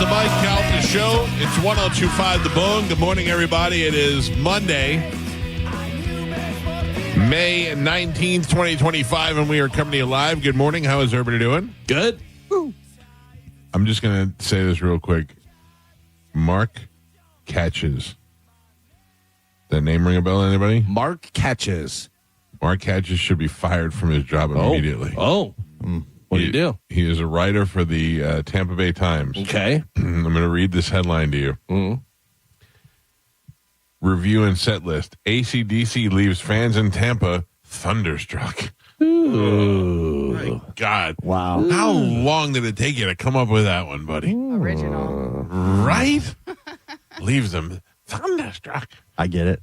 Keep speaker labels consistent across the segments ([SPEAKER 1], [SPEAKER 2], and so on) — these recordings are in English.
[SPEAKER 1] the Mike Calta Show. It's 102.5 The Bone. Good morning, everybody. It is Monday, May 19th, 2025, and we are coming to you live. Good morning. How is everybody doing?
[SPEAKER 2] Good.
[SPEAKER 1] Woo. I'm just going to say this real quick. Mark Catches. That name ring a bell to anybody?
[SPEAKER 2] Mark Catches.
[SPEAKER 1] Mark Catches should be fired from his job immediately.
[SPEAKER 2] What do you do?
[SPEAKER 1] He is a writer for the Tampa Bay Times.
[SPEAKER 2] Okay.
[SPEAKER 1] I'm going to read this headline to you.
[SPEAKER 2] Mm-hmm.
[SPEAKER 1] Review and set list. AC/DC leaves fans in Tampa thunderstruck.
[SPEAKER 2] Ooh.
[SPEAKER 1] My God.
[SPEAKER 3] Wow.
[SPEAKER 1] How long did it take you to come up with that one, buddy?
[SPEAKER 4] Original.
[SPEAKER 1] Right? Leaves them thunderstruck.
[SPEAKER 3] I get it.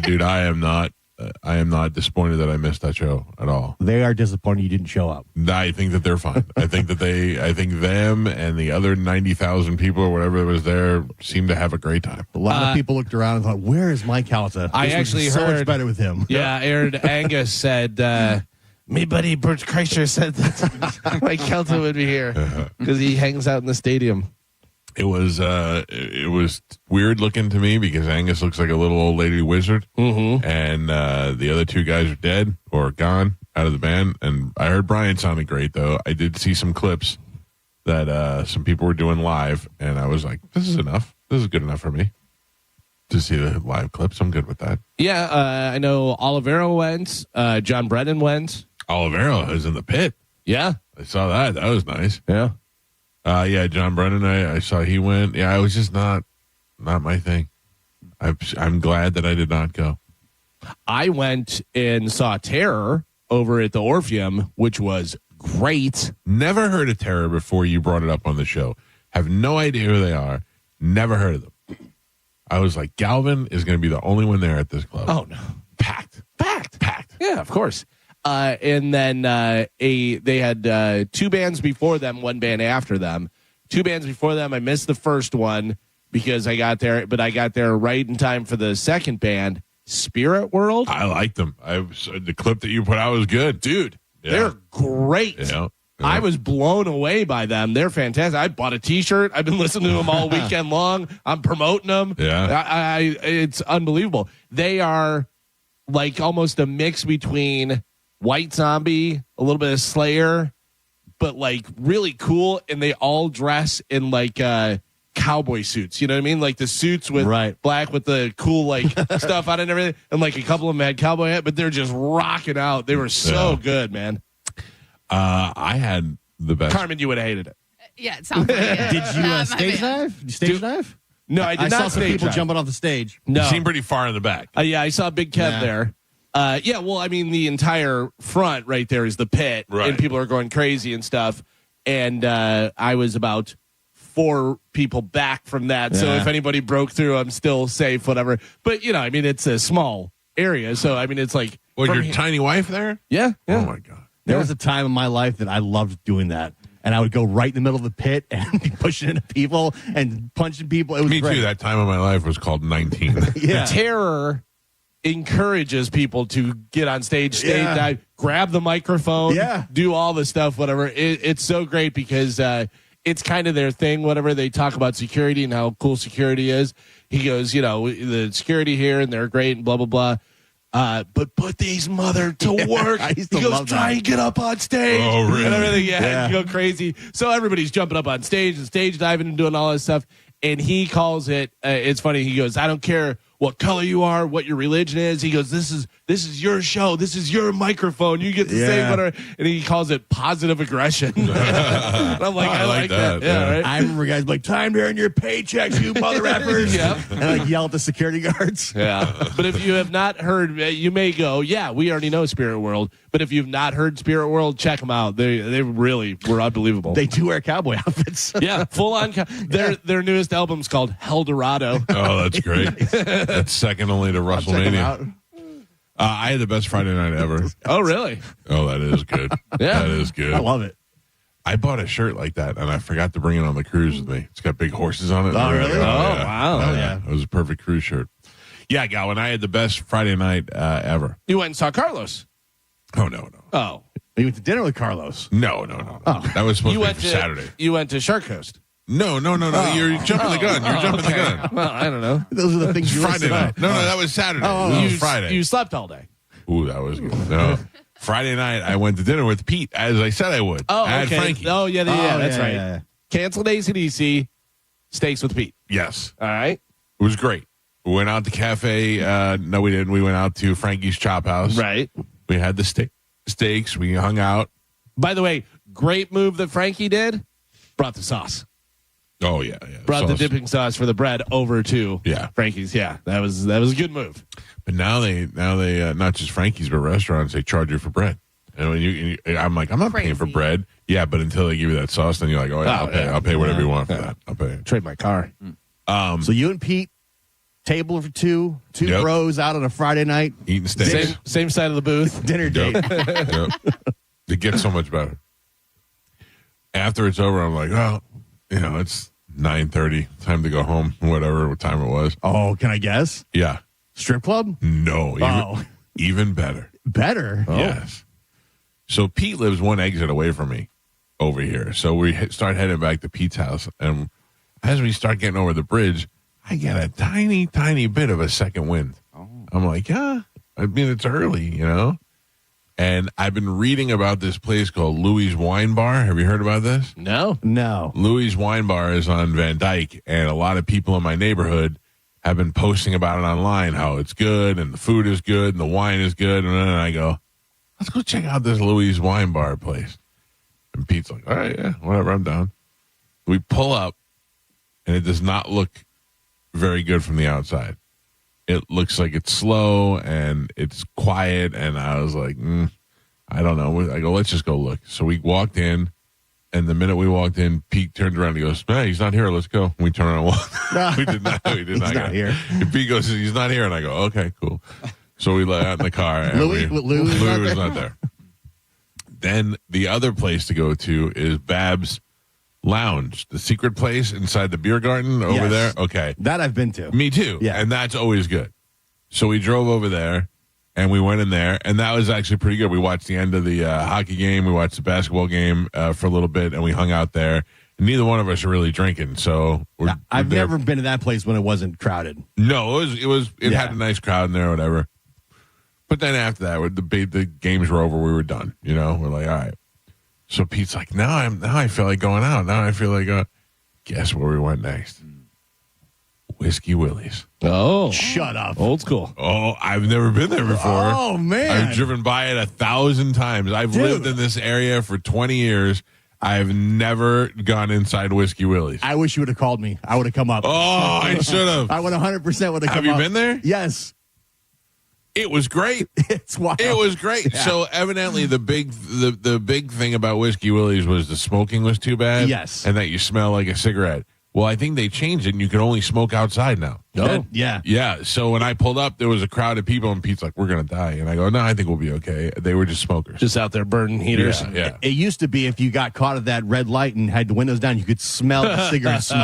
[SPEAKER 1] Dude, I am not disappointed that I missed that show at all.
[SPEAKER 3] They are disappointed you didn't show up.
[SPEAKER 1] I think that they're fine. I think them and the other 90,000 people or wwhatever was there seem to have a great time.
[SPEAKER 3] A lot of people looked around and thought, where is Mike Calta?
[SPEAKER 2] I
[SPEAKER 3] This was
[SPEAKER 2] actually
[SPEAKER 3] so
[SPEAKER 2] heard-
[SPEAKER 3] much better with him.
[SPEAKER 2] Yeah, I heard Angus said, me buddy Bert Kreischer said that Mike Kelton would be here because he hangs out in the stadium.
[SPEAKER 1] It was weird looking to me because Angus looks like a little old lady wizard, and the other two guys are dead or gone out of the band. And I heard Brian sounded great, though. I did see some clips that some people were doing live, and I was like, "This is enough. This is good enough for me to see the live clips. I'm good with that."
[SPEAKER 2] Yeah, I know Olivero went. John Brennan went.
[SPEAKER 1] Olivero is in the pit.
[SPEAKER 2] Yeah.
[SPEAKER 1] I saw that. That was nice.
[SPEAKER 2] Yeah.
[SPEAKER 1] Yeah, John Brennan, I saw he went. Yeah, it was just not my thing. I'm glad that I did not go.
[SPEAKER 2] I went and saw Terror over at the Orpheum, which was great.
[SPEAKER 1] Never heard of Terror before you brought it up on the show. Have no idea who they are. Never heard of them. I was like, Galvin is going to be the only one there at this club.
[SPEAKER 2] Oh, no.
[SPEAKER 1] Packed.
[SPEAKER 2] Yeah, of course. And then they had two bands before them, one band after them. Two bands before them, I missed the first one because I got there, but I got there right in time for the second band, Spirit World.
[SPEAKER 1] I liked them. The clip that you put out was good.
[SPEAKER 2] Dude,
[SPEAKER 1] Yeah.
[SPEAKER 2] they're great.
[SPEAKER 1] Yeah.
[SPEAKER 2] I was blown away by them. They're fantastic. I bought a T-shirt. I've been listening to them all weekend long. I'm promoting them.
[SPEAKER 1] Yeah.
[SPEAKER 2] It's unbelievable. They are like almost a mix between White Zombie, a little bit of Slayer, but like really cool. And they all dress in like cowboy suits. You know what I mean? Like the suits with black with the cool like stuff on it and everything. And like a couple of them had cowboy hat, but they're just rocking out. They were so good, man.
[SPEAKER 1] I had the best.
[SPEAKER 2] Carmen, you would have hated it.
[SPEAKER 4] Yeah, it sounds like it.
[SPEAKER 3] Did you stage dive? Did you stage dive?
[SPEAKER 2] No, I did
[SPEAKER 3] I
[SPEAKER 2] not
[SPEAKER 3] saw some
[SPEAKER 2] stage
[SPEAKER 3] people
[SPEAKER 2] dive.
[SPEAKER 3] jumping off the stage.
[SPEAKER 2] No.
[SPEAKER 1] You seemed pretty far in the back.
[SPEAKER 2] Yeah, I saw Big Kev there. Yeah, well, I mean, the entire front right there is the pit, and people are going crazy and stuff. And I was about 4 people back from that, so if anybody broke through, I'm still safe, whatever. But, you know, I mean, it's a small area, so, I mean, it's like...
[SPEAKER 1] Was your tiny wife there?
[SPEAKER 2] Yeah.
[SPEAKER 1] Oh, my God.
[SPEAKER 3] There was a time in my life that I loved doing that. And I would go right in the middle of the pit and be pushing into people and punching people. It was
[SPEAKER 1] Me
[SPEAKER 3] great.
[SPEAKER 1] too. That time of my life was called 19.
[SPEAKER 3] Yeah.
[SPEAKER 2] Terror encourages people to get on stage, dive, grab the microphone, do all the stuff, whatever. It's so great because it's kind of their thing, whatever. They talk about security and how cool security is. He goes, you know, the security here and they're great and blah, blah, blah. But put these mother to work.
[SPEAKER 3] I used to
[SPEAKER 2] He goes,
[SPEAKER 3] love
[SPEAKER 2] try
[SPEAKER 3] that.
[SPEAKER 2] and get up on stage.
[SPEAKER 1] Oh, really?
[SPEAKER 2] And everything.
[SPEAKER 3] Yeah.
[SPEAKER 2] And go crazy. So everybody's jumping up on stage and stage diving and doing all this stuff. And he calls it, it's funny. He goes, I don't care what color you are, what your religion is. He goes, this is your show. This is your microphone. You get to say whatever. And he calls it positive aggression. And I'm like, I like that. Yeah, right?
[SPEAKER 3] I remember guys like, time to earn your paychecks, you mother effers. And I yell at the security guards.
[SPEAKER 2] Yeah. But if you have not heard, you may go, yeah, we already know Spirit World. But if you've not heard Spirit World, check them out. They really were unbelievable.
[SPEAKER 3] They do wear cowboy outfits.
[SPEAKER 2] Yeah, full on. Their newest album's called Heldorado.
[SPEAKER 1] Oh, that's great. That's second only to
[SPEAKER 3] Check 'em
[SPEAKER 1] WrestleMania.
[SPEAKER 3] out.
[SPEAKER 1] I had the best Friday night ever.
[SPEAKER 2] Oh, really?
[SPEAKER 1] Oh, that is good.
[SPEAKER 2] Yeah.
[SPEAKER 1] That is good.
[SPEAKER 3] I love it.
[SPEAKER 1] I bought a shirt like that, and I forgot to bring it on the cruise with me. It's got big horses on it.
[SPEAKER 3] Oh, really?
[SPEAKER 2] Oh, wow.
[SPEAKER 1] Oh,
[SPEAKER 3] yeah.
[SPEAKER 1] It was a perfect cruise shirt. Yeah, Galvin, I had the best Friday night ever.
[SPEAKER 2] You went and saw Carlos.
[SPEAKER 1] Oh, no.
[SPEAKER 2] Oh.
[SPEAKER 3] You went to dinner with Carlos.
[SPEAKER 1] No. That was supposed to be for Saturday.
[SPEAKER 2] You went to Shark Coast.
[SPEAKER 1] No. You're jumping the gun. You're jumping the gun.
[SPEAKER 2] Well, I don't know.
[SPEAKER 3] Those are the things you
[SPEAKER 1] Friday
[SPEAKER 3] listed
[SPEAKER 1] night.
[SPEAKER 3] off.
[SPEAKER 1] No, that was Saturday.
[SPEAKER 3] Oh,
[SPEAKER 1] It was
[SPEAKER 2] You-
[SPEAKER 1] Friday.
[SPEAKER 2] You slept all day.
[SPEAKER 1] Ooh, that was good. No. Friday night, I went to dinner with Pete, as I said I would.
[SPEAKER 2] Oh,
[SPEAKER 1] at
[SPEAKER 2] okay.
[SPEAKER 1] Frankie.
[SPEAKER 2] Oh, yeah, that's right.
[SPEAKER 3] Yeah.
[SPEAKER 2] Canceled AC/DC, steaks with Pete.
[SPEAKER 1] Yes.
[SPEAKER 2] All right.
[SPEAKER 1] It was great. We went out to cafe. No, we didn't. We went out to Frankie's Chop House.
[SPEAKER 2] Right.
[SPEAKER 1] We had the steaks. We hung out.
[SPEAKER 2] By the way, great move that Frankie did. Brought the sauce.
[SPEAKER 1] Oh, yeah.
[SPEAKER 2] Brought the
[SPEAKER 1] Sauce.
[SPEAKER 2] dipping sauce for the bread over to
[SPEAKER 1] Yeah.
[SPEAKER 2] Frankie's. Yeah, that was a good move.
[SPEAKER 1] But now they not just Frankie's, but restaurants, they charge you for bread. And when I'm like, I'm not paying for
[SPEAKER 4] Crazy.
[SPEAKER 1] bread. Yeah, but until they give you that sauce, then you're like, oh, yeah,
[SPEAKER 2] Oh,
[SPEAKER 1] I'll pay.
[SPEAKER 2] yeah.
[SPEAKER 1] I'll pay whatever you want for that. I'll pay.
[SPEAKER 2] Trade my car.
[SPEAKER 3] So you and Pete, table for two
[SPEAKER 1] Yep.
[SPEAKER 3] bros out on a Friday night,
[SPEAKER 1] Eating steaks.
[SPEAKER 2] Same side of the booth.
[SPEAKER 3] dinner date.
[SPEAKER 1] Yep. It gets so much better. After it's over, I'm like, oh, it's 9:30. Time to go home. What time it was.
[SPEAKER 3] Oh, can I guess?
[SPEAKER 1] Yeah.
[SPEAKER 3] Strip club?
[SPEAKER 1] No. Even better.
[SPEAKER 3] Better.
[SPEAKER 1] Yes. So Pete lives one exit away from me over here. So we start heading back to Pete's house. And as we start getting over the bridge, I get a tiny, tiny bit of a second wind. I'm like, yeah, I mean, it's early, And I've been reading about this place called Louis Wine Bar. Have you heard about this?
[SPEAKER 2] No.
[SPEAKER 3] No.
[SPEAKER 1] Louis Wine Bar is on Van Dyke, and a lot of people in my neighborhood have been posting about it online, how it's good, and the food is good, and the wine is good. And then I go, let's go check out this Louis Wine Bar place. And Pete's like, all right, yeah, whatever, I'm down. We pull up, and it does not look very good from the outside. It looks like it's slow, and it's quiet, and I was like, I don't know. I go, let's just go look. So we walked in, and the minute we walked in, Pete turned around and he goes, hey, he's not here. Let's go. We turn around and walk. We did not.
[SPEAKER 3] He's not
[SPEAKER 1] go.
[SPEAKER 3] here.
[SPEAKER 1] And Pete goes, he's not here. And I go, okay, cool. So we let out in the car. And
[SPEAKER 3] Louis
[SPEAKER 1] was not there. Then the other place to go to is Bab's Lounge, the secret place inside the beer garden over
[SPEAKER 3] Yes.
[SPEAKER 1] there. Okay.
[SPEAKER 3] That I've been to.
[SPEAKER 1] Me too.
[SPEAKER 3] Yeah.
[SPEAKER 1] And that's always good. So we drove over there and we went in there, and that was actually pretty good. We watched the end of the hockey game. We watched the basketball game for a little bit, and we hung out there. And neither one of us are really drinking, so
[SPEAKER 3] I've
[SPEAKER 1] there.
[SPEAKER 3] never been to that place when it wasn't crowded.
[SPEAKER 1] No, it
[SPEAKER 3] Yeah.
[SPEAKER 1] had a nice crowd in there or whatever. But then after that, when the games were over, we were done. We're like, all right. So Pete's like, now I feel like going out. Now I feel like guess where we went next? Whiskey Willie's.
[SPEAKER 2] Oh.
[SPEAKER 3] Shut up.
[SPEAKER 2] Old school.
[SPEAKER 1] Oh, I've never been there before.
[SPEAKER 3] Oh, man.
[SPEAKER 1] I've driven by it 1,000 times. I've
[SPEAKER 3] Dude.
[SPEAKER 1] lived in this area for 20 years. I've never gone inside Whiskey Willie's.
[SPEAKER 3] I wish you would have called me. I would have come up.
[SPEAKER 1] Oh, I should have.
[SPEAKER 3] I would 100% would have come
[SPEAKER 1] Have you
[SPEAKER 3] up.
[SPEAKER 1] been there?
[SPEAKER 3] Yes.
[SPEAKER 1] It was great.
[SPEAKER 3] It's wild.
[SPEAKER 1] It was great.
[SPEAKER 3] Yeah.
[SPEAKER 1] So evidently the big thing about Whiskey Willie's was the smoking was too bad.
[SPEAKER 3] Yes.
[SPEAKER 1] And that you smell like a cigarette. Well, I think they changed it and you can only smoke outside now.
[SPEAKER 2] Oh.
[SPEAKER 3] Yeah.
[SPEAKER 1] Yeah. So when I pulled up, there was a crowd of people and Pete's like, we're going to die. And I go, no, I think we'll be okay. They were just smokers.
[SPEAKER 2] Just out there burning heaters.
[SPEAKER 1] Yeah.
[SPEAKER 3] It used to be if you got caught at that red light and had the windows down, you could smell the cigarette smoke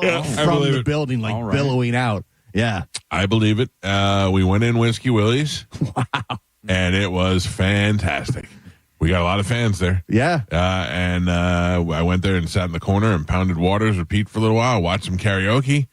[SPEAKER 1] I
[SPEAKER 3] from
[SPEAKER 1] believe
[SPEAKER 3] the
[SPEAKER 1] it.
[SPEAKER 3] building, like
[SPEAKER 5] All right.
[SPEAKER 3] billowing out. Yeah.
[SPEAKER 1] I believe it. We went in Whiskey Willie's. Wow. And it was fantastic. We got a lot of fans there.
[SPEAKER 3] Yeah.
[SPEAKER 1] And I went there and sat in the corner and pounded waters with Pete for a little while, watched some karaoke,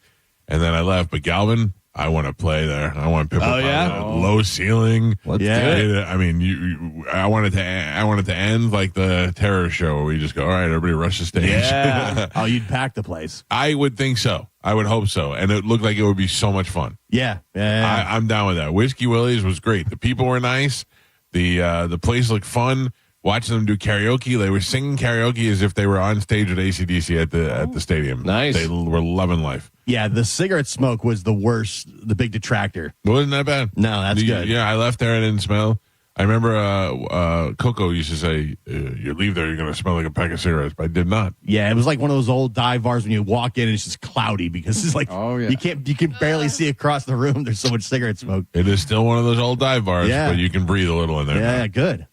[SPEAKER 1] and then I left. But Galvin, I want to play there. I want people.
[SPEAKER 2] Oh, yeah?
[SPEAKER 1] Low ceiling.
[SPEAKER 2] Let's
[SPEAKER 3] Yeah.
[SPEAKER 2] do it.
[SPEAKER 1] I mean, I wanted to end like the terror show where we just go, all right, everybody rush the stage.
[SPEAKER 2] Yeah.
[SPEAKER 3] Oh, you'd pack the place.
[SPEAKER 1] I would think so. I would hope so. And it looked like it would be so much fun.
[SPEAKER 3] Yeah. Yeah.
[SPEAKER 1] I'm down with that. Whiskey Willie's was great. The people were nice. The place looked fun. Watching them do karaoke, they were singing karaoke as if they were on stage with AC/DC at the stadium.
[SPEAKER 2] Nice.
[SPEAKER 1] They were loving life.
[SPEAKER 3] Yeah, the cigarette smoke was the worst, the big detractor.
[SPEAKER 1] Wasn't that bad?
[SPEAKER 3] No, that's good.
[SPEAKER 1] Yeah, I left there and didn't smell. I remember Coco used to say, "You leave there, you're going to smell like a pack of cigarettes." But I did not.
[SPEAKER 3] Yeah, it was like one of those old dive bars when you walk in and it's just cloudy because it's like
[SPEAKER 5] Oh, yeah.
[SPEAKER 3] you can barely see across the room. There's so much cigarette smoke.
[SPEAKER 1] It is still one of those old dive bars,
[SPEAKER 3] Yeah.
[SPEAKER 1] but you can breathe a little in there.
[SPEAKER 3] Yeah,
[SPEAKER 1] now.
[SPEAKER 3] good.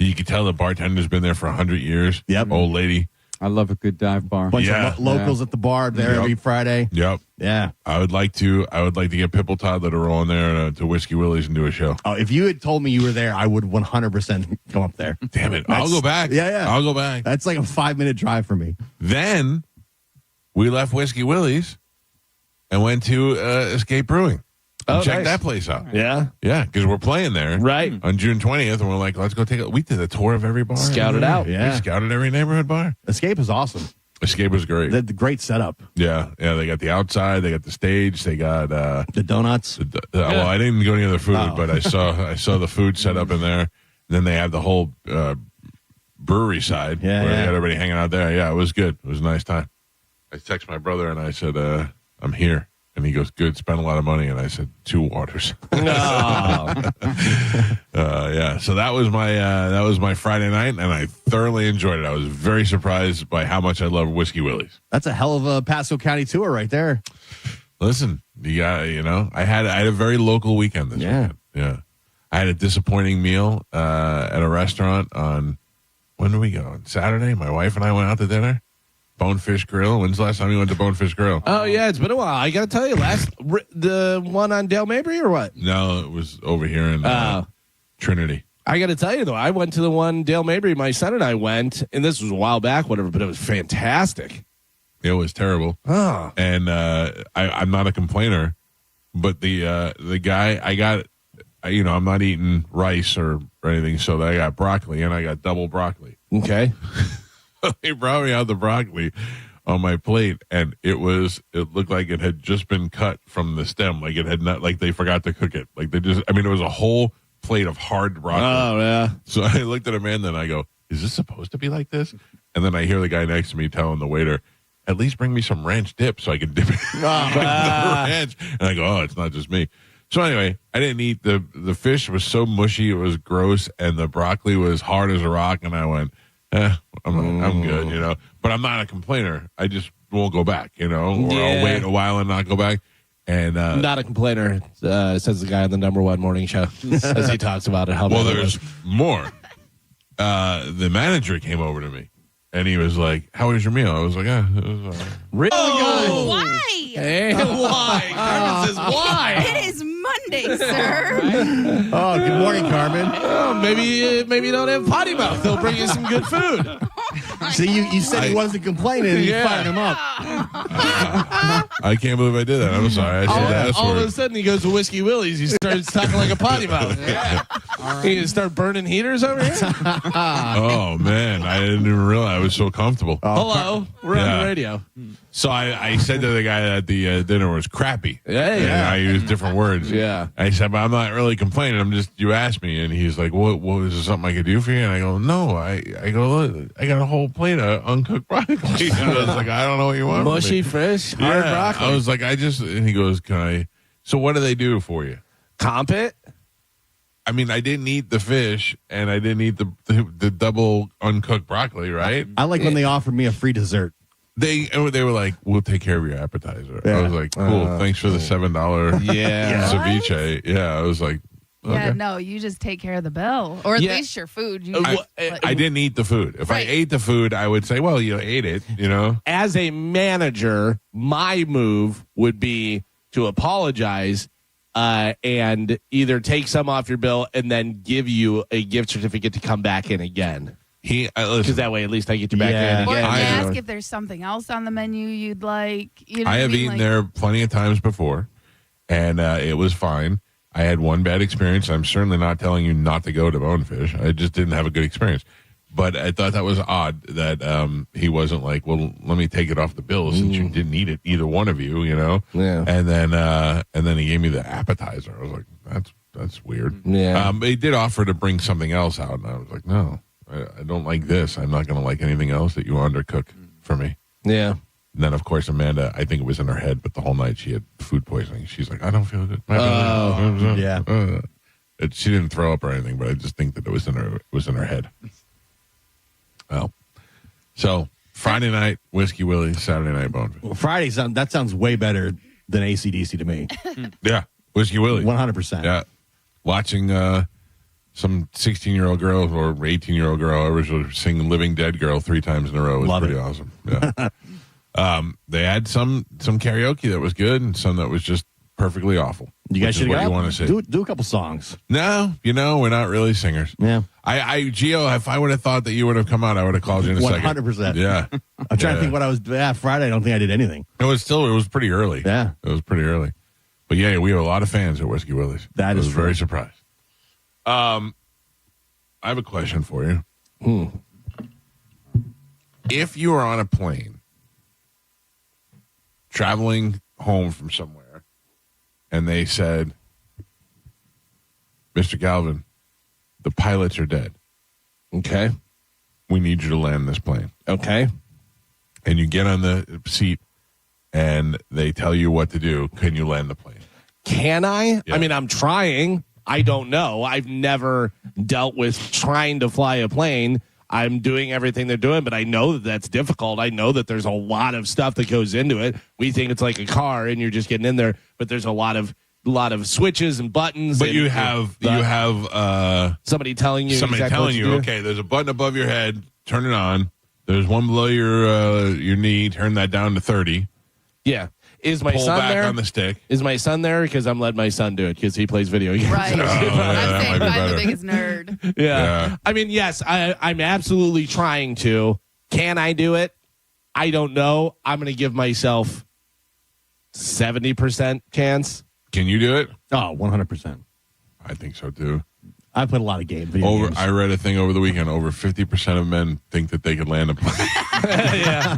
[SPEAKER 1] You can tell the bartender's been there for 100 years.
[SPEAKER 3] Yep.
[SPEAKER 1] Old lady.
[SPEAKER 5] I love a good dive bar.
[SPEAKER 3] Bunch
[SPEAKER 1] Yeah.
[SPEAKER 3] of locals at the bar there
[SPEAKER 1] Yep.
[SPEAKER 3] every Friday.
[SPEAKER 1] Yep.
[SPEAKER 3] Yeah.
[SPEAKER 1] I would like to get Pipple Toddler to roll in there to Whiskey Willie's and do a show.
[SPEAKER 3] Oh, if you had told me you were there, I would 100% come up there.
[SPEAKER 1] Damn it. I'll go back.
[SPEAKER 3] Yeah, yeah.
[SPEAKER 1] I'll go back.
[SPEAKER 3] That's like a 5-minute drive for me.
[SPEAKER 1] Then we left Whiskey Willie's and went to Escape Brewing. And check that place out.
[SPEAKER 2] Yeah.
[SPEAKER 1] Yeah, because we're playing there
[SPEAKER 2] Right.
[SPEAKER 1] on June 20th, and we're like, let's go take a... We did a tour of every bar.
[SPEAKER 2] Scout it out.
[SPEAKER 3] Yeah.
[SPEAKER 1] We scouted every neighborhood bar.
[SPEAKER 3] Escape is awesome.
[SPEAKER 1] Escape was great.
[SPEAKER 3] The great setup.
[SPEAKER 1] Yeah, they got the outside, they got the stage, they got...
[SPEAKER 3] The donuts.
[SPEAKER 1] Well, I didn't go near the food, but I saw the food set up in there. And then they have the whole brewery side where they got everybody hanging out there. Yeah, it was good. It was a nice time. I texted my brother and I said, I'm here. And he goes, good, spent a lot of money. And I said, 2 waters. Yeah, so that was my Friday night, and I thoroughly enjoyed it. I was very surprised by how much I love Whiskey Willie's.
[SPEAKER 3] That's a hell of a Pasco County tour right there.
[SPEAKER 1] Listen, I had a very local weekend this weekend. Yeah. I had a disappointing meal at a restaurant on, when did we go? On Saturday, my wife and I went out to dinner. Bonefish Grill. When's the last time you went to Bonefish Grill?
[SPEAKER 2] Oh, yeah, it's been a while. I got to tell you, the one on Dale Mabry or what?
[SPEAKER 1] No, it was over here in Trinity.
[SPEAKER 2] I got to tell you, though, I went to the one Dale Mabry. My son and I went, and this was a while back, whatever, but it was fantastic.
[SPEAKER 1] It was terrible.
[SPEAKER 2] Oh.
[SPEAKER 1] And I'm not a complainer, but the guy, I'm not eating rice or anything, so I got broccoli, and I got double broccoli.
[SPEAKER 2] Okay.
[SPEAKER 1] They brought me out the broccoli on my plate, and it looked like it had just been cut from the stem. Like it had not, like they forgot to cook it. Like it was a whole plate of hard broccoli.
[SPEAKER 2] Oh, yeah.
[SPEAKER 1] So I looked at him and then I go, is this supposed to be like this? And then I hear the guy next to me telling the waiter, at least bring me some ranch dip so I can dip it in the ranch. And I go, oh, it's not just me. So anyway, I didn't eat the fish was so mushy, it was gross, and the broccoli was hard as a rock, and I went, I'm good, but I'm not a complainer. I just won't go back, or I'll wait a while and not go back. And
[SPEAKER 2] not a complainer, says the guy on the #1 morning show as he talks about it.
[SPEAKER 1] Well, there's more. The manager came over to me and he was like, "How was your meal?" I was like, it was all right.
[SPEAKER 2] Really?
[SPEAKER 4] Oh, why?
[SPEAKER 2] Hey, why? Carmen says why?
[SPEAKER 4] It is Monday, sir.
[SPEAKER 3] Oh, good morning, Carmen.
[SPEAKER 2] Oh, maybe you don't have potty mouth. They'll bring you some good food.
[SPEAKER 3] See, you said he wasn't complaining, and you fired him up.
[SPEAKER 1] I can't believe I did that. I'm sorry. I said that.
[SPEAKER 2] All of a sudden, he goes to Whiskey Willie's. He starts talking like a potty mouth. He can start burning heaters over here.
[SPEAKER 1] Oh man, I didn't even realize I was so comfortable.
[SPEAKER 2] Hello, we're on the radio.
[SPEAKER 1] So I said to the guy that the dinner was crappy.
[SPEAKER 2] Yeah.
[SPEAKER 1] And I used different words.
[SPEAKER 2] Yeah.
[SPEAKER 1] I said, but I'm not really complaining. You asked me, and he's like, "What is there something I could do for you?" And I go, "No, I go, look, I got a whole plate of uncooked broccoli." And I was like, "I don't know what you want."
[SPEAKER 2] Mushy fish, hard broccoli.
[SPEAKER 1] I was like, and he goes, "Can I?" So what do they do for you?
[SPEAKER 2] Comp it?
[SPEAKER 1] I mean, I didn't eat the fish, and I didn't eat the double uncooked broccoli, right?
[SPEAKER 3] I like when they offered me a free dessert.
[SPEAKER 1] They were like, "We'll take care of your appetizer." I was like, "Cool, thanks for the $7 ceviche." Yeah, I was like, okay.
[SPEAKER 4] Yeah, no, you just take care of the bill, or at least your food.
[SPEAKER 1] I didn't eat the food. If I ate the food, I would say, "Well, you ate it,"
[SPEAKER 2] As a manager, my move would be to apologize and either take some off your bill and then give you a gift certificate to come back in again. Because that way, at least I get you back in
[SPEAKER 4] Or
[SPEAKER 2] again.
[SPEAKER 4] ask if there's something else on the menu you'd like.
[SPEAKER 1] I have eaten there plenty of times before, and it was fine. I had one bad experience. I'm certainly not telling you not to go to Bonefish. I just didn't have a good experience. But I thought that was odd that he wasn't like, "Well, let me take it off the bill since you didn't eat it, either one of you,"
[SPEAKER 2] Yeah.
[SPEAKER 1] And then he gave me the appetizer. I was like, that's weird.
[SPEAKER 2] Yeah.
[SPEAKER 1] He did offer to bring something else out, and I was like, no. I don't like this. I'm not going to like anything else that you undercook for me.
[SPEAKER 2] Yeah.
[SPEAKER 1] And then, of course, Amanda, I think it was in her head, but the whole night she had food poisoning. She's like, I don't feel good.
[SPEAKER 3] Yeah.
[SPEAKER 1] She didn't throw up or anything, but I just think that it was in her head. Well, so Friday night, Whiskey Willie's, Saturday night, Bonefish.
[SPEAKER 3] Well, Friday, that sounds way better than AC/DC to me.
[SPEAKER 1] Yeah, Whiskey Willie's.
[SPEAKER 3] 100%.
[SPEAKER 1] Yeah. Watching some 16-year-old girl or 18-year-old girl, I was singing Living Dead Girl 3 times in a row. It was pretty awesome. Yeah. They had some karaoke that was good and some that was just perfectly awful.
[SPEAKER 3] You guys should
[SPEAKER 1] what
[SPEAKER 3] go.
[SPEAKER 1] you want to see.
[SPEAKER 3] Do a couple songs.
[SPEAKER 1] No, we're not really singers.
[SPEAKER 3] Yeah.
[SPEAKER 1] Gio, if I would have thought that you would have come out, I would have called you in a second.
[SPEAKER 3] 100%.
[SPEAKER 1] Yeah.
[SPEAKER 3] I'm trying to think what I was. Friday. I don't think I did anything.
[SPEAKER 1] It was pretty early.
[SPEAKER 3] Yeah.
[SPEAKER 1] It was pretty early. But yeah, we have a lot of fans at Whiskey Willie's.
[SPEAKER 3] That
[SPEAKER 1] I
[SPEAKER 3] is
[SPEAKER 1] was
[SPEAKER 3] true.
[SPEAKER 1] very surprised. I have a question for you. If you were on a plane traveling home from somewhere and they said, Mr. Galvin, the pilots are dead.
[SPEAKER 2] Okay.
[SPEAKER 1] We need you to land this plane.
[SPEAKER 2] Okay.
[SPEAKER 1] And you get on the seat and they tell you what to do. Can you land the plane?
[SPEAKER 2] Can I?
[SPEAKER 1] Yeah.
[SPEAKER 2] I mean, I'm trying. I don't know. I've never dealt with trying to fly a plane. I'm doing everything they're doing, but I know that that's difficult. I know that there's a lot of stuff that goes into it. We think it's like a car and you're just getting in there, but there's a lot of switches and buttons.
[SPEAKER 1] But
[SPEAKER 2] and,
[SPEAKER 1] you have
[SPEAKER 2] somebody telling you exactly what to do.
[SPEAKER 1] okay, there's a button above your head, turn it on. There's one below your knee, turn that down to 30.
[SPEAKER 2] Yeah. Is my
[SPEAKER 1] Pull
[SPEAKER 2] son
[SPEAKER 1] back
[SPEAKER 2] there?
[SPEAKER 1] on the stick.
[SPEAKER 2] Is my son there? Because I'm letting my son do it because he plays video games.
[SPEAKER 4] Right.
[SPEAKER 1] that
[SPEAKER 4] I'm saying
[SPEAKER 1] might be
[SPEAKER 4] I'm
[SPEAKER 1] better.
[SPEAKER 4] the biggest nerd.
[SPEAKER 2] Yeah. I mean, yes, I'm absolutely trying to. Can I do it? I don't know. I'm going to give myself 70% chance.
[SPEAKER 1] Can you do it?
[SPEAKER 3] Oh, 100%.
[SPEAKER 1] I think so too.
[SPEAKER 3] I put a lot of video games.
[SPEAKER 1] I read a thing over the weekend. Over 50% of men think that they could land a plane.
[SPEAKER 2] Yeah.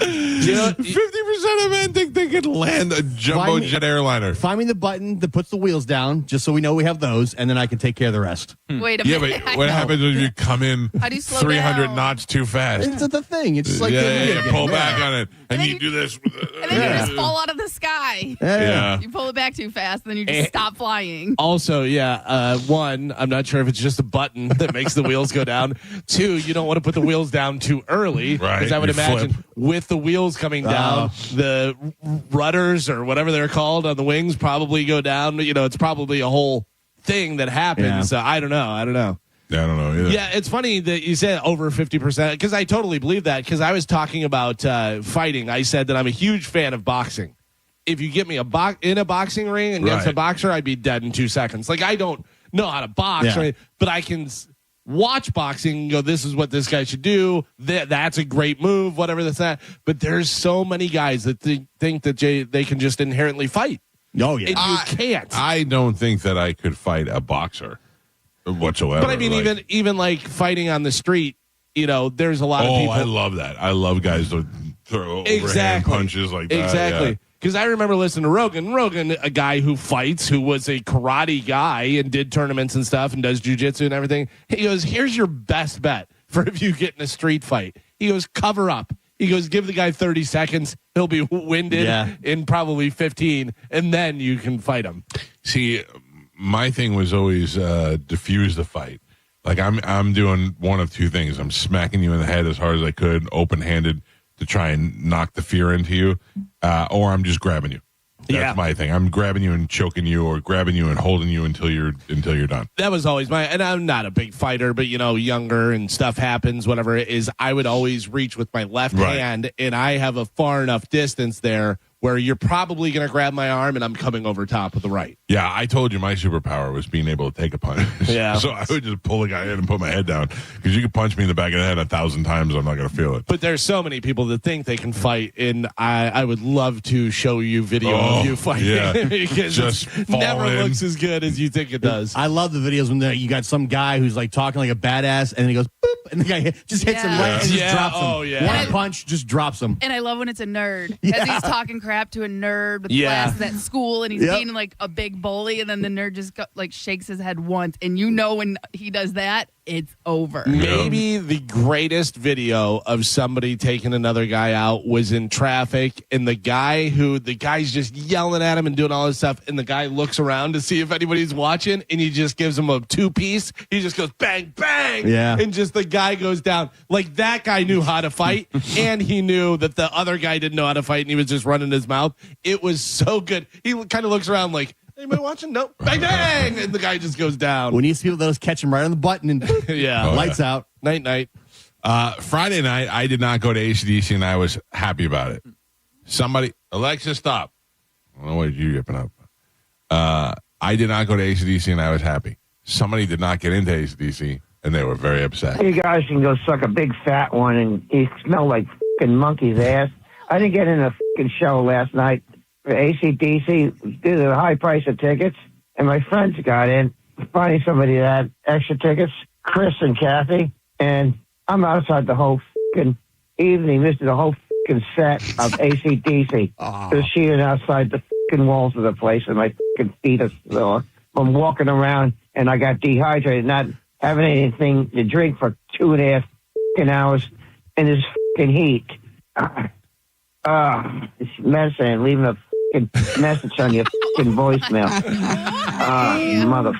[SPEAKER 2] You know,
[SPEAKER 1] 50% of men think they could land a jumbo jet airliner.
[SPEAKER 3] Find me the button that puts the wheels down, just so we know we have those, and then I can take care of the rest.
[SPEAKER 4] Wait a
[SPEAKER 1] Yeah,
[SPEAKER 4] minute.
[SPEAKER 1] but what happens if you come in
[SPEAKER 4] How do you slow
[SPEAKER 1] 300
[SPEAKER 4] down?
[SPEAKER 1] knots too fast?
[SPEAKER 3] It's the thing. It's just like
[SPEAKER 1] Pull back on it, and
[SPEAKER 4] then
[SPEAKER 1] you do this.
[SPEAKER 4] And then you just fall out of the sky.
[SPEAKER 1] Yeah.
[SPEAKER 4] You pull it back too fast, then you just stop flying.
[SPEAKER 2] also, one, I'm not sure if it's just a button that makes the wheels go down. Two, you don't want to put the wheels down too early.
[SPEAKER 1] Right,
[SPEAKER 2] Because I would
[SPEAKER 1] you
[SPEAKER 2] imagine
[SPEAKER 1] flip.
[SPEAKER 2] with the wheels coming down, the rudders or whatever they're called on the wings probably go down. It's probably a whole thing that happens.
[SPEAKER 3] Yeah.
[SPEAKER 2] So I don't know.
[SPEAKER 1] Yeah, I don't know either.
[SPEAKER 2] Yeah, it's funny that you said over 50% because I totally believe that because I was talking about fighting. I said that I'm a huge fan of boxing. If you get me in a boxing ring against
[SPEAKER 1] Right.
[SPEAKER 2] a boxer, I'd be dead in 2 seconds. Like, I don't know how to box,
[SPEAKER 3] Yeah.
[SPEAKER 2] right? But I can watch boxing and go, this is what this guy should do. That's a great move, whatever that's that. But there's so many guys that think that they can just inherently fight.
[SPEAKER 3] Oh, yeah.
[SPEAKER 2] And you can't.
[SPEAKER 1] I don't think that I could fight a boxer whatsoever.
[SPEAKER 2] But I mean, even like fighting on the street, there's a lot of people.
[SPEAKER 1] I love that. I love guys that throw overhand punches like that.
[SPEAKER 2] Exactly.
[SPEAKER 1] Yeah.
[SPEAKER 2] Because I remember listening to Rogan. Rogan, a guy who fights, who was a karate guy and did tournaments and stuff and does jujitsu and everything. He goes, here's your best bet for if you get in a street fight. He goes, cover up. He goes, give the guy 30 seconds. He'll be winded in probably 15, and then you can fight him.
[SPEAKER 1] See, my thing was always diffuse the fight. Like I'm doing one of two things. I'm smacking you in the head as hard as I could, open-handed, to try and knock the fear into you, or I'm just grabbing you. That's my thing. I'm grabbing you and choking you, or grabbing you and holding you until you're done.
[SPEAKER 2] That was always and I'm not a big fighter, but younger and stuff happens, whatever it is. I would always reach with my left hand, and I have a far enough distance there where you're probably going to grab my arm and I'm coming over top with the right.
[SPEAKER 1] Yeah, I told you my superpower was being able to take a punch.
[SPEAKER 2] Yeah.
[SPEAKER 1] So I would just pull a guy in and put my head down, because you could punch me in the back of the head 1,000 times, I'm not going to feel it.
[SPEAKER 2] But there's so many people that think they can fight, and I would love to show you video of you fighting.
[SPEAKER 1] Yeah.
[SPEAKER 2] Because
[SPEAKER 1] Just
[SPEAKER 2] it
[SPEAKER 1] fall
[SPEAKER 2] never
[SPEAKER 1] in.
[SPEAKER 2] looks as good as you think it does.
[SPEAKER 3] I love the videos when you got some guy who's like talking like a badass, and then he goes boop, and the guy just hits him right and just drops him.
[SPEAKER 2] Oh, yeah.
[SPEAKER 3] One punch just drops him.
[SPEAKER 4] And I love when it's a nerd because he's talking crap to a nerd with classes at school, and he's being like a big bully, and then the nerd just shakes his head once, and when he does that, it's over.
[SPEAKER 2] Maybe the greatest video of somebody taking another guy out was in traffic, and the guy's just yelling at him and doing all this stuff, and the guy looks around to see if anybody's watching, and he just gives him a 2-piece. He just goes bang, bang, and just the guy goes down. Like, that guy knew how to fight, and he knew that the other guy didn't know how to fight, and he was just running his mouth. It was so good. He kind of looks around like, anybody watching? Nope. Bang, bang! And the guy just goes down.
[SPEAKER 3] We need people that'll catch him right on the button and lights out.
[SPEAKER 2] Night.
[SPEAKER 1] Friday night, I did not go to ACDC, and I was happy about it. Somebody, Alexa, stop. I don't know what you're yipping up. I did not go to AC/DC, and I was happy. Somebody did not get into AC/DC, and they were very upset.
[SPEAKER 5] You guys can go suck a big fat one, and you smell like fucking monkey's ass. I didn't get in a fucking show last night for AC/DC due to the high price of tickets, and my friends got in, finding somebody that had extra tickets, Chris and Kathy, and I'm outside the whole fucking evening. This is the whole fucking set of AC/DC. They're sheeted outside the fucking walls of the place, and my fucking feet are sore. I'm walking around, and I got dehydrated, not having anything to drink for 2.5 fucking hours in this fucking heat. This medicine, leaving a fucking message on your fucking voicemail. Mother.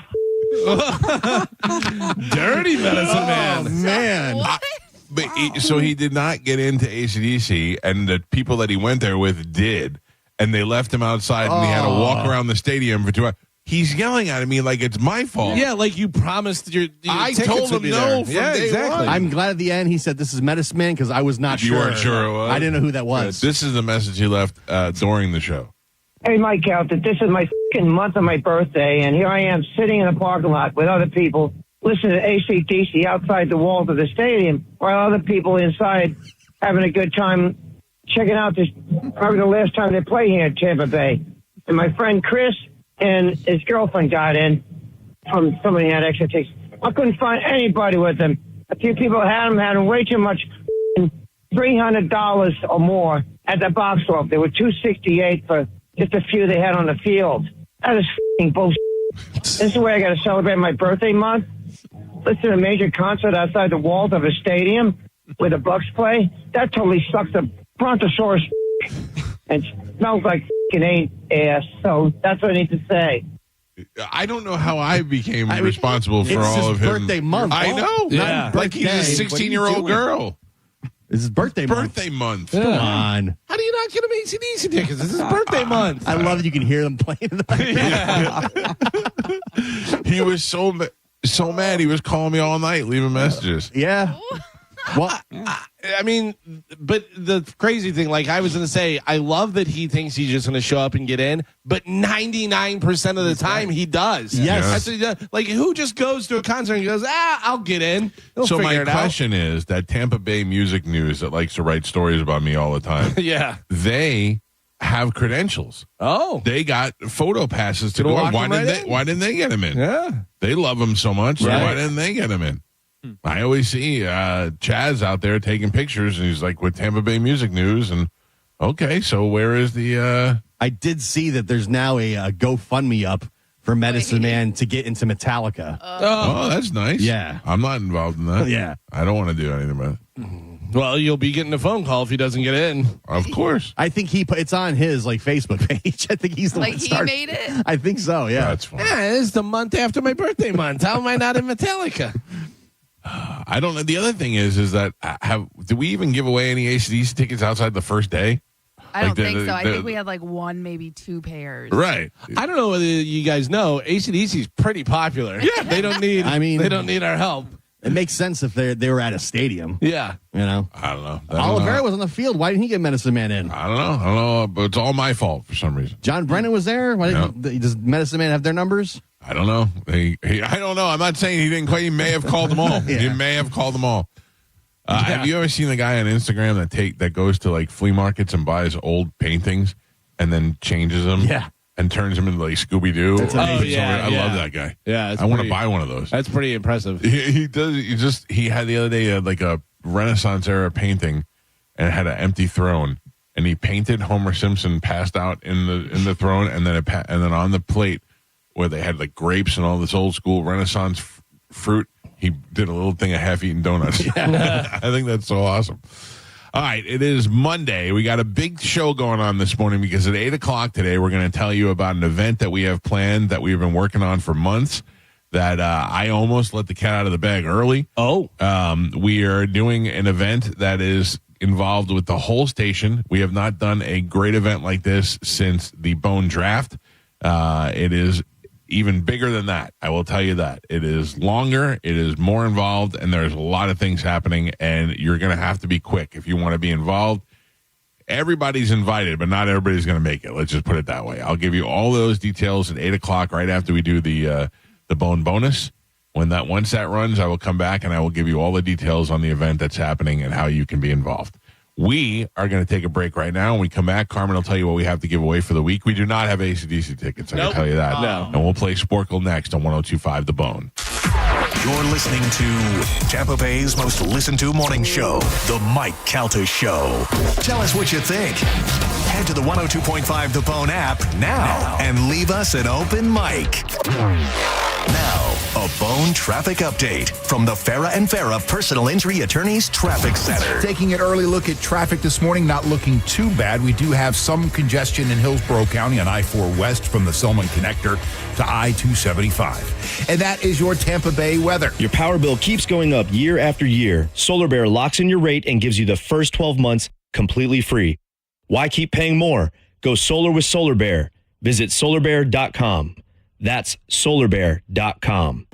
[SPEAKER 2] Dirty medicine man.
[SPEAKER 3] Oh, man.
[SPEAKER 1] So he did not get into AC/DC, and the people that he went there with did, and they left him outside, and he had to walk around the stadium for 2 hours. He's yelling at me like it's my fault.
[SPEAKER 2] Yeah, like you promised your
[SPEAKER 1] I
[SPEAKER 2] tickets
[SPEAKER 1] told
[SPEAKER 2] would
[SPEAKER 1] him
[SPEAKER 2] be
[SPEAKER 1] no
[SPEAKER 2] there.
[SPEAKER 1] from
[SPEAKER 2] Yeah,
[SPEAKER 1] day
[SPEAKER 2] exactly.
[SPEAKER 1] one.
[SPEAKER 3] I'm glad at the end he said this is Medicine Man because I was not
[SPEAKER 1] You
[SPEAKER 3] sure.
[SPEAKER 1] weren't sure it was?
[SPEAKER 3] I didn't know who that was.
[SPEAKER 1] This is the message he left during the show.
[SPEAKER 5] Hey, Mike Calton, this is my fucking month of my birthday, and here I am sitting in a parking lot with other people listening to AC/DC outside the walls of the stadium, while other people inside having a good time checking out this, probably the last time they play here in Tampa Bay. And my friend Chris and his girlfriend got in from somebody who had extra tickets. I couldn't find anybody with them. A few people had them way too much, $300 or more at the box office. They were $268 for just a few they had on the field. That is f***ing bullshit. This is the way I got to celebrate my birthday month. Listen to a major concert outside the walls of a stadium where the Bucks play. That totally sucks the brontosaurus and smells like f***ing ass. So that's what I need to say.
[SPEAKER 1] I don't know how I became responsible for
[SPEAKER 3] it's
[SPEAKER 1] all
[SPEAKER 3] his
[SPEAKER 1] of him.
[SPEAKER 3] birthday month.
[SPEAKER 1] I know.
[SPEAKER 2] Yeah.
[SPEAKER 1] Like he's a
[SPEAKER 3] Birthday.
[SPEAKER 1] 16-year-old girl.
[SPEAKER 3] It's his birthday month.
[SPEAKER 1] Birthday month.
[SPEAKER 3] Come on.
[SPEAKER 2] How do you not get him AC/DC tickets? This is birthday month.
[SPEAKER 3] I love that you can hear them playing in the background.
[SPEAKER 1] He was so mad. He was calling me all night, leaving messages.
[SPEAKER 3] Yeah. What?
[SPEAKER 2] I mean, but the crazy thing, like I was going to say, I love that he thinks he's just going to show up and get in, but 99% of the time he does.
[SPEAKER 3] Yes.
[SPEAKER 2] That's what he does. Like, who just goes to a concert and goes, I'll get in. He'll
[SPEAKER 1] So my
[SPEAKER 2] figure it out.
[SPEAKER 1] question is that Tampa Bay Music News that likes to write stories about me all the time,
[SPEAKER 2] Yeah.
[SPEAKER 1] they have credentials.
[SPEAKER 2] Oh.
[SPEAKER 1] They got photo passes to
[SPEAKER 2] Gonna
[SPEAKER 1] go.
[SPEAKER 2] walk
[SPEAKER 1] Why
[SPEAKER 2] him
[SPEAKER 1] didn't
[SPEAKER 2] right
[SPEAKER 1] they?
[SPEAKER 2] in?
[SPEAKER 1] Why didn't they get him in?
[SPEAKER 2] Yeah.
[SPEAKER 1] They love him so much. So
[SPEAKER 2] Right.
[SPEAKER 1] why didn't they get him in? I always see Chaz out there taking pictures, and he's like with Tampa Bay Music News. And okay, so where is the?
[SPEAKER 3] I did see that there's now a GoFundMe up for Medicine Man to get into Metallica.
[SPEAKER 1] Oh, that's nice.
[SPEAKER 3] Yeah.
[SPEAKER 1] I'm not involved in that.
[SPEAKER 3] Yeah.
[SPEAKER 1] I don't want to do anything about it.
[SPEAKER 2] Well, you'll be getting a phone call if he doesn't get in.
[SPEAKER 1] Of course,
[SPEAKER 3] I think it's on his Facebook page. I think he's the
[SPEAKER 4] Like
[SPEAKER 3] one that
[SPEAKER 4] he
[SPEAKER 3] started.
[SPEAKER 4] made it?
[SPEAKER 3] I think so. Yeah.
[SPEAKER 1] that's fine.
[SPEAKER 2] Yeah, it's the month after my birthday month. How am I not in Metallica?
[SPEAKER 1] I don't know. The other thing is that do we even give away any AC/DC tickets outside the first day?
[SPEAKER 4] I don't
[SPEAKER 1] Like
[SPEAKER 4] think so. I think we had like 1, maybe 2 pairs.
[SPEAKER 1] Right.
[SPEAKER 2] I don't know whether you guys know, AC/DC is pretty popular. Yeah, they don't need. They don't need our help.
[SPEAKER 3] It makes sense if they were at a stadium.
[SPEAKER 2] Yeah.
[SPEAKER 3] You know,
[SPEAKER 1] I don't know.
[SPEAKER 3] Oliveira was on the field. Why didn't he get Medicine Man in?
[SPEAKER 1] I don't know, but it's all my fault for some reason.
[SPEAKER 3] John Brennan was there. Why does Medicine Man have their numbers?
[SPEAKER 1] I don't know. I don't know. I'm not saying he didn't. He may have called them all. He may have called them all. Have you ever seen the guy on Instagram that goes to like flea markets and buys old paintings and then changes them?
[SPEAKER 3] Yeah.
[SPEAKER 1] And turns them into like Scooby Doo. I love that guy.
[SPEAKER 2] Yeah,
[SPEAKER 1] I want to buy one of those.
[SPEAKER 2] That's pretty impressive.
[SPEAKER 1] He does. He had the other day like a Renaissance era painting, and it had an empty throne, and he painted Homer Simpson passed out in the throne, and then on the plate where they had like grapes and all this old school Renaissance fruit, he did a little thing of half-eaten donuts. I think that's so awesome. All right, it is Monday. We got a big show going on this morning because at 8 o'clock today, we're going to tell you about an event that we have planned that we've been working on for months that I almost let the cat out of the bag early.
[SPEAKER 2] Oh.
[SPEAKER 1] We are doing an event that is involved with the whole station. We have not done a great event like this since the Bone Draft. It is even bigger than that. I will tell you that. It is longer, it is more involved, and there's a lot of things happening, and you're going to have to be quick if you want to be involved. everybody's invited, but not everybody's going to make it. Let's just put it that way. I'll give you all those details at 8 o'clock right after we do the Bone bonus. Once that runs, I will come back and I will give you all the details on the event that's happening and how you can be involved. We are going to take a break right now. When we come back, Carmen will tell you what we have to give away for the week. We do not have AC/DC tickets, I can tell you that.
[SPEAKER 2] No.
[SPEAKER 1] And we'll play Sporkle next on 102.5 The Bone.
[SPEAKER 6] You're listening to Tampa Bay's most listened to morning show, The Mike Calta Show. Tell us what you think. Head to the 102.5 The Bone app now and leave us an open mic. Now, a Bone traffic update from the Farah and Farah Personal Injury Attorneys Traffic Center.
[SPEAKER 7] Taking an early look at traffic this morning, not looking too bad. We do have some congestion in Hillsborough County on I-4 West from the Selman Connector to I-275. And that is your Tampa Bay weather.
[SPEAKER 8] Your power bill keeps going up year after year. Solar Bear locks in your rate and gives you the first 12 months completely free. Why keep paying more? Go solar with Solar Bear. Visit solarbear.com. That's solarbear.com.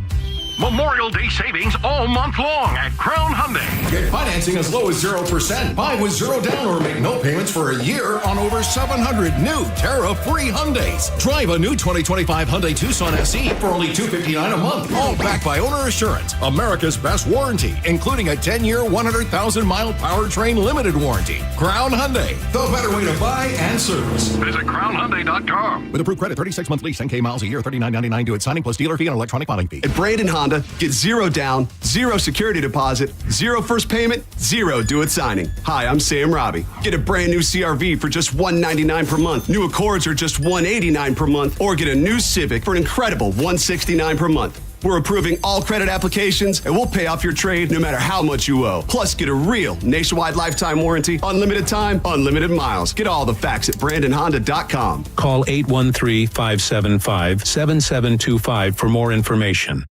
[SPEAKER 9] Memorial Day savings all month long at Crown Hyundai.
[SPEAKER 10] Get financing as low as 0%. Buy with zero down or make no payments for a year on over 700 new tariff-free Hyundais. Drive a new 2025 Hyundai Tucson SE for only $259 a month. All backed by Owner Assurance, America's best warranty, including a 10-year, 100,000-mile powertrain limited warranty. Crown Hyundai, the better way to buy and service.
[SPEAKER 9] Visit crownhyundai.com.
[SPEAKER 10] With approved credit, 36-month lease, 10K miles a year, $39.99 due at signing plus dealer fee and electronic filing fee.
[SPEAKER 11] At Brandon Honda, get zero down, zero security deposit, zero first payment, zero due at signing. Hi, I'm Sam Robbie. Get a brand new CRV for just $199 per month. New Accords are just $189 per month, or get a new Civic for an incredible $169 per month. We're approving all credit applications, and we'll pay off your trade no matter how much you owe. Plus, get a real nationwide lifetime warranty, unlimited time, unlimited miles. Get all the facts at BrandonHonda.com.
[SPEAKER 12] Call 813-575-7725 for more information.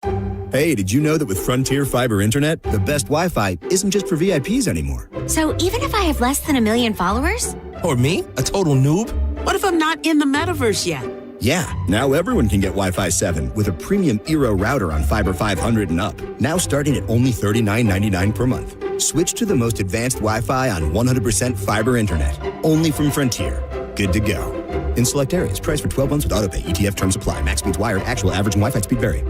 [SPEAKER 13] Hey, did you know that with Frontier Fiber Internet, the best Wi-Fi isn't just for VIPs anymore?
[SPEAKER 14] So even if I have less than 1 million followers?
[SPEAKER 15] Or me, a total noob? What if I'm not in the metaverse yet?
[SPEAKER 13] Yeah, now everyone can get Wi-Fi 7 with a premium Eero router on Fiber 500 and up. Now starting at only $39.99 per month. Switch to the most advanced Wi-Fi on 100% fiber internet. Only from Frontier. Good to go. In select areas, price for 12 months with autopay. ETF terms apply. Max speeds wired. Actual average and Wi-Fi speed vary.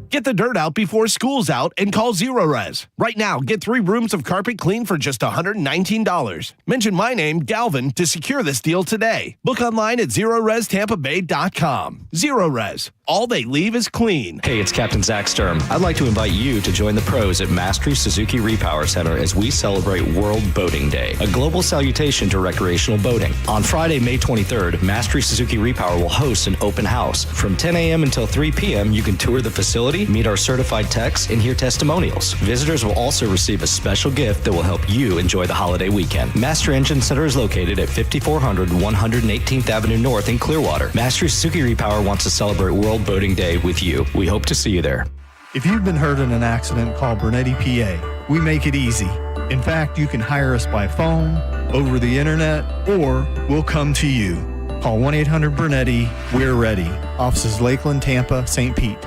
[SPEAKER 2] Get the dirt out before school's out and call Zero Res. Right now, get 3 rooms of carpet clean for just $119. Mention my name, Galvin, to secure this deal today. Book online at ZeroResTampaBay.com. Zero Res. All they leave is clean.
[SPEAKER 16] Hey, it's Captain Zach Sturm. I'd like to invite you to join the pros at Mastery Suzuki Repower Center as we celebrate World Boating Day, a global salutation to recreational boating. On Friday, May 23rd, Mastery Suzuki Repower will host an open house. From 10 a.m. until 3 p.m., you can tour the facility, meet our certified techs, and hear testimonials. Visitors will also receive a special gift that will help you enjoy the holiday weekend. Master Engine Center is located at 5400 118th Avenue North in Clearwater. Mastery Suzuki Repower wants to celebrate World Boating Day with you. We hope to see you there.
[SPEAKER 17] If you've been hurt in an accident, call Bernetti PA. We make it easy. In fact, you can hire us by phone, over the internet, or we'll come to you. Call 1-800-BERNETTI. We're ready. Offices Lakeland, Tampa, St. Pete.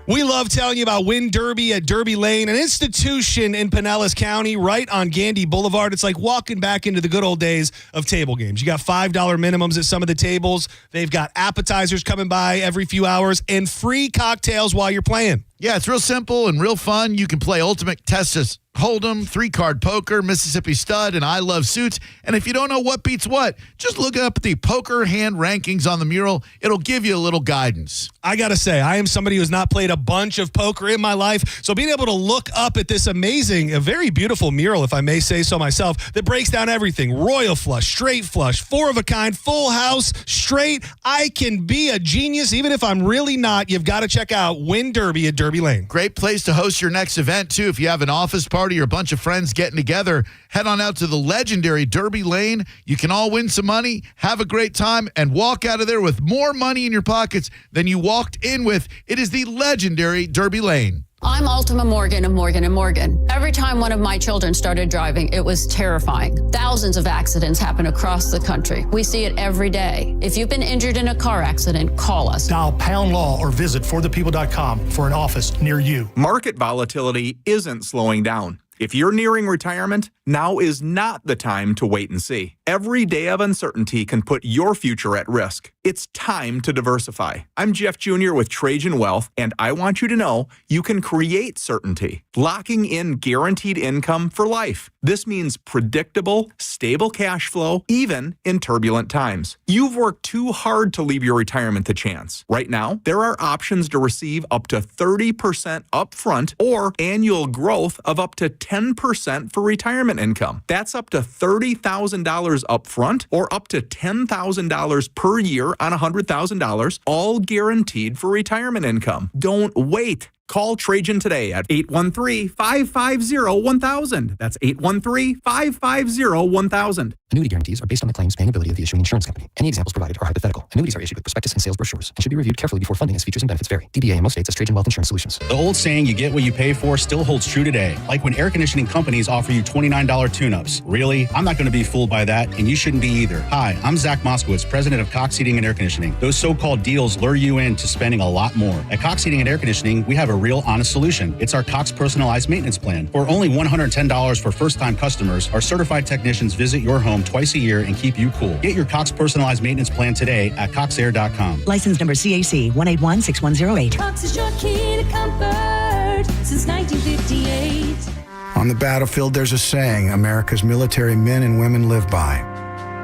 [SPEAKER 18] We love telling you about Win Derby at Derby Lane, an institution in Pinellas County, right on Gandy Boulevard. It's like walking back into the good old days of table games. You got $5 minimums at some of the tables. They've got appetizers coming by every few hours and free cocktails while you're playing.
[SPEAKER 19] Yeah, it's real simple and real fun. You can play Ultimate Texas Hold'em, 3-card poker, Mississippi Stud, and I Love Suits. And if you don't know what beats what, just look up the poker hand rankings on the mural. It'll give you a little guidance.
[SPEAKER 18] I got to say, I am somebody who's not played a bunch of poker in my life. So being able to look up at this amazing, a very beautiful mural, if I may say so myself, that breaks down everything. Royal flush, straight flush, 4 of a kind, full house, straight. I can be a genius even if I'm really not. You've got to check out Win Derby at Derby Lane.
[SPEAKER 19] Great place to host your next event, too. If you have an office party or a bunch of friends getting together, head on out to the legendary Derby Lane. You can all win some money, have a great time, and walk out of there with more money in your pockets than you walked in with. It is the legendary Derby Lane.
[SPEAKER 20] I'm Ultima Morgan of Morgan & Morgan. Every time one of my children started driving, it was terrifying. Thousands of accidents happen across the country. We see it every day. If you've been injured in a car accident, call us.
[SPEAKER 21] Dial pound law or visit forthepeople.com for an office near you.
[SPEAKER 22] Market volatility isn't slowing down. If you're nearing retirement,
[SPEAKER 5] Now is not the time to wait and see. Every day of uncertainty can put your future at risk. It's time to diversify. I'm Jeff Jr. with Trajan Wealth, and I want you to know you can create certainty, locking in guaranteed income for life. This means predictable, stable cash flow, even in turbulent times. You've worked too hard to leave your retirement to chance. Right now, there are options to receive up to 30% upfront or annual growth of up to 10% for retirement income. That's up to $30,000 upfront or up to $10,000 per year on $100,000, all guaranteed for retirement income. Don't wait. Call Trajan today at 813-550-1000. That's 813-550-1000.
[SPEAKER 22] Annuity guarantees are based on the claims paying ability of the issuing insurance company. Any examples provided are hypothetical. Annuities are issued with prospectus and sales brochures and should be reviewed carefully before funding as features and benefits vary. DBA in most states as Trajan Wealth Insurance Solutions.
[SPEAKER 23] The old saying, you get what you pay for, still holds true today. Like when air conditioning companies offer you $29 tune-ups. Really? I'm not going to be fooled by that, and you shouldn't be either. Hi, I'm Zach Moskowitz, president of Cox Heating and Air Conditioning. Those so-called deals lure you into spending a lot more. At Cox Heating and Air Conditioning, we have a real honest solution. It's our Cox Personalized Maintenance Plan. For only $110 for first-time customers, our certified technicians visit your home twice a year and keep you cool. Get your Cox Personalized Maintenance Plan today at coxair.com.
[SPEAKER 24] License number CAC 1816108.
[SPEAKER 25] Cox is your key to comfort since 1958.
[SPEAKER 26] On the battlefield, there's a saying America's military men and women live by.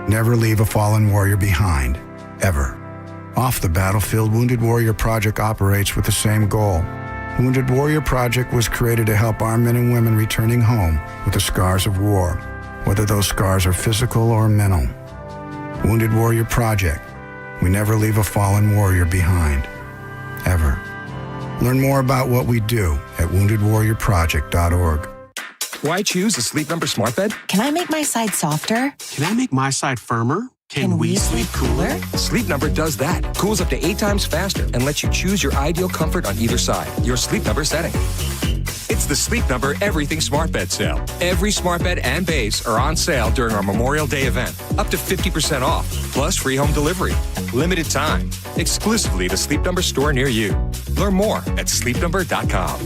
[SPEAKER 26] Never leave a fallen warrior behind, ever. Off the battlefield, Wounded Warrior Project operates with the same goal. Wounded Warrior Project was created to help our men and women returning home with the scars of war, whether those scars are physical or mental. Wounded Warrior Project. We never leave a fallen warrior behind, ever. Learn more about what we do at woundedwarriorproject.org.
[SPEAKER 27] Why choose a Sleep Number smart bed?
[SPEAKER 28] Can I make my side softer?
[SPEAKER 27] Can I make my side firmer? Can we sleep cooler? Sleep Number does that. Cools up to 8 times faster and lets you choose your ideal comfort on either side. Your Sleep Number setting. It's the Sleep Number Everything Smart Bed sale. Every smart bed and base are on sale during our Memorial Day event. Up to 50% off, plus free home delivery. Limited time. Exclusively at a Sleep Number store near you. Learn more at sleepnumber.com.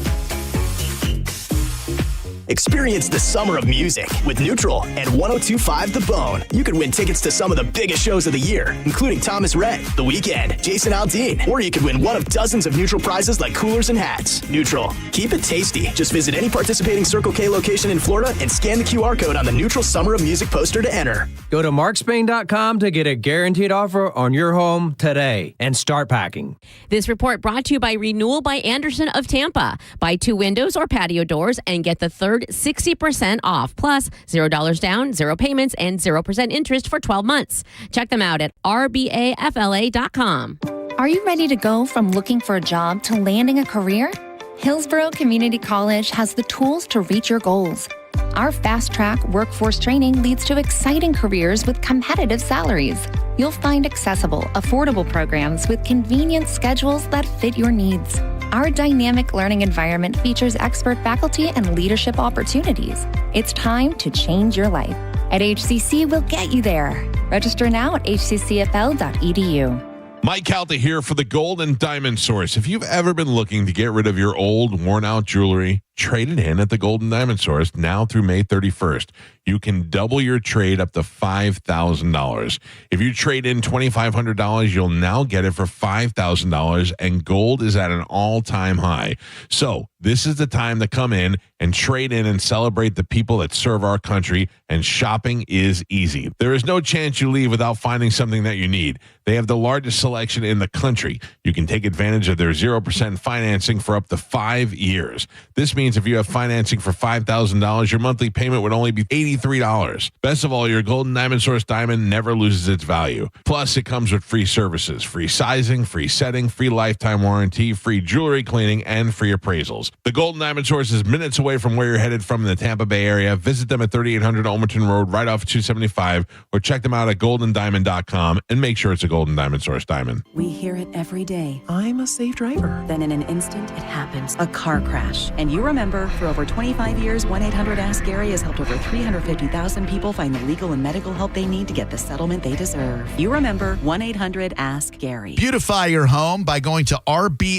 [SPEAKER 29] Experience the summer of music with Neutral and 102.5 The Bone. You could win tickets to some of the biggest shows of the year, including Thomas Rhett, The Weeknd, Jason Aldean, or you could win one of dozens of Neutral prizes like coolers and hats. Neutral. Keep it tasty. Just visit any participating Circle K location in Florida and scan the QR code on the Neutral Summer of Music poster to enter.
[SPEAKER 30] Go to markspain.com to get a guaranteed offer on your home today and start packing.
[SPEAKER 31] This report brought to you by Renewal by Anderson of Tampa. Buy 2 windows or patio doors and get the third 60% off, plus $0 down, 0 payments, and 0% interest for 12 months. Check them out at rbafla.com.
[SPEAKER 32] Are you ready to go from looking for a job to landing a career? Hillsborough Community College has the tools to reach your goals. Our fast-track workforce training leads to exciting careers with competitive salaries. You'll find accessible, affordable programs with convenient schedules that fit your needs. Our dynamic learning environment features expert faculty and leadership opportunities. It's time to change your life. At HCC, we'll get you there. Register now at hccfl.edu.
[SPEAKER 1] Mike Calta here for the Gold and Diamond Source. If you've ever been looking to get rid of your old, worn-out jewelry, trade it in at the Gold and Diamond Source now through May 31st. You can double your trade up to $5,000. If you trade in $2,500, you'll now get it for $5,000, and gold is at an all-time high. So this is the time to come in and trade in and celebrate the people that serve our country, and shopping is easy. There is no chance you leave without finding something that you need. They have the largest selection in the country. You can take advantage of their 0% financing for up to 5 years. This means if you have financing for $5,000, your monthly payment would only be $83. Best of all, your Golden Diamond Source diamond never loses its value. Plus, it comes with free services, free sizing, free setting, free lifetime warranty, free jewelry cleaning, and free appraisals. The Golden Diamond Source is minutes away from where you're headed from in the Tampa Bay area. Visit them at 3800 Almerton Road, right off 275, or check them out at goldendiamond.com and make sure it's a Golden Diamond Source diamond.
[SPEAKER 33] We hear it every day. I'm a safe driver. Then in an instant, it happens. A car crash. And you're
[SPEAKER 24] a member, for over 25 years, 1-800-ASK-GARY has helped over 350,000 people find the legal and medical help they need to get the settlement they deserve. You remember 1-800-ASK-GARY.
[SPEAKER 19] Beautify your home by going to rbafla.com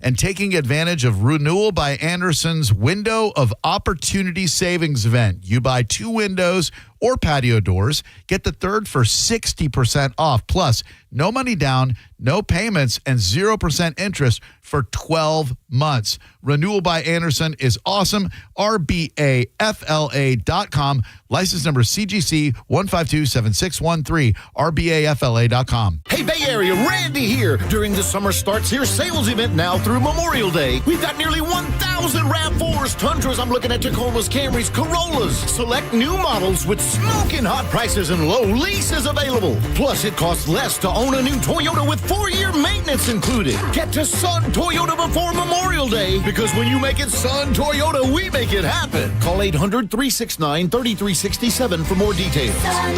[SPEAKER 19] and taking advantage of Renewal by Anderson's Window of Opportunity Savings event. You buy 2 windows or patio doors, get the third for 60% off. Plus, no money down, no payments, and 0% interest for 12 months. Renewal by Anderson is awesome. rbafla.com. License number CGC 1527613. rbafla.com.
[SPEAKER 3] Hey, Bay Area, Randy here. During the Summer Starts Here sales event now through Memorial Day, we've got nearly 1,000 RAV4s, Tundras. I'm looking at Tacomas, Camrys, Corollas. Select new models with smoking hot prices and low leases available. Plus, it costs less to own a new Toyota with 4-year maintenance included. Get to Sun Toyota before Memorial Day, because when you make it Sun Toyota, we make it happen. Call 800-369-3367 for more details.
[SPEAKER 25] Sun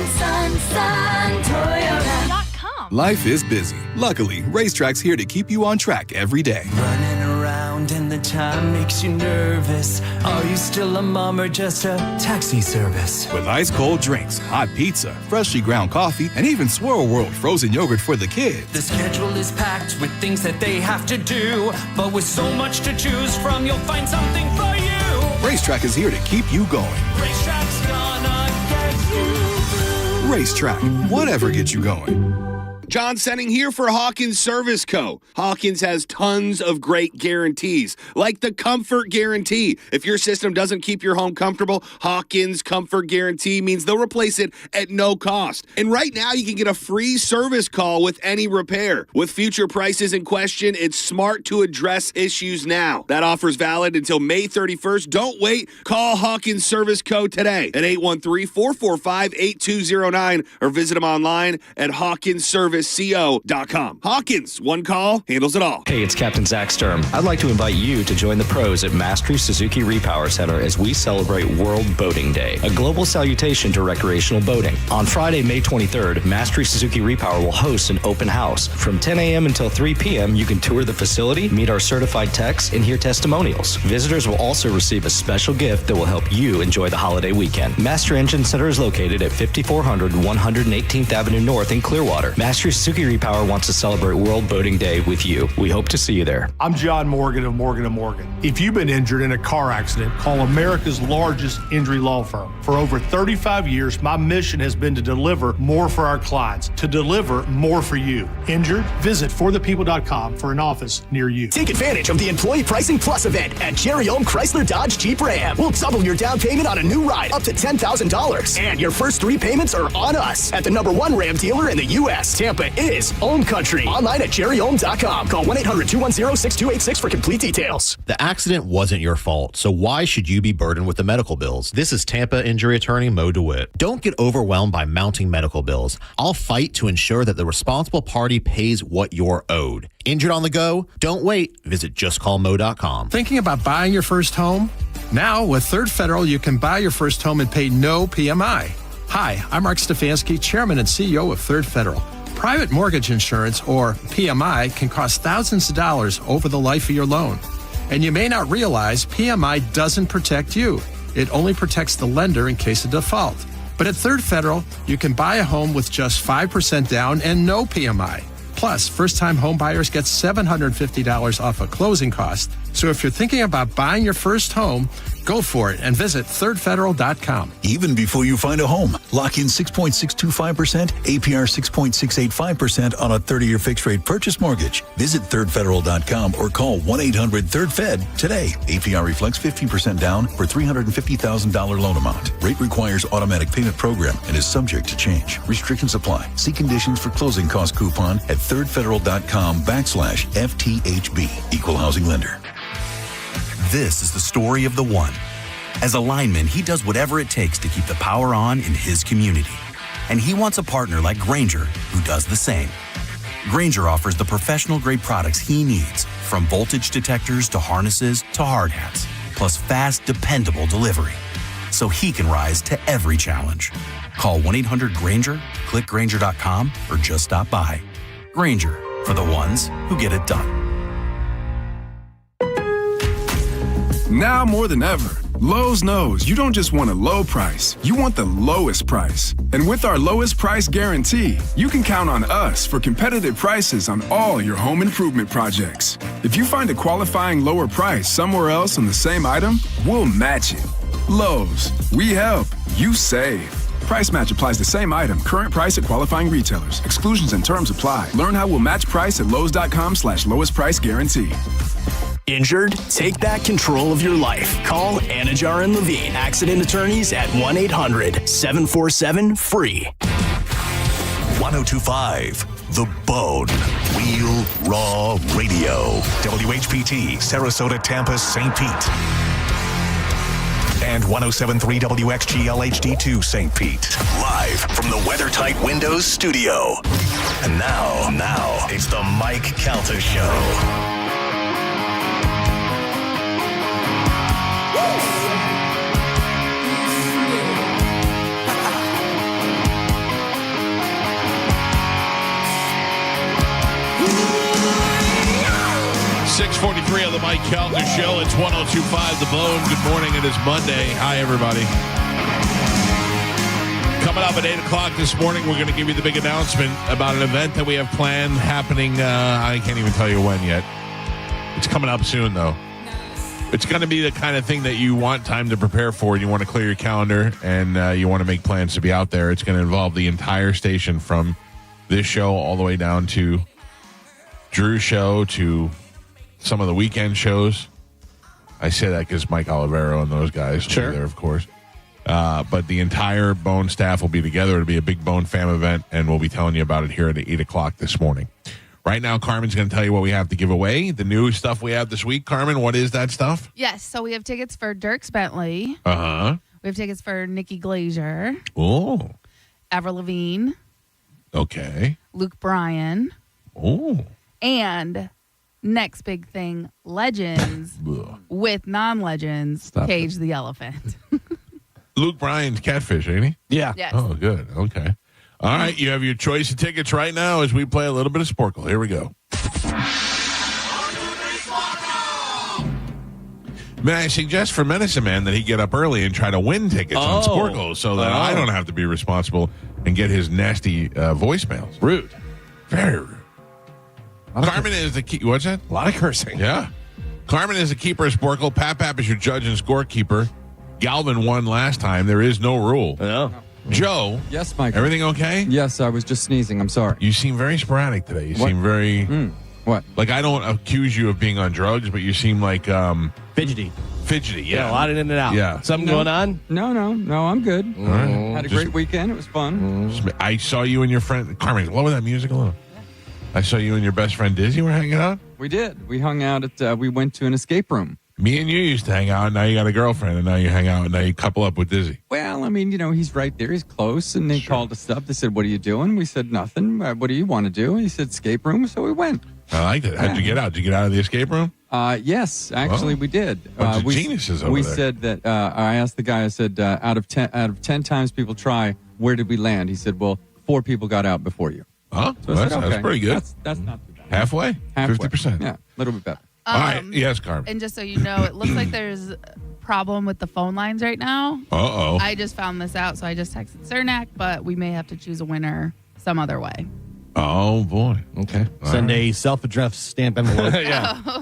[SPEAKER 25] Toyota.com.
[SPEAKER 4] Life is busy. Luckily, Racetrack's here to keep you on track every day.
[SPEAKER 6] Running around and the time makes you nervous. Are you still a mom or just a taxi service?
[SPEAKER 4] With ice cold drinks, hot pizza, freshly ground coffee, and even Swirl World frozen yogurt for the kids.
[SPEAKER 6] The schedule is packed with things that they have to do, but with so much to choose from, you'll find something for you.
[SPEAKER 4] Racetrack is here to keep you going.
[SPEAKER 6] Racetrack's gonna get you through.
[SPEAKER 4] Racetrack, whatever gets you going.
[SPEAKER 7] John Senning here for Hawkins Service Co. Hawkins has tons of great guarantees, like the Comfort Guarantee. If your system doesn't keep your home comfortable, Hawkins Comfort Guarantee means they'll replace it at no cost. And right now, you can get a free service call with any repair. With future prices in question, it's smart to address issues now. That offer's valid until May 31st. Don't wait. Call Hawkins Service Co. today at 813-445-8209 or visit them online at hawkinsservice.co.com. Hawkins, one call, handles it all.
[SPEAKER 16] Hey, it's Captain Zach Sturm. I'd like to invite you to join the pros at Mastery Suzuki Repower Center as we celebrate World Boating Day, a global salutation to recreational boating. On Friday, May 23rd, Mastery Suzuki Repower will host an open house. From 10 a.m. until 3 p.m., you can tour the facility, meet our certified techs, and hear testimonials. Visitors will also receive a special gift that will help you enjoy the holiday weekend. Mastery Engine Center is located at 5400 118th Avenue North in Clearwater. Mastery Suzuki Repower wants to celebrate World Boating Day with you. We hope to see you there.
[SPEAKER 21] I'm John Morgan of Morgan & Morgan. If you've been injured in a car accident, call America's largest injury law firm. For over 35 years, my mission has been to deliver more for our clients, to deliver more for you. Injured? Visit forthepeople.com for an office near you.
[SPEAKER 29] Take advantage of the Employee Pricing Plus event at Jerry Ohm Chrysler Dodge Jeep Ram. We'll double your down payment on a new ride up to $10,000. And your first 3 payments are on us at the #1 Ram dealer in the U.S. Tampa is Ohm Country. Online at jerryohm.com. Call 1-800-210-6286 for complete details.
[SPEAKER 8] The accident wasn't your fault, so why should you be burdened with the medical bills? This is Tampa injury attorney Mo DeWitt. Don't get overwhelmed by mounting medical bills. I'll fight to ensure that the responsible party pays what you're owed. Injured on the go? Don't wait. Visit justcallmo.com.
[SPEAKER 9] Thinking about buying your first home? Now, with Third Federal, you can buy your first home and pay no PMI. Hi, I'm Mark Stefanski, Chairman and CEO of Third Federal. Private mortgage insurance, or PMI, can cost thousands of dollars over the life of your loan. And you may not realize PMI doesn't protect you. It only protects the lender in case of default. But at Third Federal, you can buy a home with just 5% down and no PMI. Plus, first-time home buyers get $750 off a closing cost. So if you're thinking about buying your first home, go for it and visit thirdfederal.com.
[SPEAKER 10] Even before you find a home, lock in 6.625%, APR 6.685% on a 30-year fixed-rate purchase mortgage. Visit thirdfederal.com or call 1-800-3rd-FED today. APR reflects 15% down for $350,000 loan amount. Rate requires automatic payment program and is subject to change. Restrictions apply. See conditions for closing cost coupon at thirdfederal.com/FTHB. Equal housing lender.
[SPEAKER 11] This is the story of the one. As a lineman, he does whatever it takes to keep the power on in his community. And he wants a partner like Grainger who does the same. Grainger offers the professional-grade products he needs, from voltage detectors to harnesses to hard hats, plus fast, dependable delivery, so he can rise to every challenge. Call 1-800-GRAINGER, click Grainger.com, or just stop by. Grainger, for the ones who get it done.
[SPEAKER 2] Now more than ever, Lowe's knows you don't just want a low price, you want the lowest price. And with our lowest price guarantee, you can count on us for competitive prices on all your home improvement projects. If you find a qualifying lower price somewhere else on the same item, we'll match it. Lowe's, we help, you save. Price match applies to same item. Current price at qualifying retailers. Exclusions and terms apply. Learn how we'll match price at Lowe's.com/lowest price guarantee.
[SPEAKER 29] Injured? Take back control of your life. Call Anajar and Levine, accident attorneys at 1-800-747-FREE.
[SPEAKER 10] 1025 The Bone. Real Raw Radio. WHPT, Sarasota, Tampa, St. Pete. And 107.3 WXGL HD2 St. Pete. Live from the WeatherTight Windows studio. And now, it's the Mike Calta Show.
[SPEAKER 1] 6:43 on the Mike Calta Show. It's 1025 The Bone. Good morning. It is Monday. Hi, everybody. Coming up at 8 o'clock this morning, we're going to give you the big announcement about an event that we have planned happening. I can't even tell you when yet. It's coming up soon, though. It's going to be the kind of thing that you want time to prepare for. You want to clear your calendar, and you want to make plans to be out there. It's going to involve the entire station from this show all the way down to Drew's show to some of the weekend shows. I say that because Mike Olivero and those guys will be there, of course. But the entire Bone staff will be together. It'll be a big Bone fam event, and we'll be telling you about it here at 8 o'clock this morning. Right now, Carmen's going to tell you what we have to give away. The new stuff we have this week. Carmen, what is that stuff?
[SPEAKER 5] Yes, so we have tickets for Dierks Bentley.
[SPEAKER 1] Uh-huh.
[SPEAKER 5] We have tickets for Nikki Glazer.
[SPEAKER 1] Oh.
[SPEAKER 5] Avril Lavigne.
[SPEAKER 1] Okay.
[SPEAKER 5] Luke Bryan.
[SPEAKER 1] Oh.
[SPEAKER 5] And next big thing, Legends with non-legends, Cage the Elephant.
[SPEAKER 1] Luke Bryan's Catfish, ain't he?
[SPEAKER 5] Yeah. Yes.
[SPEAKER 1] Oh, good. Okay. All right. You have your choice of tickets right now as we play a little bit of Sporkle. Here we go. May I suggest for Medicine Man that he get up early and try to win tickets on Sporkle so that I don't have to be responsible and get his nasty voicemails.
[SPEAKER 12] Rude.
[SPEAKER 1] Very rude. Carmen is the key. What's that?
[SPEAKER 12] A lot of cursing.
[SPEAKER 1] Yeah. Carmen is the keeper of Sporkle. Pap is your judge and scorekeeper. Galvin won last time. There is no rule.
[SPEAKER 12] No.
[SPEAKER 1] Joe.
[SPEAKER 13] Yes, Mike.
[SPEAKER 1] Everything okay?
[SPEAKER 13] Yes, I was just sneezing. I'm sorry.
[SPEAKER 1] You seem very sporadic today. You seem very...
[SPEAKER 13] What?
[SPEAKER 1] Like, I don't accuse you of being on drugs, but you seem like...
[SPEAKER 12] Fidgety.
[SPEAKER 1] Fidgety, yeah.
[SPEAKER 12] A lot of in and out.
[SPEAKER 1] Yeah.
[SPEAKER 12] Something going on?
[SPEAKER 13] No, I'm good.
[SPEAKER 1] All right.
[SPEAKER 13] Had a great weekend. It was fun.
[SPEAKER 1] I saw you and your friend... Carmen, lower that music a little. I saw you and your best friend Dizzy were hanging out.
[SPEAKER 13] We did. We hung out at, we went to an escape room.
[SPEAKER 1] Me and you used to hang out, and now you got a girlfriend, and now you hang out, and now you couple up with Dizzy.
[SPEAKER 13] Well, I mean, he's right there. He's close, and they called us up. They said, "What are you doing?" We said, "Nothing." "What do you want to do?" And he said, "Escape room." So we went.
[SPEAKER 1] I liked it. How'd you get out? Did you get out of the escape room?
[SPEAKER 13] Yes, actually, we did.
[SPEAKER 1] Bunch of geniuses over
[SPEAKER 13] we
[SPEAKER 1] there.
[SPEAKER 13] said that. I asked the guy. I said, out of 10 times people try, where did we land? He said, "Well, 4 people got out before you."
[SPEAKER 1] Huh?
[SPEAKER 13] So I said,
[SPEAKER 1] That's pretty good.
[SPEAKER 13] That's not too bad.
[SPEAKER 1] Halfway? 50%.
[SPEAKER 13] Yeah, a little bit better.
[SPEAKER 1] All right. Yes, Carmen.
[SPEAKER 5] And just so you know, it looks like there's a problem with the phone lines right now.
[SPEAKER 1] Uh-oh.
[SPEAKER 5] I just found this out, so I just texted Cernak, but we may have to choose a winner some other way.
[SPEAKER 1] Oh, boy.
[SPEAKER 12] Okay. Send a self-addressed stamp envelope.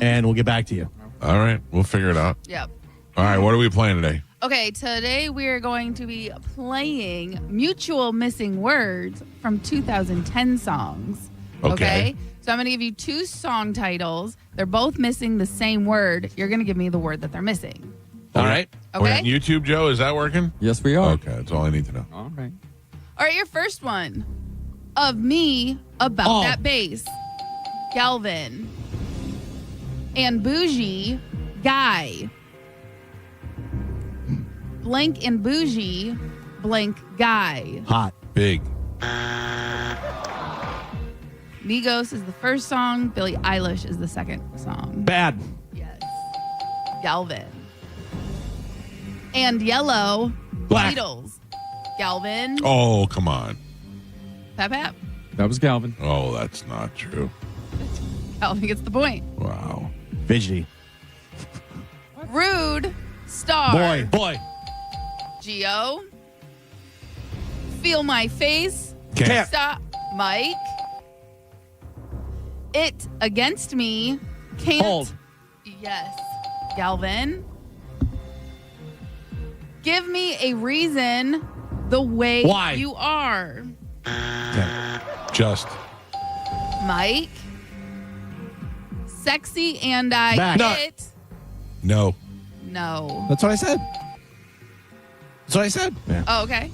[SPEAKER 12] And we'll get back to you.
[SPEAKER 1] All right. We'll figure it out.
[SPEAKER 5] Yep.
[SPEAKER 1] All right. What are we playing today?
[SPEAKER 5] Okay, today we're going to be playing Mutual Missing Words from 2010 songs. Okay? So I'm going to give you 2 song titles. They're both missing the same word. You're going to give me the word that they're missing.
[SPEAKER 1] All right.
[SPEAKER 5] Okay.
[SPEAKER 1] We're on YouTube, Joe. Is that working?
[SPEAKER 13] Yes, we are.
[SPEAKER 1] Okay. That's all I need to know.
[SPEAKER 13] All right.
[SPEAKER 5] All right, your first one. Of me about that bass. Galvin. And bougie guy. Blank and bougie blank guy.
[SPEAKER 12] Hot.
[SPEAKER 1] Big.
[SPEAKER 5] Migos is the first song. Billie Eilish is the second song.
[SPEAKER 12] Bad.
[SPEAKER 5] Yes. Galvin. And Yellow.
[SPEAKER 12] Black.
[SPEAKER 5] Beatles. Galvin.
[SPEAKER 1] Oh, come on.
[SPEAKER 5] Pap.
[SPEAKER 13] That was Galvin.
[SPEAKER 1] Oh, that's not true.
[SPEAKER 5] Galvin gets the point.
[SPEAKER 1] Wow.
[SPEAKER 12] Fidgety.
[SPEAKER 5] Rude Star.
[SPEAKER 12] Boy.
[SPEAKER 5] Geo. Feel My Face.
[SPEAKER 12] Can't.
[SPEAKER 5] Stop. Mike. It Against Me. Can't.
[SPEAKER 12] Hold.
[SPEAKER 5] Yes. Galvin. Give Me a Reason the Way
[SPEAKER 12] Why?
[SPEAKER 5] You Are.
[SPEAKER 1] Just.
[SPEAKER 5] Mike. Sexy and I
[SPEAKER 12] Back.
[SPEAKER 5] It.
[SPEAKER 1] No.
[SPEAKER 5] No.
[SPEAKER 12] That's what I said. Yeah.
[SPEAKER 5] Oh, okay.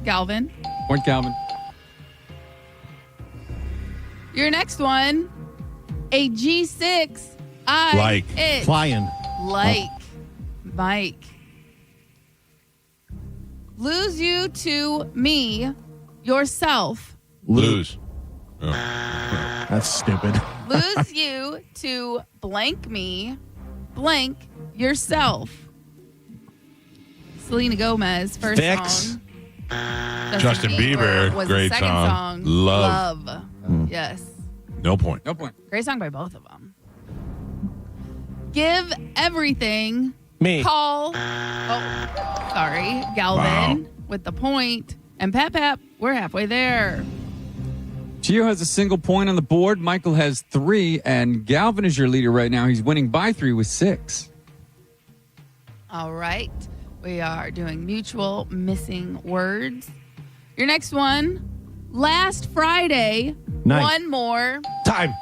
[SPEAKER 5] Galvin.
[SPEAKER 13] Point, Calvin.
[SPEAKER 5] Your next one. A G6. I
[SPEAKER 1] Like.
[SPEAKER 5] It.
[SPEAKER 12] Flying.
[SPEAKER 5] Like. Mike. Lose You to Me. Yourself.
[SPEAKER 1] Lose. Oh.
[SPEAKER 12] That's stupid.
[SPEAKER 5] Lose You to blank me. Blank yourself. Selena Gomez, first
[SPEAKER 12] Fix.
[SPEAKER 5] song.
[SPEAKER 1] Justin Bieber,
[SPEAKER 5] was
[SPEAKER 1] great
[SPEAKER 5] the second
[SPEAKER 1] song.
[SPEAKER 5] song.
[SPEAKER 1] Love.
[SPEAKER 5] Yes.
[SPEAKER 1] No point.
[SPEAKER 13] No point.
[SPEAKER 5] Great song by both of them. Give Everything.
[SPEAKER 12] Me.
[SPEAKER 5] Call. Oh, sorry. Galvin with the point. And Pap, we're halfway there.
[SPEAKER 13] Gio has a single point on the board. Michael has 3, and Galvin is your leader right now. He's winning by 3 with 6.
[SPEAKER 5] All right. We are doing mutual missing words. Your next one. Last Friday.
[SPEAKER 12] Night.
[SPEAKER 5] One more.
[SPEAKER 12] Time.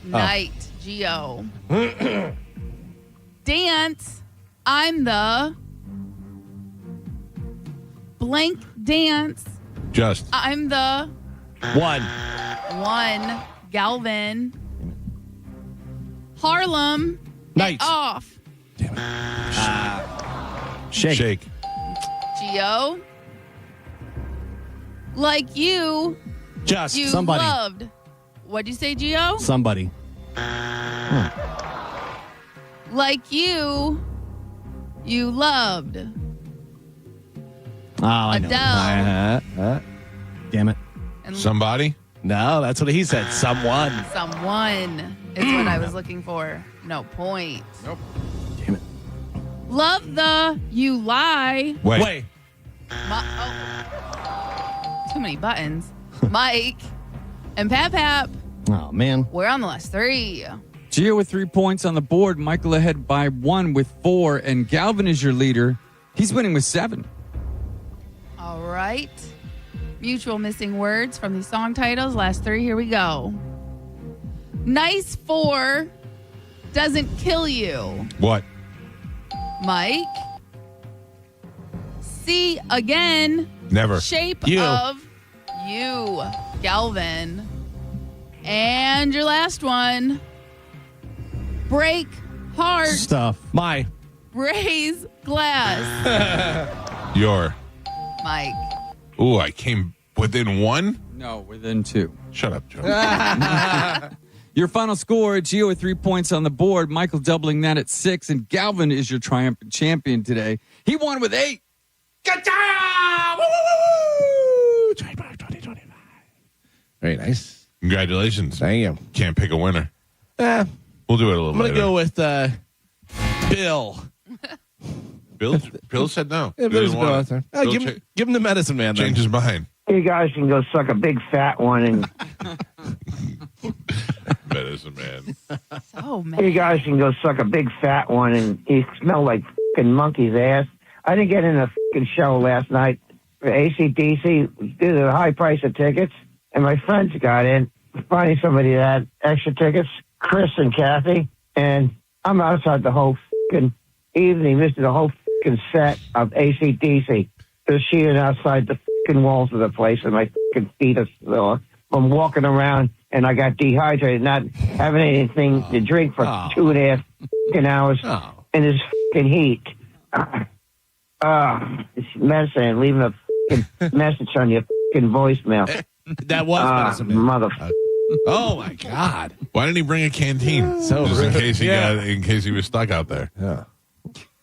[SPEAKER 5] Night. Geo. Dance. I'm the blank dance.
[SPEAKER 1] Just.
[SPEAKER 5] I'm the
[SPEAKER 12] One.
[SPEAKER 5] Galvin. Harlem.
[SPEAKER 12] Night.
[SPEAKER 5] Off.
[SPEAKER 12] Shake.
[SPEAKER 5] Geo. Like you.
[SPEAKER 12] Just
[SPEAKER 5] You
[SPEAKER 12] somebody.
[SPEAKER 5] loved. What'd you say, Geo?
[SPEAKER 12] Somebody.
[SPEAKER 5] Like you loved.
[SPEAKER 12] Oh, I know.
[SPEAKER 5] Adele.
[SPEAKER 12] Damn it.
[SPEAKER 5] And
[SPEAKER 1] Somebody?
[SPEAKER 12] No, that's what he said. Someone.
[SPEAKER 5] someone is what I was looking for. No point.
[SPEAKER 13] Nope.
[SPEAKER 12] Damn it.
[SPEAKER 5] Love the you lie.
[SPEAKER 1] Wait.
[SPEAKER 5] Too many buttons. Mike and Pap.
[SPEAKER 12] Oh, man.
[SPEAKER 5] We're on the last 3.
[SPEAKER 13] Gio with 3 points on the board. Michael ahead by 1 with 4, and Galvin is your leader. He's winning with 7.
[SPEAKER 5] All right. Mutual missing words from these song titles. Last 3. Here we go. Nice 4 doesn't kill you.
[SPEAKER 1] What?
[SPEAKER 5] Mike. See again.
[SPEAKER 1] Never.
[SPEAKER 5] Shape
[SPEAKER 12] You.
[SPEAKER 5] of you. Galvin. And your last one. Break heart.
[SPEAKER 12] Stuff. My.
[SPEAKER 5] Raise glass.
[SPEAKER 1] Your.
[SPEAKER 5] Mike.
[SPEAKER 1] Ooh, I came within 1?
[SPEAKER 13] No, within 2.
[SPEAKER 1] Shut up, Joe.
[SPEAKER 13] Your final score, Gio with 3 points on the board. Michael doubling that at 6, and Galvin is your triumphant champion today. He won with 8. Good job!
[SPEAKER 12] Woo! 2025. Very nice.
[SPEAKER 1] Congratulations.
[SPEAKER 12] Thank you.
[SPEAKER 1] Can't pick a winner.
[SPEAKER 12] I'm
[SPEAKER 1] We'll do it a little
[SPEAKER 12] going to
[SPEAKER 1] later.
[SPEAKER 12] go with Bill.
[SPEAKER 1] Bill said no.
[SPEAKER 12] Yeah,
[SPEAKER 1] He
[SPEAKER 12] there's
[SPEAKER 1] didn't
[SPEAKER 12] Bill
[SPEAKER 1] want
[SPEAKER 12] out there.
[SPEAKER 1] it.
[SPEAKER 12] Oh,
[SPEAKER 1] Bill
[SPEAKER 12] give him the medicine man.
[SPEAKER 1] change his mind.
[SPEAKER 14] You guys can go suck a big fat one and
[SPEAKER 1] Medicine man.
[SPEAKER 5] So
[SPEAKER 14] you
[SPEAKER 5] mad.
[SPEAKER 14] guys can go suck a big fat one and you smell like fucking monkey's ass. I didn't get in a fucking show last night for ACDC due to the high price of tickets, and my friends got in, finding somebody that had extra tickets, Chris and Kathy, and I'm outside the whole fucking evening, missing the whole fucking set of ACDC. They're sheeting outside the fucking walls of the place, and my fucking feet are sore from walking around, and I got dehydrated, not having anything to drink for 2.5 fucking hours in this fucking heat. It's medicine, leaving a fucking message on your fucking voicemail.
[SPEAKER 12] That was medicine man.
[SPEAKER 14] Motherfucker.
[SPEAKER 12] Oh, my God.
[SPEAKER 1] Why didn't he bring a canteen?
[SPEAKER 12] So
[SPEAKER 1] Just in
[SPEAKER 12] rude.
[SPEAKER 1] case he
[SPEAKER 12] Yeah.
[SPEAKER 1] in case he was stuck out there.
[SPEAKER 12] Yeah.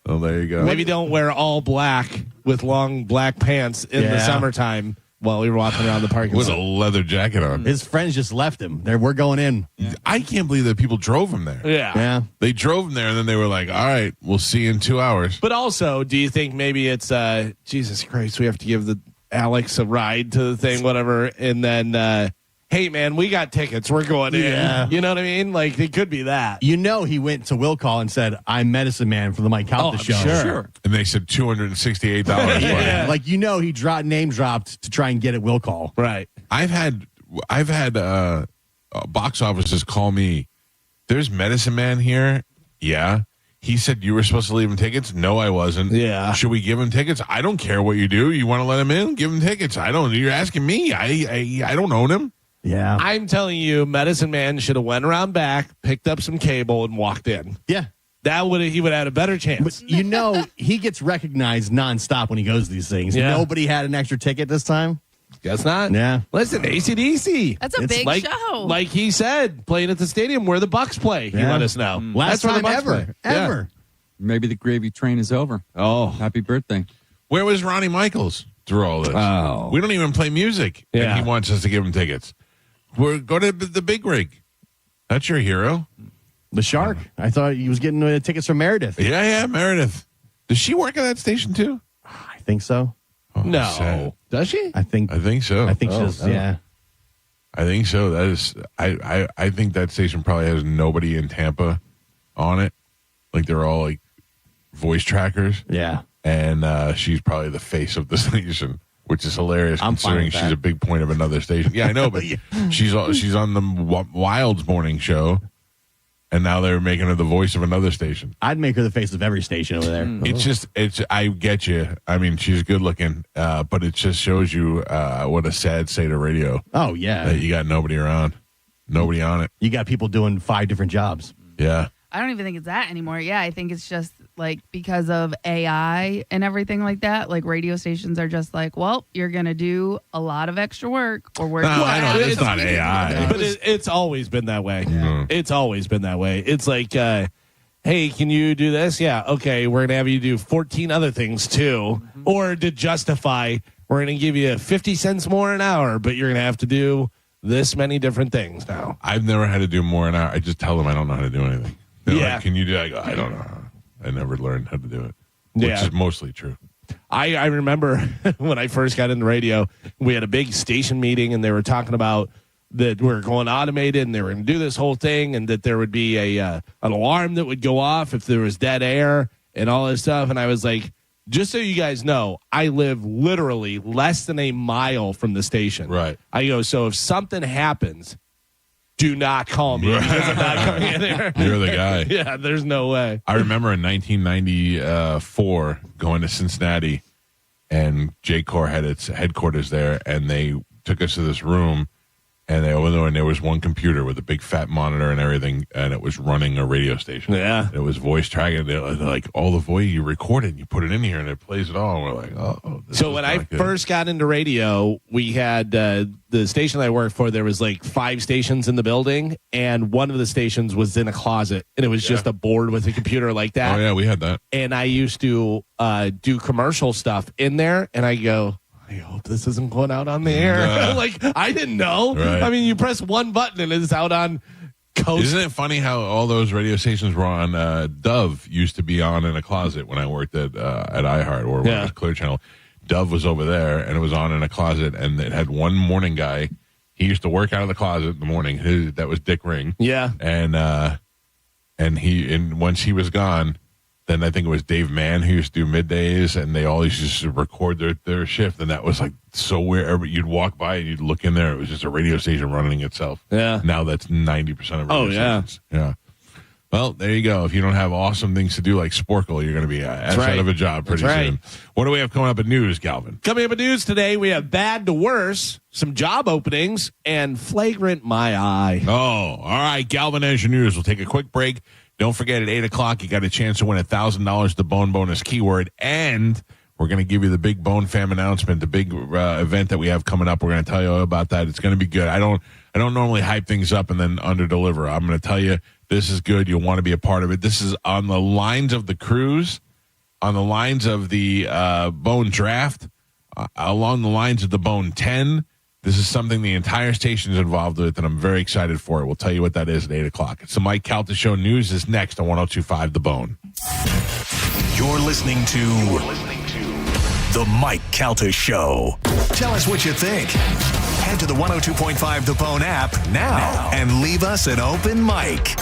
[SPEAKER 1] Oh, there you go.
[SPEAKER 12] Maybe don't wear all black with long black pants in the summertime
[SPEAKER 15] while we were walking around the parking
[SPEAKER 1] With a
[SPEAKER 15] lot.
[SPEAKER 1] leather jacket on.
[SPEAKER 12] His friends just left him. We're going in.
[SPEAKER 1] I can't believe that people drove him there.
[SPEAKER 15] Yeah.
[SPEAKER 1] They drove him there, and then they were like, all right, we'll see you in 2 hours.
[SPEAKER 15] But also, do you think maybe it's Jesus Christ, we have to give the Alex a ride to the thing, whatever, and then hey man, we got tickets, we're going in. You know what I mean? Like it could be that.
[SPEAKER 12] He went to Will Call and said, "I'm Medicine Man for the Mike Calta show."
[SPEAKER 15] Sure.
[SPEAKER 1] And they said $268.
[SPEAKER 12] Yeah. Like he name dropped to try and get at Will Call.
[SPEAKER 15] Right.
[SPEAKER 1] I've had box offices call me. There's Medicine Man here. Yeah. He said you were supposed to leave him tickets. No, I wasn't.
[SPEAKER 15] Yeah.
[SPEAKER 1] Should we give him tickets? I don't care what you do. You want to let him in? Give him tickets. I don't. You're asking me. I don't own him.
[SPEAKER 12] Yeah.
[SPEAKER 15] I'm telling you, Medicine Man should have went around back, picked up some cable, and walked in.
[SPEAKER 12] Yeah.
[SPEAKER 15] He would have had a better chance.
[SPEAKER 12] But he gets recognized nonstop when he goes to these things.
[SPEAKER 15] Yeah.
[SPEAKER 12] Nobody had an extra ticket this time.
[SPEAKER 15] Guess not.
[SPEAKER 12] Yeah.
[SPEAKER 15] Listen, AC/DC.
[SPEAKER 5] That's a big show.
[SPEAKER 15] Like he said, playing at the stadium where the Bucks play. He let us know.
[SPEAKER 12] Last
[SPEAKER 15] That's where the
[SPEAKER 12] time
[SPEAKER 15] Bucks play.
[SPEAKER 12] ever.
[SPEAKER 13] Maybe the gravy train is over.
[SPEAKER 15] Oh,
[SPEAKER 13] happy birthday.
[SPEAKER 1] Where was Ronnie Michaels through all this?
[SPEAKER 15] Oh.
[SPEAKER 1] We don't even play music.
[SPEAKER 15] Yeah.
[SPEAKER 1] And he wants us to give him tickets. Go to the big rig. That's your hero.
[SPEAKER 12] The Shark. I thought he was getting tickets from Meredith.
[SPEAKER 1] Yeah, Meredith. Does she work at that station too?
[SPEAKER 12] I think so.
[SPEAKER 1] Oh,
[SPEAKER 15] no.
[SPEAKER 1] sad.
[SPEAKER 15] Does she?
[SPEAKER 12] I think
[SPEAKER 1] so.
[SPEAKER 12] I think she's yeah.
[SPEAKER 1] I think so. That is I think that station probably has nobody in Tampa on it. Like they're all like voice trackers.
[SPEAKER 12] Yeah.
[SPEAKER 1] And she's probably the face of the station, which is hilarious
[SPEAKER 12] I'm fine
[SPEAKER 1] considering
[SPEAKER 12] with
[SPEAKER 1] she's
[SPEAKER 12] that.
[SPEAKER 1] a big point of another station. Yeah, I know, but she's on the Wilds morning show, and now they're making her the voice of another station.
[SPEAKER 12] I'd make her the face of every station over there.
[SPEAKER 1] I get you. I mean, she's good looking, but it just shows you what a sad state of radio.
[SPEAKER 12] Oh yeah.
[SPEAKER 1] That you got nobody around, nobody on it.
[SPEAKER 12] You got people doing 5 different jobs.
[SPEAKER 1] Yeah.
[SPEAKER 5] I don't even think it's that anymore. Yeah, I think it's just like because of AI and everything like that. Like radio stations are just like, well, you're going to do a lot of extra work or work.
[SPEAKER 1] It's not AI.
[SPEAKER 15] But it's always been that way.
[SPEAKER 1] Yeah.
[SPEAKER 15] It's always been that way. It's like, hey, can you do this? Yeah. Okay. We're going to have you do 14 other things too. Or to justify, we're going to give you 50 cents more an hour, but you're going to have to do this many different things now.
[SPEAKER 1] I've never had to do more an hour. I just tell them I don't know how to do anything. They're
[SPEAKER 15] Yeah.
[SPEAKER 1] like, can you do that? I go, I don't know. I never learned how to do it, which
[SPEAKER 15] Yeah.
[SPEAKER 1] is mostly true.
[SPEAKER 15] I remember when I first got into radio, we had a big station meeting and they were talking about that we're going automated and they were going to do this whole thing and that there would be an alarm that would go off if there was dead air and all this stuff. And I was like, just so you guys know, I live literally less than a mile from the station.
[SPEAKER 1] Right.
[SPEAKER 15] I go, so if something happens, do not call me because I'm not coming in there.
[SPEAKER 1] You're the guy.
[SPEAKER 15] Yeah, there's no way.
[SPEAKER 1] I remember in 1994 going to Cincinnati, and J-Corps had its headquarters there, and they took us to this room, and they opened the door, and there was one computer with a big fat monitor and everything, and it was running a radio station.
[SPEAKER 15] Yeah.
[SPEAKER 1] It was voice tracking. They're like, all the voice you recorded, and you put it in here, and it plays it all. And we're like, oh. This
[SPEAKER 15] So
[SPEAKER 1] is
[SPEAKER 15] when
[SPEAKER 1] not
[SPEAKER 15] I
[SPEAKER 1] good.
[SPEAKER 15] first got into radio, we had the station I worked for. There was like 5 stations in the building, and one of the stations was in a closet, and it was just a board with a computer like that.
[SPEAKER 1] Oh, yeah, we had that.
[SPEAKER 15] And I used to do commercial stuff in there, and I go, I hope this isn't going out on the air. Like, I didn't know.
[SPEAKER 1] Right.
[SPEAKER 15] I mean, you press one button, and it's out on coast.
[SPEAKER 1] Isn't it funny how all those radio stations were on? Dove used to be on in a closet when I worked at iHeart or when it was Clear Channel. Dove was over there and it was on in a closet, and it had one morning guy. He used to work out of the closet in the morning. That was Dick Ring.
[SPEAKER 15] Yeah.
[SPEAKER 1] And once he was gone, then I think it was Dave Mann who used to do middays, and they all used to record their shift, and that was like so weird. You'd walk by and you'd look in there, it was just a radio station running itself.
[SPEAKER 15] Yeah.
[SPEAKER 1] Now that's 90% of radio
[SPEAKER 15] Oh, yeah.
[SPEAKER 1] stations. Yeah. Well, there you go. If you don't have awesome things to do like Sporkle, you're going to be out of a job pretty
[SPEAKER 15] That's right.
[SPEAKER 1] soon. What do we have coming up in news, Calvin?
[SPEAKER 15] Coming up in news today, we have bad to worse, some job openings, and flagrant my eye.
[SPEAKER 1] Oh, all right. Galvin as your news. We'll take a quick break. Don't forget at 8 o'clock, you got a chance to win $1,000 the Bone Bonus keyword. And we're going to give you the big Bone Fam announcement, the big event that we have coming up. We're going to tell you all about that. It's going to be good. I don't normally hype things up and then under-deliver. I'm going to tell you this is good. You'll want to be a part of it. This is on the lines of the cruise, on the lines of the Bone Draft, along the lines of the Bone 10. This is something the entire station is involved with, and I'm very excited for it. We'll tell you what that is at 8 o'clock. It's the Mike Calta Show. News is next on 102.5 The Bone.
[SPEAKER 10] You're listening to The Mike Calta Show. Tell us what you think. Head to the 102.5 The Bone app now and leave us an open mic.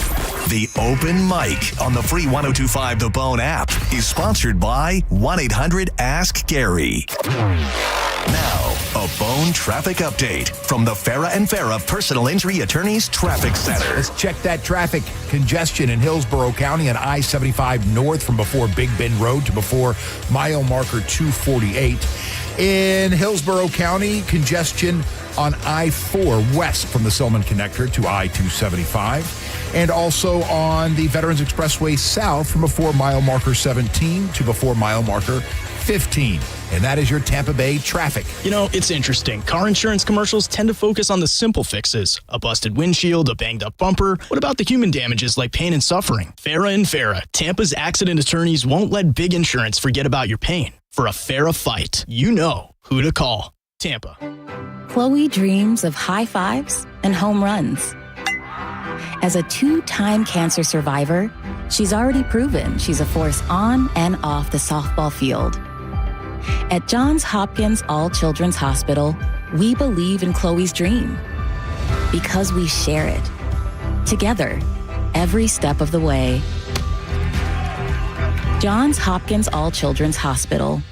[SPEAKER 10] The Open Mic on the free 102.5 The Bone app is sponsored by 1-800-ASK-GARY. Now, a Bone traffic update from the Farah and Farah Personal Injury Attorneys Traffic Center.
[SPEAKER 17] Let's check that traffic congestion in Hillsborough County on I-75 north from before Big Bend Road to before mile marker 248. In Hillsborough County, congestion on I-4 west from the Silman Connector to I-275. And also on the Veterans Expressway south from before mile marker 17 to before mile marker 15. And that is your Tampa Bay traffic.
[SPEAKER 18] You know, it's interesting. Car insurance commercials tend to focus on the simple fixes. A busted windshield, a banged up bumper. What about the human damages like pain and suffering? Farah and Farah, Tampa's accident attorneys won't let big insurance forget about your pain. For a Farah fight, you know who to call. Tampa.
[SPEAKER 20] Chloe dreams of high fives and home runs. As a 2-time cancer survivor, she's already proven she's a force on and off the softball field. At Johns Hopkins All Children's Hospital, we believe in Chloe's dream because we share it together every step of the way. Johns Hopkins All Children's Hospital.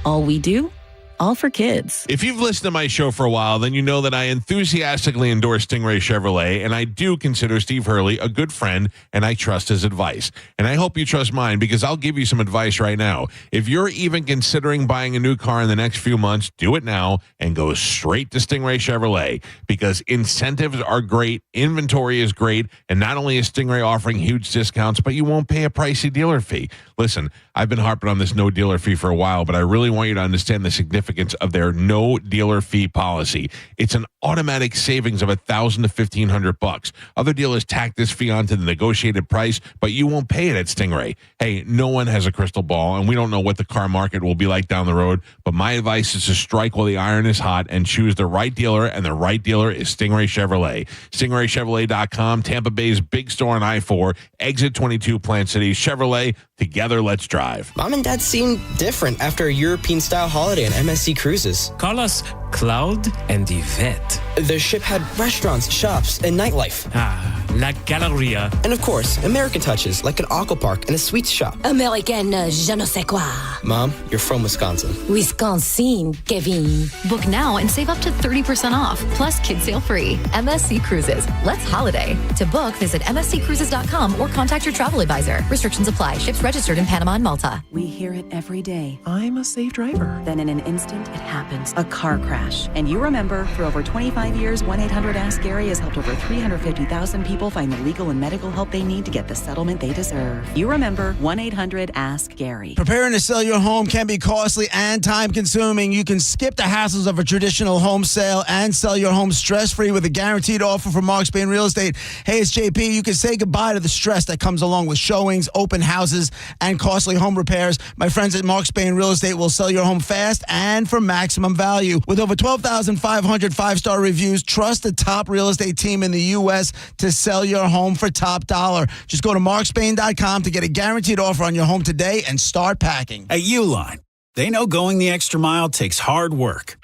[SPEAKER 20] All we do, all for kids.
[SPEAKER 1] If you've listened to my show for a while, then you know that I enthusiastically endorse Stingray Chevrolet, and I do consider Steve Hurley a good friend, and I trust his advice. And I hope you trust mine, because I'll give you some advice right now. If you're even considering buying a new car in the next few months, do it now and go straight to Stingray Chevrolet, because incentives are great, inventory is great, and not only is Stingray offering huge discounts, but you won't pay a pricey dealer fee. Listen, I've been harping on this no dealer fee for a while, but I really want you to understand the significance of their no dealer fee policy. It's an automatic savings of $1,000 to $1,500. Other dealers tack this fee onto the negotiated price, but you won't pay it at Stingray. Hey, no one has a crystal ball, and we don't know what the car market will be like down the road, but my advice is to strike while the iron is hot and choose the right dealer, and the right dealer is Stingray Chevrolet. StingrayChevrolet.com, Tampa Bay's big store on I-4, exit 22 Plant City. Chevrolet, together let's drive.
[SPEAKER 22] Mom and Dad seem different after a European-style holiday on MSC Cruises.
[SPEAKER 23] Call us Cloud and Yvette.
[SPEAKER 22] The ship had restaurants, shops, and nightlife.
[SPEAKER 23] Ah, La Galleria.
[SPEAKER 22] And of course, American touches like an aqua park and a sweets shop.
[SPEAKER 25] American je ne sais quoi.
[SPEAKER 22] Mom, you're from Wisconsin.
[SPEAKER 25] Wisconsin, Kevin.
[SPEAKER 24] Book now and save up to 30% off, plus kids sale free. MSC Cruises. Let's holiday. To book, visit msccruises.com or contact your travel advisor. Restrictions apply. Ships registered in Panama and Malta.
[SPEAKER 26] We hear it every day. I'm a safe driver. Then in an instant, it happens. A car crash. And you remember, for over 25 years, 1-800-ASK-GARY has helped over 350,000 people find the legal and medical help they need to get the settlement they deserve. You remember 1-800-ASK-GARY.
[SPEAKER 27] Preparing to sell your home can be costly and time-consuming. You can skip the hassles of a traditional home sale and sell your home stress-free with a guaranteed offer from Mark Spain Real Estate. Hey, it's JP. You can say goodbye to the stress that comes along with showings, open houses, and costly home repairs. My friends at Mark Spain Real Estate will sell your home fast and for maximum value. With over 12,500 five-star reviews, trust the top real estate team in the U.S. to sell your home for top dollar. Just go to markspain.com to get a guaranteed offer on your home today and start packing.
[SPEAKER 28] At Uline, they know going the extra mile takes hard work.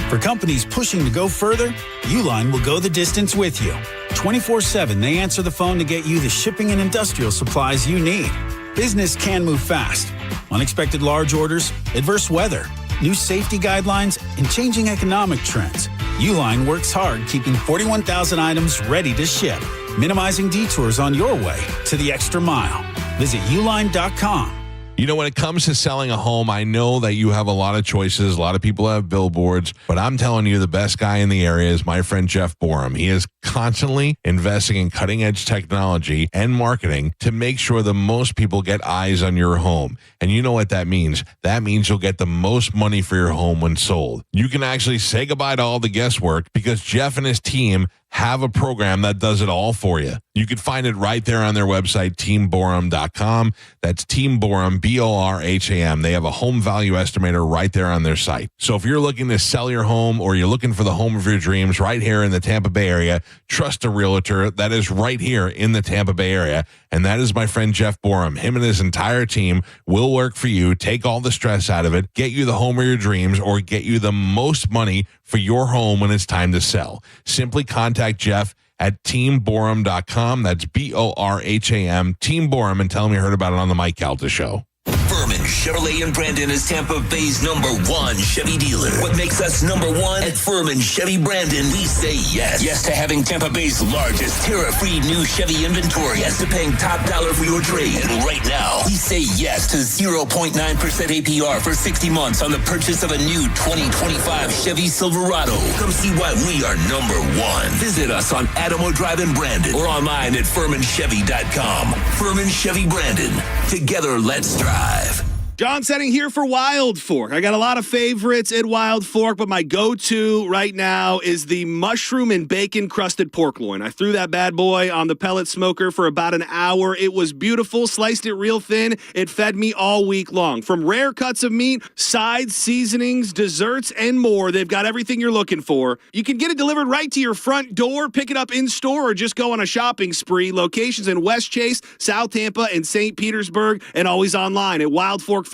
[SPEAKER 28] For companies pushing to go further, Uline will go the distance with you. 24/7, they answer the phone to get you the shipping and industrial supplies you need. Business can move fast. Unexpected large orders, adverse weather, new safety guidelines, and changing economic trends. Uline works hard keeping 41,000 items ready to ship, minimizing detours on your way to the extra mile. Visit uline.com.
[SPEAKER 1] You know, when it comes to selling a home, I know that you have a lot of choices. A lot of people have billboards, but I'm telling you, the best guy in the area is my friend Jeff Borum. He is constantly investing in cutting edge technology and marketing to make sure the most people get eyes on your home. And you know what that means? That means you'll get the most money for your home when sold. You can actually say goodbye to all the guesswork because Jeff and his team have a program that does it all for you. You can find it right there on their website, teamborum.com. That's Team Borum, BORHAM. They have a home value estimator right there on their site. So if you're looking to sell your home or you're looking for the home of your dreams right here in the Tampa Bay area, trust a realtor that is right here in the Tampa Bay area. And that is my friend Jeff Borum. Him and his entire team will work for you, take all the stress out of it, get you the home of your dreams, or get you the most money for your home when it's time to sell. Simply contact Jeff at teamborum.com. That's BORHAM, Team Borum, and tell him you heard about it on the Mike Calta Show.
[SPEAKER 3] Furman Chevrolet in Brandon is Tampa Bay's #1 Chevy dealer. What makes us #1 at Furman Chevy Brandon? We say yes. Yes to having Tampa Bay's largest tariff-free new Chevy inventory. Yes to paying top dollar for your trade. And right now, we say yes to 0.9% APR for 60 months on the purchase of a new 2025 Chevy Silverado. Come see why we are #1. Visit us on Adamo Drive in Brandon or online at FurmanChevy.com. Furman Chevy Brandon. Together, let's drive.
[SPEAKER 4] John Setting here for Wild Fork. I got a lot of favorites at Wild Fork, but my go-to right now is the mushroom and bacon-crusted pork loin. I threw that bad boy on the pellet smoker for about an hour. It was beautiful, sliced it real thin. It fed me all week long. From rare cuts of meat, sides, seasonings, desserts, and more, they've got everything you're looking for. You can get it delivered right to your front door, pick it up in-store, or just go on a shopping spree. Locations in West Chase, South Tampa, and St. Petersburg, and always online at wildforkfoods.com.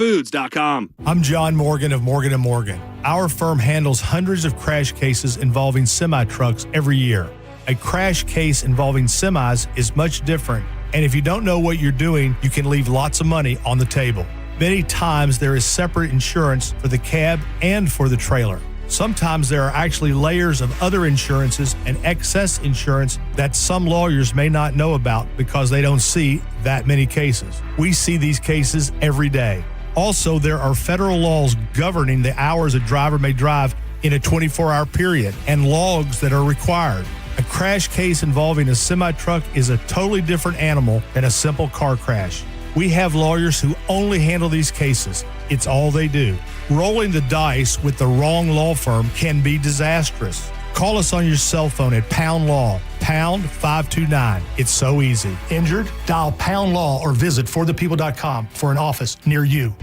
[SPEAKER 6] I'm John Morgan of Morgan & Morgan. Our firm handles hundreds of crash cases involving semi-trucks every year. A crash case involving semis is much different, and if you don't know what you're doing, you can leave lots of money on the table. Many times there is separate insurance for the cab and for the trailer. Sometimes there are actually layers of other insurances and excess insurance that some lawyers may not know about because they don't see that many cases. We see these cases every day. Also, there are federal laws governing the hours a driver may drive in a 24-hour period and logs that are required. A crash case involving a semi-truck is a totally different animal than a simple car crash. We have lawyers who only handle these cases. It's all they do. Rolling the dice with the wrong law firm can be disastrous. Call us on your cell phone at Pound Law, pound 529. It's so easy. Injured? Dial Pound Law or visit forthepeople.com for an office near you.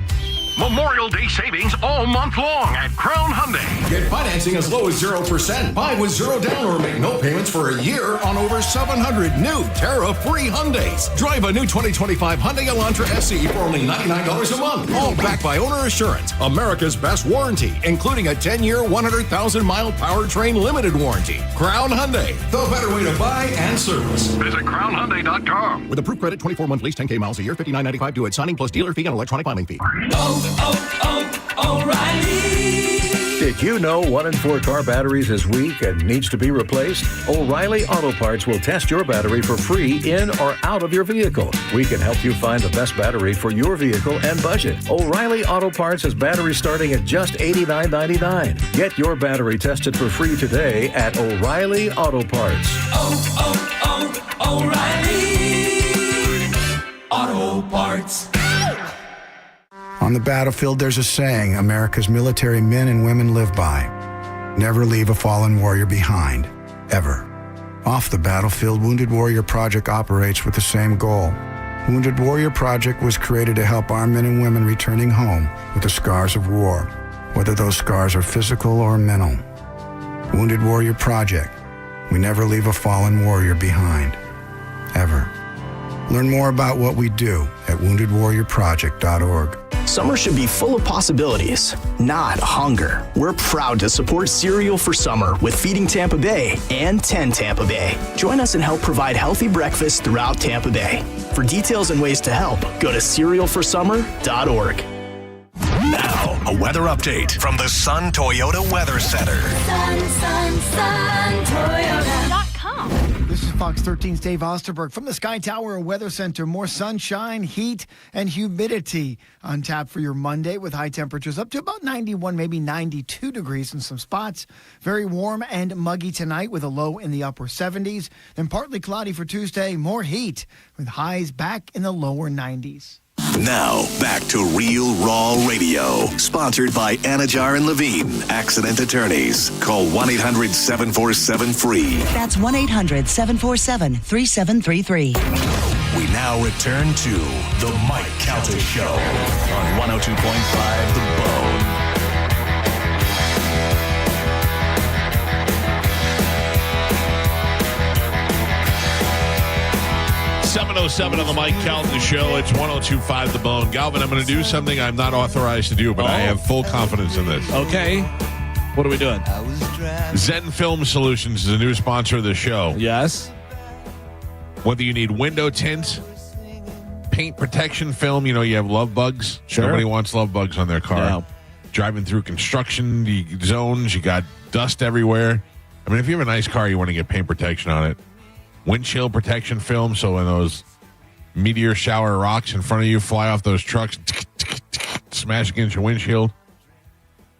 [SPEAKER 7] Memorial Day savings all month long at Crown Hyundai.
[SPEAKER 8] Get financing as low as 0%. Buy with zero down or make no payments for a year on over 700 new tariff-free Hyundais. Drive a new 2025 Hyundai Elantra SE for only $99 a month. All backed by Owner Assurance, America's best warranty, including a 10-year, 100,000-mile powertrain limited warranty. Crown Hyundai, the better way to buy and service.
[SPEAKER 7] Visit CrownHyundai.com.
[SPEAKER 8] With approved credit, 24-month lease, 10K miles a year, $59.95 due at signing plus dealer fee and electronic filing fee.
[SPEAKER 9] O'Reilly. Did you know 1 in 4 car batteries is weak and needs to be replaced? O'Reilly Auto Parts will test your battery for free in or out of your vehicle. We can help you find the best battery for your vehicle and budget. O'Reilly Auto Parts has batteries starting at just $89.99. Get your battery tested for free today at O'Reilly Auto Parts.
[SPEAKER 25] O'Reilly Auto Parts.
[SPEAKER 16] On the battlefield, there's a saying America's military men and women live by. Never leave a fallen warrior behind, ever. Off the battlefield, Wounded Warrior Project operates with the same goal. Wounded Warrior Project was created to help our men and women returning home with the scars of war, whether those scars are physical or mental. Wounded Warrior Project. We never leave a fallen warrior behind, ever. Learn more about what we do at woundedwarriorproject.org.
[SPEAKER 29] Summer should be full of possibilities, not hunger. We're proud to support Cereal for Summer with Feeding Tampa Bay and 10 Tampa Bay. Join us and help provide healthy breakfast throughout Tampa Bay. For details and ways to help, go to cerealforsummer.org.
[SPEAKER 8] Now, a weather update from the Sun Toyota Weather Center.
[SPEAKER 25] Sun Toyota.com.
[SPEAKER 19] This is Fox 13's Dave Osterberg from the Sky Tower Weather Center. More sunshine, heat, and humidity on tap for your Monday with high temperatures up to about 91, maybe 92 degrees in some spots. Very warm and muggy tonight with a low in the upper 70s. Then partly cloudy for Tuesday, more heat with highs back in the lower 90s.
[SPEAKER 2] Now, back to Real Raw Radio. Sponsored by Anajar and Levine, accident attorneys. Call 1-800-747-FREE.
[SPEAKER 5] That's 1-800-747-3733.
[SPEAKER 2] We now return to The Mike Calta Show on 102.5 The Bone.
[SPEAKER 1] 7:07 on the Mike Calta Show. It's 102.5 The Bone. Galvin, I'm going to do something I'm not authorized to do, but I have full confidence in this.
[SPEAKER 10] Okay. What are we doing?
[SPEAKER 1] Zen Film Solutions is a new sponsor of the show.
[SPEAKER 10] Yes.
[SPEAKER 1] Whether you need window tint, paint protection film, you have love bugs.
[SPEAKER 10] Sure.
[SPEAKER 1] Nobody wants love bugs on their car.
[SPEAKER 10] No.
[SPEAKER 1] Driving through construction zones, you got dust everywhere. I mean, if you have a nice car, you want to get paint protection on it. Windshield protection film, so when those meteor shower rocks in front of you fly off those trucks, smash against your windshield.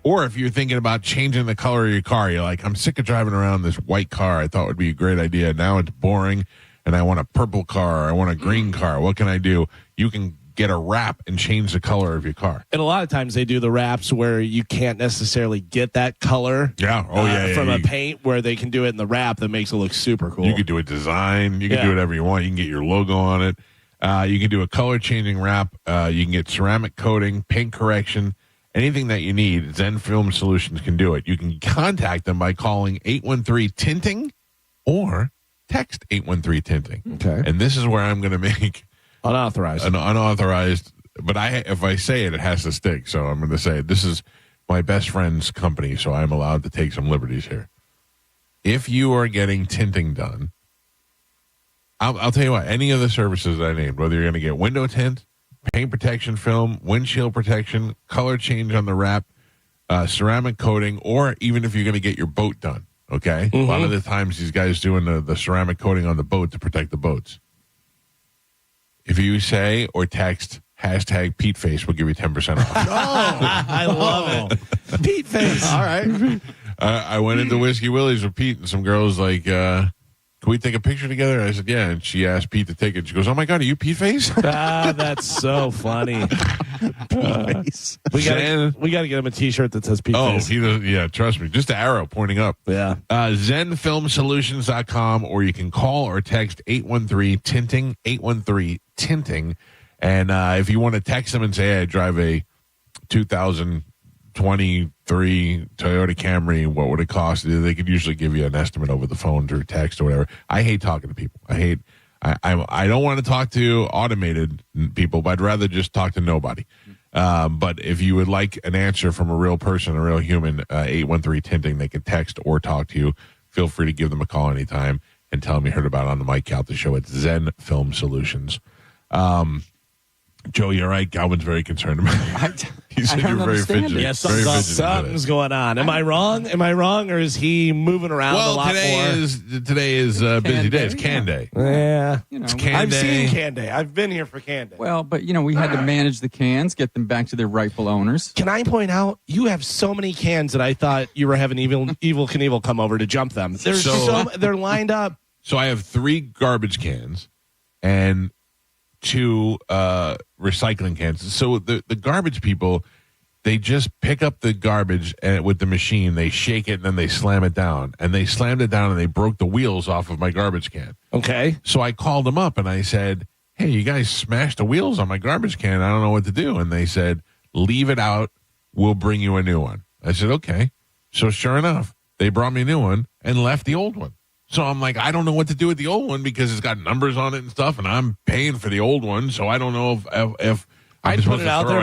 [SPEAKER 1] Or if you're thinking about changing the color of your car, you're like, I'm sick of driving around this white car. I thought it would be a great idea. Now it's boring, and I want a purple car. I want a green car. What can I do? You can get a wrap and change the color of your car.
[SPEAKER 10] And a lot of times they do the wraps where you can't necessarily get that color from a paint, where they can do it in the wrap that makes it look super cool.
[SPEAKER 1] You could do a design. You can do whatever you want. You can get your logo on it. You can do a color-changing wrap. You can get ceramic coating, paint correction, anything that you need. Zen Film Solutions can do it. You can contact them by calling 813-TINTING or text 813-TINTING.
[SPEAKER 10] Okay.
[SPEAKER 1] And this is where I'm going to make
[SPEAKER 10] unauthorized,
[SPEAKER 1] but if I say it, it has to stick. So I'm going to say this is my best friend's company, so I'm allowed to take some liberties here. If you are getting tinting done, I'll tell you what, any of the services that I named, whether you're going to get window tint, paint protection film, windshield protection, color change on the wrap, ceramic coating, or even if you're going to get your boat done, okay?
[SPEAKER 10] Mm-hmm.
[SPEAKER 1] A lot of the times these guys doing the ceramic coating on the boat to protect the boats. If you say or text hashtag Pete Face, we'll give you 10% off.
[SPEAKER 10] I love it. Pete Face.
[SPEAKER 1] All right. I went into Whiskey Willie's with Pete, and some girls like, can we take a picture together? I said, yeah. And she asked Pete to take it. She goes, oh, my God, are you Pete Face?
[SPEAKER 10] That's so funny. We got to get him a T-shirt that says Pete Face.
[SPEAKER 1] Yeah, trust me. Just the arrow pointing up.
[SPEAKER 10] Yeah.
[SPEAKER 1] ZenFilmSolutions.com, or you can call or text 813-TINTING, 813-TINTING. And if you want to text them and say, hey, I drive a 2023 Toyota Camry, what would it cost? They could usually give you an estimate over the phone through text or whatever. I hate talking to people. I don't want to talk to automated people, but I'd rather just talk to nobody. But if you would like an answer from a real person, a real human, 813-TINTING, they can text or talk to you. Feel free to give them a call anytime and tell them you heard about it on the Mike Calta Show. It's Zen Film Solutions. Joe, you're right. Galvin's very concerned about it. He said you're very fidgety.
[SPEAKER 10] Yeah, something's going on. Am I wrong? Or is he moving around a lot more?
[SPEAKER 1] Today is a busy day. It's Can Day.
[SPEAKER 10] Yeah.
[SPEAKER 1] It's Can
[SPEAKER 10] I've
[SPEAKER 1] Day.
[SPEAKER 10] seen Can Day. I've been here for Can Day.
[SPEAKER 11] Well, but, we had to manage the cans, get them back to their rightful owners.
[SPEAKER 10] Can I point out, you have so many cans that I thought you were having Evil Knievel come over to jump them. They're lined up.
[SPEAKER 1] So I have 3 garbage cans and 2 recycling cans. So the garbage people, they just pick up the garbage and with the machine, they shake it and then they slam it down. And they slammed it down and they broke the wheels off of my garbage can.
[SPEAKER 10] Okay.
[SPEAKER 1] So I called them up and I said, hey, you guys smashed the wheels on my garbage can. I don't know what to do. And they said, leave it out. We'll bring you a new one. I said, okay. So sure enough, they brought me a new one and left the old one. So I'm like, I don't know what to do with the old one because it's got numbers on it and stuff, and I'm paying for the old one. So I don't know if
[SPEAKER 10] I'd put it out there.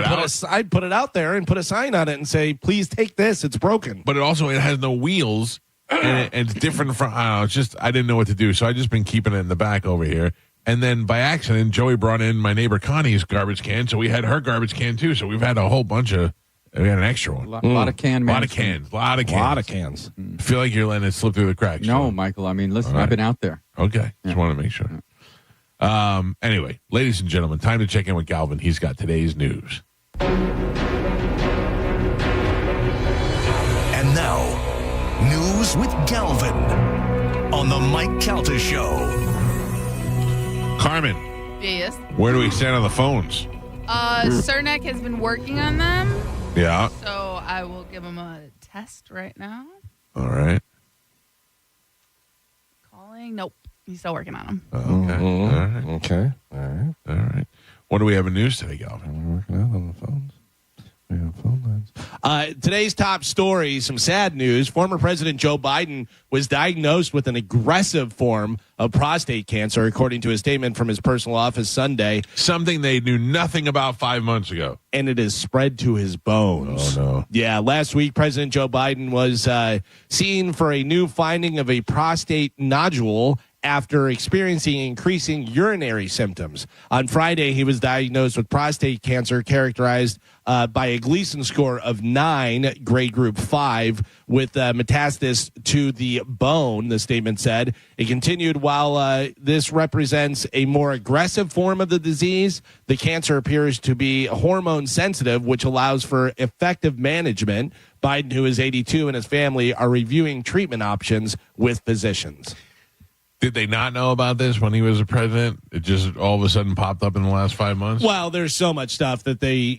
[SPEAKER 10] I'd put it out there and put a sign on it and say, "Please take this. It's broken."
[SPEAKER 1] But it has no wheels, and it's different from. I don't know. It's just I didn't know what to do, so I just been keeping it in the back over here. And then by accident, Joey brought in my neighbor Connie's garbage can, so we had her garbage can too. So we've had a whole bunch of. We had an extra one.
[SPEAKER 11] A lot of cans.
[SPEAKER 1] A lot of cans. I feel like you're letting it slip through the cracks.
[SPEAKER 11] No, Michael. I mean, listen, right. I've been out there.
[SPEAKER 1] Okay. Just want to make sure. Anyway, ladies and gentlemen, time to check in with Galvin. He's got today's news.
[SPEAKER 2] And now, news with Galvin on the Mike Calta Show.
[SPEAKER 1] Carmen.
[SPEAKER 12] Yes.
[SPEAKER 1] Where do we stand on the phones?
[SPEAKER 5] Cernak has been working on them.
[SPEAKER 1] Yeah.
[SPEAKER 5] So I will give him a test right now.
[SPEAKER 1] All right.
[SPEAKER 5] Calling. Nope. He's still working on them.
[SPEAKER 1] Okay. All right.
[SPEAKER 10] Okay. All right.
[SPEAKER 1] All right. What do we have in news today, Galvin?
[SPEAKER 10] We're working out on the phones. We have phone lines. Today's top story, some sad news. Former President Joe Biden was diagnosed with an aggressive form of prostate cancer, according to a statement from his personal office Sunday.
[SPEAKER 1] Something they knew nothing about 5 months ago.
[SPEAKER 10] And it has spread to his bones.
[SPEAKER 1] Oh, no.
[SPEAKER 10] Yeah, last week, President Joe Biden was seen for a new finding of a prostate nodule after experiencing increasing urinary symptoms. On Friday, he was diagnosed with prostate cancer characterized by a Gleason score of 9, grade group 5, with metastasis to the bone, the statement said. It continued, while this represents a more aggressive form of the disease, the cancer appears to be hormone sensitive, which allows for effective management. Biden, who is 82, and his family are reviewing treatment options with physicians.
[SPEAKER 1] Did they not know about this when he was a president? It just all of a sudden popped up in the last 5 months?
[SPEAKER 10] Well, there's so much stuff that they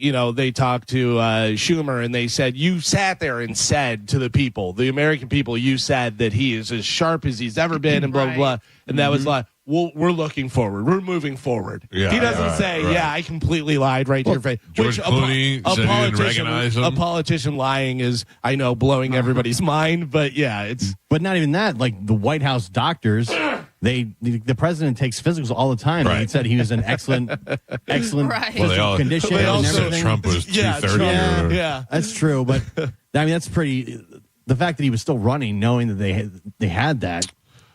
[SPEAKER 10] talked to Schumer, and they said, you sat there and said to the people, the American people, you said that he is as sharp as he's ever been and blah, blah, blah. And that was like, well, we're looking forward. We're moving forward. Yeah, he doesn't say, I completely lied right to your face.
[SPEAKER 1] George Clooney said he didn't recognize him.
[SPEAKER 10] A politician lying is, I know, blowing everybody's mind, but yeah, it's...
[SPEAKER 12] But not even that. Like the White House doctors, the president takes physicals all the time.
[SPEAKER 1] Right.
[SPEAKER 12] He said he was in excellent
[SPEAKER 5] Right.
[SPEAKER 12] physical condition.
[SPEAKER 1] They all
[SPEAKER 12] and
[SPEAKER 1] said
[SPEAKER 12] everything.
[SPEAKER 1] Trump was 230.
[SPEAKER 10] Yeah,
[SPEAKER 12] that's true. But I mean, that's pretty. The fact that he was still running, knowing that they had that,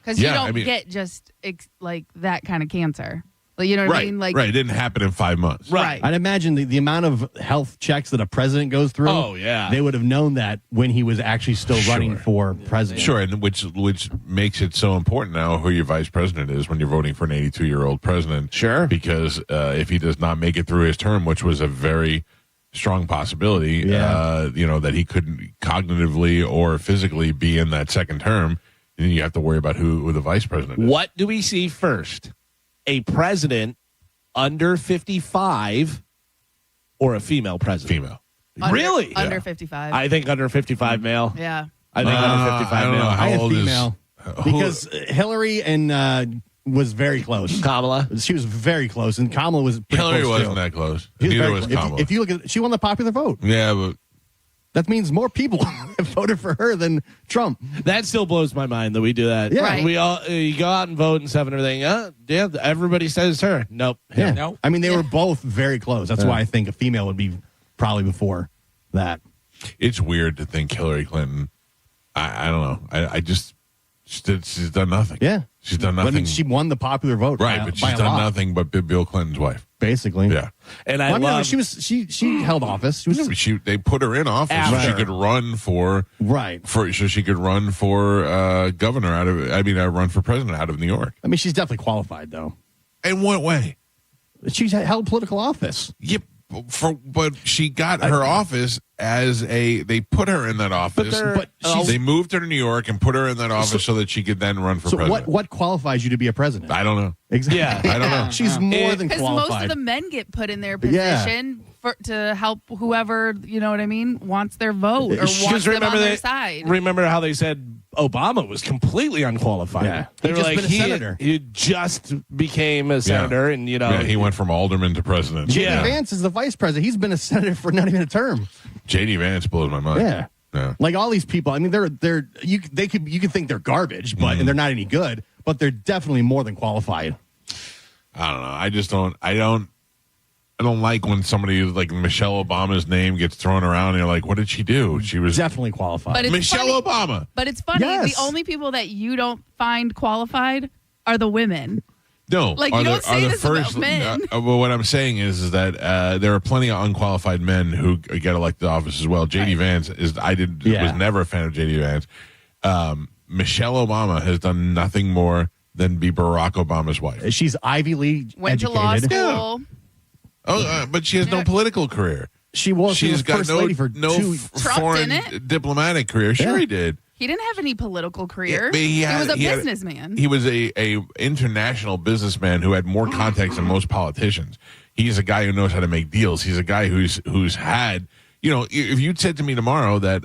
[SPEAKER 5] because you don't get just like that kind of cancer. Like, you know what I mean? Like,
[SPEAKER 1] right. It didn't happen in 5 months.
[SPEAKER 5] Right.
[SPEAKER 12] I'd imagine the amount of health checks that a president goes through.
[SPEAKER 10] Oh, yeah.
[SPEAKER 12] They would have known that when he was actually still running for president.
[SPEAKER 1] Sure, and which makes it so important now who your vice president is when you're voting for an 82-year-old president.
[SPEAKER 10] Sure.
[SPEAKER 1] Because if he does not make it through his term, which was a very strong possibility, that he couldn't cognitively or physically be in that second term, then you have to worry about who the vice president is.
[SPEAKER 10] What do we see first? A president under 55 or a female president?
[SPEAKER 1] Female.
[SPEAKER 10] Really?
[SPEAKER 5] Under 55.
[SPEAKER 10] I think under 55 male.
[SPEAKER 5] Yeah.
[SPEAKER 10] I think under 55
[SPEAKER 1] I don't
[SPEAKER 10] male.
[SPEAKER 1] know. How old
[SPEAKER 12] female. Because Hillary and was very close.
[SPEAKER 10] Kamala?
[SPEAKER 12] She was very close, and Kamala was pretty
[SPEAKER 1] Hillary
[SPEAKER 12] close
[SPEAKER 1] wasn't
[SPEAKER 12] too.
[SPEAKER 1] that close.
[SPEAKER 12] She
[SPEAKER 1] Neither
[SPEAKER 12] very
[SPEAKER 1] was
[SPEAKER 12] close.
[SPEAKER 1] Kamala.
[SPEAKER 12] If you look at, she won the popular vote.
[SPEAKER 1] Yeah, but
[SPEAKER 12] that means more people have voted for her than Trump.
[SPEAKER 10] That still blows my mind that we do that.
[SPEAKER 12] Yeah.
[SPEAKER 5] Right.
[SPEAKER 10] We all you go out and vote and stuff and everything. Yeah, everybody says her. Nope.
[SPEAKER 12] Yeah.
[SPEAKER 11] Nope.
[SPEAKER 12] I mean, they were both very close. That's why I think a female would be probably before that.
[SPEAKER 1] it's weird to think Hillary Clinton. I don't know. I just she's done nothing.
[SPEAKER 12] Yeah,
[SPEAKER 1] she's done
[SPEAKER 12] But,
[SPEAKER 1] nothing.
[SPEAKER 12] I mean, she won the popular vote,
[SPEAKER 1] right? But she's done nothing but be Bill Clinton's wife,
[SPEAKER 12] basically.
[SPEAKER 1] Yeah,
[SPEAKER 10] and
[SPEAKER 12] I love. She held office. She was.
[SPEAKER 1] They put her in office so she could run for so she could run for governor run for president out of New York.
[SPEAKER 12] I mean, she's definitely qualified, though.
[SPEAKER 1] In what way?
[SPEAKER 12] She's held political office.
[SPEAKER 1] Yep. But she got her office as they put her in that office.
[SPEAKER 12] But
[SPEAKER 1] they moved her to New York and put her in that office so that she could then run for president.
[SPEAKER 12] What qualifies you to be a president?
[SPEAKER 1] I don't know.
[SPEAKER 12] Exactly.
[SPEAKER 10] Yeah,
[SPEAKER 1] I don't know.
[SPEAKER 12] She's more than
[SPEAKER 5] because
[SPEAKER 12] qualified.
[SPEAKER 5] most of the men get put in their position to help whoever wants their vote or wants them on their side.
[SPEAKER 10] Remember how they said Obama was completely unqualified?
[SPEAKER 12] Yeah,
[SPEAKER 10] they were like
[SPEAKER 12] senator.
[SPEAKER 10] He just became a senator, and
[SPEAKER 1] he went from alderman to president.
[SPEAKER 12] J.D. Vance is the vice president. He's been a senator for not even a term.
[SPEAKER 1] J.D. Vance blows my mind.
[SPEAKER 12] Yeah. Like all these people. I mean, you could think they're garbage, but and they're not any good, but they're definitely more than qualified.
[SPEAKER 1] I don't know. I just don't. I don't like when somebody like Michelle Obama's name gets thrown around and you're like, what did she do? She was
[SPEAKER 12] definitely qualified.
[SPEAKER 5] But
[SPEAKER 1] Michelle Obama.
[SPEAKER 5] But it's funny. The only people that you don't find qualified are the women.
[SPEAKER 1] No,
[SPEAKER 5] like you don't say this about men.
[SPEAKER 1] Well, what I'm saying is that there are plenty of unqualified men who get elected office as well. J.D. Vance was never a fan of J.D. Vance. Michelle Obama has done nothing more than be Barack Obama's wife.
[SPEAKER 12] She's Ivy League
[SPEAKER 5] went
[SPEAKER 12] educated.
[SPEAKER 5] to law school.
[SPEAKER 1] Yeah. Oh, but she has no political career.
[SPEAKER 12] She's
[SPEAKER 1] got
[SPEAKER 12] first
[SPEAKER 1] no
[SPEAKER 12] lady for
[SPEAKER 1] foreign diplomatic career. Sure, he did.
[SPEAKER 5] He didn't have any political career.
[SPEAKER 1] Yeah,
[SPEAKER 5] he was a businessman.
[SPEAKER 1] He was a international businessman who had more contacts than most politicians. He's a guy who knows how to make deals. He's a guy who's had, if you'd said to me tomorrow that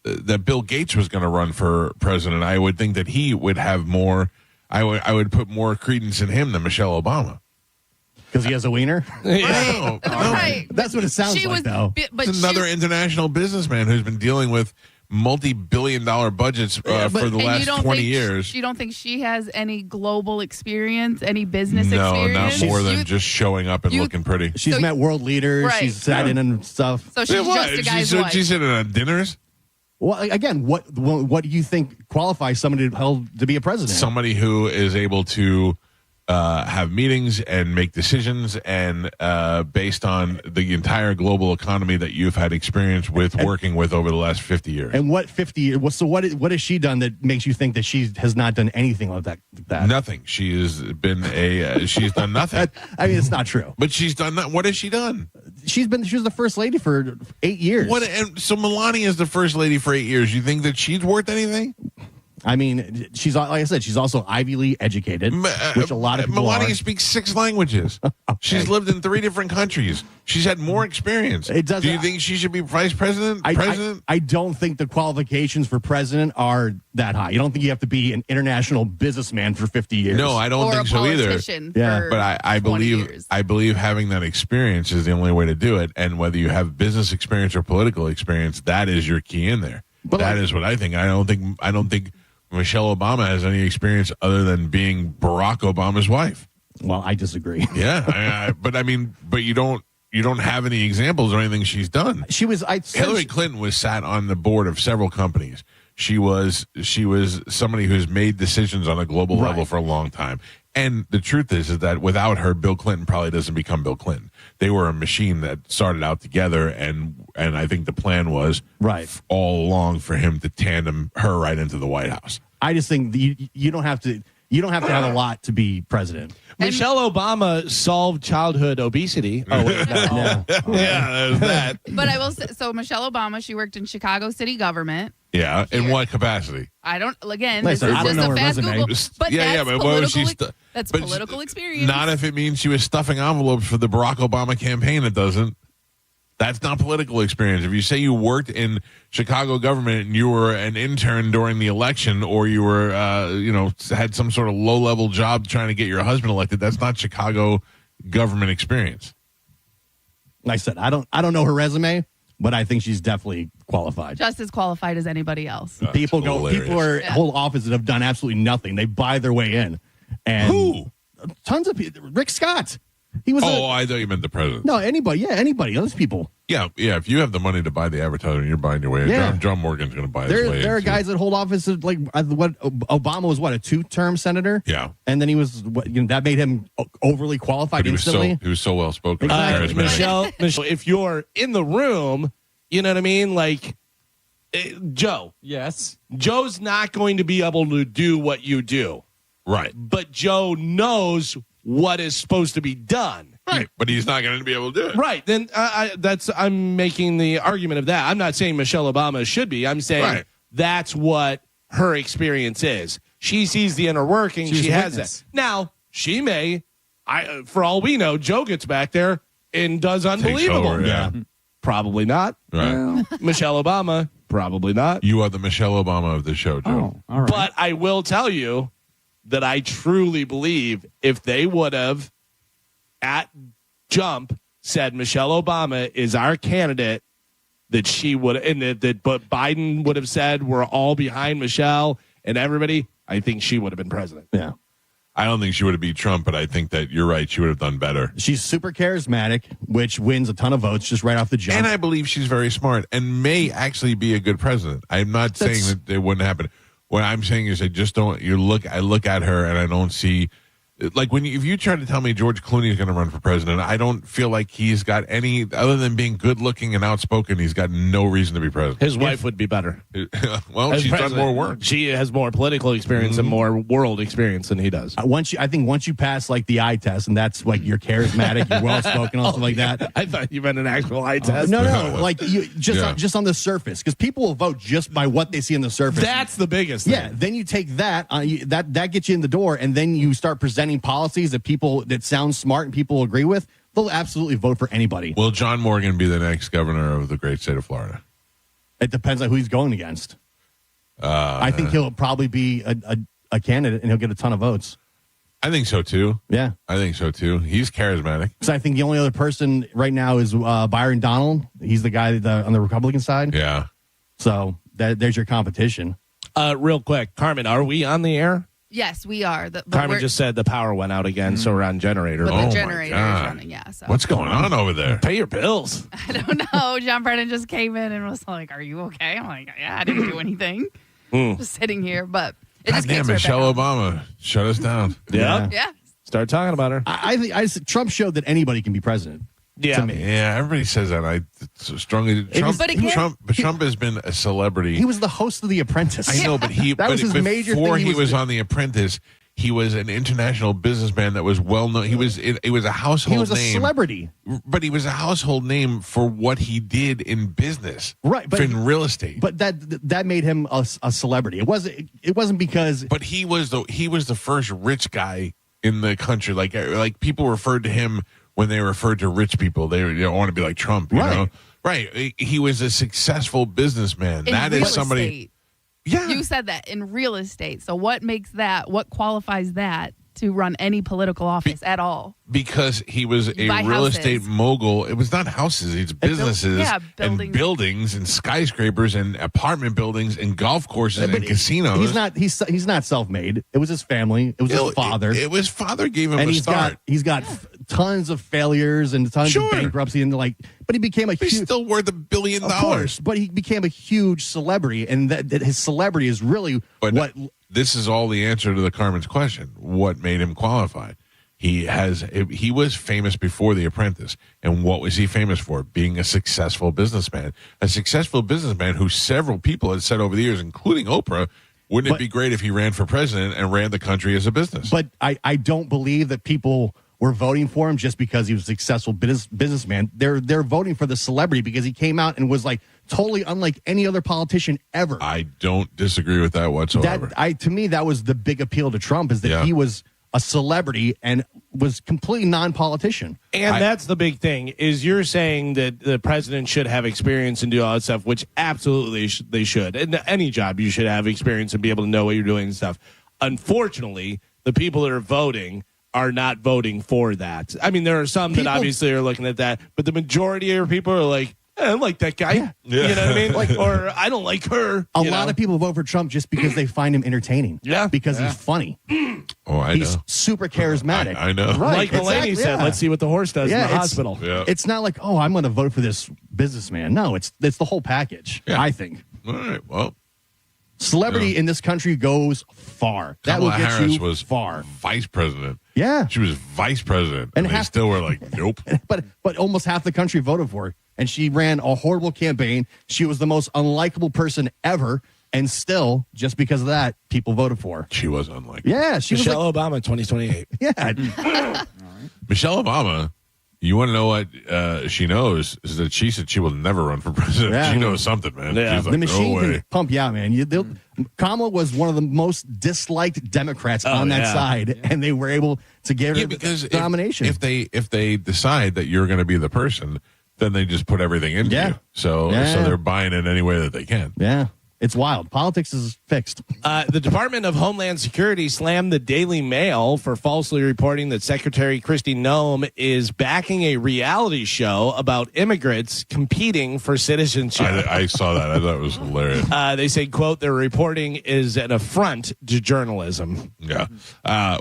[SPEAKER 1] that Bill Gates was going to run for president, I would think that he would have more. I would put more credence in him than Michelle Obama.
[SPEAKER 12] Because he has a wiener?
[SPEAKER 1] Yeah.
[SPEAKER 5] Right.
[SPEAKER 12] That's what it sounds like, though.
[SPEAKER 5] But
[SPEAKER 1] It's another international businessman who's been dealing with multi-billion-dollar budgets for the last 20 years.
[SPEAKER 5] You don't think she has any global experience, any business
[SPEAKER 1] No,
[SPEAKER 5] experience?
[SPEAKER 1] not more than just showing up and looking pretty.
[SPEAKER 12] She's met world leaders.
[SPEAKER 5] Right.
[SPEAKER 12] She's sat in and stuff.
[SPEAKER 5] So she's just a guy's wife.
[SPEAKER 1] She's sitting at dinners?
[SPEAKER 12] Well, again, what do you think qualifies somebody to be a president?
[SPEAKER 1] Somebody who is able to have meetings and make decisions, and based on the entire global economy that you've had experience with working with over the last 50 years.
[SPEAKER 12] And what 50 years? So what has she done that makes you think that she has not done anything like that?
[SPEAKER 1] Nothing. She has been she's done nothing.
[SPEAKER 12] I mean, it's not true.
[SPEAKER 1] But she's done that. What has she done?
[SPEAKER 12] She was the first lady for 8 years.
[SPEAKER 1] And so Melania is the first lady for 8 years. You think that she's worth anything?
[SPEAKER 12] I mean, she's, like I said, she's also Ivy League educated, which a lot of people
[SPEAKER 1] Melania
[SPEAKER 12] are.
[SPEAKER 1] speaks 6 languages.
[SPEAKER 12] Okay.
[SPEAKER 1] She's lived in 3 different countries. She's had more experience.
[SPEAKER 12] It doesn't.
[SPEAKER 1] Do you think she should be vice president?
[SPEAKER 12] I don't think the qualifications for president are that high. You don't think you have to be an international businessman for 50 years?
[SPEAKER 1] No, I don't think so either.
[SPEAKER 12] Yeah,
[SPEAKER 1] but I believe having that experience is the only way to do it. And whether you have business experience or political experience, that is your key in there. But that is what I think. I don't think Michelle Obama has any experience other than being Barack Obama's wife.
[SPEAKER 12] Well, I disagree.
[SPEAKER 1] Yeah, but you don't have any examples or anything she's done. Hillary Clinton was sat on the board of several companies. She was somebody who's made decisions on a global level for a long time. And the truth is that without her, Bill Clinton probably doesn't become Bill Clinton. They were a machine that started out together, and I think the plan was all along for him to tandem her right into the White House.
[SPEAKER 12] I just think you don't have to have a lot to be president.
[SPEAKER 10] Michelle Obama solved childhood obesity. Oh, wait, no.
[SPEAKER 1] Yeah, there's that.
[SPEAKER 5] But I will say, so Michelle Obama, she worked in Chicago city government.
[SPEAKER 1] Yeah, in what capacity?
[SPEAKER 5] I don't. Again,
[SPEAKER 1] Listen,
[SPEAKER 5] this
[SPEAKER 1] I
[SPEAKER 5] is
[SPEAKER 1] don't
[SPEAKER 5] just
[SPEAKER 1] know
[SPEAKER 5] a
[SPEAKER 1] her
[SPEAKER 5] fast
[SPEAKER 1] resume.
[SPEAKER 5] Google. But that's
[SPEAKER 1] but what was she?
[SPEAKER 5] That's political experience.
[SPEAKER 1] Not if it means she was stuffing envelopes for the Barack Obama campaign. It doesn't. That's not political experience. If you say you worked in Chicago government and you were an intern during the election, or you were, had some sort of low-level job trying to get your husband elected, that's not Chicago government experience.
[SPEAKER 12] Like I said, I don't know her resume, but I think she's definitely qualified.
[SPEAKER 5] Just as qualified as anybody else.
[SPEAKER 12] People hold offices that have done absolutely nothing. They buy their way in. And
[SPEAKER 1] who?
[SPEAKER 12] Tons of people. Rick Scott. He was.
[SPEAKER 1] I thought you meant the president.
[SPEAKER 12] No, anybody. Yeah, anybody. Those people.
[SPEAKER 1] Yeah. If you have the money to buy the advertising, you're buying your way in.
[SPEAKER 12] Yeah.
[SPEAKER 1] John Morgan's going to buy his way in.
[SPEAKER 12] There are guys that hold offices like what Obama was. What, a 2-term senator?
[SPEAKER 1] Yeah.
[SPEAKER 12] And then he was. That made him overly qualified instantly.
[SPEAKER 1] He was so well spoken.
[SPEAKER 10] Michelle, if you're in the room, you know what I mean. Like Joe.
[SPEAKER 11] Yes.
[SPEAKER 10] Joe's not going to be able to do what you do.
[SPEAKER 1] Right.
[SPEAKER 10] But Joe knows what is supposed to be done.
[SPEAKER 1] Right. But he's not going to be able to do it.
[SPEAKER 10] Right. Then I'm making the argument of that. I'm not saying Michelle Obama should be. I'm saying that's what her experience is. She sees the inner working. She has that. Now, she may, for all we know, Joe gets back there and does unbelievable.
[SPEAKER 1] Over, yeah.
[SPEAKER 10] Probably not.
[SPEAKER 1] Right.
[SPEAKER 10] Michelle Obama, probably not.
[SPEAKER 1] You are the Michelle Obama of the show, Joe.
[SPEAKER 11] All right.
[SPEAKER 10] But I will tell you that I truly believe if they would have at jump said Michelle Obama is our candidate, that she would, but Biden would have said we're all behind Michelle and everybody, I think she would have been president.
[SPEAKER 12] Yeah.
[SPEAKER 1] I don't think she would have beat Trump, but I think that you're right. She would have done better.
[SPEAKER 12] She's super charismatic, which wins a ton of votes just right off the jump.
[SPEAKER 1] And I believe she's very smart and may actually be a good president. I'm not saying that it wouldn't happen. What I'm saying is I just don't. I look at her and I don't see. Like if you try to tell me George Clooney is going to run for president, I don't feel like he's got any other than being good looking and outspoken. He's got no reason to be president.
[SPEAKER 10] His wife would be better.
[SPEAKER 1] Well, she's done more work.
[SPEAKER 10] She has more political experience and more world experience than he does.
[SPEAKER 12] I think once you pass like the eye test, and that's like you're charismatic, you're well spoken, all stuff like that.
[SPEAKER 10] I thought you meant an actual eye test.
[SPEAKER 12] No, like you just on the surface, because people will vote just by what they see on the surface.
[SPEAKER 10] That's the biggest thing.
[SPEAKER 12] Yeah. Then you take that, that gets you in the door, and then you start presenting policies that sound smart and people agree with. They'll absolutely vote for anybody.
[SPEAKER 1] Will John Morgan be the next governor of the great state of Florida?
[SPEAKER 12] It depends on who he's going against. I think he'll probably be a candidate, and he'll get a ton of votes.
[SPEAKER 1] I think so, too.
[SPEAKER 12] Yeah.
[SPEAKER 1] I think so, too. He's charismatic.
[SPEAKER 12] So I think the only other person right now is Byron Donald. He's the guy on the Republican side.
[SPEAKER 1] Yeah.
[SPEAKER 12] So there's your competition.
[SPEAKER 10] Real quick, Carmen, are we on the air?
[SPEAKER 5] Yes, we are.
[SPEAKER 10] Carmen just said the power went out again, so we're on generator.
[SPEAKER 5] But the generator is running, yeah. So.
[SPEAKER 1] What's going on over there?
[SPEAKER 10] Pay your bills.
[SPEAKER 5] I don't know. John Brennan just came in and was like, "Are you okay?" I'm like, "Yeah, I didn't do anything. Just sitting here." But it just
[SPEAKER 1] damn, Michelle Obama shut us down.
[SPEAKER 10] Yeah.
[SPEAKER 5] Yeah.
[SPEAKER 10] Start talking about her.
[SPEAKER 12] I think Trump showed that anybody can be president.
[SPEAKER 10] Yeah.
[SPEAKER 12] To me.
[SPEAKER 1] Yeah, everybody says that. I strongly. Trump has been a celebrity.
[SPEAKER 12] He was the host of The Apprentice.
[SPEAKER 1] I know, but
[SPEAKER 12] that was his major thing.
[SPEAKER 1] Before he was on The Apprentice, he was an international businessman that was well known. He was a household name.
[SPEAKER 12] He was a celebrity.
[SPEAKER 1] But he was a household name for what he did in business.
[SPEAKER 12] Right, but
[SPEAKER 1] in real estate.
[SPEAKER 12] But that made him a celebrity. It wasn't because.
[SPEAKER 1] But he was the first rich guy in the country. Like people referred to him when they referred to rich people. They want to be like Trump, you know? Right. He was a successful businessman.
[SPEAKER 5] That is somebody.
[SPEAKER 1] Estate. Yeah.
[SPEAKER 5] You said that in real estate. So what qualifies that to run any political office at all?
[SPEAKER 1] Because he was a real estate mogul. It was not houses, it's businesses and buildings and skyscrapers and apartment buildings and golf courses and casinos.
[SPEAKER 12] He's not self-made. It was his family. It was his father.
[SPEAKER 1] His father gave him a start.
[SPEAKER 12] He's got tons of failures and tons of bankruptcy but he became
[SPEAKER 1] He's still worth $1 billion.
[SPEAKER 12] Of course, but he became a huge celebrity, and that his celebrity is really what.
[SPEAKER 1] This is all the answer to the Carmen's question. What made him qualified? He was famous before The Apprentice, and what was he famous for? Being a successful businessman. A successful businessman who several people had said over the years, including Oprah, wouldn't it be great if he ran for president and ran the country as a business?
[SPEAKER 12] But I don't believe that people were voting for him just because he was a successful businessman. They're voting for the celebrity because he came out and was like totally unlike any other politician ever.
[SPEAKER 1] I don't disagree with that whatsoever.
[SPEAKER 12] To me, that was the big appeal to Trump, is that he was a celebrity and was completely non-politician.
[SPEAKER 10] And that's the big thing, is you're saying that the president should have experience and do all that stuff, which absolutely they should. In any job, you should have experience and be able to know what you're doing and stuff. Unfortunately, the people that are voting are not voting for that. I mean, there are some that obviously are looking at that, but the majority of people are like, I don't like that guy. Yeah. You know what I mean? Or I don't like her.
[SPEAKER 12] A lot of people vote for Trump just because they find him entertaining.
[SPEAKER 10] Yeah.
[SPEAKER 12] Because he's funny.
[SPEAKER 1] Oh,
[SPEAKER 12] He's super charismatic.
[SPEAKER 1] I know.
[SPEAKER 10] Right. Like Mulaney said, let's see what the horse does in the hospital.
[SPEAKER 12] It's not like, I'm going to vote for this businessman. No, it's the whole package, I think.
[SPEAKER 1] All right, well.
[SPEAKER 12] Celebrity in this country goes far. That will get
[SPEAKER 1] Harris
[SPEAKER 12] you
[SPEAKER 1] was
[SPEAKER 12] far.
[SPEAKER 1] Vice president.
[SPEAKER 12] Yeah.
[SPEAKER 1] She was vice president. And they still were like, nope.
[SPEAKER 12] But almost half the country voted for her. And she ran a horrible campaign. She was the most unlikable person ever. And still, just because of that, people voted for her.
[SPEAKER 1] She was unlikable.
[SPEAKER 12] Yeah.
[SPEAKER 10] Michelle Obama, 2028.
[SPEAKER 12] Yeah.
[SPEAKER 1] Michelle Obama, you want to know what she knows, is that she said she will never run for president.
[SPEAKER 12] Yeah.
[SPEAKER 1] She knows something, man.
[SPEAKER 12] Yeah.
[SPEAKER 1] She's like,
[SPEAKER 12] The machine
[SPEAKER 1] no way.
[SPEAKER 12] can pump you out, man. Kamala was one of the most disliked Democrats on that side, and they were able to give her the nomination.
[SPEAKER 1] If they decide that you're going to be the person, then they just put everything into you. So they're buying it any way that they can.
[SPEAKER 12] Yeah. It's wild. Politics is fixed.
[SPEAKER 10] The Department of Homeland Security slammed the Daily Mail for falsely reporting that Secretary Kristi Noem is backing a reality show about immigrants competing for citizenship.
[SPEAKER 1] I saw that. I thought it was hilarious.
[SPEAKER 10] They say, quote, their reporting is an affront to journalism.
[SPEAKER 1] Yeah.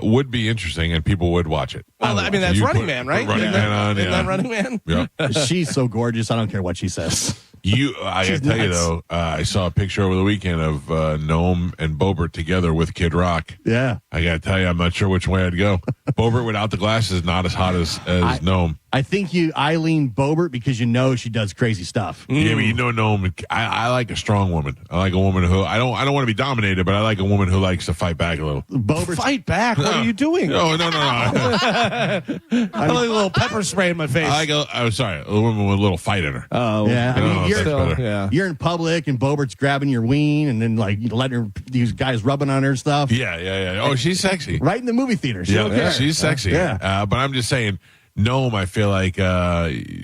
[SPEAKER 1] Would be interesting, and people would watch it.
[SPEAKER 10] Well, I mean, that's Running Man, right?
[SPEAKER 1] Running Man on,
[SPEAKER 10] Isn't that Running Man?
[SPEAKER 1] Yeah.
[SPEAKER 12] She's so gorgeous. I don't care what she says.
[SPEAKER 1] I gotta tell you though, I saw a picture over the weekend of Noam and Boebert together with Kid Rock.
[SPEAKER 12] Yeah,
[SPEAKER 1] I gotta tell you, I'm not sure which way I'd go. Boebert without the glasses, not as hot as Noam.
[SPEAKER 12] I think I lean Boebert because she does crazy stuff.
[SPEAKER 1] Yeah, but Noam. I like a strong woman. I like a woman who I don't want to be dominated, but I like a woman who likes to fight back a little.
[SPEAKER 12] Boebert,
[SPEAKER 10] fight back? What are you doing?
[SPEAKER 1] No.
[SPEAKER 10] I like a little pepper spray in my face.
[SPEAKER 1] I like a woman with a little fight in her.
[SPEAKER 10] Oh,
[SPEAKER 12] yeah. You're in public and Boebert's grabbing your ween and then like letting these guys rubbing on her and stuff.
[SPEAKER 1] Yeah. Oh, she's sexy.
[SPEAKER 12] Right in the movie theater.
[SPEAKER 1] She's sexy.
[SPEAKER 12] Yeah.
[SPEAKER 1] But I'm just saying, Gnome, I feel like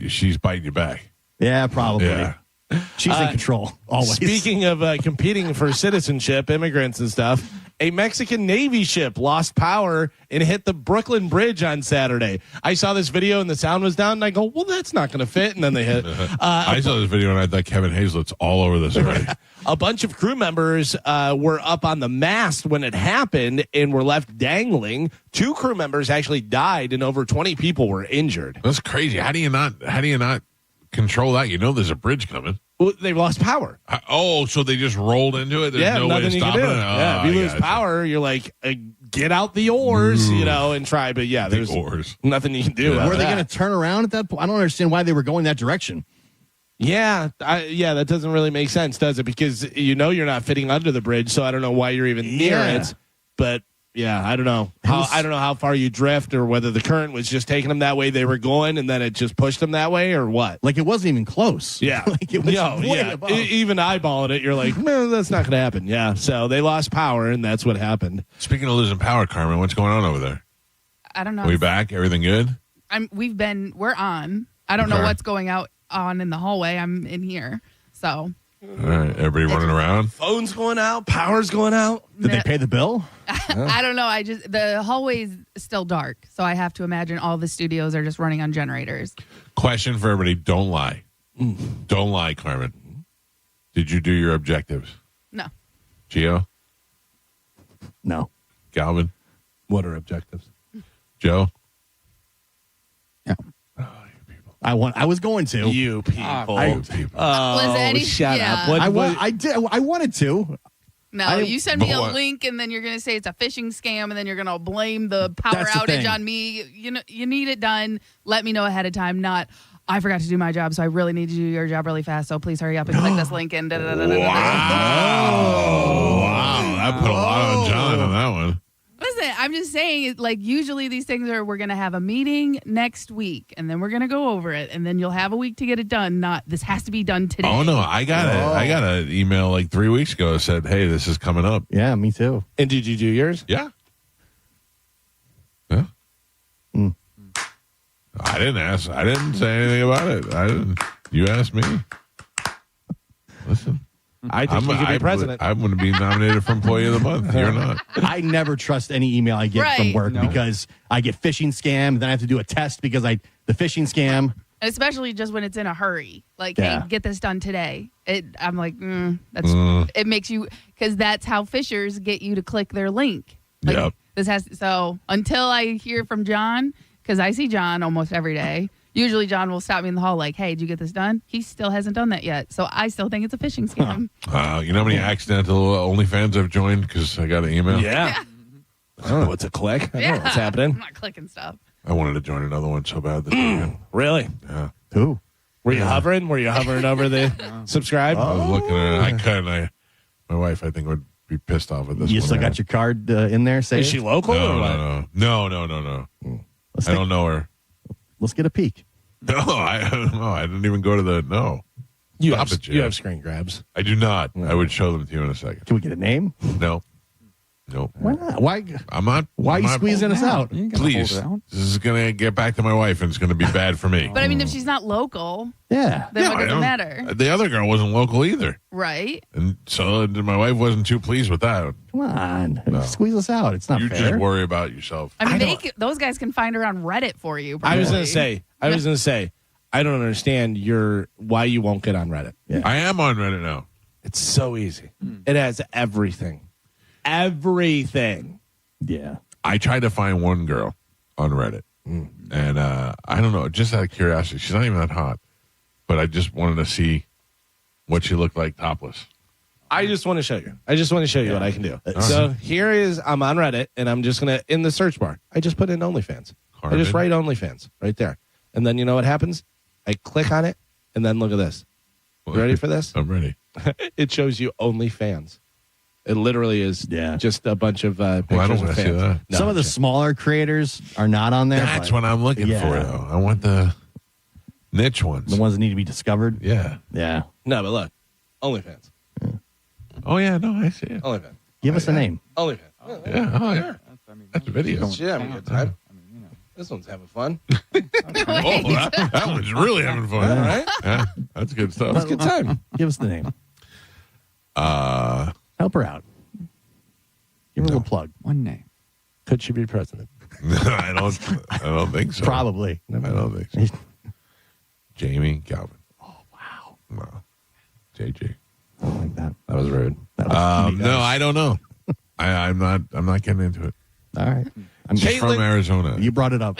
[SPEAKER 1] she's biting you back.
[SPEAKER 12] Yeah, probably.
[SPEAKER 1] Yeah.
[SPEAKER 12] She's in control, always.
[SPEAKER 10] Speaking of competing for citizenship, immigrants and stuff, a Mexican Navy ship lost power and hit the Brooklyn Bridge on Saturday. I saw this video and the sound was down, and I go, well, that's not going to fit. And then they hit.
[SPEAKER 1] I saw this video and I thought Kevin Hazlett's all over this already.
[SPEAKER 10] A bunch of crew members were up on the mast when it happened and were left dangling. 2 crew members actually died and over 20 people were injured.
[SPEAKER 1] That's crazy. How do you not control that? You know there's a bridge coming.
[SPEAKER 10] Well, they've lost power.
[SPEAKER 1] So they just rolled into it? There's no way to stop it?
[SPEAKER 10] If you lose power, you're like, get out the oars, and try. But yeah, there's
[SPEAKER 1] oars.
[SPEAKER 10] Nothing you can do.
[SPEAKER 12] Were they going to turn around at that point? I don't understand why they were going that direction.
[SPEAKER 10] Yeah, that doesn't really make sense, does it? Because you're not fitting under the bridge, so I don't know why you're even near it. But yeah, I don't know. I don't know how far you drift or whether the current was just taking them that way they were going and then it just pushed them that way or what.
[SPEAKER 12] Like it wasn't even close.
[SPEAKER 10] Yeah.
[SPEAKER 12] Like it was way above.
[SPEAKER 10] Even eyeballing it, you're like, no, that's not going to happen. Yeah. So they lost power and that's what happened.
[SPEAKER 1] Speaking of losing power, Carmen, what's going on over there?
[SPEAKER 5] I don't know.
[SPEAKER 1] Are we back? Everything good?
[SPEAKER 5] We're on. I don't know what's going on in the hallway. I'm in here. So.
[SPEAKER 1] All right, everybody running around.
[SPEAKER 10] Phone's going out. Power's going out.
[SPEAKER 12] Did they pay the bill?
[SPEAKER 5] I don't know. The hallway's still dark, so I have to imagine all the studios are just running on generators.
[SPEAKER 1] Question for everybody: don't lie. Don't lie, Carmen. Did you do your objectives?
[SPEAKER 5] No.
[SPEAKER 1] Gio?
[SPEAKER 12] No.
[SPEAKER 1] Galvin?
[SPEAKER 10] What are objectives?
[SPEAKER 1] Joe?
[SPEAKER 12] Yeah. I was going to.
[SPEAKER 10] You people. Shut up.
[SPEAKER 12] I wanted to.
[SPEAKER 5] No, you send me a link and then you're going to say it's a phishing scam and then you're going to blame the power outage on me. You need it done. Let me know ahead of time. Not, I forgot to do my job, so I really need to do your job really fast. So please hurry up and click this link and
[SPEAKER 1] Wow. That put a lot on John on that one.
[SPEAKER 5] Listen, I'm just saying, usually these things we're going to have a meeting next week, and then we're going to go over it, and then you'll have a week to get it done. Not, this has to be done today.
[SPEAKER 1] Oh, no, I got an email 3 weeks ago that said, hey, this is coming up.
[SPEAKER 12] Yeah, me too.
[SPEAKER 10] And did you do yours?
[SPEAKER 1] Yeah. Yeah. I didn't ask. I didn't say anything about it. You asked me. Listen.
[SPEAKER 10] I think you could be president.
[SPEAKER 1] I'm going to be nominated for Employee of the Month. You're not.
[SPEAKER 12] I never trust any email I get from work because I get phishing scam. Then I have to do a test because the phishing scam.
[SPEAKER 5] And especially just when it's in a hurry. Hey, get this done today. I'm like, it makes you, because that's how phishers get you to click their link.
[SPEAKER 1] Yep.
[SPEAKER 5] So until I hear from John, because I see John almost every day. Usually John will stop me in the hall hey, did you get this done? He still hasn't done that yet. So I still think it's a phishing scam.
[SPEAKER 1] You know how many accidental OnlyFans I've joined because I got an email?
[SPEAKER 10] Yeah. I don't know what's a click. I don't know what's happening.
[SPEAKER 5] I'm not clicking stuff.
[SPEAKER 1] I wanted to join another one so bad this weekend.
[SPEAKER 10] Really?
[SPEAKER 1] Yeah.
[SPEAKER 12] Who?
[SPEAKER 10] Were you hovering? Were you hovering over the subscribe?
[SPEAKER 1] I was looking at it. I couldn't. My wife, I think, would be pissed off with this.
[SPEAKER 12] You still got your card in there? Saved?
[SPEAKER 10] Is she local or what?
[SPEAKER 1] No. I don't know her.
[SPEAKER 12] Let's get a peek.
[SPEAKER 1] No, I don't know. I didn't even go to the
[SPEAKER 10] You have screen grabs.
[SPEAKER 1] I do not. I would show them to you in a second.
[SPEAKER 12] Can we get a name?
[SPEAKER 1] No. Nope.
[SPEAKER 12] Why not? Why?
[SPEAKER 1] I'm not.
[SPEAKER 12] Why are you squeezing us out?
[SPEAKER 1] Please. This is going to get back to my wife and it's going to be bad for me.
[SPEAKER 5] But I mean, if she's not local,
[SPEAKER 12] then
[SPEAKER 5] what does it matter?
[SPEAKER 1] The other girl wasn't local either.
[SPEAKER 5] Right.
[SPEAKER 1] And so my wife wasn't too pleased with that.
[SPEAKER 12] Come on. Squeeze us out. It's not fair.
[SPEAKER 1] You just worry about yourself.
[SPEAKER 5] I mean, those guys can find her on Reddit for you.
[SPEAKER 10] Probably. I was going to say, I don't understand why you won't get on Reddit.
[SPEAKER 1] Yeah. I am on Reddit now.
[SPEAKER 10] It's so easy. It has everything. Everything.
[SPEAKER 12] Yeah.
[SPEAKER 1] I tried to find one girl on Reddit. And I don't know, just out of curiosity. She's not even that hot. But I just wanted to see what she looked like topless.
[SPEAKER 10] I just want to show you. What I can do. So here is, I'm on Reddit, and I'm just going to, in the search bar, I just put in OnlyFans.
[SPEAKER 1] Carmen.
[SPEAKER 10] I just write OnlyFans right there. And then you know what happens? I click on it, and then look at this. You ready for this?
[SPEAKER 1] I'm ready.
[SPEAKER 10] It shows you OnlyFans. It literally is just a bunch of pictures
[SPEAKER 1] I don't
[SPEAKER 10] of
[SPEAKER 1] want to
[SPEAKER 10] fans.
[SPEAKER 1] see that.
[SPEAKER 12] Some of the smaller creators are not on there.
[SPEAKER 1] That's what I'm looking for, though. I want the niche ones.
[SPEAKER 12] The ones that need to be discovered.
[SPEAKER 1] Yeah.
[SPEAKER 12] Yeah.
[SPEAKER 10] No, but look. OnlyFans.
[SPEAKER 1] Oh, yeah. No, I see it.
[SPEAKER 10] OnlyFans.
[SPEAKER 12] Give us a name.
[SPEAKER 10] OnlyFans.
[SPEAKER 1] Yeah. Oh, yeah. That's videos.
[SPEAKER 10] Yeah, having a good time. This one's having fun.
[SPEAKER 1] That one's really having fun.
[SPEAKER 10] All right.
[SPEAKER 1] Yeah, that's good stuff.
[SPEAKER 10] That's a good time.
[SPEAKER 12] Give us the name. Help her out. Give her a little plug.
[SPEAKER 11] One name.
[SPEAKER 10] Could she be president?
[SPEAKER 1] I don't think so.
[SPEAKER 12] Probably.
[SPEAKER 1] I don't think so. Jamie Galvin.
[SPEAKER 12] Oh, wow.
[SPEAKER 1] Wow. JJ.
[SPEAKER 12] I don't like that.
[SPEAKER 10] That was rude.
[SPEAKER 1] No, I don't know. I'm not getting into it.
[SPEAKER 12] All right.
[SPEAKER 1] She's from Arizona.
[SPEAKER 12] You brought it up.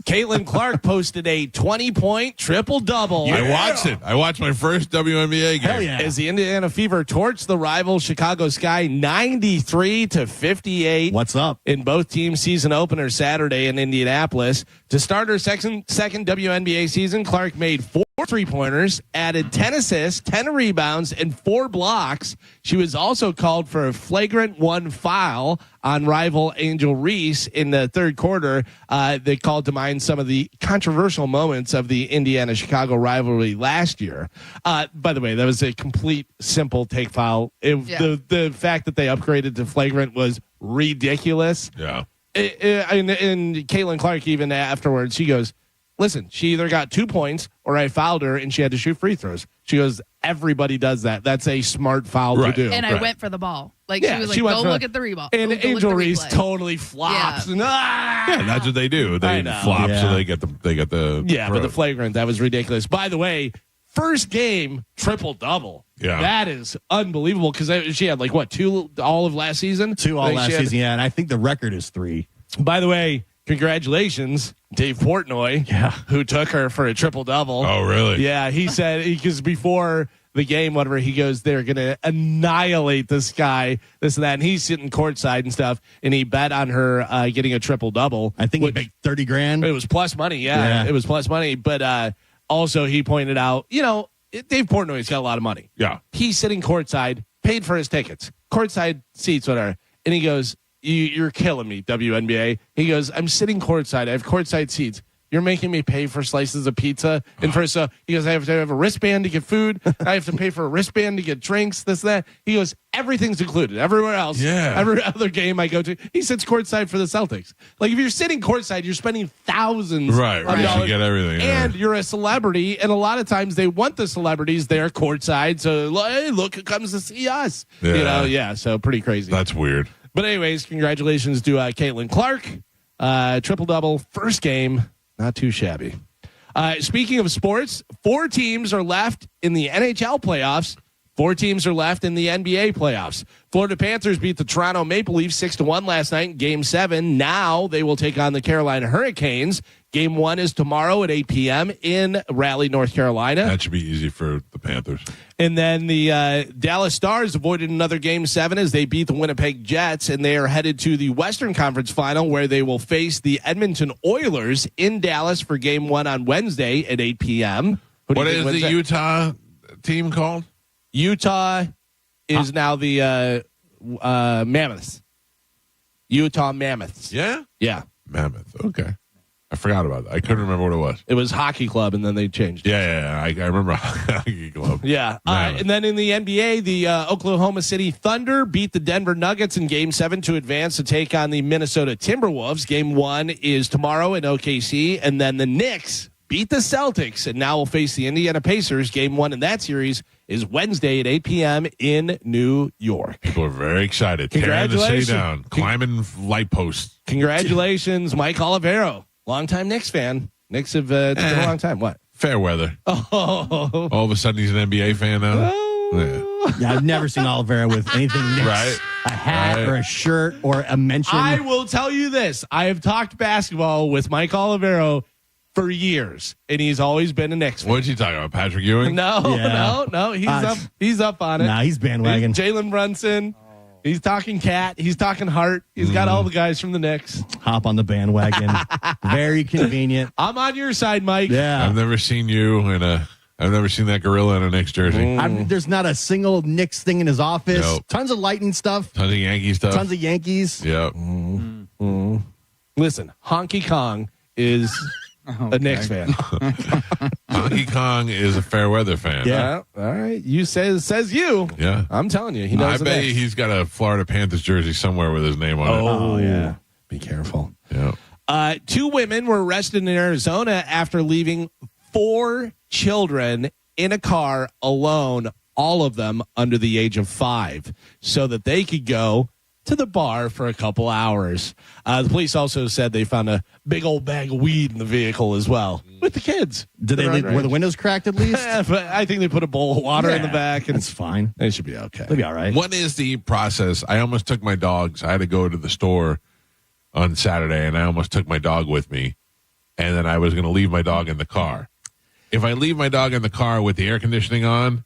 [SPEAKER 10] Caitlin Clark posted a 20-point triple-double.
[SPEAKER 1] I watched it. I watched my first WNBA game.
[SPEAKER 12] Hell yeah.
[SPEAKER 10] As the Indiana Fever torched the rival Chicago Sky 93-58.
[SPEAKER 12] What's up?
[SPEAKER 10] In both teams' season opener Saturday in Indianapolis. To start her second WNBA season, Clark made 4 3-pointers, added 10 assists, 10 rebounds, and 4 blocks. She was also called for a flagrant 1 foul on rival Angel Reese in the third quarter. They called to mind some of the controversial moments of the Indiana-Chicago rivalry last year. By the way, that was a complete simple take foul. The fact that they upgraded to flagrant was ridiculous.
[SPEAKER 1] Yeah.
[SPEAKER 10] And Caitlin Clark, even afterwards, she goes, listen, she either got 2 points or I fouled her and she had to shoot free throws. She goes, everybody does that. That's a smart foul to do.
[SPEAKER 5] And I went for the ball. Like, she was like, go look at the rebound.
[SPEAKER 10] And Angel Reese totally flops.
[SPEAKER 5] Yeah.
[SPEAKER 1] Yeah, that's what they do. They flop so they get the
[SPEAKER 10] Yeah, but the flagrant, that was ridiculous. By the way, first game, triple-double.
[SPEAKER 1] Yeah.
[SPEAKER 10] That is unbelievable because she had, 2 all of last season?
[SPEAKER 12] 2 all last season, yeah. And I think the record is 3.
[SPEAKER 10] By the way, congratulations, Dave Portnoy, who took her for a triple-double.
[SPEAKER 1] Oh, really?
[SPEAKER 10] Yeah, he said, because before the game, whatever, he goes, they're going to annihilate this guy, this and that. And he's sitting courtside and stuff, and he bet on her getting a triple-double.
[SPEAKER 12] I think he made $30,000.
[SPEAKER 10] It was plus money, yeah. It was plus money. But also he pointed out, Dave Portnoy's got a lot of money.
[SPEAKER 1] Yeah.
[SPEAKER 10] He's sitting courtside, paid for his tickets, courtside seats, whatever. And he goes, you're killing me, WNBA. He goes, I'm sitting courtside. I have courtside seats. You're making me pay for slices of pizza. And he goes, I have to have a wristband to get food. I have to pay for a wristband to get drinks, this, that. He goes, everything's included. Everywhere else, every other game I go to, he sits courtside for the Celtics. Like, if you're sitting courtside, you're spending thousands.
[SPEAKER 1] Right. You get everything.
[SPEAKER 10] And you're a celebrity. And a lot of times they want the celebrities there courtside. So, hey, look, who comes to see us.
[SPEAKER 1] Yeah.
[SPEAKER 10] So pretty crazy.
[SPEAKER 1] That's weird.
[SPEAKER 10] But anyways, congratulations to Caitlin Clark. Triple-double, first game. Not too shabby. Speaking of sports, 4 teams are left in the NHL playoffs. 4 teams are left in the NBA playoffs. Florida Panthers beat the Toronto Maple Leafs 6-1 last night in Game 7. Now they will take on the Carolina Hurricanes. Game 1 is tomorrow at 8 p.m. in Raleigh, North Carolina.
[SPEAKER 1] That should be easy for the Panthers.
[SPEAKER 10] And then the Dallas Stars avoided another Game 7 as they beat the Winnipeg Jets, and they are headed to the Western Conference Final where they will face the Edmonton Oilers in Dallas for Game 1 on Wednesday at 8 p.m.
[SPEAKER 1] What is the Utah team called?
[SPEAKER 10] Utah is now the Mammoths. Utah Mammoths.
[SPEAKER 1] Yeah?
[SPEAKER 10] Yeah.
[SPEAKER 1] Mammoth. Okay. I forgot about that. I couldn't remember what it was.
[SPEAKER 10] It was Hockey Club, and then they changed it.
[SPEAKER 1] Yeah. I remember Hockey Club.
[SPEAKER 10] Yeah. And then in the NBA, the Oklahoma City Thunder beat the Denver Nuggets in Game 7 to advance to take on the Minnesota Timberwolves. Game 1 is tomorrow in OKC. And then the Knicks beat the Celtics and now will face the Indiana Pacers. Game 1 in that series is Wednesday at 8 p.m. in New York.
[SPEAKER 1] People are very excited. Tearing the city down. Climbing light posts.
[SPEAKER 10] Congratulations, Mike Olivero. Longtime Knicks fan. Knicks have it's been a long time. What?
[SPEAKER 1] Fair weather.
[SPEAKER 10] Oh.
[SPEAKER 1] All of a sudden he's an NBA fan now.
[SPEAKER 12] Yeah, I've never seen Olivera with anything Knicks.
[SPEAKER 1] Right.
[SPEAKER 12] A hat or a shirt or a mention.
[SPEAKER 10] I will tell you this. I have talked basketball with Mike Olivero for years, and he's always been a Knicks fan.
[SPEAKER 1] What's he talking about? Patrick Ewing?
[SPEAKER 10] No. He's up on it.
[SPEAKER 12] Nah, he's bandwagon.
[SPEAKER 10] Jalen Brunson. He's talking Cat. He's talking Hart. He's got all the guys from the Knicks.
[SPEAKER 12] Hop on the bandwagon. Very convenient.
[SPEAKER 10] I'm on your side, Mike.
[SPEAKER 12] Yeah.
[SPEAKER 1] I've never seen you I've never seen that gorilla in a Knicks jersey.
[SPEAKER 12] There's not a single Knicks thing in his office.
[SPEAKER 1] Nope.
[SPEAKER 12] Tons of Lightning stuff.
[SPEAKER 1] Tons of Yankee stuff.
[SPEAKER 12] Tons of Yankees.
[SPEAKER 1] Yep.
[SPEAKER 10] Listen, Honky Kong is a Knicks fan.
[SPEAKER 1] Honky Kong is a fair weather fan.
[SPEAKER 10] Yeah. All right. You says you.
[SPEAKER 1] Yeah.
[SPEAKER 10] I'm telling you. He knows
[SPEAKER 1] I bet he's got a Florida Panthers jersey somewhere with his name on it.
[SPEAKER 10] Oh, yeah. Be careful.
[SPEAKER 1] Yeah.
[SPEAKER 10] 2 women were arrested in Arizona after leaving 4 children in a car alone, all of them under the age of 5, so that they could go to the bar for a couple hours. The police also said they found a big old bag of weed in the vehicle as well with the kids.
[SPEAKER 12] Did they leave, were the windows cracked at least?
[SPEAKER 10] But I think they put a bowl of water in the back, and
[SPEAKER 12] that's fine.
[SPEAKER 10] They should be okay.
[SPEAKER 12] They'll be all right.
[SPEAKER 1] What is the process? I almost took my dogs. I had to go to the store on Saturday, and I almost took my dog with me, and then I was going to leave my dog in the car. If I leave my dog in the car with the air conditioning on,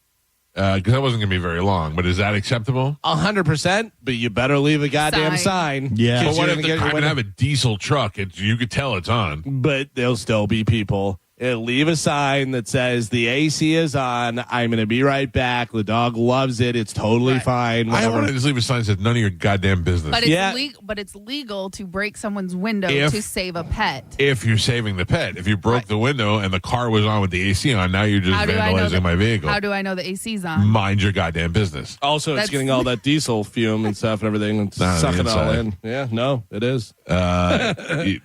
[SPEAKER 1] because that wasn't going to be very long, but is that acceptable?
[SPEAKER 10] 100%, but you better leave a goddamn sign.
[SPEAKER 12] Yeah.
[SPEAKER 1] But what if I'm going to have a diesel truck? You could tell it's on.
[SPEAKER 10] But there'll still be people. Leave a sign that says the AC is on. I'm going to be right back. The dog loves it. It's totally fine.
[SPEAKER 1] I want to just leave a sign that says none of your goddamn business.
[SPEAKER 5] But it's legal to break someone's window to save a pet.
[SPEAKER 1] If you're saving the pet. If you broke the window and the car was on with the AC on, now you're just vandalizing my vehicle.
[SPEAKER 5] How do I know the AC's on?
[SPEAKER 1] Mind your goddamn business.
[SPEAKER 10] Also, it's getting all that diesel fume and stuff and everything and sucking it all in. Yeah, no, it is.
[SPEAKER 1] The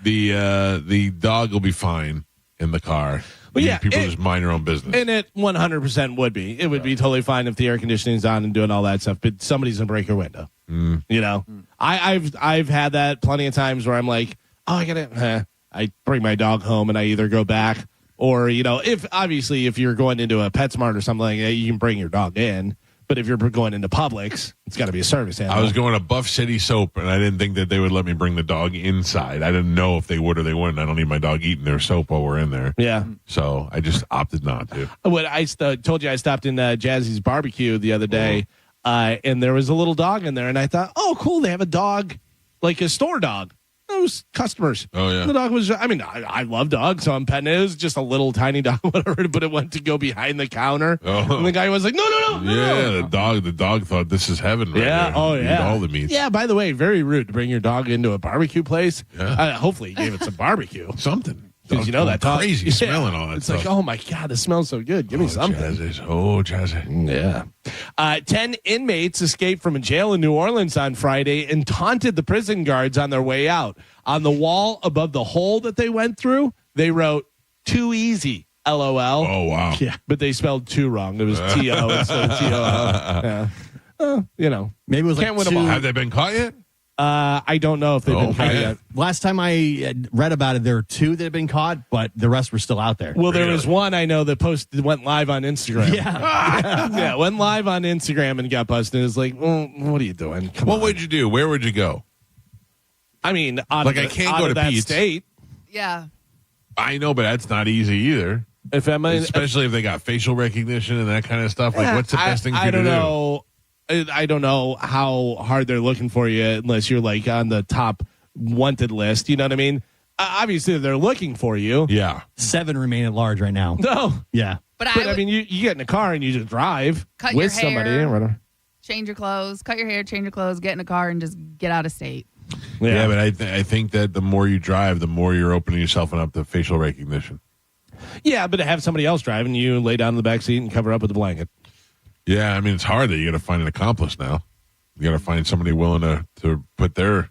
[SPEAKER 1] dog will be fine in the car.
[SPEAKER 10] Well, yeah,
[SPEAKER 1] people just mind their own business.
[SPEAKER 10] And it 100% would be. It would be totally fine if the air conditioning's on and doing all that stuff, but somebody's going to break your window. You know? I've had that plenty of times where I'm like, oh, I bring my dog home and I either go back or, if you're going into a PetSmart or something like that, you can bring your dog in. But if you're going into Publix, it's got to be a service animal.
[SPEAKER 1] I was going to Buff City Soap, and I didn't think that they would let me bring the dog inside. I didn't know if they would or they wouldn't. I don't need my dog eating their soap while we're in there.
[SPEAKER 10] Yeah.
[SPEAKER 1] So I just opted not to.
[SPEAKER 10] When I told you I stopped in Jazzy's barbecue the other day, and there was a little dog in there, and I thought, oh, cool, they have a dog, like a store dog. It was customers.
[SPEAKER 1] Oh, yeah.
[SPEAKER 10] The dog was, I love dogs, so I'm petting it. It was just a little tiny dog, whatever, but it went to go behind the counter.
[SPEAKER 1] Oh.
[SPEAKER 10] And the guy was like, no.
[SPEAKER 1] Yeah, the dog thought this is heaven right
[SPEAKER 10] Yeah,
[SPEAKER 1] here.
[SPEAKER 10] oh,
[SPEAKER 1] Eat
[SPEAKER 10] yeah.
[SPEAKER 1] all the meats.
[SPEAKER 10] Yeah, by the way, very rude to bring your dog into a barbecue place.
[SPEAKER 1] Yeah.
[SPEAKER 10] Hopefully he gave it some barbecue.
[SPEAKER 1] Something.
[SPEAKER 10] Because that dog.
[SPEAKER 1] Crazy smelling all that
[SPEAKER 10] it's
[SPEAKER 1] stuff.
[SPEAKER 10] It's like, oh, my God, this smells so good. Give me something.
[SPEAKER 1] Jazzy.
[SPEAKER 10] Yeah. 10 inmates escaped from a jail in New Orleans on Friday and taunted the prison guards on their way out. On the wall above the hole that they went through, they wrote, "Too easy, LOL."
[SPEAKER 1] Oh, wow.
[SPEAKER 10] Yeah, but they spelled "too" wrong. It was T-O instead of T-O-L. Yeah.
[SPEAKER 12] Maybe it was
[SPEAKER 10] Can't
[SPEAKER 12] like
[SPEAKER 10] win them all.
[SPEAKER 1] Have they been caught yet?
[SPEAKER 10] I don't know if they've been caught yet.
[SPEAKER 12] Last time I read about it, there were 2 that had been caught, but the rest were still out there.
[SPEAKER 10] Well, there was one I know that went live on Instagram. Yeah, went live on Instagram and got busted. It was like, well, what are you doing?
[SPEAKER 1] What would you do? Where would you go?
[SPEAKER 10] I mean,
[SPEAKER 1] I can't go to
[SPEAKER 10] that
[SPEAKER 1] Pete's.
[SPEAKER 10] state.
[SPEAKER 5] Yeah.
[SPEAKER 1] I know, but that's not easy either. Especially if they got facial recognition and that kind of stuff. Like, what's the best thing for you to do?
[SPEAKER 10] I don't know how hard they're looking for you unless you're like on the top wanted list. You know what I mean? Obviously, they're looking for you.
[SPEAKER 1] Yeah.
[SPEAKER 12] 7 remain at large right now.
[SPEAKER 10] No.
[SPEAKER 12] Yeah.
[SPEAKER 5] But
[SPEAKER 10] I mean, you get in a car and you just drive
[SPEAKER 5] Cut
[SPEAKER 10] with
[SPEAKER 5] your
[SPEAKER 10] somebody
[SPEAKER 5] hair.
[SPEAKER 10] or whatever.
[SPEAKER 5] Change your clothes, cut your hair, change your clothes, get in a car, and just get out of state.
[SPEAKER 1] Yeah, but I think that the more you drive, the more you're opening yourself up to facial recognition.
[SPEAKER 10] Yeah, but to have somebody else driving, you lay down in the back seat and cover up with a blanket.
[SPEAKER 1] Yeah, I mean, it's hard that you got to find an accomplice now. You got to find somebody willing to put to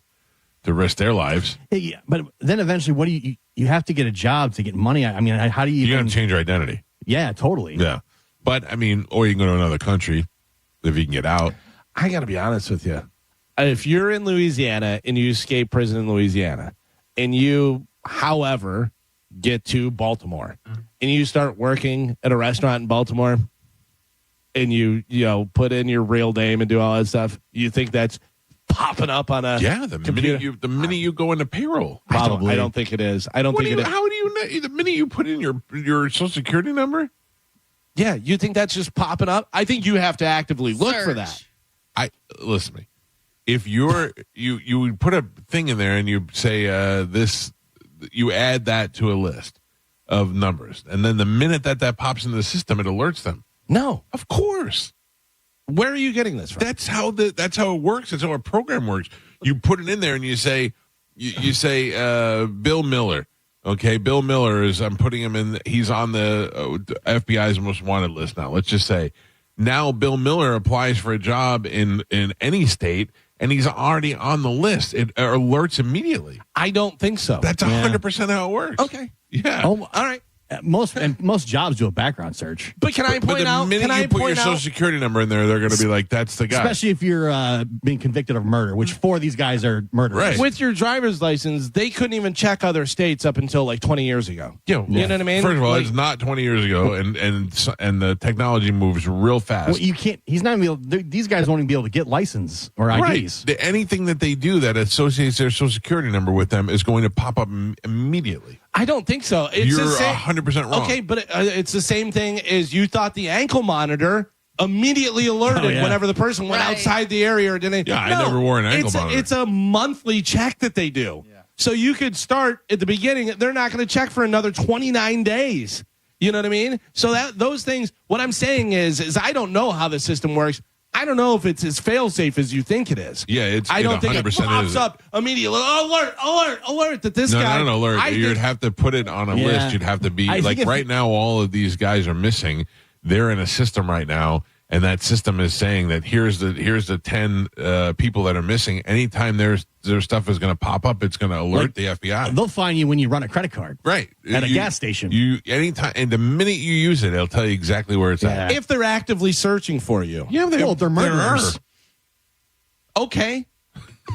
[SPEAKER 1] risk their lives.
[SPEAKER 12] Yeah, but then eventually, what do you have to get a job to get money? I mean, how do you?
[SPEAKER 1] You got to change your identity.
[SPEAKER 12] Yeah, totally.
[SPEAKER 1] Yeah, but I mean, or you can go to another country if you can get out.
[SPEAKER 10] I got to be honest with you. If you're in Louisiana and you escape prison in Louisiana, and you, however, get to Baltimore, and you start working at a restaurant in Baltimore, and you put in your real name and do all that stuff, you think that's popping up on a computer?
[SPEAKER 1] The minute you go into payroll,
[SPEAKER 10] I don't think it is. I don't think it is.
[SPEAKER 1] How do you know? The minute you put in your Social Security number?
[SPEAKER 10] Yeah, you think that's just popping up? I think you have to actively look for that.
[SPEAKER 1] Listen to me. If you would put a thing in there and you say this, you add that to a list of numbers, and then the minute that pops into the system, it alerts them.
[SPEAKER 10] No,
[SPEAKER 1] of course.
[SPEAKER 10] Where are you getting this from?
[SPEAKER 1] That's how it works. That's how our program works. You put it in there and you say Bill Miller. Okay, Bill Miller I'm putting him in. He's on the FBI's most wanted list now. Let's just say now Bill Miller applies for a job in any state. and he's already on the list. It alerts immediately.
[SPEAKER 10] I don't think so.
[SPEAKER 1] That's 100% how it works.
[SPEAKER 10] Okay.
[SPEAKER 1] Yeah.
[SPEAKER 10] Oh, all right.
[SPEAKER 12] Most jobs do a background search.
[SPEAKER 10] But can I point
[SPEAKER 1] the
[SPEAKER 10] out?
[SPEAKER 1] minute you put your social security number in there, they're going to be like, "That's the guy."
[SPEAKER 12] Especially if you're being convicted of murder, which 4 of these guys are murderers.
[SPEAKER 1] Right.
[SPEAKER 10] With your driver's license, they couldn't even check other states up until like 20 years ago.
[SPEAKER 1] Yeah.
[SPEAKER 10] You know what I mean?
[SPEAKER 1] First of all, it's not 20 years ago, and the technology moves real fast.
[SPEAKER 12] Well, you can't. He's not even. These guys won't even be able to get license or IDs.
[SPEAKER 1] Right. Anything that they do that associates their social security number with them is going to pop up immediately.
[SPEAKER 10] I don't think so.
[SPEAKER 1] You're 100% wrong.
[SPEAKER 10] Okay, but it's the same thing as you thought the ankle monitor immediately alerted whenever the person went outside the area. Or didn't they?
[SPEAKER 1] Yeah, I never wore an ankle monitor.
[SPEAKER 10] It's a monthly check that they do. Yeah. So you could start at the beginning. They're not going to check for another 29 days. You know what I mean? So those things, what I'm saying is I don't know how the system works. I don't know if it's as fail-safe as you think it is.
[SPEAKER 1] Yeah,
[SPEAKER 10] I don't think it pops up immediately. Alert that this guy.
[SPEAKER 1] Not an alert. You'd have to put it on a list. You'd have to be like right now. All of these guys are missing. They're in a system right now, and that system is saying that here's the 10 people that are missing. Anytime their stuff is going to pop up, it's going to alert the FBI.
[SPEAKER 12] They'll find you when you run a credit card,
[SPEAKER 1] right?
[SPEAKER 12] At a gas station.
[SPEAKER 1] Anytime, and the minute you use it, they'll tell you exactly where it's at.
[SPEAKER 10] If they're actively searching for you,
[SPEAKER 12] they're murderers.
[SPEAKER 10] Okay.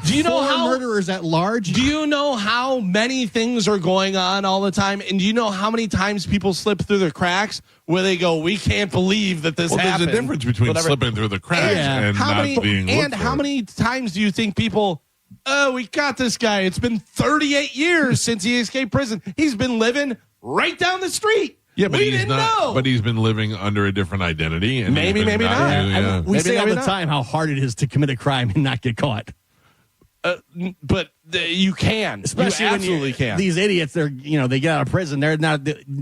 [SPEAKER 10] Do you know how
[SPEAKER 12] murderers at large?
[SPEAKER 10] Do you know how many things are going on all the time? And do you know how many times people slip through the cracks where they go, "We can't believe that this happened"?
[SPEAKER 1] There's a difference between slipping through the cracks and not being looked
[SPEAKER 10] And how many times do you think people? Oh, we got this guy. It's been 38 years since he escaped prison. He's been living right down the street.
[SPEAKER 1] Yeah, but
[SPEAKER 10] we
[SPEAKER 1] he's
[SPEAKER 10] didn't
[SPEAKER 1] not.
[SPEAKER 10] know.
[SPEAKER 1] But he's been living under a different identity. And
[SPEAKER 10] maybe not.
[SPEAKER 1] Yeah.
[SPEAKER 12] We say all the time how hard it is to commit a crime and not get caught.
[SPEAKER 10] But you can,
[SPEAKER 12] especially
[SPEAKER 10] you
[SPEAKER 12] when
[SPEAKER 10] absolutely can.
[SPEAKER 12] These idiots, they get out of prison. They're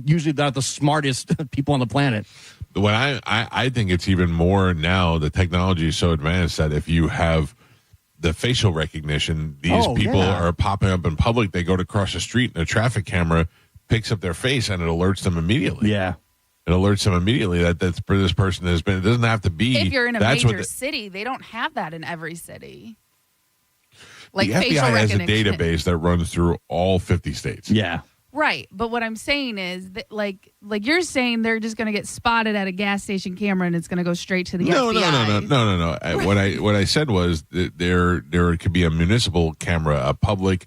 [SPEAKER 12] usually not the smartest people on the planet.
[SPEAKER 1] When I think it's even more now. The technology is so advanced that if you have the facial recognition, these people are popping up in public. They go to cross the street, and a traffic camera picks up their face, and it alerts them immediately.
[SPEAKER 12] Yeah.
[SPEAKER 1] It alerts them immediately that this person has been. It doesn't have to be.
[SPEAKER 5] If you're in a major city, they don't have that in every city. Like
[SPEAKER 1] the
[SPEAKER 5] facial
[SPEAKER 1] FBI has a
[SPEAKER 5] recognition.
[SPEAKER 1] database that runs through all 50 states.
[SPEAKER 12] Yeah.
[SPEAKER 5] Right, but what I'm saying is that, like you're saying, they're just going to get spotted at a gas station camera and it's going to go straight to the FBI.
[SPEAKER 1] No. What I said was that there could be a municipal camera, a public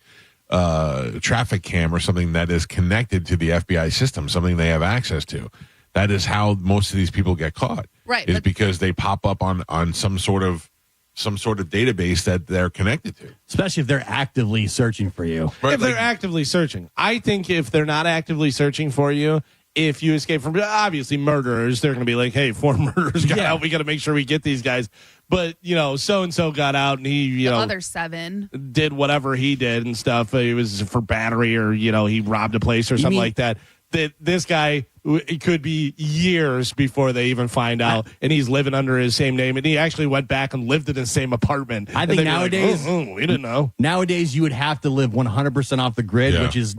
[SPEAKER 1] traffic cam, or something that is connected to the FBI system, something they have access to. That is how most of these people get caught.
[SPEAKER 5] Right,
[SPEAKER 1] is because they pop up on some sort of database that they're connected to.
[SPEAKER 12] Especially if they're actively searching for you.
[SPEAKER 1] Right,
[SPEAKER 10] if they're actively searching. I think if they're not actively searching for you, if you escape from, obviously, murderers, they're going to be like, hey, 4 murderers got out. We got to make sure we get these guys. But, so-and-so got out and he,
[SPEAKER 5] the other 7
[SPEAKER 10] did whatever he did and stuff. It was for battery or, he robbed a place or something like that. That this guy, it could be years before they even find out, and he's living under his same name, and he actually went back and lived in the same apartment.
[SPEAKER 12] I think nowadays,
[SPEAKER 10] we didn't know.
[SPEAKER 12] Nowadays, you would have to live 100% off the grid, which is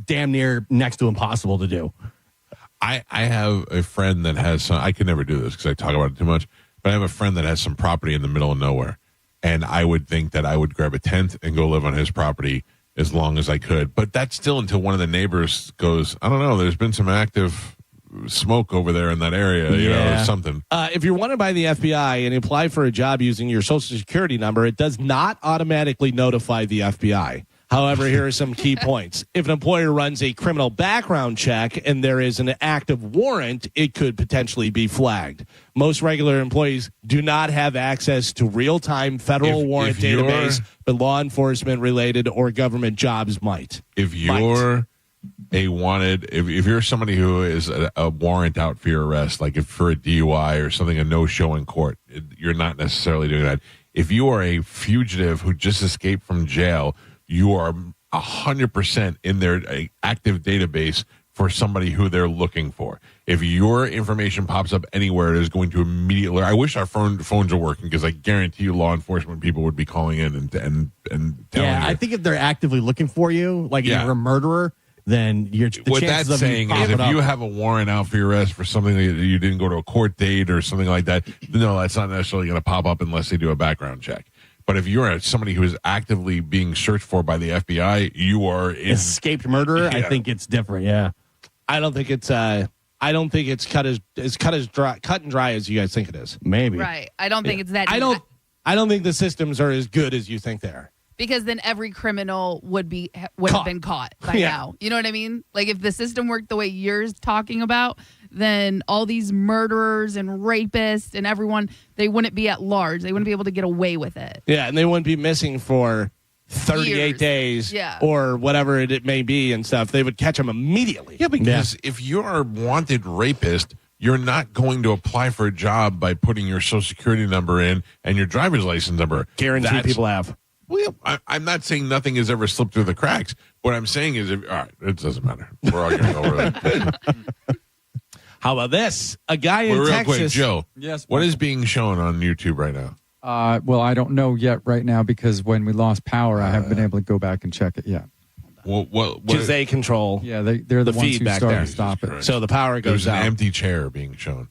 [SPEAKER 12] damn near next to impossible to do.
[SPEAKER 1] I have a friend that has some. I could never do this because I talk about it too much. But I have a friend that has some property in the middle of nowhere, and I would think that I would grab a tent and go live on his property as long as I could. But that's still until one of the neighbors goes, I don't know, there's been some active smoke over there in that area, something.
[SPEAKER 10] If you're wanted by the FBI and apply for a job using your social security number, it does not automatically notify the FBI. However, here are some key points. If an employer runs a criminal background check and there is an active warrant, it could potentially be flagged. Most regular employees do not have access to real-time federal warrant database, but law enforcement related or government jobs might.
[SPEAKER 1] If you're if you're somebody who is a warrant out for your arrest, like if for a DUI or something, a no-show in court, you're not necessarily doing that. If you are a fugitive who just escaped from jail, you are 100% in their active database for somebody who they're looking for. If your information pops up anywhere, it is going to immediately. I wish our phones were working because I guarantee you, law enforcement people would be calling in and telling you.
[SPEAKER 12] I think if they're actively looking for you, like you're a murderer, then you're.
[SPEAKER 1] What that's saying is, if you have a warrant out for your arrest for something that you didn't go to a court date or something like that, no, that's not necessarily going to pop up unless they do a background check. But if you're somebody who is actively being searched for by the FBI, you are
[SPEAKER 12] escaped murderer. I think it's different. Yeah,
[SPEAKER 10] I don't think it's cut and dry as you guys think it is.
[SPEAKER 12] Maybe.
[SPEAKER 5] Right. I don't think it's that.
[SPEAKER 10] I don't think the systems are as good as you think they are.
[SPEAKER 5] Because then every criminal would have been caught by now. You know what I mean? Like if the system worked the way you're talking about, then all these murderers and rapists and everyone, they wouldn't be at large. They wouldn't be able to get away with it.
[SPEAKER 10] Yeah, and they wouldn't be missing for 38 days or whatever it may be and stuff. They would catch them immediately.
[SPEAKER 1] Yeah, because if you're a wanted rapist, you're not going to apply for a job by putting your social security number in and your driver's license number.
[SPEAKER 10] Guarantee people have.
[SPEAKER 1] Well, I'm not saying nothing has ever slipped through the cracks. What I'm saying is, all right, it doesn't matter. We're all going to go over that.
[SPEAKER 10] How about this? A guy in
[SPEAKER 1] real
[SPEAKER 10] Texas.
[SPEAKER 1] Quick, Joe.
[SPEAKER 11] Yes.
[SPEAKER 1] What is being shown on YouTube right now?
[SPEAKER 11] Well, I don't know yet right now because when we lost power, I haven't been able to go back and check it yet.
[SPEAKER 10] Because they control
[SPEAKER 11] they're the ones
[SPEAKER 10] feed
[SPEAKER 11] who
[SPEAKER 10] back
[SPEAKER 11] started
[SPEAKER 10] there.
[SPEAKER 11] to stop it.
[SPEAKER 10] So the power goes
[SPEAKER 1] There's
[SPEAKER 10] out.
[SPEAKER 1] an empty chair being shown.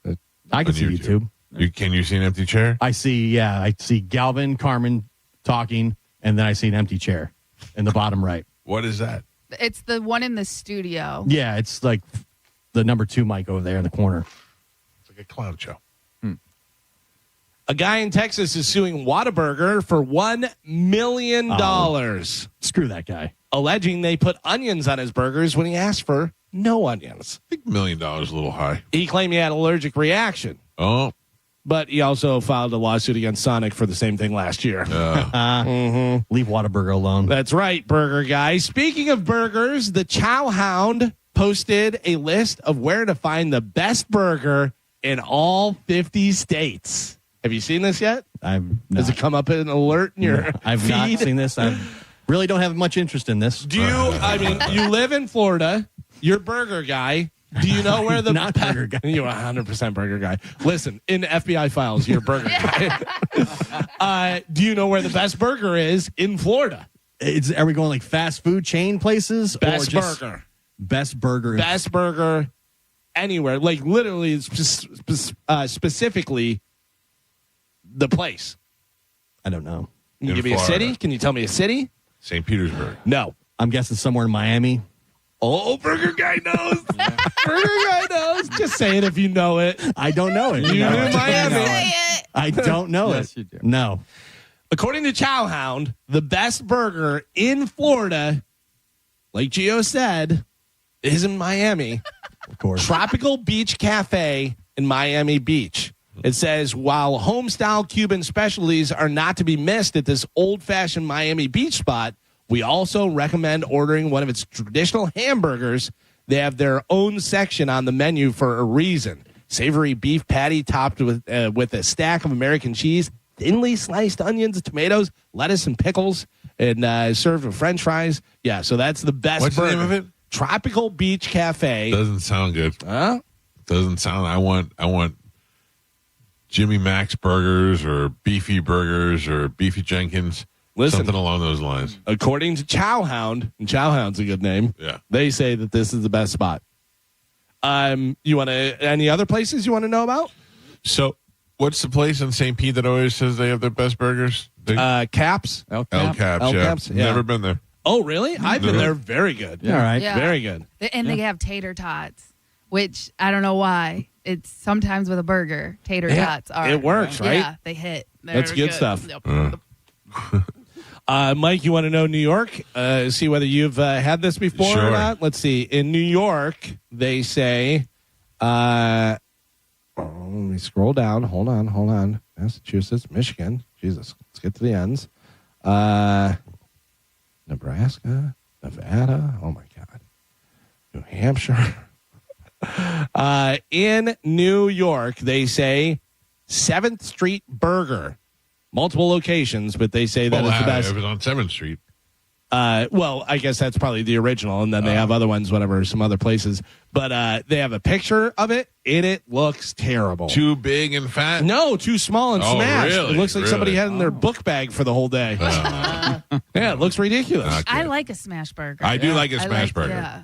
[SPEAKER 12] I can see YouTube.
[SPEAKER 1] Can you see an empty chair?
[SPEAKER 12] I see Galvin, Carmen talking, and then I see an empty chair in the bottom right.
[SPEAKER 1] What is that?
[SPEAKER 5] It's the one in the studio.
[SPEAKER 12] Yeah, it's like the number 2 mic over there in the corner.
[SPEAKER 1] It's like a clown show.
[SPEAKER 10] A guy in Texas is suing Whataburger for $1 million.
[SPEAKER 12] Screw that guy.
[SPEAKER 10] Alleging they put onions on his burgers when he asked for no onions.
[SPEAKER 1] I think $1 million is a little high.
[SPEAKER 10] He claimed he had an allergic reaction.
[SPEAKER 1] Oh.
[SPEAKER 10] But he also filed a lawsuit against Sonic for the same thing last year.
[SPEAKER 12] Leave Whataburger alone.
[SPEAKER 10] That's right, burger guy. Speaking of burgers, the Chow Hound posted a list of where to find the best burger in all 50 states. Have you seen this yet? Does it come up in an alert in your
[SPEAKER 12] I've
[SPEAKER 10] feed?
[SPEAKER 12] not seen this. I really don't have much interest in this.
[SPEAKER 10] Do you, you live in Florida. You're burger guy. Do you know where the
[SPEAKER 12] Not burger guy?
[SPEAKER 10] You're 100% burger guy. Listen, in FBI files, you're burger guy. Do you know where the best burger is in Florida?
[SPEAKER 12] Are we going like fast food chain places?
[SPEAKER 10] Best
[SPEAKER 12] or just
[SPEAKER 10] burger.
[SPEAKER 12] Best burger.
[SPEAKER 10] Best burger anywhere. Like literally, specifically the place.
[SPEAKER 12] I don't know.
[SPEAKER 10] Can you give me a city? Can you tell me a city?
[SPEAKER 1] St. Petersburg.
[SPEAKER 10] No.
[SPEAKER 12] I'm guessing somewhere in Miami.
[SPEAKER 10] Oh, burger guy knows. Burger guy knows. Just say it if you know it.
[SPEAKER 12] I don't know it.
[SPEAKER 10] You knew Miami.
[SPEAKER 5] Say it.
[SPEAKER 12] I don't know it.
[SPEAKER 11] Yes, you do.
[SPEAKER 12] No.
[SPEAKER 10] According to Chow Hound, the best burger in Florida, like Gio said, is in Miami.
[SPEAKER 12] Of course.
[SPEAKER 10] Tropical Beach Cafe in Miami Beach. It says, while home-style Cuban specialties are not to be missed at this old-fashioned Miami Beach spot, we also recommend ordering one of its traditional hamburgers. They have their own section on the menu for a reason. Savory beef patty topped with a stack of American cheese, thinly sliced onions, tomatoes, lettuce, and pickles, and served with French fries. Yeah, so that's the best
[SPEAKER 1] What's
[SPEAKER 10] burger.
[SPEAKER 1] the name of it?
[SPEAKER 10] Tropical Beach Cafe.
[SPEAKER 1] Doesn't sound good.
[SPEAKER 10] Huh?
[SPEAKER 1] Doesn't sound. I want Jimmy Mac's burgers or Beefy Burgers or Beefy Jenkins.
[SPEAKER 10] Listen,
[SPEAKER 1] something along those lines.
[SPEAKER 10] According to Chow Hound, and Chow Hound's a good name.
[SPEAKER 1] Yeah,
[SPEAKER 10] they say that this is the best spot. You want to any other places you want to know about?
[SPEAKER 1] So, what's the place in St. Pete that always says they have their best burgers?
[SPEAKER 10] Caps.
[SPEAKER 11] El
[SPEAKER 1] Caps.
[SPEAKER 10] Caps, yeah.
[SPEAKER 1] Never been there.
[SPEAKER 10] Oh, really? I've been there. Very good.
[SPEAKER 12] Yeah. All right.
[SPEAKER 5] Yeah.
[SPEAKER 10] Very good.
[SPEAKER 5] And they have tater tots, which I don't know why. It's sometimes with a burger. Tater tots are.
[SPEAKER 10] It works, right?
[SPEAKER 5] Yeah, they hit.
[SPEAKER 10] That's good stuff.
[SPEAKER 5] Yep.
[SPEAKER 10] Mike, you want to know New York? See whether you've had this before
[SPEAKER 1] Sure.
[SPEAKER 10] or not? Let's see. In New York, they say, let me scroll down. Hold on. Massachusetts, Michigan. Jesus, let's get to the ends. Nebraska, Nevada. Oh, my God. New Hampshire. In New York, they say 7th Street Burger. Multiple locations, but they say that is the best.
[SPEAKER 1] It was on 7th Street.
[SPEAKER 10] Well, I guess that's probably the original, and then they have other ones, whatever, some other places. But they have a picture of it, and it looks terrible.
[SPEAKER 1] Too big and fat?
[SPEAKER 10] No, too small and smashed.
[SPEAKER 1] Really?
[SPEAKER 10] It looks like somebody had in their book bag for the whole day. Yeah, it looks ridiculous.
[SPEAKER 5] I like a smash burger.
[SPEAKER 1] I do like a smash burger.
[SPEAKER 5] Yeah.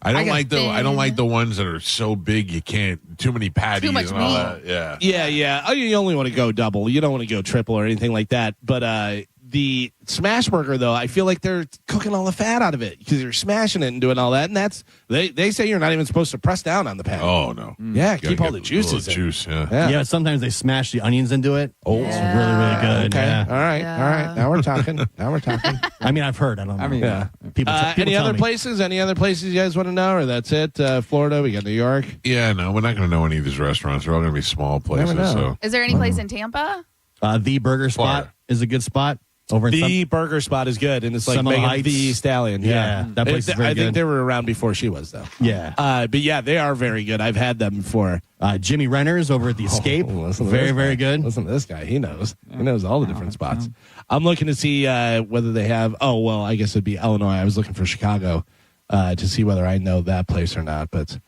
[SPEAKER 1] I don't like
[SPEAKER 5] thin.
[SPEAKER 1] the ones that are so big you can't too many patties
[SPEAKER 5] Too much
[SPEAKER 1] and all
[SPEAKER 5] meat.
[SPEAKER 1] that. Yeah.
[SPEAKER 10] Yeah. Oh, you only want to go double. You don't want to go triple or anything like that. But the smash burger, though, I feel like they're cooking all the fat out of it because you're smashing it and doing all that. And that's they say you're not even supposed to press down on the pan.
[SPEAKER 1] Oh no.
[SPEAKER 10] Yeah, keep all the juices in.
[SPEAKER 1] Juice. Yeah.
[SPEAKER 12] Yeah, sometimes they smash the onions into it. Oh, it's really, really good.
[SPEAKER 10] Okay.
[SPEAKER 12] Yeah.
[SPEAKER 10] All right. Now we're talking.
[SPEAKER 12] I mean, I've heard. I don't know.
[SPEAKER 11] I mean,
[SPEAKER 10] Yeah.
[SPEAKER 12] People
[SPEAKER 10] any
[SPEAKER 12] tell
[SPEAKER 10] other
[SPEAKER 12] me.
[SPEAKER 10] places? Any other places you guys want to know? Or that's it? Florida. We got New York.
[SPEAKER 1] Yeah. No, we're not going to know any of these restaurants. They're all going to be small places.
[SPEAKER 10] know.
[SPEAKER 1] So
[SPEAKER 5] Is there any place in Tampa?
[SPEAKER 12] The Burger Spot
[SPEAKER 1] Florida.
[SPEAKER 12] is a good spot. Over in
[SPEAKER 10] The burger spot is good, and it's like
[SPEAKER 12] Seminole
[SPEAKER 10] Megan
[SPEAKER 12] Heights.
[SPEAKER 10] the Stallion.
[SPEAKER 12] Yeah, that place is very
[SPEAKER 10] I think
[SPEAKER 12] good.
[SPEAKER 10] they were around before she was, though.
[SPEAKER 12] Yeah.
[SPEAKER 10] But yeah, they are very good. I've had them before.
[SPEAKER 12] Jimmy Renner's over at the Escape.
[SPEAKER 10] Listen to
[SPEAKER 12] Very,
[SPEAKER 10] this
[SPEAKER 12] very
[SPEAKER 10] guy.
[SPEAKER 12] good.
[SPEAKER 10] Listen to this guy. He knows. He knows all the different spots. I'm looking to see whether they have. Oh well, I guess it'd be Illinois. I was looking for Chicago to see whether I know that place or not. But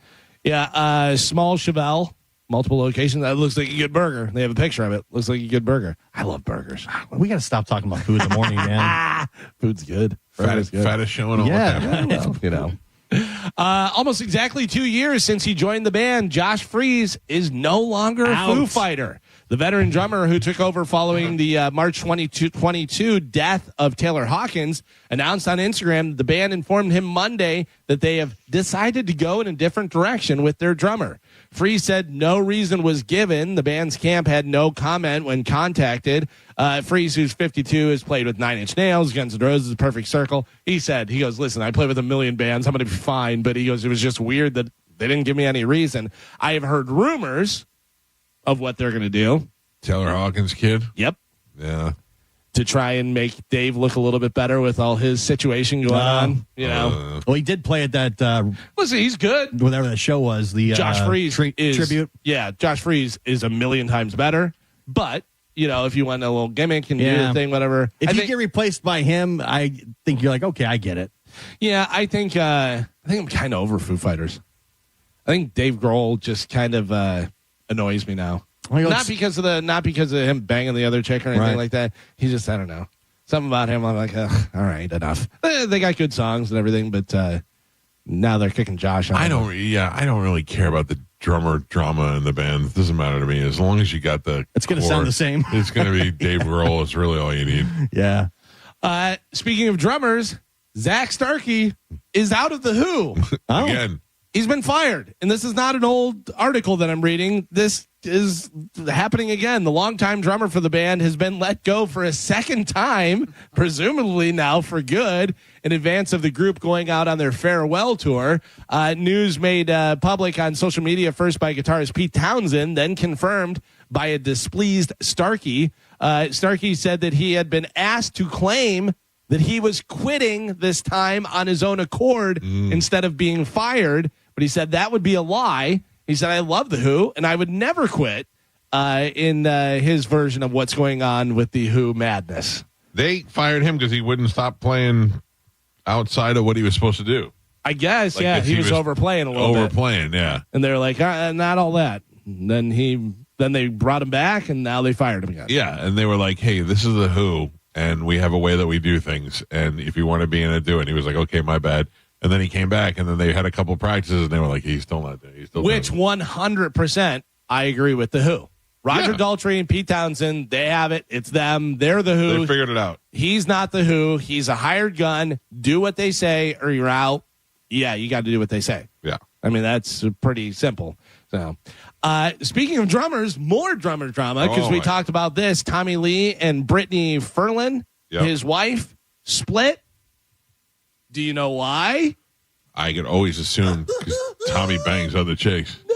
[SPEAKER 10] yeah, Small Chevelle. Multiple locations. That looks like a good burger. They have a picture of it. Looks like a good burger. I love burgers.
[SPEAKER 12] We got to stop talking about food in the morning, man.
[SPEAKER 10] Food's good.
[SPEAKER 1] fattest showing all
[SPEAKER 12] Yeah.
[SPEAKER 1] the time.
[SPEAKER 10] Well, you know. Almost exactly 2 years since he joined the band, Josh Freese is no longer a Foo Fighter. The veteran drummer who took over following the March 2022 death of Taylor Hawkins announced on Instagram the band informed him Monday that they have decided to go in a different direction with their drummer. Freese said no reason was given. The band's camp had no comment when contacted. Freese, who's 52, has played with Nine Inch Nails, Guns N' Roses, Perfect Circle. He goes, listen, I play with a million bands. I'm going to be fine. But he goes, it was just weird that they didn't give me any reason. I have heard rumors of what they're going to do.
[SPEAKER 1] Taylor Hawkins' kid?
[SPEAKER 10] Yep.
[SPEAKER 1] Yeah.
[SPEAKER 10] To try and make Dave look a little bit better with all his situation going on. You know.
[SPEAKER 12] Well, he did play at that.
[SPEAKER 10] Listen, he's good.
[SPEAKER 12] Whatever that show was, the
[SPEAKER 10] Josh Freese is
[SPEAKER 12] tribute.
[SPEAKER 10] Yeah, Josh Freese is a million times better. But you know, if you want a little gimmick and do the thing, whatever.
[SPEAKER 12] If you get replaced by him, I think you're like, okay, I get it.
[SPEAKER 10] Yeah, I think I'm kind of over Foo Fighters. I think Dave Grohl just kind of annoys me now. Not because of him banging the other chick or anything like that. He just, I don't know, something about him. I'm like, all right, enough. They got good songs and everything, but now they're kicking Josh out.
[SPEAKER 1] I don't really care about the drummer drama in the band. It doesn't matter to me as long as you got the.
[SPEAKER 12] It's going to sound the same.
[SPEAKER 1] It's going to be Dave Grohl. It's really all you need.
[SPEAKER 12] Yeah.
[SPEAKER 10] Speaking of drummers, Zach Starkey is out of the Who.
[SPEAKER 1] Again.
[SPEAKER 10] He's been fired. And this is not an old article that I'm reading. This is happening again. The longtime drummer for the band has been let go for a second time, presumably now for good, in advance of the group going out on their farewell tour. News made public on social media first by guitarist Pete Townsend, then confirmed by a displeased Starkey. Starkey said that he had been asked to claim that he was quitting this time on his own accord instead of being fired. But he said that would be a lie. He said, I love the Who, and I would never quit in his version of what's going on with the Who madness.
[SPEAKER 1] They fired him because he wouldn't stop playing outside of what he was supposed to do.
[SPEAKER 10] I guess, he was overplaying a little bit.
[SPEAKER 1] Overplaying, yeah.
[SPEAKER 10] And they're like, not all that. And then they brought him back, and now they fired him again.
[SPEAKER 1] Yeah, and they were like, hey, this is the Who, and we have a way that we do things, and if you want to be in it, do it. And he was like, okay, my bad. And then he came back, and then they had a couple practices, and they were like, he's still not there.
[SPEAKER 10] Which 100% I agree with the Who. Roger Daltrey and Pete Townsend, they have it. It's them. They're the Who.
[SPEAKER 1] They figured it out.
[SPEAKER 10] He's not the Who. He's a hired gun. Do what they say or you're out. Yeah, you got to do what they say.
[SPEAKER 1] Yeah.
[SPEAKER 10] I mean, that's pretty simple. So, speaking of drummers, more drummer drama, because we talked about this. Tommy Lee and Brittany Ferlin, his wife, split. Do you know why?
[SPEAKER 1] I could always assume because Tommy bangs other chicks.
[SPEAKER 10] No.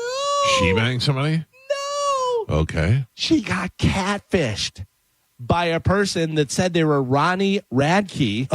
[SPEAKER 1] She banged somebody?
[SPEAKER 10] No.
[SPEAKER 1] Okay.
[SPEAKER 10] She got catfished by a person that said they were Ronnie Radke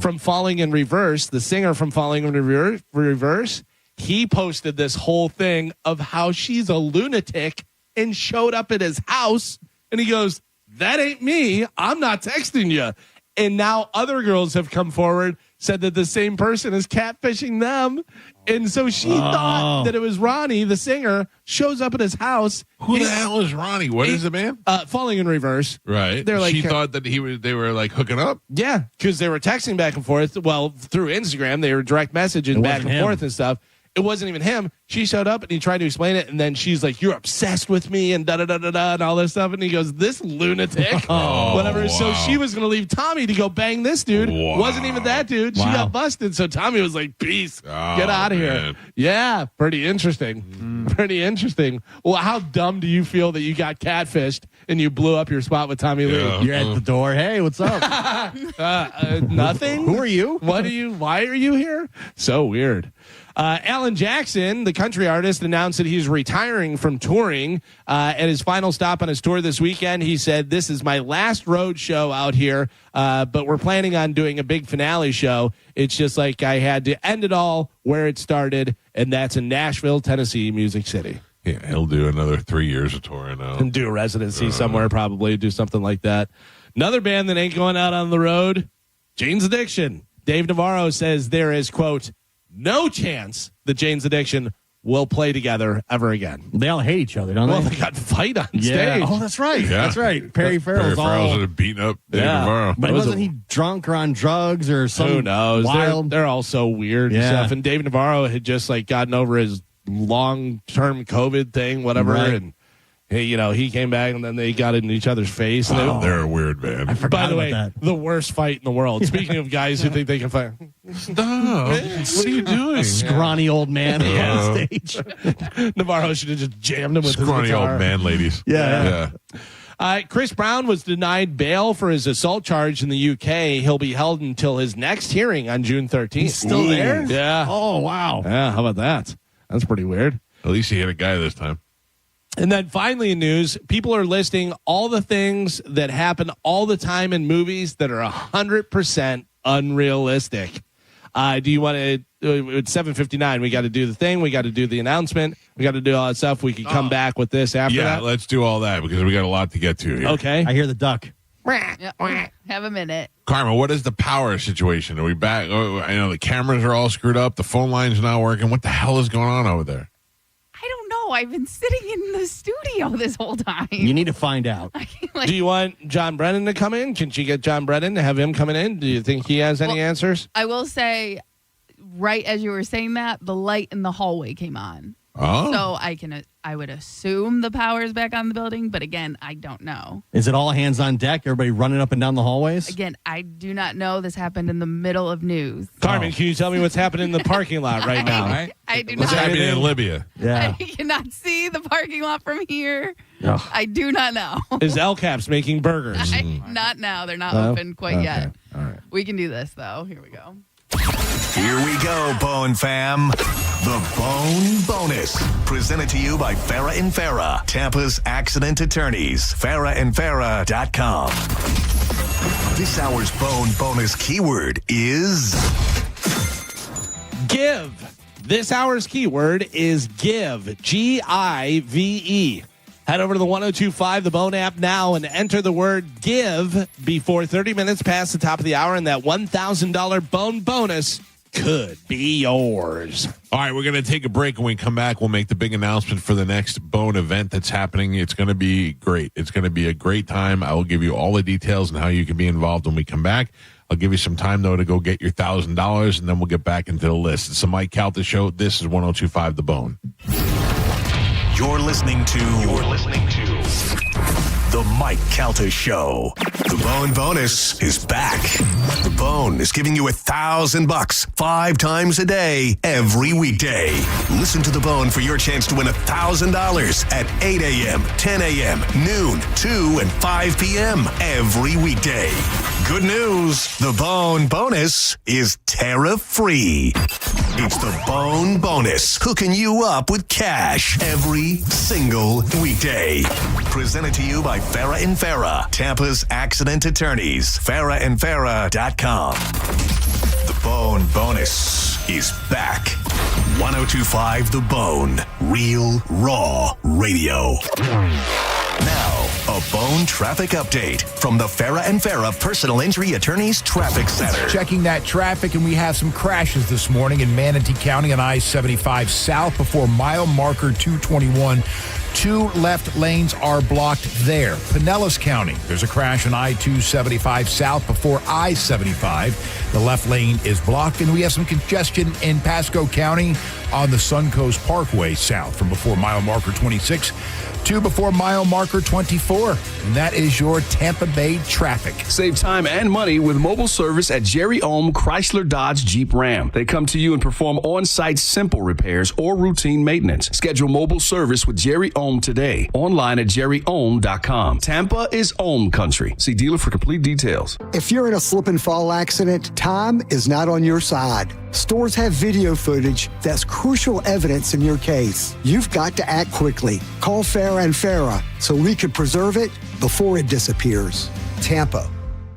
[SPEAKER 10] from Falling in Reverse, the singer from Falling in Reverse. He posted this whole thing of how she's a lunatic and showed up at his house. And he goes, that ain't me. I'm not texting you. And now other girls have come forward said that the same person is catfishing them. And so she thought that it was Ronnie, the singer, shows up at his house.
[SPEAKER 1] Who the hell is Ronnie? What is the man?
[SPEAKER 10] Falling in Reverse.
[SPEAKER 1] Right.
[SPEAKER 10] They're like,
[SPEAKER 1] she thought that they were like hooking up.
[SPEAKER 10] Yeah, because they were texting back and forth. Well, through Instagram, they were direct messaging back and forth and stuff. It wasn't even him. She showed up and he tried to explain it, and then she's like, "You're obsessed with me," and da-da-da-da-da and all this stuff. And he goes, "This lunatic," whatever. Wow. So she was going to leave Tommy to go bang this dude. Wow. Wasn't even that dude. She got busted. So Tommy was like, "Peace, get out of here." Yeah, pretty interesting. Pretty interesting. Well, how dumb do you feel that you got catfished and you blew up your spot with Tommy Lee?
[SPEAKER 12] You're at the door. Hey, what's up?
[SPEAKER 10] Nothing.
[SPEAKER 12] Who are you?
[SPEAKER 10] What are you? Why are you here? So weird. Alan Jackson, the country artist, announced that he's retiring from touring. At his final stop on his tour this weekend, he said, "This is my last road show out here, but we're planning on doing a big finale show. It's just like I had to end it all where it started, and that's in Nashville, Tennessee, Music City."
[SPEAKER 1] Yeah, he'll do another 3 years of touring now.
[SPEAKER 10] And do a residency somewhere, probably, do something like that. Another band that ain't going out on the road, Jane's Addiction. Dave Navarro says there is, quote, "no chance that Jane's Addiction will play together ever again."
[SPEAKER 12] They all hate each other, don't they?
[SPEAKER 10] Well, they got fight on stage.
[SPEAKER 12] Oh, that's right.
[SPEAKER 1] Yeah.
[SPEAKER 12] That's right. Perry Farrell's
[SPEAKER 1] would have beaten up Dave Navarro.
[SPEAKER 12] But wasn't he drunk or on drugs or something?
[SPEAKER 10] Who knows?
[SPEAKER 12] Wild?
[SPEAKER 10] They're all so weird and stuff. And Dave Navarro had just like gotten over his long-term COVID thing, whatever.
[SPEAKER 12] Right.
[SPEAKER 10] And he came back and then they got in each other's face. And
[SPEAKER 1] they're a weird band.
[SPEAKER 10] By the way, the worst fight in the world. Speaking of guys who think they can fight.
[SPEAKER 1] Stop. What are you doing?
[SPEAKER 12] A scrawny old man on stage.
[SPEAKER 10] Navarro should have just jammed him with his
[SPEAKER 1] scrawny
[SPEAKER 10] guitar.
[SPEAKER 1] old man ladies.
[SPEAKER 12] Yeah.
[SPEAKER 10] Chris Brown was denied bail for his assault charge in the UK. He'll be held until his next hearing on June 13th.
[SPEAKER 12] He's still there?
[SPEAKER 10] Yeah.
[SPEAKER 12] Oh, wow.
[SPEAKER 10] Yeah, how about that? That's pretty weird.
[SPEAKER 1] At least he hit a guy this time.
[SPEAKER 10] And then finally in news, people are listing all the things that happen all the time in movies that are 100% unrealistic. Do you want to, it's 7:59. We got to do the thing. We got to do the announcement. We got to do all that stuff. We can come back with this after that.
[SPEAKER 1] Yeah, let's do all that because we got a lot to get to here.
[SPEAKER 10] Okay.
[SPEAKER 12] I hear the duck.
[SPEAKER 5] Have a minute.
[SPEAKER 1] Karma, what is the power situation? Are we back? Oh, I know the cameras are all screwed up. The phone line's not working. What the hell is going on over there?
[SPEAKER 5] I don't know. I've been sitting in the studio this whole time.
[SPEAKER 12] You need to find out.
[SPEAKER 10] Do you want John Brennan to come in? Can she get John Brennan to have him coming in? Do you think he has any answers?
[SPEAKER 5] I will say, right as you were saying that, the light in the hallway came on.
[SPEAKER 1] Oh.
[SPEAKER 5] So I would assume the power's back on the building, but again, I don't know.
[SPEAKER 12] Is it all hands on deck? Everybody running up and down the hallways?
[SPEAKER 5] Again, I do not know. This happened in the middle of news.
[SPEAKER 10] Carmen, can you tell me what's happening in the parking lot right now?
[SPEAKER 5] I do
[SPEAKER 1] What's
[SPEAKER 5] not.
[SPEAKER 1] happening in Libya?
[SPEAKER 12] Yeah.
[SPEAKER 5] I cannot see the parking lot from here.
[SPEAKER 12] Oh.
[SPEAKER 5] I do not know.
[SPEAKER 10] Is El Caps making burgers?
[SPEAKER 5] Not now. They're not open quite yet.
[SPEAKER 10] All right.
[SPEAKER 5] We can do this, though. Here we go.
[SPEAKER 2] Here we go, Bone Fam. The Bone Bonus. Presented to you by Farah and Farah, Tampa's accident attorneys. FarahandFarah.com. This hour's Bone Bonus keyword is
[SPEAKER 10] give. This hour's keyword is give. Give. Head over to the 102.5 The Bone app now and enter the word give before 30 minutes past the top of the hour, and that $1,000 Bone Bonus could be yours.
[SPEAKER 1] All right, we're going to take a break. When we come back, we'll make the big announcement for the next Bone event that's happening. It's going to be great. It's going to be a great time. I will give you all the details and how you can be involved when we come back. I'll give you some time, though, to go get your $1,000, and then we'll get back into the list. It's the Mike Calta Show. This is 102.5 The Bone.
[SPEAKER 2] You're listening to The Mike Calta Show. The Bone Bonus is back. The Bone is giving you $1,000 5 times a day, every weekday. Listen to The Bone for your chance to win $1,000 at 8 a.m., 10 a.m., noon, 2, and 5 p.m. every weekday. Good news, The Bone Bonus is tariff-free. It's The Bone Bonus, hooking you up with cash every single weekday. Presented to you by Farah and Farah, Tampa's accident attorneys. FarahandFarah.com. The Bone Bonus is back. 102.5 The Bone, real, raw radio. Now, A Bone traffic update from the Farah and Farah Personal Injury Attorneys Traffic Center.
[SPEAKER 13] Checking that traffic, and we have some crashes this morning in Manatee County on I-75 south before mile marker 221. 2 left lanes are blocked there. Pinellas County, there's a crash on I-275 south before I-75. The left lane is blocked, and we have some congestion in Pasco County on the Suncoast Parkway south from before mile marker 26 to before mile marker 24. And that is your Tampa Bay traffic.
[SPEAKER 14] Save time and money with mobile service at Jerry Ohm Chrysler Dodge Jeep Ram. They come to you and perform on-site simple repairs or routine maintenance. Schedule mobile service with Jerry Ohm today. Online at jerryohm.com. Tampa is Ohm country. See dealer for complete details.
[SPEAKER 15] If you're in a slip and fall accident, time is not on your side. Stores have video footage that's crucial evidence in your case. You've got to act quickly. Call Farah and Farah so we can preserve it before it disappears. Tampa.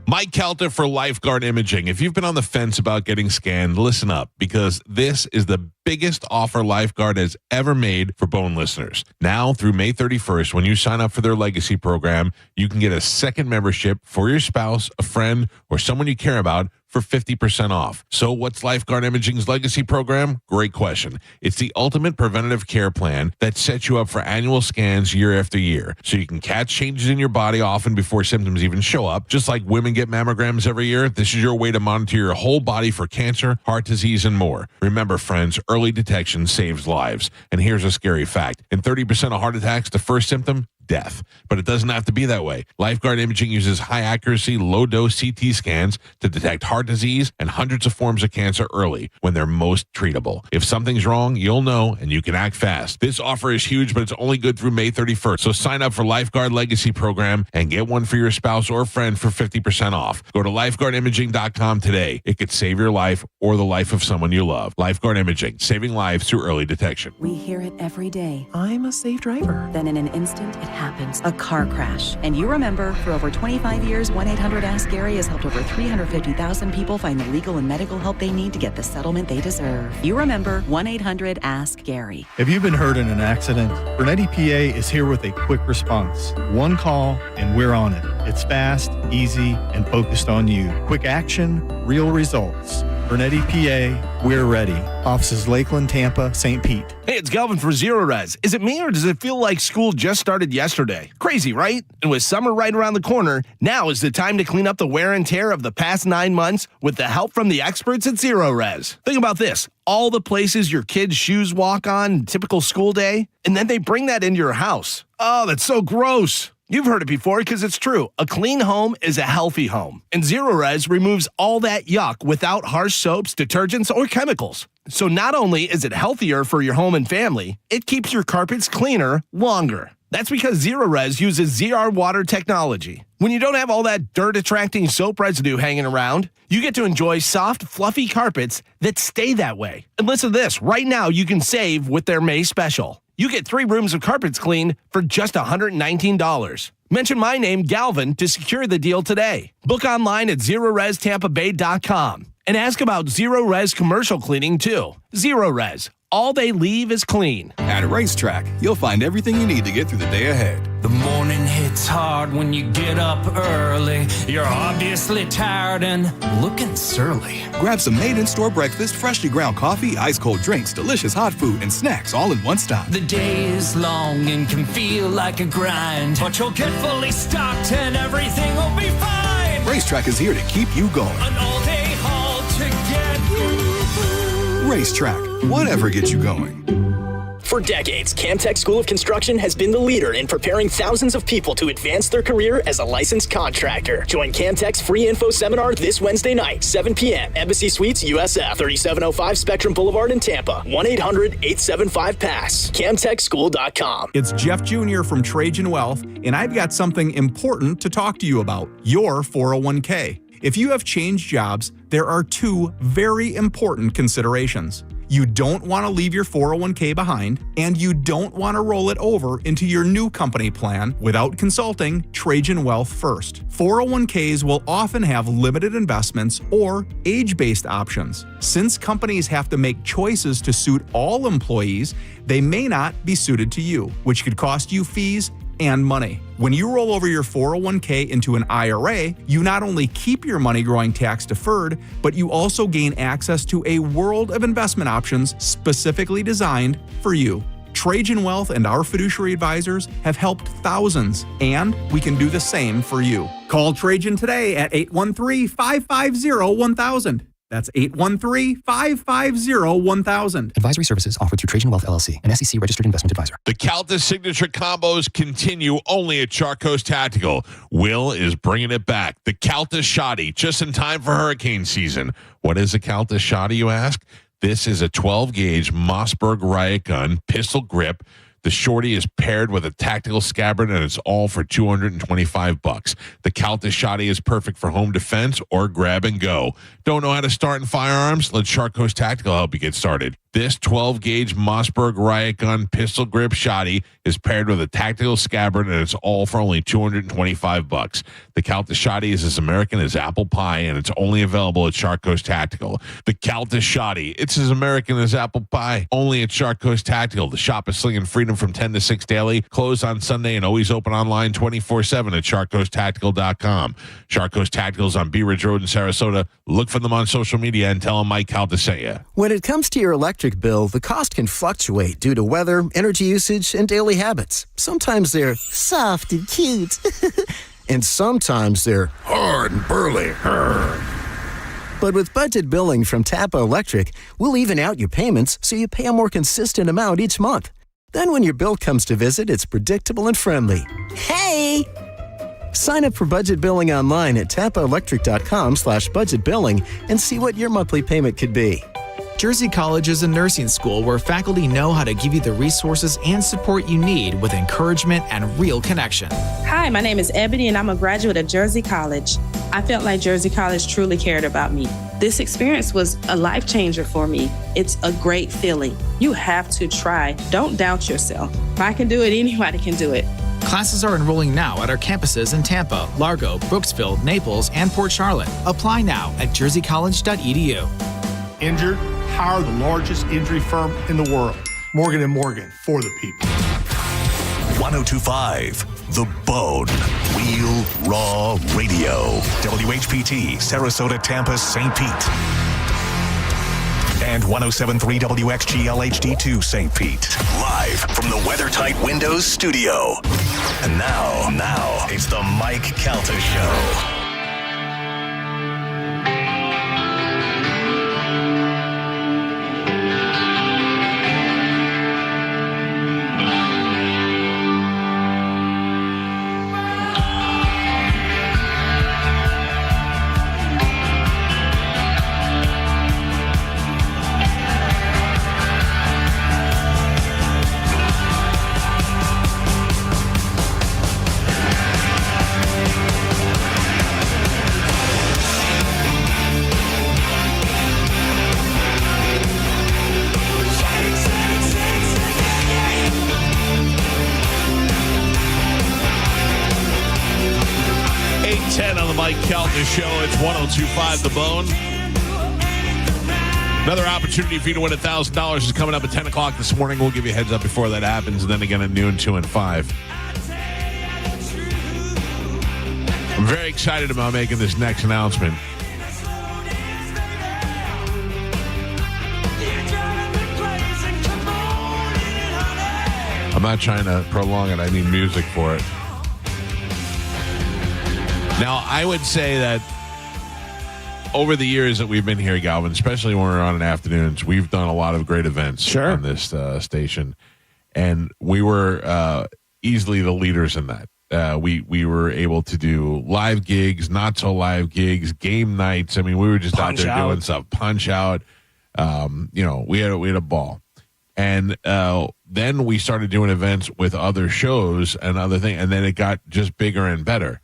[SPEAKER 1] Mike Kelter for Lifeguard Imaging. If you've been on the fence about getting scanned, listen up, because this is the biggest offer Lifeguard has ever made for Bone listeners. Now through May 31st, when you sign up for their legacy program, you can get a second membership for your spouse, a friend, or someone you care about for 50% off. So what's Lifeguard Imaging's legacy program? Great question. It's the ultimate preventative care plan that sets you up for annual scans year after year, so you can catch changes in your body often before symptoms even show up. Just like women get mammograms every year, this is your way to monitor your whole body for cancer, heart disease, and more. Remember, friends, early detection saves lives. And here's a scary fact. In 30% of heart attacks, the first symptom, death. But it doesn't have to be that way. Lifeguard Imaging uses high accuracy, low dose CT scans to detect heart disease and hundreds of forms of cancer early when they're most treatable. If something's wrong, you'll know and you can act fast. This offer is huge, but it's only good through May 31st. So sign up for Lifeguard Legacy Program and get one for your spouse or friend for 50% off. Go to lifeguardimaging.com today. It could save your life or the life of someone you love. Lifeguard Imaging, saving lives through early detection.
[SPEAKER 26] We hear it every day. I'm a safe driver. Then in an instant, it happens. A car crash. And you remember, for over 25 years, 1-800-ASK-GARY has helped over 350,000 people find the legal and medical help they need to get the settlement they deserve. You remember 1-800-ASK-GARY.
[SPEAKER 17] Have you been hurt in an accident? Burnett PA is here with a quick response. One call and we're on it. It's fast, easy, and focused on you. Quick action, real results. Burnett PA, we're ready. Offices Lakeland, Tampa, St. Pete.
[SPEAKER 10] Hey, it's Galvin for Zero Res. Is it me, or does it feel like school just started yesterday? Crazy, right? And with summer right around the corner, now is the time to clean up the wear and tear of the past 9 months with the help from the experts at Zero Res. Think about this. All the places your kids' shoes walk on typical school day, and then they bring that into your house. Oh, that's so gross. You've heard it before because it's true. A clean home is a healthy home. And Zero Res removes all that yuck without harsh soaps, detergents, or chemicals. So not only is it healthier for your home and family, it keeps your carpets cleaner longer. That's because Zero Res uses ZR water technology. When you don't have all that dirt-attracting soap residue hanging around, you get to enjoy soft, fluffy carpets that stay that way. And listen to this. Right now, you can save with their May special. You get 3 rooms of carpets cleaned for just $119. Mention my name, Galvin, to secure the deal today. Book online at ZeroResTampaBay.com and ask about Zero Res commercial cleaning, too. Zero Res. All they leave is clean.
[SPEAKER 18] At Racetrack, you'll find everything you need to get through the day ahead.
[SPEAKER 20] The morning hits hard when you get up early. You're obviously tired and looking surly.
[SPEAKER 18] Grab some made-in-store breakfast, freshly ground coffee, ice-cold drinks, delicious hot food, and snacks all in one stop.
[SPEAKER 20] The day is long and can feel like a grind, but you'll get fully stocked and everything will be fine.
[SPEAKER 18] Racetrack is here to keep you going.
[SPEAKER 20] An all-day haul to get you.
[SPEAKER 18] Racetrack, whatever gets you going.
[SPEAKER 29] For decades, Camtech School of Construction has been the leader in preparing thousands of people to advance their career as a licensed contractor. Join Camtech's free info seminar this Wednesday night, 7 p.m. Embassy Suites, USF, 3705 Spectrum Boulevard in Tampa. 1-800-875-PASS. CamtechSchool.com.
[SPEAKER 21] It's Jeff Jr. from Trajan Wealth, and I've got something important to talk to you about, your 401k. If you have changed jobs, there are 2 very important considerations. You don't want to leave your 401k behind, and you don't want to roll it over into your new company plan without consulting Trajan Wealth first. 401ks will often have limited investments or age-based options. Since companies have to make choices to suit all employees, they may not be suited to you, which could cost you fees and money. When you roll over your 401k into an IRA, you not only keep your money growing tax deferred, but you also gain access to a world of investment options specifically designed for you. Trajan Wealth and our fiduciary advisors have helped thousands, and we can do the same for you. Call Trajan today at 813-550-1000. That's 813-550-1000.
[SPEAKER 3] Advisory services offered through Trajan Wealth LLC, an SEC registered investment advisor.
[SPEAKER 1] The Calta signature combos continue only at Charco's Tactical. Will is bringing it back. The Calta Shoddy, just in time for hurricane season. What is a Calta Shoddy, you ask? This is a 12-gauge Mossberg riot gun, pistol grip. The shorty is paired with a tactical scabbard, and it's all for $225. The Calta Shoddy is perfect for home defense or grab and go. Don't know how to start in firearms? Let Charco's Tactical help you get started. This 12-gauge Mossberg riot gun pistol grip shoddy is paired with a tactical scabbard, and it's all for only $225. The Calta Shoddy is as American as apple pie, and it's only available at Charco's Tactical. The Calta Shoddy, it's as American as apple pie, only at Charco's Tactical. The shop is slinging freedom from 10 to 6 daily, closed on Sunday, and always open online 24/7 at charcostactical.com. Charco's Tactical is on Bee Ridge Road in Sarasota. Look for them on social media and tell them Mike Calta sent you.
[SPEAKER 4] When it comes to your electric bill, the cost can fluctuate due to weather, energy usage, and daily habits. Sometimes they're soft and cute, and sometimes they're hard and burly. But with budget billing from Tapa Electric, we'll even out your payments so you pay a more consistent amount each month. Then when your bill comes to visit, it's predictable and friendly. Hey! Sign up for budget billing online at tapaelectric.com/budget billing and see what your monthly payment could be.
[SPEAKER 6] Jersey College is a nursing school where faculty know how to give you the resources and support you need with encouragement and real connection.
[SPEAKER 7] Hi, my name is Ebony and I'm a graduate of Jersey College. I felt like Jersey College truly cared about me. This experience was a life changer for me. It's a great feeling. You have to try. Don't doubt yourself. If I can do it, anybody can do it.
[SPEAKER 6] Classes are enrolling now at our campuses in Tampa, Largo, Brooksville, Naples, and Port Charlotte. Apply now at jerseycollege.edu.
[SPEAKER 22] Injured? Hire the largest injury firm in the world. Morgan & Morgan, for the people.
[SPEAKER 2] 1025 The Bone. Real Raw Radio. WHPT, Sarasota, Tampa, St. Pete. And 107.3 WXGL HD2 St. Pete. Live from the WeatherTight Windows studio. And now, it's the Mike Calta Show.
[SPEAKER 1] Show. It's 1025 The Bone. Another opportunity for you to win $1,000 is coming up at 10 o'clock this morning. We'll give you a heads up before that happens, and then again at noon, 2 and 5. I'm very excited about making this next announcement. I'm not trying to prolong it. I need music for it. Now, I would say that over the years that we've been here, Galvin, especially when we're on in afternoons, we've done a lot of great events on this station. And we were easily the leaders in that. We were able to do live gigs, not so live gigs, game nights. I mean, we were just out there doing stuff, punch out. We had a ball. And then we started doing events with other shows and other things. And then it got just bigger and better.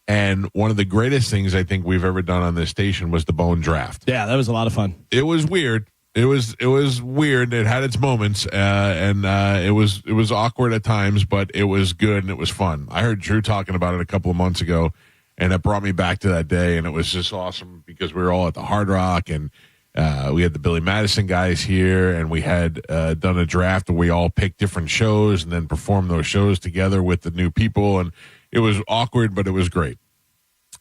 [SPEAKER 1] And one of the greatest things I think we've ever done on this station was the Bone Draft.
[SPEAKER 10] Yeah, that was a lot of fun.
[SPEAKER 1] It was weird. It was weird. It had its moments, and it was awkward at times, but it was good and it was fun. I heard Drew talking about it a couple of months ago, and it brought me back to that day, and it was just awesome because we were all at the Hard Rock, and We had the Billy Madison guys here, and we had done a draft where we all picked different shows and then performed those shows together with the new people, and it was awkward, but it was great.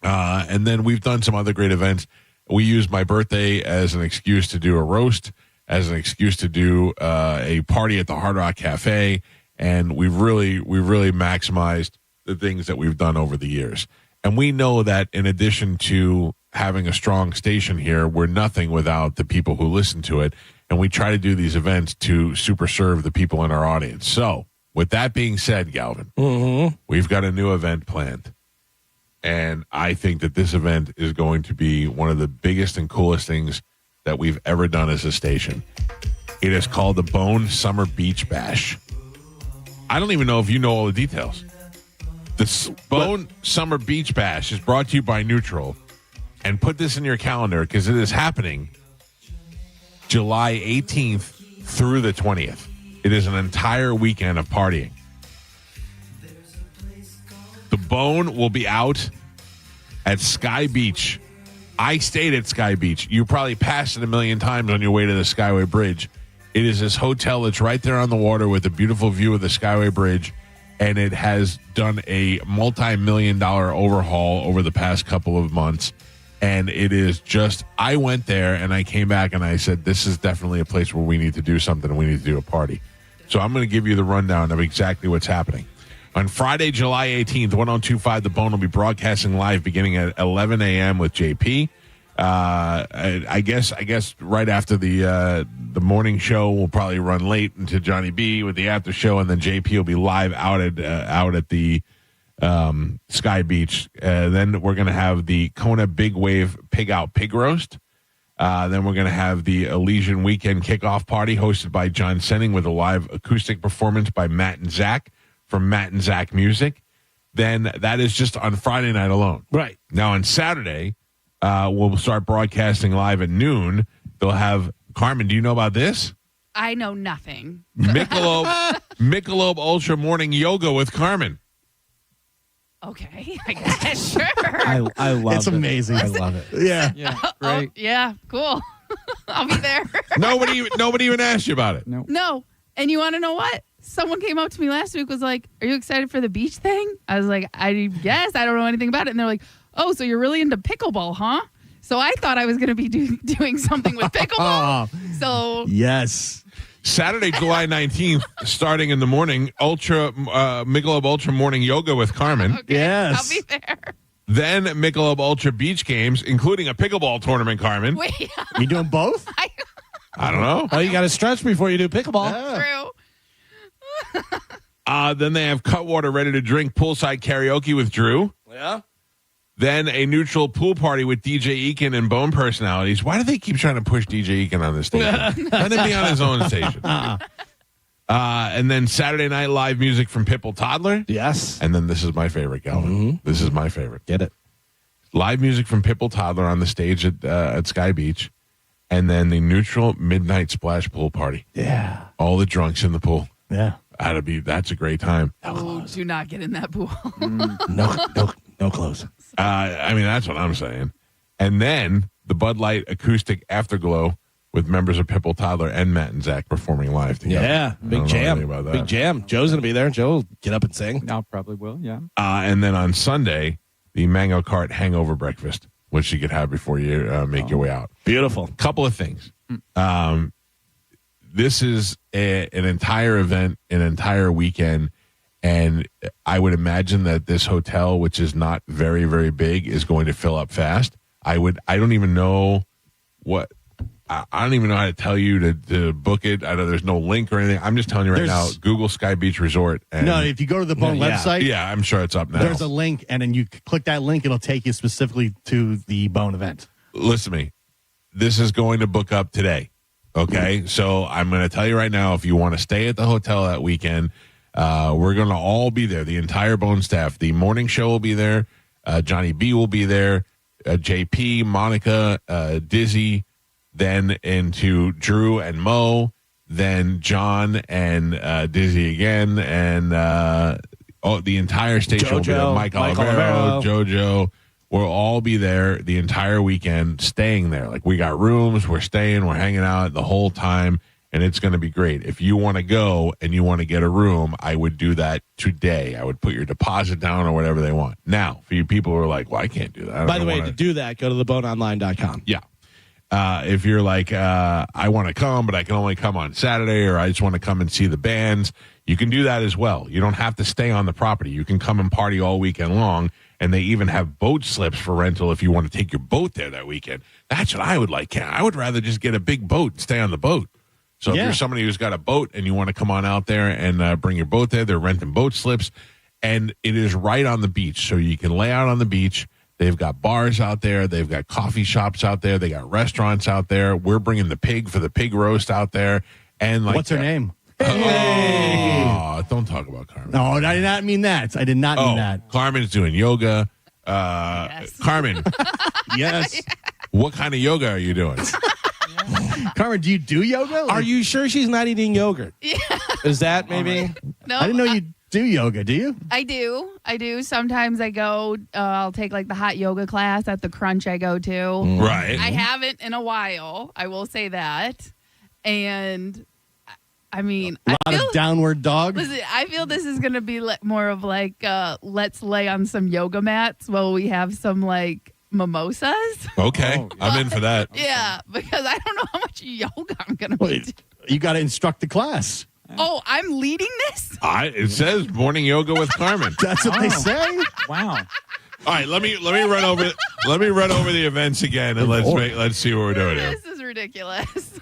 [SPEAKER 1] And then we've done some other great events. We used my birthday as an excuse to do a roast, as an excuse to do a party at the Hard Rock Cafe, and we've really maximized the things that we've done over the years. And we know that in addition to having a strong station here, we're nothing without the people who listen to it, and we try to do these events to super serve the people in our audience. So, with that being said, Galvin, we've got a new event planned. And I think that this event is going to be one of the biggest and coolest things that we've ever done as a station. It is called the Bone Summer Beach Bash. I don't even know if you know all the details. The Bone Summer Beach Bash is brought to you by Neutral. And put this in your calendar because it is happening July 18th through the 20th. It is an entire weekend of partying. The Bone will be out at Sky Beach. I stayed at Sky Beach. You probably passed it a million times on your way to the Skyway Bridge. It is this hotel that's right there on the water with a beautiful view of the Skyway Bridge, and it has done a multi-million-dollar overhaul over the past couple of months. And it is just, I went there and I came back and I said, this is definitely a place where we need to do something and we need to do a party. So I'm going to give you the rundown of exactly what's happening. On Friday, July 18th, 1025 The Bone will be broadcasting live beginning at 11 a.m. with JP. I guess right after the morning show, we'll probably run late into Johnny B with the after show, and then JP will be live out at the Sky Beach. Then we're going to have the Kona Big Wave Pig Out Pig Roast. Then we're going to have the Elysian Weekend Kickoff Party hosted by John Senning with a live acoustic performance by Matt and Zach from Matt and Zach Music. Then that is just on Friday night alone.
[SPEAKER 10] Right.
[SPEAKER 1] Now on Saturday, we'll start broadcasting live at noon. They'll have, Carmen, do you know about this?
[SPEAKER 5] I know nothing.
[SPEAKER 1] Michelob Ultra Morning Yoga with Carmen.
[SPEAKER 5] Okay, I guess, sure.
[SPEAKER 10] I love it.
[SPEAKER 12] It's amazing.
[SPEAKER 10] I love it.
[SPEAKER 12] Yeah.
[SPEAKER 5] Great. Yeah, cool. I'll be there.
[SPEAKER 1] Nobody even asked you about it.
[SPEAKER 5] No. And you want to know what? Someone came up to me last week, was like, are you excited for the beach thing? I was like, I guess. I don't know anything about it. And they're like, oh, so you're really into pickleball, huh? So I thought I was going to be doing something with pickleball. So
[SPEAKER 12] yes.
[SPEAKER 1] Saturday, July 19th, starting in the morning, Michelob Ultra Morning Yoga with Carmen.
[SPEAKER 5] Okay, yes. I'll be there.
[SPEAKER 1] Then Michelob Ultra Beach Games, including a pickleball tournament, Carmen.
[SPEAKER 5] Wait.
[SPEAKER 12] You doing both?
[SPEAKER 1] I don't know.
[SPEAKER 10] Oh, you got to stretch before you do pickleball.
[SPEAKER 5] True.
[SPEAKER 1] Then they have Cutwater Ready to Drink poolside karaoke with Drew.
[SPEAKER 10] Yeah.
[SPEAKER 1] Then a neutral pool party with DJ Eakin and Bone personalities. Why do they keep trying to push DJ Eakin on this station? Let him be on his own station. And then Saturday Night Live music from Pitbull Toddler.
[SPEAKER 10] Yes.
[SPEAKER 1] And then this is my favorite, Calvin. Mm-hmm. This is my favorite.
[SPEAKER 10] Get it.
[SPEAKER 1] Live music from Pitbull Toddler on the stage at Sky Beach. And then the neutral midnight splash pool party.
[SPEAKER 10] Yeah.
[SPEAKER 1] All the drunks in the pool.
[SPEAKER 12] Yeah.
[SPEAKER 1] That's a great time.
[SPEAKER 5] Oh, do not get in that pool.
[SPEAKER 10] No clothes.
[SPEAKER 1] I mean, that's what I'm saying. And then the Bud Light acoustic afterglow with members of Pitbull Toddler and Matt and Zach performing live together.
[SPEAKER 10] Yeah, big jam. Big jam. Joe's going to be there. Joe will get up and sing.
[SPEAKER 11] I probably will, yeah.
[SPEAKER 1] And then on Sunday, the Mango Cart hangover breakfast, which you could have before you make your way out.
[SPEAKER 10] Beautiful.
[SPEAKER 1] Couple of things. This is an entire event, an entire weekend, and I would imagine that this hotel, which is not very, very big, is going to fill up fast. I don't even know how to tell you to book it. I know there's no link or anything. I'm just telling you right now, Google Sky Beach Resort. And
[SPEAKER 12] no, if you go to the Bone website.
[SPEAKER 1] Yeah, I'm sure it's up now.
[SPEAKER 12] There's a link, and then you click that link. It'll take you specifically to the Bone event.
[SPEAKER 1] Listen to me. This is going to book up today. Okay? So I'm going to tell you right now, if you want to stay at the hotel that weekend, we're going to all be there, the entire Bone staff. The morning show will be there. Johnny B will be there. JP, Monica, Dizzy, then into Drew and Mo, then John and Dizzy again, and the entire station will be there. Mike Olivero, JoJo. We'll all be there the entire weekend, staying there. Like, we got rooms, we're staying, we're hanging out the whole time, and it's going to be great. If you want to go and you want to get a room, I would do that today. I would put your deposit down or whatever they want. Now, for you people who are like, well, I can't do that.
[SPEAKER 10] By the way, to do that, go to theboneonline.com.
[SPEAKER 1] Yeah. If you're like, I want to come, but I can only come on Saturday, or I just want to come and see the bands, you can do that as well. You don't have to stay on the property. You can come and party all weekend long, and they even have boat slips for rental if you want to take your boat there that weekend. That's what I would like, Ken. I would rather just get a big boat and stay on the boat. So if you're somebody who's got a boat and you want to come on out there and bring your boat there, they're renting boat slips, and it is right on the beach. So you can lay out on the beach. They've got bars out there. They've got coffee shops out there. They got restaurants out there. We're bringing the pig for the pig roast out there. And like,
[SPEAKER 12] what's her name?
[SPEAKER 1] Oh, don't talk about Carmen.
[SPEAKER 12] No, I did not mean that. I did not mean that.
[SPEAKER 1] Carmen's doing yoga. Carmen.
[SPEAKER 12] Yes.
[SPEAKER 1] What kind of yoga are you doing?
[SPEAKER 12] Carmen, do you do yoga?
[SPEAKER 10] Are you sure she's not eating yogurt?
[SPEAKER 5] Yeah.
[SPEAKER 10] Is that maybe?
[SPEAKER 5] No,
[SPEAKER 12] I didn't know you do yoga. Do you?
[SPEAKER 5] I do. Sometimes I go, I'll take like the hot yoga class at the Crunch I go to.
[SPEAKER 1] Right.
[SPEAKER 5] I haven't in a while. I will say that. And I mean,
[SPEAKER 12] a lot of downward dog.
[SPEAKER 5] Listen, I feel this is going to be more of like, let's lay on some yoga mats while we have some like mimosas.
[SPEAKER 1] Okay. I'm in for that.
[SPEAKER 5] Yeah, because I don't know how much yoga I'm going to be doing.
[SPEAKER 12] You got to instruct the class.
[SPEAKER 5] Oh, I'm leading this?
[SPEAKER 1] It says morning yoga with Carmen.
[SPEAKER 12] That's what they say.
[SPEAKER 11] Wow.
[SPEAKER 1] All right, let me run over the events again, and let's see what we're doing here.
[SPEAKER 5] This is ridiculous.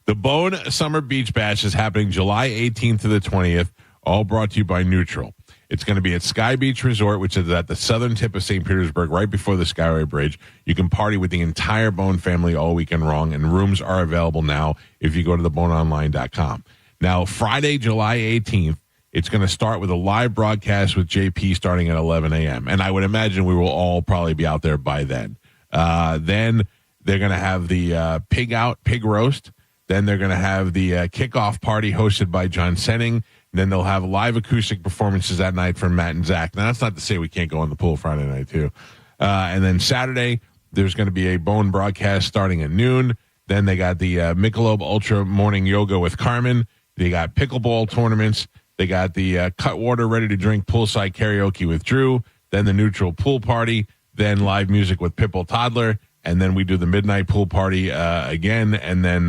[SPEAKER 1] The Bone Summer Beach Bash is happening July 18th to the 20th, all brought to you by Neutral. It's going to be at Sky Beach Resort, which is at the southern tip of St. Petersburg, right before the Skyway Bridge. You can party with the entire Bone family all weekend long, and rooms are available now if you go to theboneonline.com. Now, Friday, July 18th, it's going to start with a live broadcast with JP starting at 11 a.m., and I would imagine we will all probably be out there by then. Then they're going to have the pig roast. Then they're going to have the kickoff party hosted by John Senning. Then they'll have live acoustic performances that night from Matt and Zach. Now, that's not to say we can't go on the pool Friday night, too. And then Saturday, there's going to be a Bone broadcast starting at noon. Then they got the Michelob Ultra Morning Yoga with Carmen. They got pickleball tournaments. They got the Cutwater Ready to Drink poolside karaoke with Drew. Then the Neutral Pool Party. Then live music with Pipple Toddler. And then we do the midnight pool party again. And then,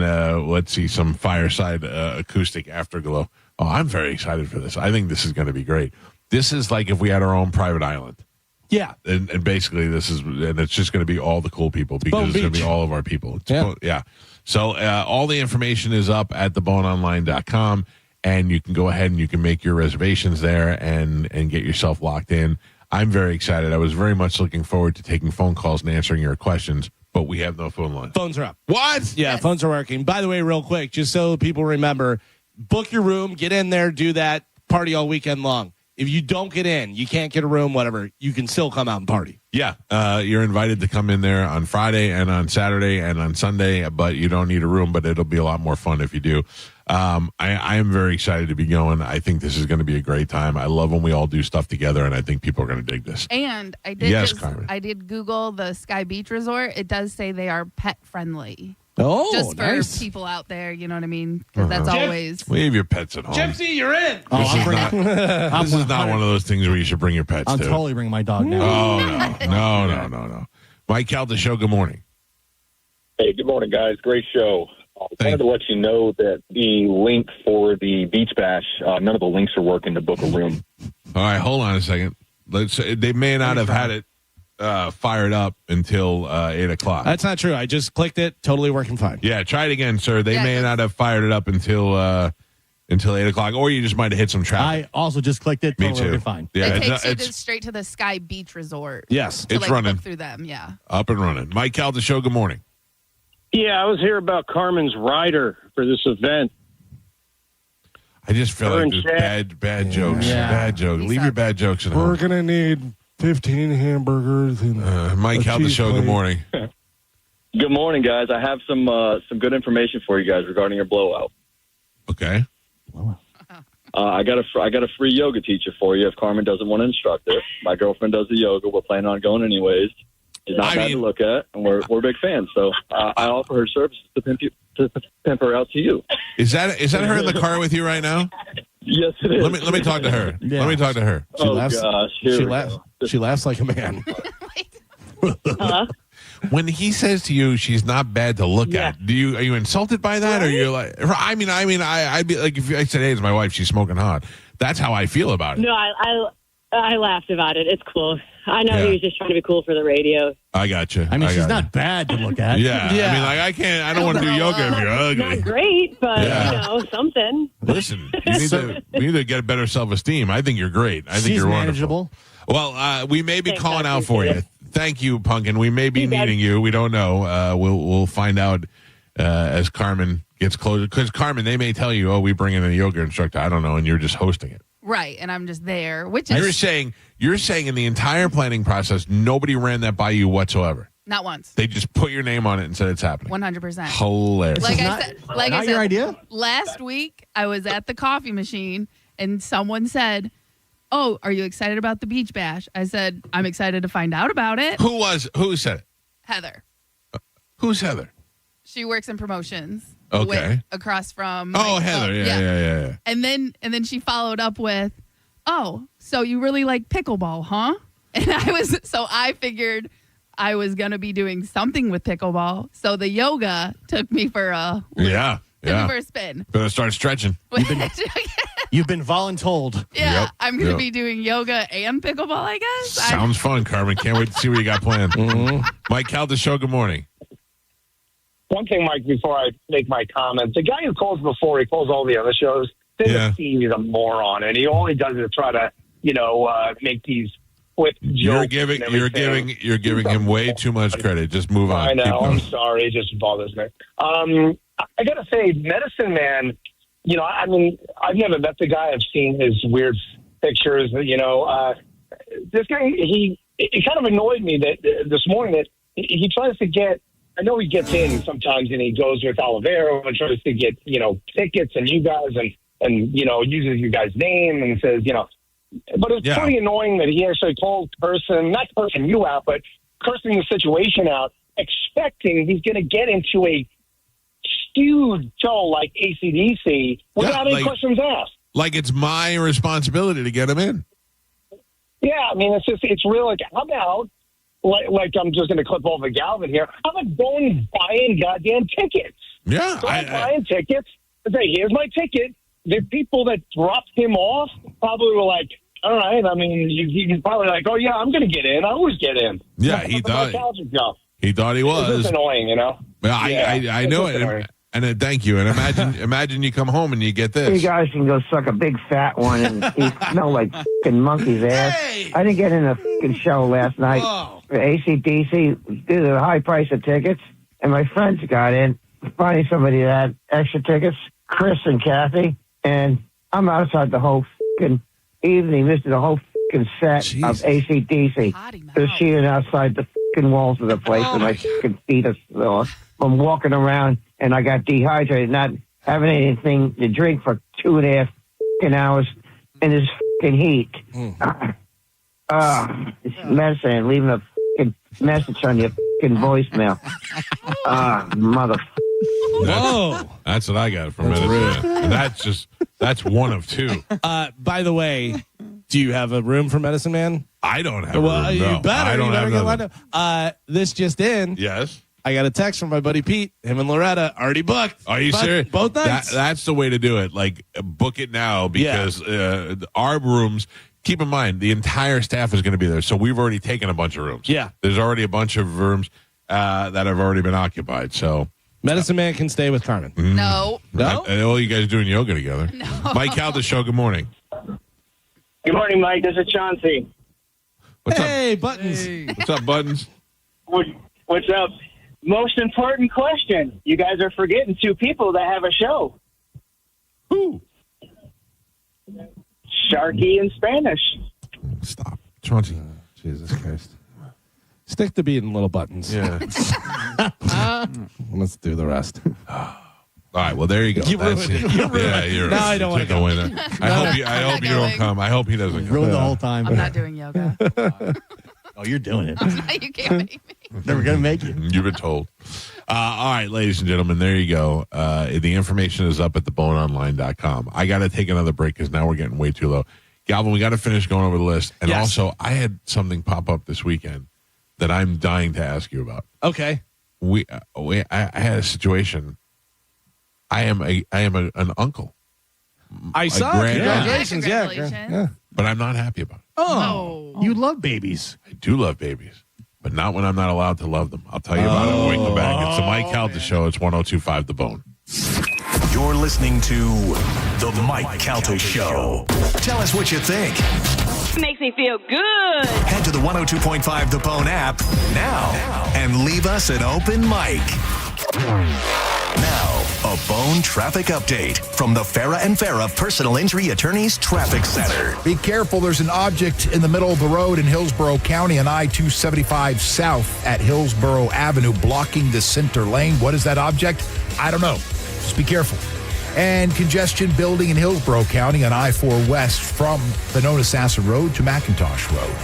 [SPEAKER 1] let's see, some fireside acoustic afterglow. Oh, I'm very excited for this. I think this is going to be great. This is like if we had our own private island.
[SPEAKER 10] Yeah.
[SPEAKER 1] And basically it's just going to be all the cool people because it's going to be all of our people. Yeah. So all the information is up at theboneonline.com, and you can go ahead and you can make your reservations there and get yourself locked in. I'm very excited. I was very much looking forward to taking phone calls and answering your questions, but we have no phone lines.
[SPEAKER 10] Phones are up.
[SPEAKER 1] What?
[SPEAKER 10] Yeah, phones are working. By the way, real quick, just so people remember, book your room, get in there, do that, party all weekend long. If you don't get in, you can't get a room, whatever, you can still come out and party.
[SPEAKER 1] Yeah, you're invited to come in there on Friday and on Saturday and on Sunday, but you don't need a room, but it'll be a lot more fun if you do. I am very excited to be going. I think this is going to be a great time. I love when we all do stuff together, and I think people are going to dig this.
[SPEAKER 5] And I did
[SPEAKER 1] Carmen.
[SPEAKER 5] I did Google the Sky Beach Resort. It does say they are pet friendly.
[SPEAKER 10] Oh,
[SPEAKER 5] just for
[SPEAKER 10] nice.
[SPEAKER 5] people out there, you know what I mean? Because that's always.
[SPEAKER 1] Leave your pets at home.
[SPEAKER 10] Gypsy, you're in.
[SPEAKER 1] This is not one of those things where you should bring your pets
[SPEAKER 12] I'll
[SPEAKER 1] to.
[SPEAKER 12] totally bring my dog now.
[SPEAKER 1] Oh, no. Mike Calda Show, good morning.
[SPEAKER 8] Hey, good morning, guys. Great show. I wanted to let you know that the link for the Beach Bash, none of the links are working to book a room.
[SPEAKER 1] All right, hold on a second. They may not have had it fired up until 8 o'clock.
[SPEAKER 10] That's not true. I just clicked it. Totally working fine.
[SPEAKER 1] Yeah, try it again, sir. They may not have fired it up until 8 o'clock, or you just might have hit some traffic.
[SPEAKER 12] I also just clicked it.
[SPEAKER 1] Me
[SPEAKER 12] Totally
[SPEAKER 1] too.
[SPEAKER 12] fine.
[SPEAKER 1] Yeah,
[SPEAKER 5] It takes you straight to the Sky Beach Resort.
[SPEAKER 10] Yes.
[SPEAKER 5] To,
[SPEAKER 1] it's running.
[SPEAKER 5] Look through them, yeah.
[SPEAKER 1] Up and running. Mike Calda Show, good morning.
[SPEAKER 9] Yeah, I was here about Carmen's rider for this event.
[SPEAKER 1] I just feel like there's bad jokes.
[SPEAKER 10] Yeah.
[SPEAKER 1] Bad jokes. Leave your bad jokes at home.
[SPEAKER 10] We're going to need 15 hamburgers. And
[SPEAKER 1] Mike Calda Show, good morning.
[SPEAKER 8] Good morning, guys. I have some good information for you guys regarding your blowout.
[SPEAKER 1] Okay.
[SPEAKER 8] I got a free yoga teacher for you if Carmen doesn't want to instruct her. My girlfriend does the yoga. We're planning on going anyways. She's not bad to look at, and we're big fans. So I offer her services to pimp her out to you.
[SPEAKER 1] Is that her in the car with you right now?
[SPEAKER 8] Yes, it is.
[SPEAKER 1] Let me talk to her.
[SPEAKER 12] Yeah.
[SPEAKER 1] Let me talk to her.
[SPEAKER 10] She laughs like a man.
[SPEAKER 13] Hello?
[SPEAKER 1] When he says to you, she's not bad to look at. Are you insulted by that, or you're like? I'd be like, if I said, "Hey, it's my wife. She's smoking hot." That's how I feel about it.
[SPEAKER 13] No, I laughed about it. It's cool. I know he was just trying to be cool for the radio.
[SPEAKER 1] I got you.
[SPEAKER 12] I mean, she's not bad to look at.
[SPEAKER 1] Yeah. I mean, like, I don't want to do yoga if you're ugly.
[SPEAKER 13] Not great, but something.
[SPEAKER 1] Listen, we need to get a better self-esteem. I think you're great. I think
[SPEAKER 12] She's
[SPEAKER 1] you're
[SPEAKER 12] manageable.
[SPEAKER 1] Wonderful. Well, we may be
[SPEAKER 13] Thanks,
[SPEAKER 1] calling
[SPEAKER 13] I
[SPEAKER 1] out for
[SPEAKER 13] appreciate
[SPEAKER 1] you. Thank you, Pumpkin. We may be needing you. We don't know. We'll find out as Carmen gets closer. Because Carmen, they may tell you, we bring in a yoga instructor. I don't know, and you're just hosting it.
[SPEAKER 5] Right, and I'm just there, which is...
[SPEAKER 1] You're saying in the entire planning process, nobody ran that by you whatsoever?
[SPEAKER 5] Not once.
[SPEAKER 1] They just put your name on it and said it's happening.
[SPEAKER 5] 100%.
[SPEAKER 1] Hilarious.
[SPEAKER 5] Like I said,
[SPEAKER 12] your idea?
[SPEAKER 5] Last week, I was at the coffee machine, and someone said, "Oh, are you excited about the beach bash?" I said, "I'm excited to find out about it."
[SPEAKER 1] Who said it?
[SPEAKER 5] Heather.
[SPEAKER 1] Who's Heather?
[SPEAKER 5] She works in promotions.
[SPEAKER 1] Okay.
[SPEAKER 5] Across from...
[SPEAKER 1] Heather. Yeah.
[SPEAKER 5] And then she followed up with, "Oh, so you really like pickleball, huh?" And I figured I was going to be doing something with pickleball. So the yoga took me for a spin.
[SPEAKER 1] Better start stretching.
[SPEAKER 12] You've been voluntold.
[SPEAKER 5] Yeah,
[SPEAKER 1] Yep,
[SPEAKER 5] I'm going to be doing yoga and pickleball, I guess.
[SPEAKER 1] Sounds fun, Carmen. Can't wait to see what you got planned. Mike Calda, good morning.
[SPEAKER 9] One thing, Mike, before I make my comments, the guy who calls before he calls all the other shows, he's a moron, and he only does it to try to, make these quick jokes.
[SPEAKER 1] You're giving him way too much credit. Just move on.
[SPEAKER 9] I know. I'm sorry. It just bothers me. I got to say, Medicine Man, I've never met the guy. I've seen his weird pictures. This guy, it kind of annoyed me that this morning that he tries to get. I know he gets in sometimes, and he goes with Olivero and tries to get tickets and you guys and uses you guys' name and says But it's pretty annoying that he actually called not cursing you out, but cursing the situation out, expecting he's going to get into a skewed show like AC/DC without any questions asked.
[SPEAKER 1] Like it's my responsibility to get him in.
[SPEAKER 9] Yeah, I mean, it's real. Like, how about, like I'm just going to clip over Galvin here, how about going buying goddamn tickets?
[SPEAKER 1] Yeah.
[SPEAKER 9] Buying tickets. Say, here's my ticket. The people that dropped him off probably were like, all right, I mean, he's probably like, oh, yeah, I'm going to get in. I always get in.
[SPEAKER 1] Yeah, he thought he was.
[SPEAKER 9] It's just annoying,
[SPEAKER 1] Well, I know it. And thank you. And imagine you come home and you get this.
[SPEAKER 14] You guys can go suck a big fat one and you smell like fucking monkey's ass. Hey! I didn't get in a fucking show last night for AC/DC due to the high price of tickets. And my friends got in, finding somebody that had extra tickets, Chris and Kathy. And I'm outside the whole fucking evening, missing the whole fucking set of AC/DC. Just cheating outside the fucking walls of the place and my fucking feet are sore from walking around. And I got dehydrated, not having anything to drink for 2.5 fucking hours in this fucking heat. This medicine, leaving a fucking message on your fucking voicemail. Mother.
[SPEAKER 1] Whoa. That's what I got from Medicine Man. And that's one of two.
[SPEAKER 10] By the way, do you have a room for Medicine Man?
[SPEAKER 1] I don't have a room.
[SPEAKER 10] You better.
[SPEAKER 1] I don't have
[SPEAKER 10] one. This just in.
[SPEAKER 1] Yes.
[SPEAKER 10] I got a text from my buddy Pete. Him and Loretta already booked.
[SPEAKER 1] Are you serious?
[SPEAKER 10] Both nights.
[SPEAKER 1] That's the way to do it. Like, book it now because our rooms, keep in mind, the entire staff is going to be there. So we've already taken a bunch of rooms.
[SPEAKER 10] Yeah.
[SPEAKER 1] There's already a bunch of rooms that have already been occupied. So
[SPEAKER 10] Medicine Man can stay with Carmen.
[SPEAKER 5] No.
[SPEAKER 1] All you guys are doing yoga together.
[SPEAKER 5] No.
[SPEAKER 1] Mike Calda, good morning.
[SPEAKER 16] Good morning, Mike. This is Chauncey.
[SPEAKER 1] What's
[SPEAKER 10] up? Buttons.
[SPEAKER 1] Hey. What's up, Buttons?
[SPEAKER 16] What's up? Most important question. You guys are forgetting two people that have a show.
[SPEAKER 1] Who?
[SPEAKER 16] Sharky in Spanish.
[SPEAKER 1] Stop. Chauncey. Jesus Christ.
[SPEAKER 10] Stick to being little buttons.
[SPEAKER 1] Yeah.
[SPEAKER 10] Let's do the rest.
[SPEAKER 1] All right, well, there you go.
[SPEAKER 10] You ruined it. You ruined it.
[SPEAKER 1] You're
[SPEAKER 10] Now I don't want to go.
[SPEAKER 1] I hope you don't come. I hope he doesn't come.
[SPEAKER 12] Ruined the whole time.
[SPEAKER 5] I'm not doing yoga.
[SPEAKER 12] Oh, you're doing it.
[SPEAKER 5] You can't make me.
[SPEAKER 12] Never going to make it.
[SPEAKER 1] You've been told. All right, ladies and gentlemen, there you go. The information is up at theboneonline.com. I got to take another break because now we're getting way too low. Galvin, we got to finish going over the list. And also, I had something pop up this weekend that I'm dying to ask you about.
[SPEAKER 10] Okay.
[SPEAKER 1] I had a situation. I am an uncle.
[SPEAKER 10] I saw. Congratulations. Yeah.
[SPEAKER 1] But I'm not happy about it.
[SPEAKER 12] Oh, you love babies.
[SPEAKER 1] I do love babies, but not when I'm not allowed to love them. I'll tell you about it when we come back. It's the Mike Calta Show. It's 102.5 The Bone.
[SPEAKER 2] You're listening to the Mike Calta Show. Tell us what you think.
[SPEAKER 13] Makes me feel good.
[SPEAKER 2] Head to the 102.5 The Bone app now and leave us an open mic. Now, a Bone traffic update from the Farah and Farah Personal Injury Attorneys Traffic Center.
[SPEAKER 15] Be careful. There's an object in the middle of the road in Hillsborough County on I-275 South at Hillsborough Avenue, blocking the center lane. What is that object? I don't know. Just be careful. And congestion building in Hillsborough County on I-4 West from the Nonasassa Road to McIntosh Road.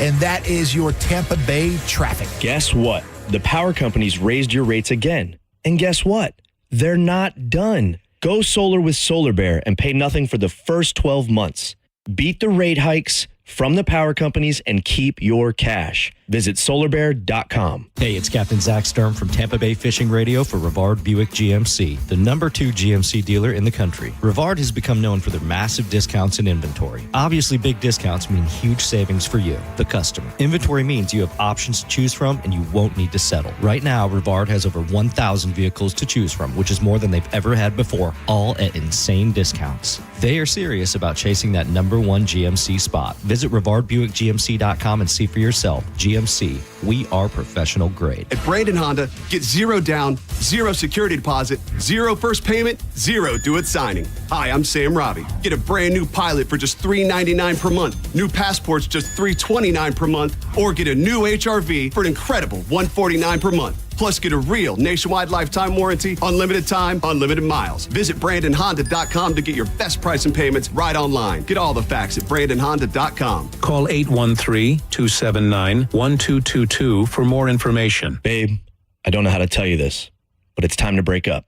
[SPEAKER 15] And that is your Tampa Bay traffic.
[SPEAKER 17] Guess what? The power companies raised your rates again. And guess what? They're not done. Go solar with Solar Bear and pay nothing for the first 12 months. Beat the rate hikes from the power companies and keep your cash. Visit solarbear.com.
[SPEAKER 19] Hey, it's Captain Zach Sturm from Tampa Bay Fishing Radio for Rivard Buick GMC, the #2 GMC dealer in the country. Rivard has become known for their massive discounts in inventory. Obviously, big discounts mean huge savings for you, the customer. Inventory means you have options to choose from and you won't need to settle. Right now, Rivard has over 1,000 vehicles to choose from, which is more than they've ever had before, all at insane discounts. They are serious about chasing that #1 GMC spot. Visit RivardBuickGMC.com and see for yourself. GMC, we are professional grade.
[SPEAKER 23] At Brandon Honda, get 0 down, 0 security deposit, 0 first payment, 0 do-it signing. Hi, I'm Sam Robbie. Get a brand new Pilot for just $399 per month, new passports just $329 per month, or get a new HRV for an incredible $149 per month. Plus, get a real nationwide lifetime warranty, unlimited time, unlimited miles. Visit BrandonHonda.com to get your best price and payments right online. Get all the facts at BrandonHonda.com.
[SPEAKER 24] Call 813-279-1222 for more information.
[SPEAKER 17] Babe, I don't know how to tell you this, but it's time to break up.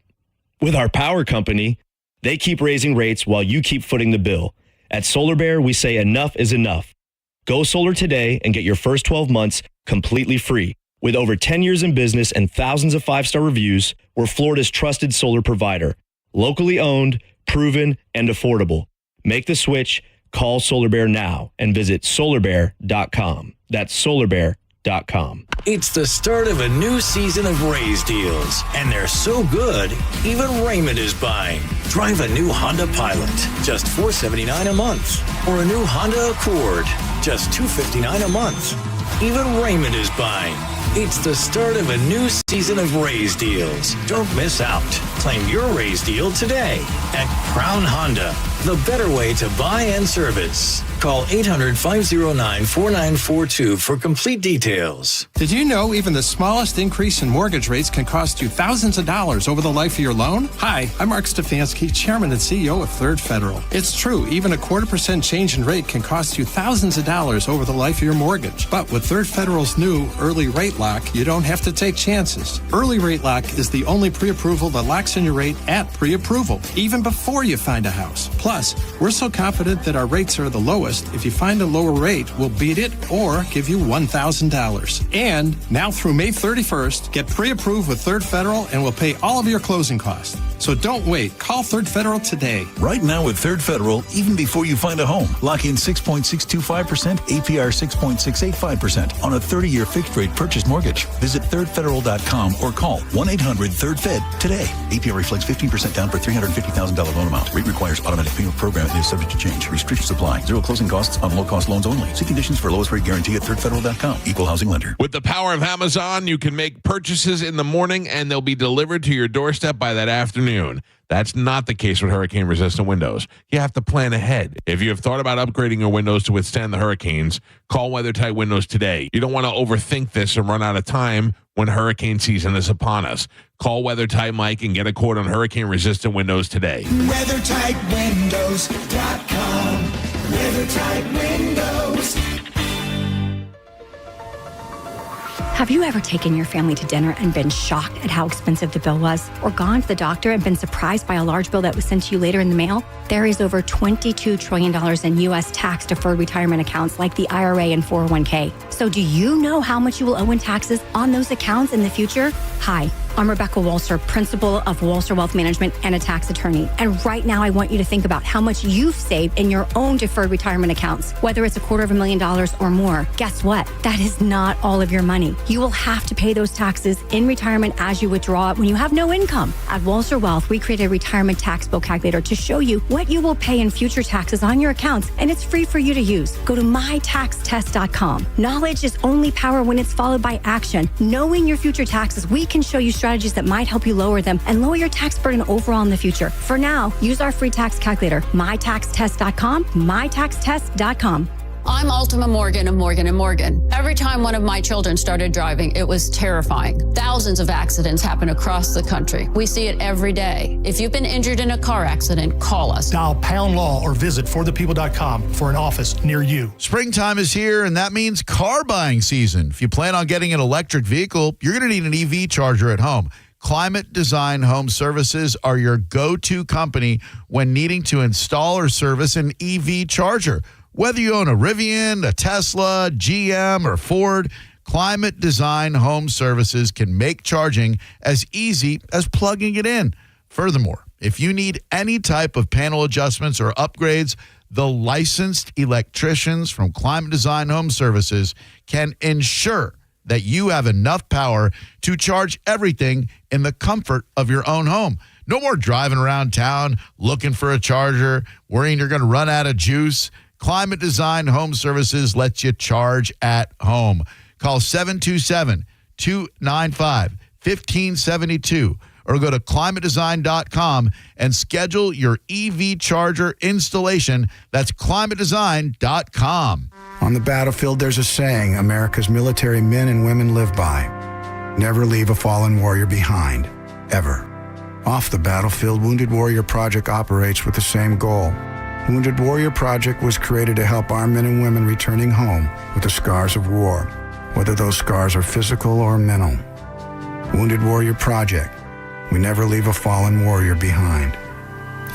[SPEAKER 17] With our power company, they keep raising rates while you keep footing the bill. At Solar Bear, we say enough is enough. Go solar today and get your first 12 months completely free. With over 10 years in business and thousands of 5-star reviews, we're Florida's trusted solar provider. Locally owned, proven, and affordable. Make the switch, call Solar Bear now, and visit solarbear.com. That's solarbear.com.
[SPEAKER 20] It's the start of a new season of Raise deals, and they're so good, even Raymond is buying. Drive a new Honda Pilot, just $479 a month, or a new Honda Accord, just $259 a month. Even Raymond is buying. It's the start of a new season of Raise deals. Don't miss out. Claim your Raise deal today at Crown Honda, the better way to buy and service. Call 800-509-4942 for complete details.
[SPEAKER 25] Did you know even the smallest increase in mortgage rates can cost you thousands of dollars over the life of your loan? Hi, I'm Mark Stefanski, Chairman and CEO of Third Federal. It's true, even a 0.25% change in rate can cost you thousands of dollars over the life of your mortgage. But with Third Federal's new Early Rate Lock, you don't have to take chances. Early Rate Lock is the only pre-approval that locks in your rate at pre-approval, even before you find a house. Plus, we're so confident that our rates are the lowest, if you find a lower rate, we'll beat it or give you $1,000. And now through May 31st, get pre-approved with Third Federal and we'll pay all of your closing costs. So don't wait. Call Third Federal today.
[SPEAKER 26] Right now with Third Federal, even before you find a home, lock in 6.625%, APR 6.685% on a 30-year fixed-rate purchase mortgage. Visit thirdfederal.com or call 1-800-3RD-FED today. APR reflects 15% down per $350,000 loan amount. Rate requires automatic payment program and is subject to change. Restrictions apply. Zero closing costs on low-cost loans only. See conditions for lowest rate guarantee at thirdfederal.com. Equal housing lender.
[SPEAKER 1] With the power of Amazon, you can make purchases in the morning and they'll be delivered to your doorstep by that afternoon. That's not the case with hurricane-resistant windows. You have to plan ahead. If you have thought about upgrading your windows to withstand the hurricanes, call WeatherTight Windows today. You don't want to overthink this and run out of time when hurricane season is upon us. Call WeatherTight Mike and get a quote on hurricane-resistant windows today.
[SPEAKER 3] WeatherTightWindows.com. WeatherTight Windows.
[SPEAKER 4] Have you ever taken your family to dinner and been shocked at how expensive the bill was? Or gone to the doctor and been surprised by a large bill that was sent to you later in the mail? There is over $22 trillion in U.S. tax-deferred retirement accounts like the IRA and 401k. So do you know how much you will owe in taxes on those accounts in the future? Hi, I'm Rebecca Walser, principal of Walser Wealth Management and a tax attorney. And right now I want you to think about how much you've saved in your own deferred retirement accounts, whether it's $250,000 or more. Guess what? That is not all of your money. You will have to pay those taxes in retirement as you withdraw it when you have no income. At Walser Wealth, we created a retirement tax bill calculator to show you what you will pay in future taxes on your accounts, and it's free for you to use. Go to mytaxtest.com. Knowledge is only power when it's followed by action. Knowing your future taxes, we can show you strategies that might help you lower them and lower your tax burden overall in the future. For now, use our free tax calculator, mytaxtest.com, mytaxtest.com.
[SPEAKER 6] I'm Altima Morgan of Morgan & Morgan. Every time one of my children started driving, it was terrifying. Thousands of accidents happen across the country. We see it every day. If you've been injured in a car accident, call us.
[SPEAKER 22] Dial pound law or visit forthepeople.com for an office near you.
[SPEAKER 15] Springtime is here, and that means car buying season. If you plan on getting an electric vehicle, you're going to need an EV charger at home. Climate Design Home Services are your go-to company when needing to install or service an EV charger. Whether you own a Rivian, a Tesla, GM, or Ford, Climate Design Home Services can make charging as easy as plugging it in. Furthermore, if you need any type of panel adjustments or upgrades, the licensed electricians from Climate Design Home Services can ensure that you have enough power to charge everything in the comfort of your own home. No more driving around town looking for a charger, worrying you're going to run out of juice. Climate Design Home Services lets you charge at home. Call 727-295-1572 or go to climatedesign.com and schedule your EV charger installation. That's climatedesign.com.
[SPEAKER 7] On the battlefield, there's a saying America's military men and women live by. Never leave a fallen warrior behind, ever. Off the battlefield, Wounded Warrior Project operates with the same goal. Wounded Warrior Project was created to help our men and women returning home with the scars of war, whether those scars are physical or mental. Wounded Warrior Project. We never leave a fallen warrior behind,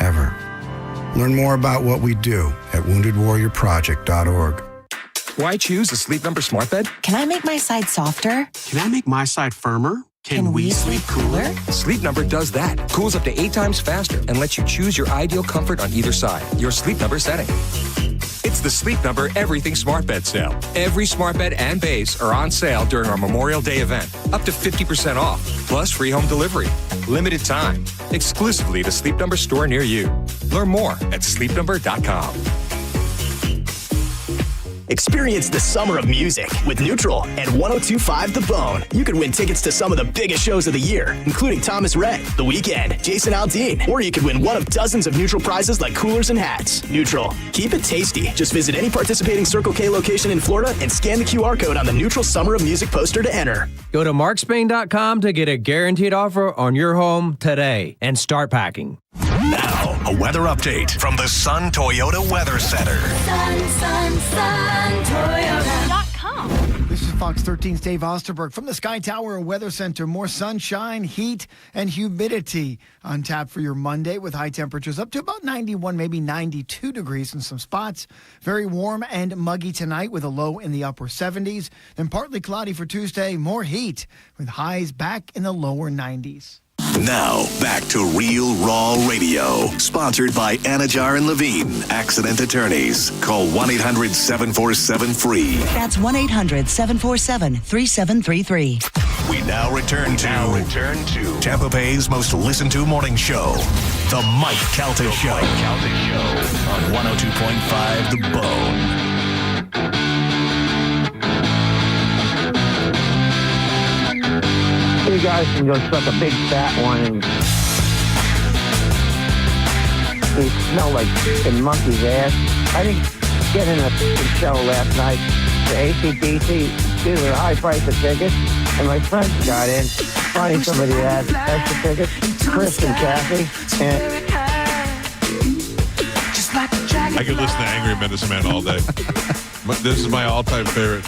[SPEAKER 7] ever. Learn more about what we do at woundedwarriorproject.org.
[SPEAKER 18] Why choose a Sleep Number smart bed?
[SPEAKER 21] Can I make my side softer?
[SPEAKER 18] Can I make my side firmer? Can we sleep cooler? Sleep Number does that. Cools up to 8 times faster and lets you choose your ideal comfort on either side. Your Sleep Number setting. It's the Sleep Number Everything Smart Bed sale. Every smart bed and base are on sale during our Memorial Day event. Up to 50% off, plus free home delivery. Limited time. Exclusively to Sleep Number store near you. Learn more at sleepnumber.com.
[SPEAKER 27] Experience the summer of music with Neutral and 102.5 The Bone. You could win tickets to some of the biggest shows of the year, including Thomas Rhett, The Weeknd, Jason Aldean, or you could win one of dozens of Neutral prizes like coolers and hats. Neutral. Keep it tasty. Just visit any participating Circle K location in Florida and scan the QR code on the Neutral Summer of Music poster to enter.
[SPEAKER 28] Go to markspain.com to get a guaranteed offer on your home today and start packing.
[SPEAKER 2] Now, a weather update from the Sun Toyota Weather Center.
[SPEAKER 29] SunToyota.com. This is Fox 13's Dave Osterberg from the Sky Tower and Weather Center. More sunshine, heat, and humidity on tap for your Monday with high temperatures up to about 91, maybe 92 degrees in some spots. Very warm and muggy tonight with a low in the upper 70s. Then partly cloudy for Tuesday. More heat with highs back in the lower 90s.
[SPEAKER 2] Now, back to Real Raw Radio, sponsored by Anajar and Levine, accident attorneys. Call 1-800-747-FREE.
[SPEAKER 21] That's 1-800-747-3733.
[SPEAKER 2] We now return to Tampa Bay's most listened to morning show, The Mike Calta Show. On 102.5 The Bone.
[SPEAKER 14] You guys can go suck a big fat one and He smelled like fucking monkey's ass. I didn't get in a fucking show last night. The AC/DC, due to the high price of tickets, and my friends got in. Finding somebody that had extra tickets, Chris and Kathy, and
[SPEAKER 1] I could listen to Angry Medicine Man all day. This is my all-time favorite.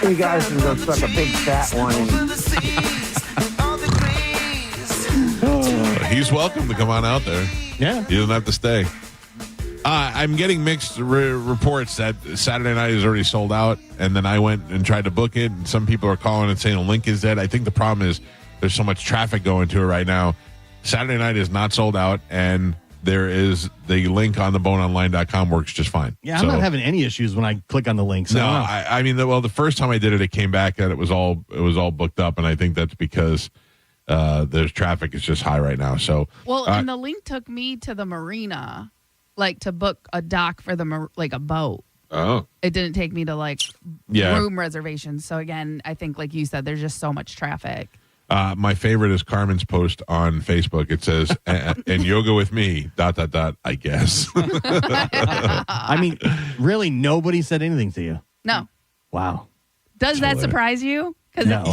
[SPEAKER 14] you guys can go suck a big fat one.
[SPEAKER 1] He's welcome to come on out there.
[SPEAKER 5] Yeah.
[SPEAKER 1] He doesn't have to stay. I'm getting mixed reports that Saturday night is already sold out, and then I went and tried to book it, and some people are calling and saying the link is dead. I think the problem is there's so much traffic going to it right now. Saturday night is not sold out, and there is the link on theboneonline.com works just fine.
[SPEAKER 5] Yeah, I'm not having any issues when I click on the link. So
[SPEAKER 1] no, I mean, the first time I did it, it came back that it was all booked up, and I think that's because there's traffic is just high right now. So
[SPEAKER 8] and the link took me to the marina, like to book a dock for a boat.
[SPEAKER 1] Oh,
[SPEAKER 8] it didn't take me to
[SPEAKER 1] Yeah.
[SPEAKER 8] room reservations. So again, I think like you said, there's just so much traffic.
[SPEAKER 1] my favorite is Carmen's post on Facebook. It says, and yoga with me, ... I guess.
[SPEAKER 5] I mean, really, nobody said anything to you.
[SPEAKER 8] No.
[SPEAKER 5] Wow.
[SPEAKER 8] Does that surprise you? Because
[SPEAKER 5] No.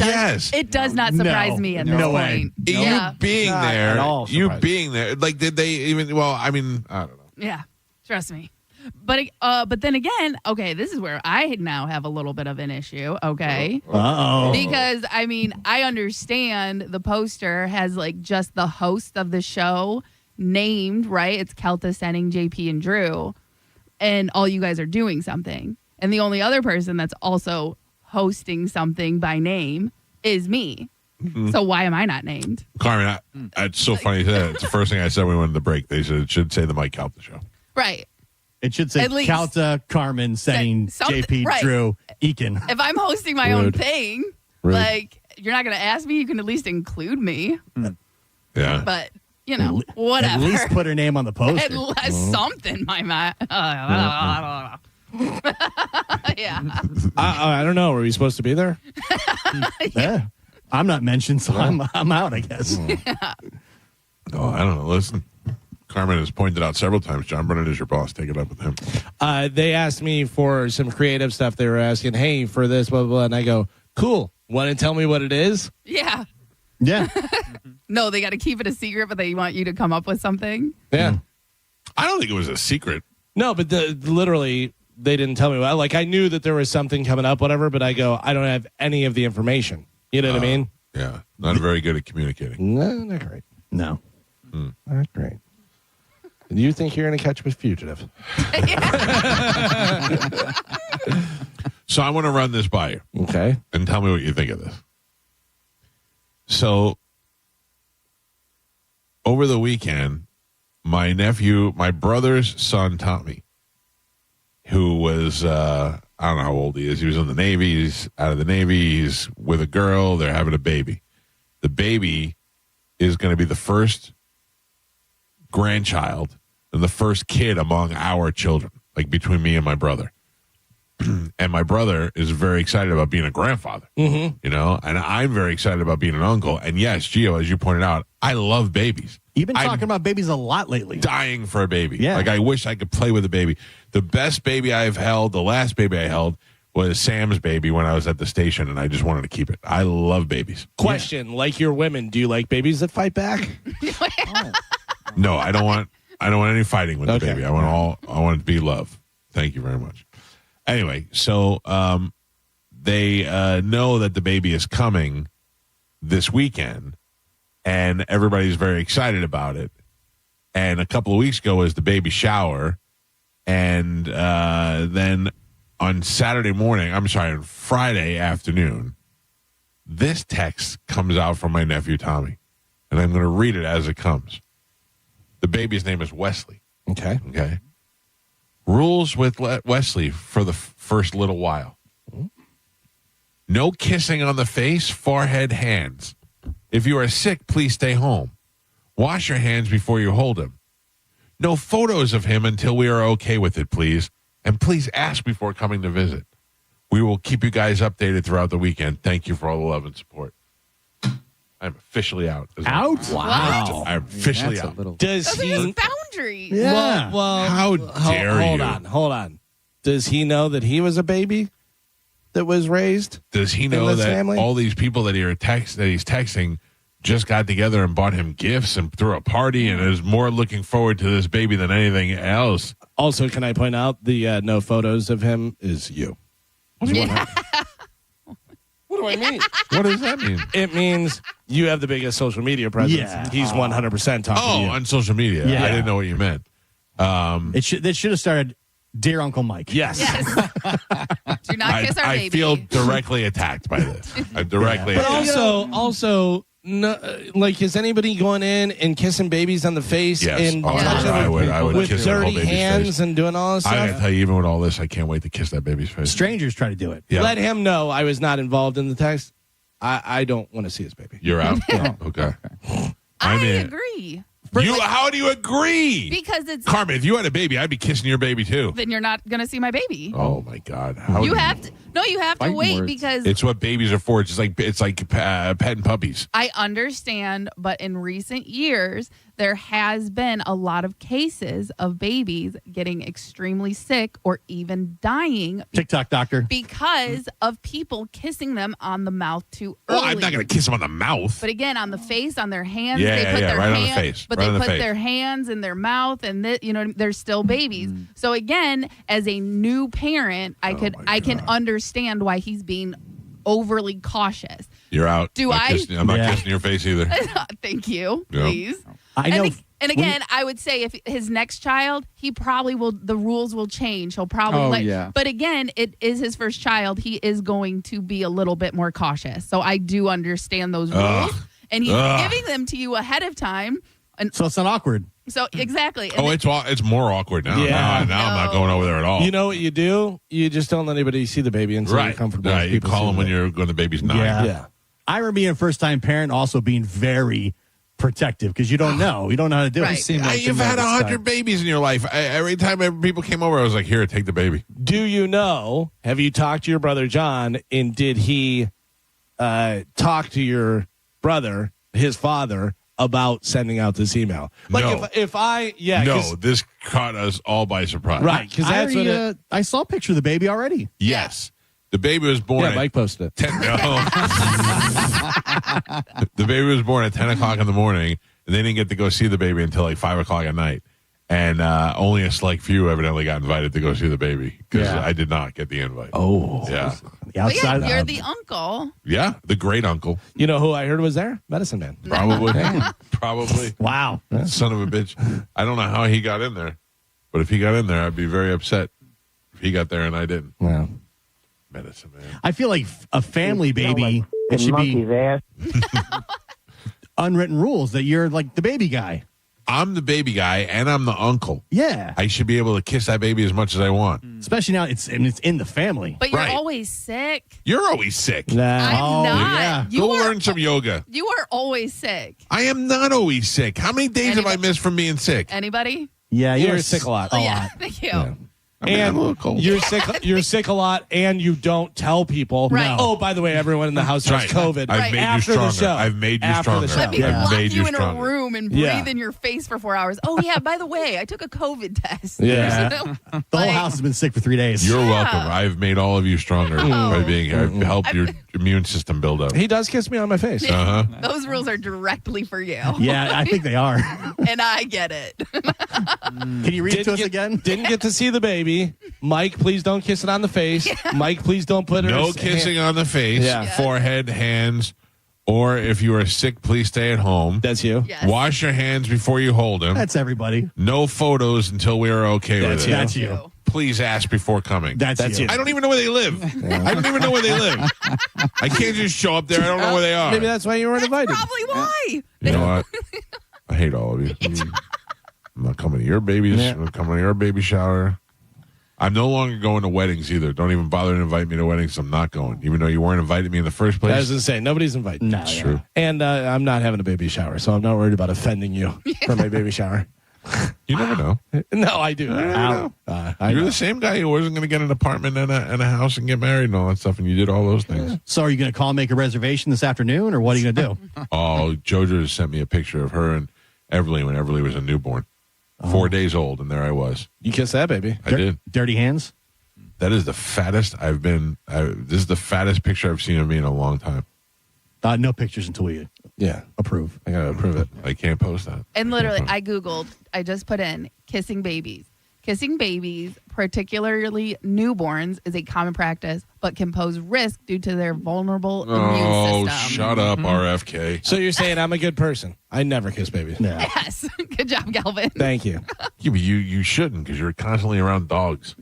[SPEAKER 8] it does not surprise me at this point.
[SPEAKER 1] You being
[SPEAKER 8] Not
[SPEAKER 1] there,
[SPEAKER 8] at all
[SPEAKER 1] you
[SPEAKER 8] surprised.
[SPEAKER 1] being there, like, did they even? Well, I mean, I don't know.
[SPEAKER 8] Yeah, trust me. But then again, okay, this is where I now have a little bit of an issue, okay?
[SPEAKER 5] Uh-oh.
[SPEAKER 8] Because, I mean, I understand the poster has, just the host of the show named, right? It's Kelta, Senning, JP, and Drew. And all you guys are doing something. And the only other person that's also hosting something by name is me.
[SPEAKER 1] Mm-hmm.
[SPEAKER 8] So why am I not named?
[SPEAKER 1] Carmen, it's so funny you said that. It's the first thing I said when we went to the break. They said it should say the Mike Calta Show.
[SPEAKER 8] Right.
[SPEAKER 5] It should say
[SPEAKER 8] At least-
[SPEAKER 5] Calta, Carmen, Senning,
[SPEAKER 8] something-
[SPEAKER 5] JP,
[SPEAKER 8] right.
[SPEAKER 5] Drew, Eakin.
[SPEAKER 8] If I'm hosting my own
[SPEAKER 5] Rude.
[SPEAKER 8] thing,
[SPEAKER 5] Rude.
[SPEAKER 8] you're not going to ask me. You can at least include me.
[SPEAKER 1] Yeah.
[SPEAKER 8] But, whatever.
[SPEAKER 5] At least put her name on the poster.
[SPEAKER 8] At least something, my man. Yeah.
[SPEAKER 9] I don't know. Were we supposed to be there?
[SPEAKER 5] Yeah. I'm not mentioned, so I'm out, I guess.
[SPEAKER 1] Oh, I don't know. Listen, Carmen has pointed out several times, John Brennan is your boss. Take it up with him.
[SPEAKER 9] They asked me for some creative stuff. They were asking, hey, for this, blah, blah, blah. And I go, cool. Want to tell me what it is?
[SPEAKER 8] Yeah.
[SPEAKER 5] Yeah.
[SPEAKER 8] No, they got to keep it a secret, but they want you to come up with something.
[SPEAKER 9] Yeah.
[SPEAKER 1] I don't think it was a secret.
[SPEAKER 9] No, but literally, they didn't tell me. Well, I knew that there was something coming up, whatever, but I go, I don't have any of the information. You know what I mean?
[SPEAKER 1] Yeah. Not very good at communicating.
[SPEAKER 9] No, not great.
[SPEAKER 5] No.
[SPEAKER 9] Not great. And you think you're going to catch me fugitive?
[SPEAKER 1] So I want to run this by you.
[SPEAKER 9] Okay.
[SPEAKER 1] And tell me what you think of this. So over the weekend, my brother's son, Tommy, who was, I don't know how old he is. He was in the Navy. He's out of the Navy. He's with a girl. They're having a baby. The baby is going to be the first grandchild and the first kid among our children, between me and my brother. And my brother is very excited about being a grandfather, and I'm very excited about being an uncle. And yes, Gio, as you pointed out, I love babies.
[SPEAKER 5] You've been talking about babies a lot lately.
[SPEAKER 1] Dying for a baby.
[SPEAKER 5] Yeah.
[SPEAKER 1] I wish I could play with a baby. The best baby I've held, the last baby I held, was Sam's baby when I was at the station, and I just wanted to keep it. I love babies.
[SPEAKER 9] Question, like your women, do you like babies that fight back?
[SPEAKER 1] No, I don't want any fighting with the baby. I want it to be love. Thank you very much. Anyway, so they know that the baby is coming this weekend, and everybody's very excited about it. And a couple of weeks ago was the baby shower, and then on Friday afternoon, this text comes out from my nephew Tommy, and I'm going to read it as it comes. The baby's name is Wesley.
[SPEAKER 9] Okay.
[SPEAKER 1] Rules with Wesley for the first little while. No kissing on the face, forehead, hands. If you are sick, please stay home. Wash your hands before you hold him. No photos of him until we are okay with it, please. And please ask before coming to visit. We will keep you guys updated throughout the weekend. Thank you for all the love and support. I'm officially out.
[SPEAKER 5] Out?
[SPEAKER 9] Wow.
[SPEAKER 1] I'm officially out.
[SPEAKER 9] Does
[SPEAKER 8] Those are
[SPEAKER 9] he
[SPEAKER 8] his injuries.
[SPEAKER 5] Yeah.
[SPEAKER 9] Well,
[SPEAKER 1] How dare
[SPEAKER 9] hold
[SPEAKER 1] you?
[SPEAKER 9] Hold on. Does he know that he was a baby that was raised?
[SPEAKER 1] Does he
[SPEAKER 9] in
[SPEAKER 1] know
[SPEAKER 9] this
[SPEAKER 1] that
[SPEAKER 9] family?
[SPEAKER 1] all these people that he's texting just got together and bought him gifts and threw a party and is more looking forward to this baby than anything else?
[SPEAKER 9] Also, can I point out the no photos of him is you? What do I mean?
[SPEAKER 1] What does that mean?
[SPEAKER 9] It means you have the biggest social media presence.
[SPEAKER 5] Yeah.
[SPEAKER 9] He's 100% talking to you.
[SPEAKER 1] On social media.
[SPEAKER 5] Yeah.
[SPEAKER 1] I didn't know what you meant.
[SPEAKER 5] It should have started, Dear Uncle Mike.
[SPEAKER 9] Yes.
[SPEAKER 8] Do not kiss our
[SPEAKER 1] I
[SPEAKER 8] baby.
[SPEAKER 1] feel directly attacked by this. I'm directly
[SPEAKER 9] But
[SPEAKER 1] attacked.
[SPEAKER 9] also, no, like, is anybody going in and kissing babies on the face
[SPEAKER 1] Yes.
[SPEAKER 9] and
[SPEAKER 1] Oh,
[SPEAKER 9] touching
[SPEAKER 1] I
[SPEAKER 9] them
[SPEAKER 1] would
[SPEAKER 9] with
[SPEAKER 1] kiss the whole
[SPEAKER 9] dirty
[SPEAKER 1] baby's
[SPEAKER 9] hands
[SPEAKER 1] face.
[SPEAKER 9] and doing all this
[SPEAKER 1] I
[SPEAKER 9] stuff?
[SPEAKER 1] gotta tell you, even with all this, I can't wait to kiss that baby's face.
[SPEAKER 5] Strangers try to do it.
[SPEAKER 1] Yeah.
[SPEAKER 9] Let him know I was not involved in the text. I don't want to see his baby.
[SPEAKER 1] You're out. Okay.
[SPEAKER 8] I
[SPEAKER 1] in.
[SPEAKER 8] agree.
[SPEAKER 1] How do you agree?
[SPEAKER 8] Because it's
[SPEAKER 1] Carmen, if you had a baby, I'd be kissing your baby too.
[SPEAKER 8] then you're not going to see my baby.
[SPEAKER 1] Oh my God!
[SPEAKER 8] You have to. No, you have to
[SPEAKER 1] Fighting
[SPEAKER 8] wait
[SPEAKER 1] words.
[SPEAKER 8] because
[SPEAKER 1] It's what babies are for. It's like petting puppies.
[SPEAKER 8] I understand, but in recent years, there has been a lot of cases of babies getting extremely sick or even dying
[SPEAKER 5] TikTok doctor.
[SPEAKER 8] because of people kissing them on the mouth too early.
[SPEAKER 1] Well, I'm not going to kiss them on the mouth.
[SPEAKER 8] But again, on the face, on their hands,
[SPEAKER 1] Yeah,
[SPEAKER 8] they
[SPEAKER 1] yeah,
[SPEAKER 8] put
[SPEAKER 1] yeah,
[SPEAKER 8] their
[SPEAKER 1] right on the
[SPEAKER 8] hand-
[SPEAKER 1] face,
[SPEAKER 8] but
[SPEAKER 1] right on
[SPEAKER 8] they
[SPEAKER 1] the
[SPEAKER 8] put
[SPEAKER 1] face.
[SPEAKER 8] their hands in their mouth, and they're still babies. So again, as a new parent, I can understand why he's being overly cautious.
[SPEAKER 1] You're out.
[SPEAKER 8] Do
[SPEAKER 1] Not
[SPEAKER 8] I-
[SPEAKER 1] kissing- I'm not
[SPEAKER 5] Yeah.
[SPEAKER 1] kissing your face either.
[SPEAKER 8] Thank you,
[SPEAKER 1] Yeah.
[SPEAKER 8] please.
[SPEAKER 5] I know.
[SPEAKER 8] And again, I would say if his next child, he probably will. The rules will change. He'll probably But again, it is his first child. He is going to be a little bit more cautious. So I do understand those rules, and he's giving them to you ahead of time. And
[SPEAKER 5] so it's not awkward.
[SPEAKER 8] So exactly. And
[SPEAKER 1] It's more awkward now.
[SPEAKER 9] Yeah.
[SPEAKER 1] Now I'm not going over there at all.
[SPEAKER 9] You know what you do? You just don't let anybody see the baby until you're comfortable.
[SPEAKER 1] Right.
[SPEAKER 9] with
[SPEAKER 1] You
[SPEAKER 9] people
[SPEAKER 1] call
[SPEAKER 9] seeing
[SPEAKER 1] them when
[SPEAKER 9] it.
[SPEAKER 1] you're when the baby's 9.
[SPEAKER 5] Yeah. I remember being a first-time parent, also being very protective because you don't know. You don't know how to do it.
[SPEAKER 1] You've had 100 babies in your life. Every time people came over, I was like, "Here, take the baby."
[SPEAKER 9] Do you know? Have you talked to your brother John? And did he talk to your brother, his father, about sending out this email? Like
[SPEAKER 1] No.
[SPEAKER 9] if I
[SPEAKER 1] No, this caught us all by surprise.
[SPEAKER 9] Right, because that's what it,
[SPEAKER 5] I saw a picture of the baby already.
[SPEAKER 1] Yes. The baby was born at
[SPEAKER 9] Mike posted it.
[SPEAKER 1] 10. No. The baby was born at 10 o'clock in the morning, and they didn't get to go see the baby until like 5 o'clock at night. And only a select few evidently got invited to go see the baby because I did not get the invite.
[SPEAKER 9] Oh.
[SPEAKER 1] Yeah.
[SPEAKER 8] But yeah, you're the uncle.
[SPEAKER 1] Yeah. The great uncle.
[SPEAKER 9] You know who I heard was there? Medicine Man.
[SPEAKER 1] Probably. Probably.
[SPEAKER 5] Wow.
[SPEAKER 1] Son of a bitch. I don't know how he got in there, but if he got in there, I'd be very upset if he got there and I didn't.
[SPEAKER 9] Wow.
[SPEAKER 1] Medicine Man.
[SPEAKER 5] I feel like a family baby, it should be unwritten rules that you're like the baby guy.
[SPEAKER 1] I'm the baby guy and I'm the uncle.
[SPEAKER 5] Yeah.
[SPEAKER 1] I should be able to kiss that baby as much as I want.
[SPEAKER 5] Especially now it's in the family.
[SPEAKER 8] But you're
[SPEAKER 1] Right.
[SPEAKER 8] always sick.
[SPEAKER 1] You're always sick.
[SPEAKER 8] I'm not.
[SPEAKER 1] Yeah.
[SPEAKER 8] You
[SPEAKER 1] Go
[SPEAKER 8] are,
[SPEAKER 1] learn some yoga.
[SPEAKER 8] You are always sick.
[SPEAKER 1] I am not always sick. How many days have I missed from being sick?
[SPEAKER 8] Anybody?
[SPEAKER 5] Yeah,
[SPEAKER 9] you're sick a lot.
[SPEAKER 8] Oh, yeah. Thank you.
[SPEAKER 1] I mean, I'm a little cold.
[SPEAKER 9] You're sick. You're sick a lot, and you don't tell people.
[SPEAKER 8] Right.
[SPEAKER 9] Oh, by the way, everyone in the house has
[SPEAKER 1] That's right.
[SPEAKER 9] COVID.
[SPEAKER 1] I've made you
[SPEAKER 9] After the
[SPEAKER 1] stronger.
[SPEAKER 9] show.
[SPEAKER 1] I've made you
[SPEAKER 9] After the
[SPEAKER 1] stronger.
[SPEAKER 9] show.
[SPEAKER 8] Let me
[SPEAKER 1] I've
[SPEAKER 8] lock
[SPEAKER 1] made
[SPEAKER 8] you
[SPEAKER 1] you
[SPEAKER 8] in a
[SPEAKER 1] stronger.
[SPEAKER 8] room and breathe
[SPEAKER 9] Yeah.
[SPEAKER 8] in your face for 4 hours. Oh yeah, by the way, I took a COVID test.
[SPEAKER 5] Yeah.
[SPEAKER 8] You know?
[SPEAKER 5] The whole house has been sick for 3 days.
[SPEAKER 1] You're welcome. I've made all of you stronger by being here. I've helped your immune system build up.
[SPEAKER 9] He does kiss me on my face.
[SPEAKER 1] Uh-huh.
[SPEAKER 8] Those rules are directly for you.
[SPEAKER 5] Yeah, I think they are.
[SPEAKER 8] And I get it.
[SPEAKER 5] Can you read it to us again?
[SPEAKER 9] Didn't get to see the baby. Mike, please don't kiss it on the face. Mike, please don't put it.
[SPEAKER 1] No kissing on the face,
[SPEAKER 9] Yeah.
[SPEAKER 1] forehead, hands, or if you are sick, please stay at home.
[SPEAKER 9] That's you.
[SPEAKER 8] Yes.
[SPEAKER 1] Wash your hands before you hold him.
[SPEAKER 5] That's everybody.
[SPEAKER 1] No photos until we are okay
[SPEAKER 9] That's
[SPEAKER 1] with it.
[SPEAKER 9] you.
[SPEAKER 5] That's you.
[SPEAKER 1] Please ask before coming.
[SPEAKER 5] That's you.
[SPEAKER 1] I don't even know where they live. I don't even know where they live. I can't just show up there. I don't know where they are.
[SPEAKER 9] Maybe that's why you weren't invited.
[SPEAKER 8] Probably why.
[SPEAKER 1] You know what? I hate all of you. I'm not coming to your babies.
[SPEAKER 9] Yeah.
[SPEAKER 1] I'm not coming to your baby shower. I'm no longer going to weddings either. Don't even bother to invite me to weddings. I'm not going, even though you weren't inviting me in the first place.
[SPEAKER 9] I was going to say, nobody's invited.
[SPEAKER 5] No,
[SPEAKER 1] That's true.
[SPEAKER 9] And I'm not having a baby shower, so I'm not worried about offending you for my baby shower.
[SPEAKER 1] You never know.
[SPEAKER 9] No, I do.
[SPEAKER 1] I
[SPEAKER 9] I
[SPEAKER 1] You're
[SPEAKER 9] know.
[SPEAKER 1] the same guy who wasn't going to get an apartment and a house and get married and all that stuff, and you did all those things.
[SPEAKER 5] So are you going to call and make a reservation this afternoon, or what are you going to do?
[SPEAKER 1] Oh, Jojo just sent me a picture of her and Everly when Everly was a newborn. 4 days old, and there I was.
[SPEAKER 9] You kissed that baby.
[SPEAKER 1] I did.
[SPEAKER 5] Dirty hands?
[SPEAKER 1] That is the fattest I've been. This is the fattest picture I've seen of me in a long time.
[SPEAKER 5] No pictures until we approve.
[SPEAKER 9] I got to approve it.
[SPEAKER 1] I can't post that.
[SPEAKER 8] And literally, I Googled, I just put in kissing babies. Kissing babies, particularly newborns, is a common practice, but can pose risk due to their vulnerable immune system.
[SPEAKER 1] Shut up, RFK.
[SPEAKER 9] So you're saying I'm a good person. I never kiss babies.
[SPEAKER 5] No.
[SPEAKER 8] Yes. Good job, Galvin.
[SPEAKER 9] Thank you.
[SPEAKER 1] Yeah, but you shouldn't because you're constantly around dogs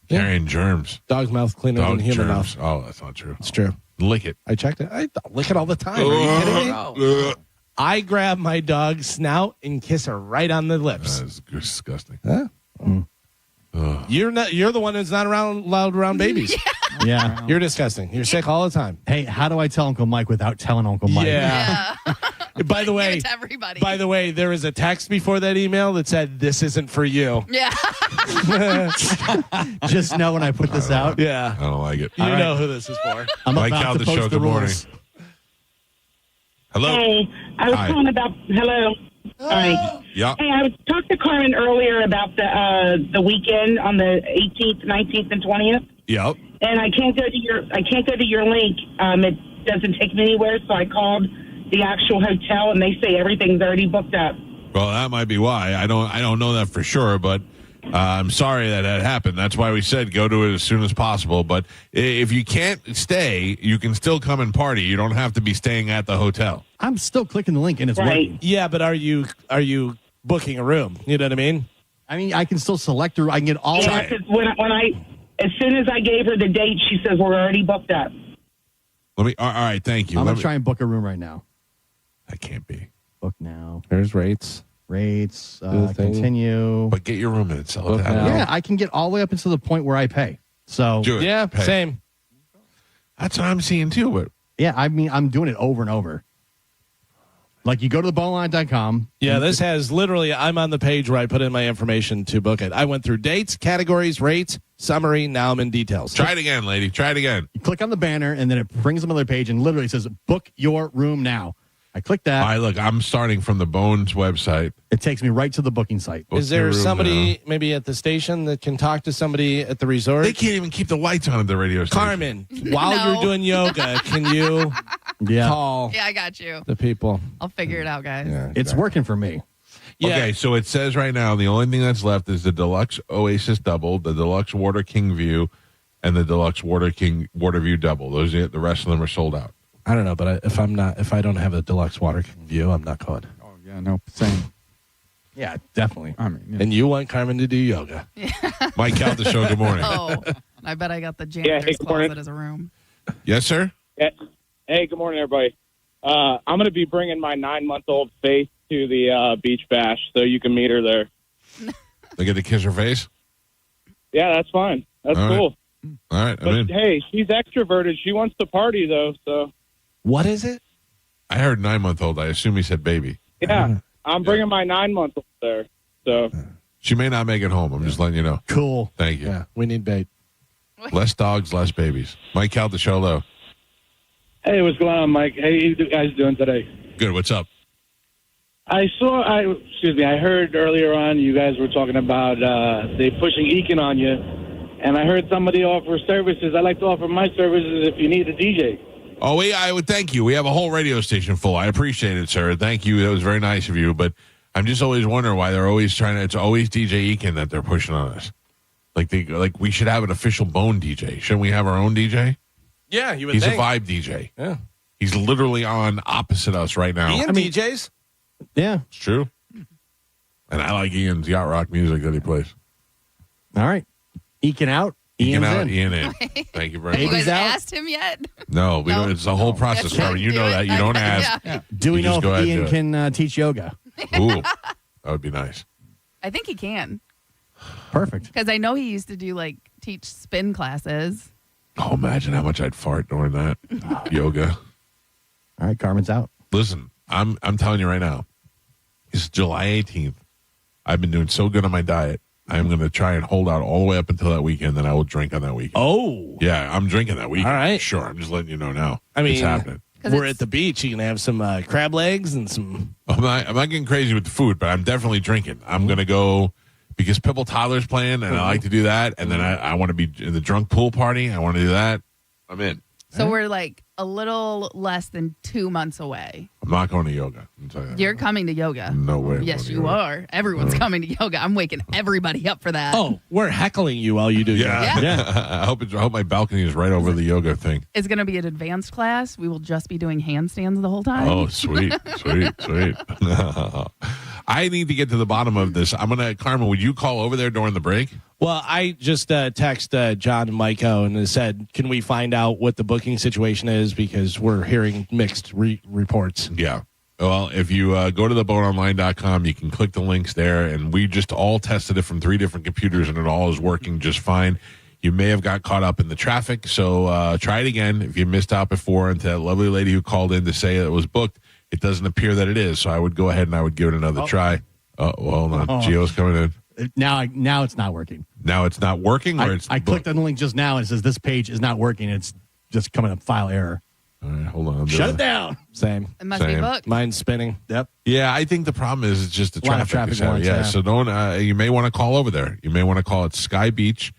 [SPEAKER 1] carrying germs.
[SPEAKER 9] Dog's mouth cleaner than human mouth.
[SPEAKER 1] Oh, that's not true.
[SPEAKER 9] It's true.
[SPEAKER 1] Lick it.
[SPEAKER 9] I checked it. I lick it all the time. Are you kidding me? I grab my dog's snout and kiss her right on the lips.
[SPEAKER 1] That's disgusting.
[SPEAKER 9] Huh? You're the one that's not allowed around babies.
[SPEAKER 5] Yeah.
[SPEAKER 9] You're disgusting. You're sick all the time.
[SPEAKER 5] Hey, how do I tell Uncle Mike without telling Uncle Mike?
[SPEAKER 9] Yeah. By the way,
[SPEAKER 8] Give it to everybody.
[SPEAKER 9] By the way, there was a text before that email that said, "This isn't for you."
[SPEAKER 8] Yeah.
[SPEAKER 5] Just know when I put this out.
[SPEAKER 9] Yeah.
[SPEAKER 1] I don't like it.
[SPEAKER 9] You know who this is for.
[SPEAKER 5] I'm
[SPEAKER 1] Mike
[SPEAKER 5] about
[SPEAKER 1] out
[SPEAKER 5] to
[SPEAKER 1] the
[SPEAKER 5] post
[SPEAKER 1] show.
[SPEAKER 5] the
[SPEAKER 1] Good morning.
[SPEAKER 5] rules.
[SPEAKER 1] Hello.
[SPEAKER 10] Hey, I was
[SPEAKER 1] Hi.
[SPEAKER 10] calling about. Hello. Hi.
[SPEAKER 1] Yeah.
[SPEAKER 10] Hey, I talked to Carmen earlier about the weekend on the 18th, 19th, and 20th,
[SPEAKER 1] Yep.
[SPEAKER 10] and I can't go to your link. It doesn't take me anywhere, so I called the actual hotel, and they say everything's already booked up.
[SPEAKER 1] Well, that might be why. I don't know that for sure, but I'm sorry that happened. That's why we said go to it as soon as possible. But if you can't stay, you can still come and party. You don't have to be staying at the hotel.
[SPEAKER 5] I'm still clicking the link and it's working.
[SPEAKER 9] Yeah, but are you booking a room? You know what I mean?
[SPEAKER 5] I mean, I can still select her. I can get all.
[SPEAKER 10] Yeah, 'cause as soon as I gave her the date, she says we're already booked up.
[SPEAKER 1] All right, thank you.
[SPEAKER 5] I'm gonna try and book a room right now.
[SPEAKER 1] That can't be.
[SPEAKER 5] Book now.
[SPEAKER 9] There's rates.
[SPEAKER 5] Continue.
[SPEAKER 1] But get your room and sell it.
[SPEAKER 5] Yeah, I can get all the way up until the point where I pay. So
[SPEAKER 1] Do it.
[SPEAKER 9] Yeah,
[SPEAKER 1] Pay.
[SPEAKER 9] same.
[SPEAKER 1] That's what I'm seeing too. But
[SPEAKER 5] yeah, I mean, I'm doing it over and over. Like you go to theboneline.com.
[SPEAKER 9] Yeah, this has literally, I'm on the page where I put in my information to book it. I went through dates, categories, rates, summary. Now I'm in details.
[SPEAKER 1] try it again, lady. Try it again.
[SPEAKER 5] You click on the banner and then it brings them to their page and literally says book your room now. I click that.
[SPEAKER 1] All right, look, I'm starting from the Bones website.
[SPEAKER 5] It takes me right to the booking site.
[SPEAKER 1] Book
[SPEAKER 9] Is there
[SPEAKER 1] your room
[SPEAKER 9] somebody maybe at the station that can talk to somebody at the resort?
[SPEAKER 1] They can't even keep the lights on at the radio station.
[SPEAKER 9] Carmen, while
[SPEAKER 8] No.
[SPEAKER 9] you're doing yoga, can you call
[SPEAKER 8] Yeah, I got you.
[SPEAKER 9] the people?
[SPEAKER 8] I'll figure it out, guys.
[SPEAKER 9] Yeah,
[SPEAKER 5] It's working for me.
[SPEAKER 9] Yeah.
[SPEAKER 1] Okay, so it says right now the only thing that's left is the Deluxe Oasis Double, the Deluxe Water King View, and the Deluxe Water View Double. The rest of them are sold out.
[SPEAKER 9] I don't know, but if I don't have a deluxe water view, I'm not going.
[SPEAKER 11] Oh yeah, no, same.
[SPEAKER 5] Yeah, definitely.
[SPEAKER 11] I mean, yeah.
[SPEAKER 9] And you want Carmen to do yoga?
[SPEAKER 1] Mike out the show. Good morning.
[SPEAKER 8] Oh, I bet I got the janitor's
[SPEAKER 12] good morning.
[SPEAKER 8] closet as a room.
[SPEAKER 1] Yes, sir.
[SPEAKER 12] Yeah. Hey, good morning, everybody. I'm going to be bringing my 9-month-old Faith to the beach bash, so you can meet her there.
[SPEAKER 1] They get to kiss her face.
[SPEAKER 12] Yeah, that's fine. That's
[SPEAKER 1] All right.
[SPEAKER 12] cool.
[SPEAKER 1] All right,
[SPEAKER 12] But
[SPEAKER 1] I'm in.
[SPEAKER 12] hey, she's extroverted. She wants to party though. So
[SPEAKER 9] What is it?
[SPEAKER 1] I heard 9-month-old. I assume he said baby.
[SPEAKER 12] yeah, I'm bringing my 9-month-old there. So
[SPEAKER 1] She may not make it home. I'm just letting you know.
[SPEAKER 5] Cool.
[SPEAKER 1] Thank you.
[SPEAKER 9] Yeah, we need bait.
[SPEAKER 1] Less dogs, less babies. Mike out the show low.
[SPEAKER 12] hey, what's going on, Mike? How you guys doing today?
[SPEAKER 1] Good. What's up?
[SPEAKER 12] I heard earlier on you guys were talking about they pushing Eakin on you, and I heard somebody offer services. I'd like to offer my services if you need a DJ.
[SPEAKER 1] Oh, I would thank you. We have a whole radio station full. I appreciate it, sir. Thank you. That was very nice of you. But I'm just always wondering why they're always it's always DJ Eakin that they're pushing on us. Like we should have an official Bone DJ. Shouldn't we have our own DJ?
[SPEAKER 9] Yeah, you would
[SPEAKER 1] He's
[SPEAKER 9] think.
[SPEAKER 1] a vibe DJ.
[SPEAKER 9] Yeah.
[SPEAKER 1] He's literally on opposite us right now.
[SPEAKER 9] Ian DJs?
[SPEAKER 5] Yeah.
[SPEAKER 1] It's true. And I like Ian's yacht rock music that he plays.
[SPEAKER 5] All right. Eking out.
[SPEAKER 1] Ian
[SPEAKER 5] Ian's
[SPEAKER 1] out,
[SPEAKER 5] in.
[SPEAKER 1] Ian in. Thank you very
[SPEAKER 8] Have you
[SPEAKER 1] much.
[SPEAKER 8] guys asked him yet?
[SPEAKER 1] No, we don't. It's a whole process,
[SPEAKER 8] Just
[SPEAKER 1] Carmen. You
[SPEAKER 8] do
[SPEAKER 1] know
[SPEAKER 8] it.
[SPEAKER 1] that. You don't
[SPEAKER 8] Okay,
[SPEAKER 1] ask.
[SPEAKER 8] yeah.
[SPEAKER 5] Do we
[SPEAKER 1] You
[SPEAKER 5] know
[SPEAKER 1] just
[SPEAKER 5] if
[SPEAKER 1] go ahead and
[SPEAKER 5] Ian
[SPEAKER 1] do it.
[SPEAKER 5] can teach yoga?
[SPEAKER 1] Ooh, that would be nice.
[SPEAKER 8] I think he can.
[SPEAKER 5] Perfect.
[SPEAKER 8] Because I know he used to do teach spin classes.
[SPEAKER 1] Oh, imagine how much I'd fart during that yoga.
[SPEAKER 5] All right, Carmen's out.
[SPEAKER 1] Listen, I'm telling you right now. It's July 18th. I've been doing so good on my diet. I'm going to try and hold out all the way up until that weekend. Then I will drink on that weekend.
[SPEAKER 9] Oh,
[SPEAKER 1] Yeah, I'm drinking that weekend.
[SPEAKER 9] All right.
[SPEAKER 1] Sure. I'm just letting you know now.
[SPEAKER 9] I mean,
[SPEAKER 1] it's happening.
[SPEAKER 9] we're at the beach, you can have some crab legs and some.
[SPEAKER 1] I'm not getting crazy with the food, but I'm definitely drinking. I'm going to go because Pipple Toddler's playing, and I like to do that. And then I want to be in the drunk pool party. I want to do that. I'm in.
[SPEAKER 8] So we're like a little less than 2 months away.
[SPEAKER 1] I'm not going to yoga. I'll tell you that.
[SPEAKER 8] You're coming to yoga.
[SPEAKER 1] No way.
[SPEAKER 8] Yes, you are. Everyone's coming to yoga. I'm waking everybody up for that.
[SPEAKER 9] Oh, we're heckling you while you do yoga.
[SPEAKER 1] Yeah. I hope my balcony is right over the yoga thing.
[SPEAKER 8] It's going to be an advanced class. We will just be doing handstands the whole time.
[SPEAKER 1] Oh, sweet. I need to get to the bottom of this. Carmen, would you call over there during the break?
[SPEAKER 9] Well, I just text John and Micah and said, can we find out what the booking situation is? Because we're hearing mixed reports.
[SPEAKER 1] Yeah. Well, if you go to theboneonline.com, you can click the links there. And we just all tested it from 3 different computers, and it all is working just fine. You may have got caught up in the traffic, so try it again. If you missed out before, and to that lovely lady who called in to say it was booked, it doesn't appear that it is. So I would go ahead and I would give it another try. Oh, well, hold on. Gio's coming in.
[SPEAKER 5] Now it's not working.
[SPEAKER 1] Now it's not working, or
[SPEAKER 5] I clicked on the link just now and it says this page is not working. It's just coming up file error.
[SPEAKER 1] All right, hold on.
[SPEAKER 5] Shut it down.
[SPEAKER 9] Same.
[SPEAKER 8] It must be booked.
[SPEAKER 9] Mine's spinning.
[SPEAKER 5] Yep.
[SPEAKER 1] Yeah, I think the problem is it's just the
[SPEAKER 5] A lot of
[SPEAKER 1] traffic.
[SPEAKER 5] traffic
[SPEAKER 1] Yeah,
[SPEAKER 5] lights,
[SPEAKER 1] so don't. You may want to call over there. You may want to call it Sky Beach.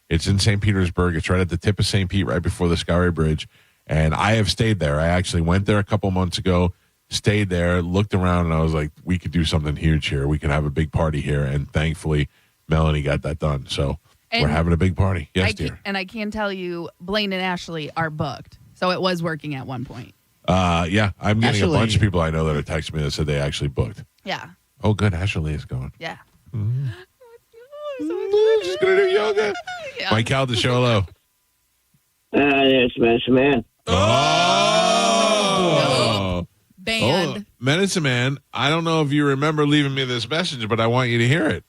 [SPEAKER 1] It's in St. Petersburg. It's right at the tip of St. Pete, right before the Skyway Bridge. And I have stayed there. I actually went there a couple months ago. Stayed there, looked around, and I was like, we could do something huge here. We could have a big party here. And thankfully, Melanie got that done. So we're having a big party. Yes, dear.
[SPEAKER 8] And I can tell you, Blaine and Ashley are booked. So it was working at one point.
[SPEAKER 1] Yeah, I'm getting a bunch of people I know that are texting me that said they actually booked.
[SPEAKER 8] Yeah.
[SPEAKER 1] Oh, good. Ashley is going.
[SPEAKER 8] Yeah.
[SPEAKER 1] She's going to do yoga.
[SPEAKER 8] Yeah.
[SPEAKER 1] Mike Calda, show hello.
[SPEAKER 14] Yes, Medicine Man.
[SPEAKER 1] Oh.
[SPEAKER 8] Band.
[SPEAKER 1] Oh, Medicine Man, I don't know if you remember leaving me this message, but I want you to hear it.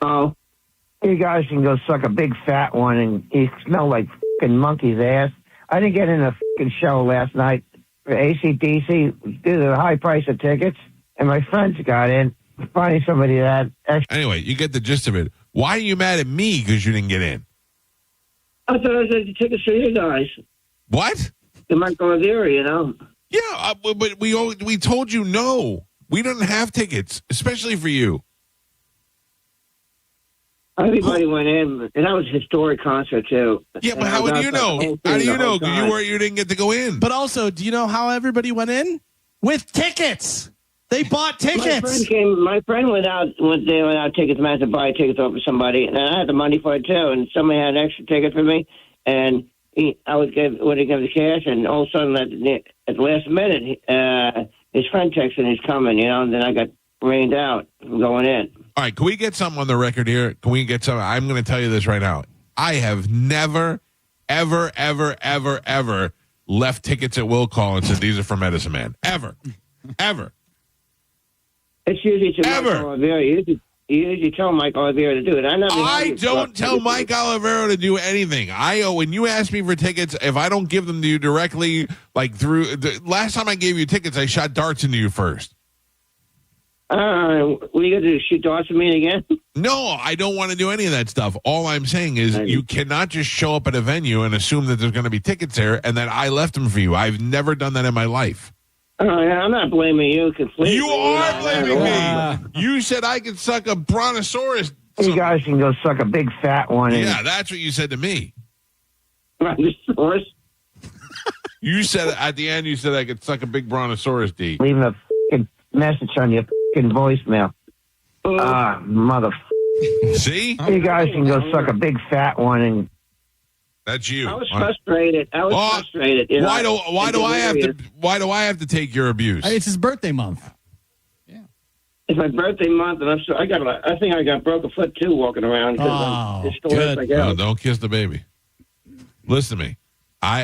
[SPEAKER 14] Oh, you guys can go suck a big fat one, and you smell like fucking monkey's ass. I didn't get in a fucking show last night for ACDC due to the high price of tickets, and my friends got in. Finding somebody that actually.
[SPEAKER 1] Anyway, you get the gist of it. Why are you mad at me because you didn't get in?
[SPEAKER 14] I thought I was the tickets for you guys.
[SPEAKER 1] What?
[SPEAKER 14] The Michael Rivera, you know.
[SPEAKER 1] Yeah, but we told you no. We don't have tickets, especially for you.
[SPEAKER 14] Everybody went in, and that was a historic concert too.
[SPEAKER 1] Yeah, but how would you know? How do you know? Because you didn't get to go in.
[SPEAKER 9] But also, do you know how everybody went in? With tickets. They bought tickets.
[SPEAKER 14] My friend went out tickets. I had to buy tickets over somebody, and I had the money for it too. And somebody had an extra ticket for me, and I would give the cash, and all of a sudden at the last minute, his friend texted, he's coming, you know. And then I got rained out from going in.
[SPEAKER 1] All right, can we get something on the record here? Can we get some? I'm going to tell you this right now. I have never, ever, ever, ever, ever left tickets at will call and said these are for Medicine Man. Ever. Ever.
[SPEAKER 14] It's usually to Mike Oliveira. You usually tell Mike Oliveira to do it.
[SPEAKER 1] I don't tell Mike Oliveira to do anything. When you ask me for tickets, if I don't give them to you directly, like through the last time I gave you tickets, I shot darts into you first.
[SPEAKER 14] What are you going to do, shoot darts at me again?
[SPEAKER 1] No, I don't want to do any of that stuff. All I'm saying is you cannot just show up at a venue and assume that there's going to be tickets there and that I left them for you. I've never done that in my life.
[SPEAKER 14] I'm not blaming you completely.
[SPEAKER 1] You are blaming me. You said I could suck a brontosaurus.
[SPEAKER 14] You guys can go suck a big fat one.
[SPEAKER 1] Yeah, that's what you said to me.
[SPEAKER 14] Brontosaurus?
[SPEAKER 1] You said at the end, you said I could suck a big brontosaurus D.
[SPEAKER 14] Leaving a fucking message on your fucking voicemail. Mother.
[SPEAKER 1] See?
[SPEAKER 14] You guys can go suck a big fat one and.
[SPEAKER 1] That's you.
[SPEAKER 14] I was frustrated. Frustrated. You know?
[SPEAKER 1] Why do I have to take your abuse?
[SPEAKER 5] It's his birthday month.
[SPEAKER 14] Yeah. It's my birthday month, and I think I got broke a foot too walking around.
[SPEAKER 1] Good. No, don't kiss the baby. Listen to me. I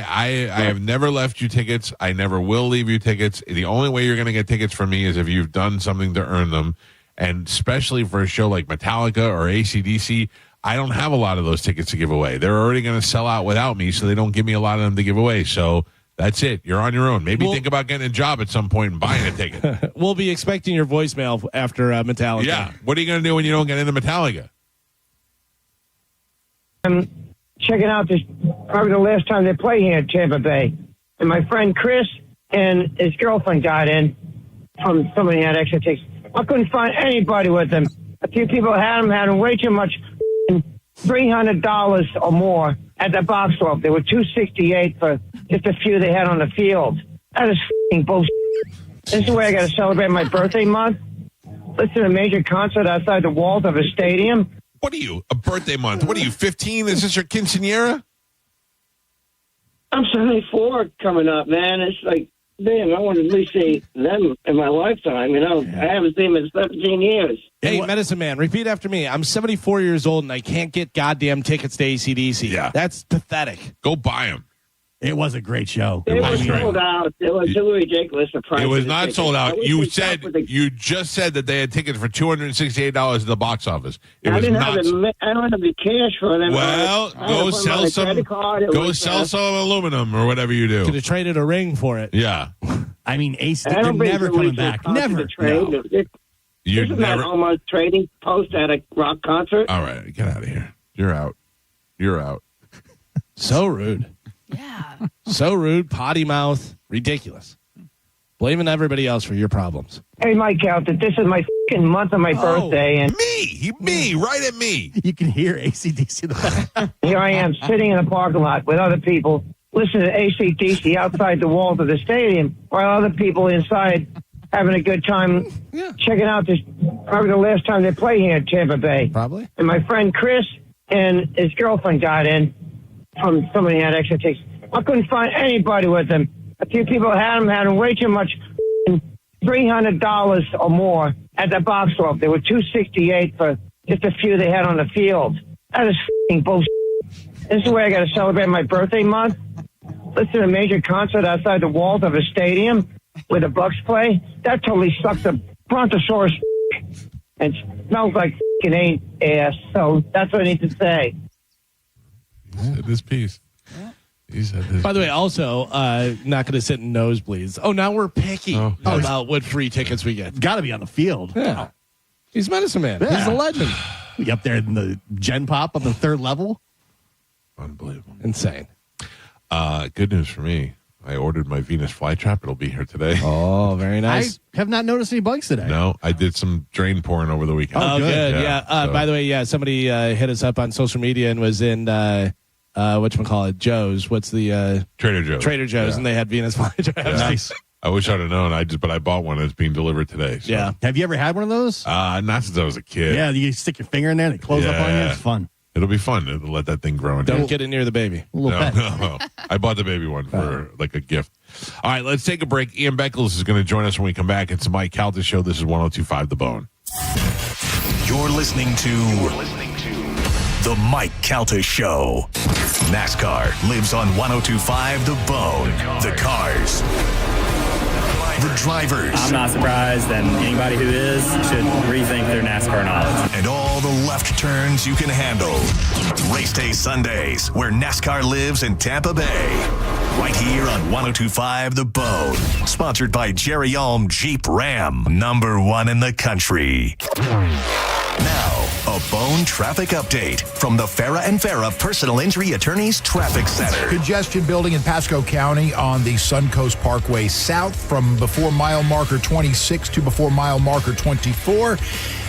[SPEAKER 1] have never left you tickets. I never will leave you tickets. The only way you're going to get tickets from me is if you've done something to earn them, and especially for a show like Metallica or AC/DC. I don't have a lot of those tickets to give away. They're already going to sell out without me, so they don't give me a lot of them to give away. So that's it. You're on your own. Maybe think about getting a job at some point and buying a ticket.
[SPEAKER 9] We'll be expecting your voicemail after Metallica.
[SPEAKER 1] Yeah. What are you going to do when you don't get into Metallica?
[SPEAKER 14] I'm checking out this, probably the last time they play here in Tampa Bay. and my friend Chris and his girlfriend got in from somebody who had extra tickets. I couldn't find anybody with them. A few people had them way too much, $300 or more at the box office. They were $268 for just a few they had on the field. That is bullshit. This is the way I got to celebrate my birthday month. Listen to a major concert outside the walls of a stadium.
[SPEAKER 1] What are you, a birthday month? What are you, 15? Is this your quinceanera?
[SPEAKER 11] I'm 74 coming up, man. It's like, damn, I want to at least see them in my lifetime. You know, I haven't seen them in 17 years.
[SPEAKER 9] Hey, Medicine Man, repeat after me. I'm 74 years old and I can't get goddamn tickets to AC/DC.
[SPEAKER 1] Yeah.
[SPEAKER 9] That's pathetic.
[SPEAKER 1] Go buy them.
[SPEAKER 5] It was a great show.
[SPEAKER 11] It was sold out. It was too ridiculous. The price.
[SPEAKER 1] It was
[SPEAKER 11] of the
[SPEAKER 1] not
[SPEAKER 11] tickets.
[SPEAKER 1] sold out.
[SPEAKER 11] I wish
[SPEAKER 1] You
[SPEAKER 11] they
[SPEAKER 1] said
[SPEAKER 11] stopped with the-
[SPEAKER 1] you just said that they had tickets for $268 at the box office. It
[SPEAKER 11] I
[SPEAKER 1] was
[SPEAKER 11] didn't
[SPEAKER 1] not.
[SPEAKER 11] have I don't have the cash for them.
[SPEAKER 1] Well,
[SPEAKER 11] I had
[SPEAKER 1] go
[SPEAKER 11] to put
[SPEAKER 1] sell
[SPEAKER 11] my
[SPEAKER 1] some.
[SPEAKER 11] credit card. It
[SPEAKER 1] Go
[SPEAKER 11] was,
[SPEAKER 1] sell some aluminum or whatever you do.
[SPEAKER 9] Could have traded a ring for it.
[SPEAKER 1] Yeah.
[SPEAKER 5] I mean, Ace,
[SPEAKER 11] I
[SPEAKER 5] they're
[SPEAKER 11] don't
[SPEAKER 5] never
[SPEAKER 11] believe
[SPEAKER 5] coming
[SPEAKER 11] it's
[SPEAKER 5] back.
[SPEAKER 11] a
[SPEAKER 5] Never.
[SPEAKER 11] concert trade.
[SPEAKER 5] No.
[SPEAKER 1] You're
[SPEAKER 11] Isn't
[SPEAKER 1] never.
[SPEAKER 11] that almost trading post at a rock concert?
[SPEAKER 1] All right, get out of here. You're out. You're out.
[SPEAKER 9] So rude.
[SPEAKER 8] Yeah.
[SPEAKER 9] So rude. Potty mouth. Ridiculous. Blaming everybody else for your problems.
[SPEAKER 14] Hey, Mike, out that this is my fucking month of my birthday, and
[SPEAKER 1] me, right at me.
[SPEAKER 5] You can hear AC/DC in the back.
[SPEAKER 14] here I am sitting in a parking lot with other people listening to AC/DC outside the walls of the stadium, while other people inside having a good time checking out this. Probably the last time they play here in Tampa Bay.
[SPEAKER 9] Probably.
[SPEAKER 14] And my friend Chris and his girlfriend got in from somebody who had extra tickets. I couldn't find anybody with them. A few people had them way too much, $300 or more at the box office. They were $268 for just a few they had on the field. That is bullshit. This is the way I got to celebrate my birthday month. Listen to a major concert outside the walls of a stadium where the Bucks play. That totally sucks the brontosaurus and smells like ain't ass. So that's what I need to say.
[SPEAKER 1] Said this piece. He said this.
[SPEAKER 9] By the way, also, not going to sit in nosebleeds. Oh, now we're picky about what free tickets we get.
[SPEAKER 5] Got to be on the field.
[SPEAKER 9] Yeah. He's Medicine Man.
[SPEAKER 5] Yeah.
[SPEAKER 9] He's a legend.
[SPEAKER 5] We up there in the Gen Pop on the third level.
[SPEAKER 1] Unbelievable.
[SPEAKER 9] Insane.
[SPEAKER 1] Good news for me. I ordered my Venus flytrap. It'll be here today.
[SPEAKER 9] Oh, very nice.
[SPEAKER 5] I have not noticed any bugs today.
[SPEAKER 1] No, I did some drain pouring over the weekend.
[SPEAKER 9] Oh, good. Yeah.
[SPEAKER 1] so-
[SPEAKER 9] By the way, somebody hit us up on social media and was in whatchamacallit, Joe's. What's the
[SPEAKER 1] Trader Joe's.
[SPEAKER 9] Trader Joe's,
[SPEAKER 1] Yeah.
[SPEAKER 9] and they had Venus flytraps.
[SPEAKER 1] Yeah.
[SPEAKER 9] Nice.
[SPEAKER 1] I wish I'd have known. But I bought one. It's being delivered today. So.
[SPEAKER 9] Yeah.
[SPEAKER 5] Have you ever had one of those?
[SPEAKER 1] Not since I was a kid.
[SPEAKER 5] Yeah, you stick your finger in there and they close up on you. It's fun.
[SPEAKER 1] It'll be fun to let that thing grow.
[SPEAKER 9] Don't get it near the baby.
[SPEAKER 5] A little pet.
[SPEAKER 1] No. I bought the baby one for like a gift. All right, let's take a break. Ian Beckles is going to join us when we come back. It's the Mike Calta Show. This is 102.5 The Bone.
[SPEAKER 2] You're listening to The Mike Calta Show. NASCAR lives on 102.5 The Bone. The cars. The drivers.
[SPEAKER 13] I'm not surprised, and anybody who is should rethink their NASCAR knowledge.
[SPEAKER 2] And all the left turns you can handle. Race Day Sundays, where NASCAR lives in Tampa Bay. Right here on 102.5 The Bone. Sponsored by Jerry Ulm Jeep Ram. #1 in the country. Now, a Bone traffic update from the Farah and Farah Personal Injury Attorneys Traffic Center.
[SPEAKER 15] Congestion building in Pasco County on the Suncoast Parkway south from before mile marker 26 to before mile marker 24.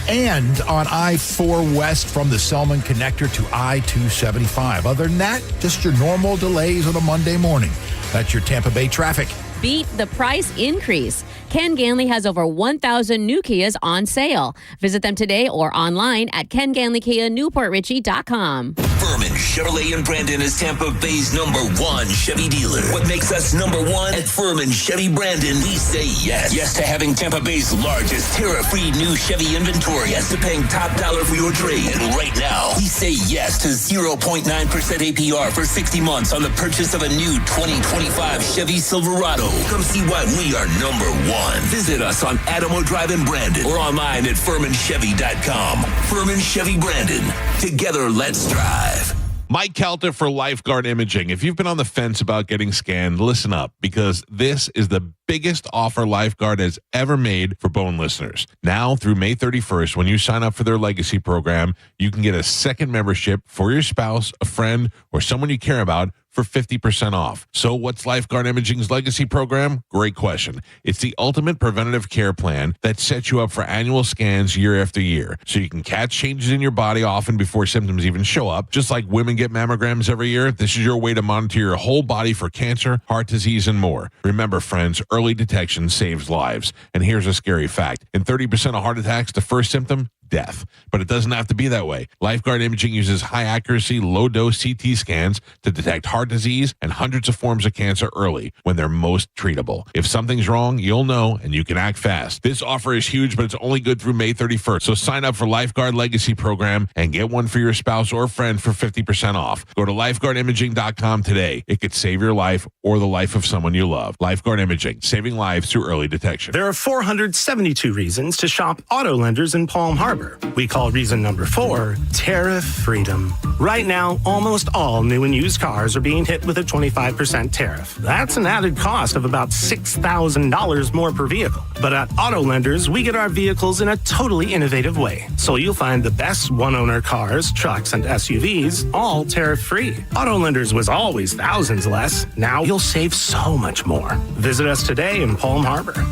[SPEAKER 15] And on I-4 west from the Selman connector to I-275. Other than that, just your normal delays on a Monday morning. That's your Tampa Bay traffic.
[SPEAKER 16] Beat the price increase. Ken Ganley has over 1,000 new Kias on sale. Visit them today or online at KenGanleyKiaNewportRichie.com.
[SPEAKER 17] Furman Chevrolet in Brandon is Tampa Bay's #1 Chevy dealer. What makes us #1 at Furman Chevy Brandon? We say yes. Yes to having Tampa Bay's largest tariff-free new Chevy inventory. Yes to paying top dollar for your trade. And right now, we say yes to 0.9% APR for 60 months on the purchase of a new 2025 Chevy Silverado. Come see why we are #1. Visit us on Adamo Drive in Brandon or online at FurmanChevy.com. Furman Chevy Brandon. Together, let's drive.
[SPEAKER 1] Mike Calta for Lifeguard Imaging. If you've been on the fence about getting scanned, listen up, because this is the biggest offer Lifeguard has ever made for Bone listeners. Now through May 31st, when you sign up for their legacy program, you can get a second membership for your spouse, a friend, or someone you care about for 50% off. So what's Lifeguard Imaging's legacy program? Great question. It's the ultimate preventative care plan that sets you up for annual scans year after year, so you can catch changes in your body often before symptoms even show up. Just like women get mammograms every year, this is your way to monitor your whole body for cancer, heart disease, and more. Remember, friends, early detection saves lives. And here's a scary fact. In 30% of heart attacks, the first symptom, death. But it doesn't have to be that way. Lifeguard Imaging uses high accuracy, low dose CT scans to detect heart disease and hundreds of forms of cancer early when they're most treatable. If something's wrong, you'll know and you can act fast. This offer is huge, but it's only good through May 31st. So sign up for Lifeguard Legacy Program and get one for your spouse or friend for 50% off. Go to lifeguardimaging.com today. It could save your life or the life of someone you love. Lifeguard Imaging, saving lives through early detection.
[SPEAKER 3] There are 472 reasons to shop auto lenders in Palm Harbor. We call reason number 4 tariff freedom. Right now, almost all new and used cars are being hit with a 25% tariff. That's an added cost of about $6,000 more per vehicle. But at auto lenders, we get our vehicles in a totally innovative way. So you'll find the best one-owner cars, trucks, and SUVs, all tariff-free. Auto lenders was always thousands less. Now you'll save so much more. Visit us today in Palm Harbor.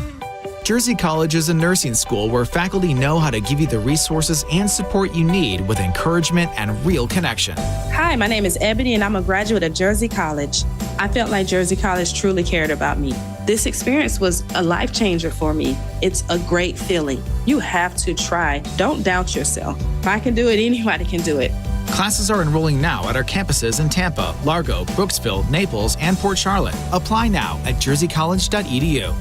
[SPEAKER 4] Jersey College is a nursing school where faculty know how to give you the resources and support you need with encouragement and real connection.
[SPEAKER 6] Hi, my name is Ebony and I'm a graduate of Jersey College. I felt like Jersey College truly cared about me. This experience was a life changer for me. It's a great feeling. You have to try. Don't doubt yourself. If I can do it, anybody can do it.
[SPEAKER 4] Classes are enrolling now at our campuses in Tampa, Largo, Brooksville, Naples, and Port Charlotte. Apply now at jerseycollege.edu.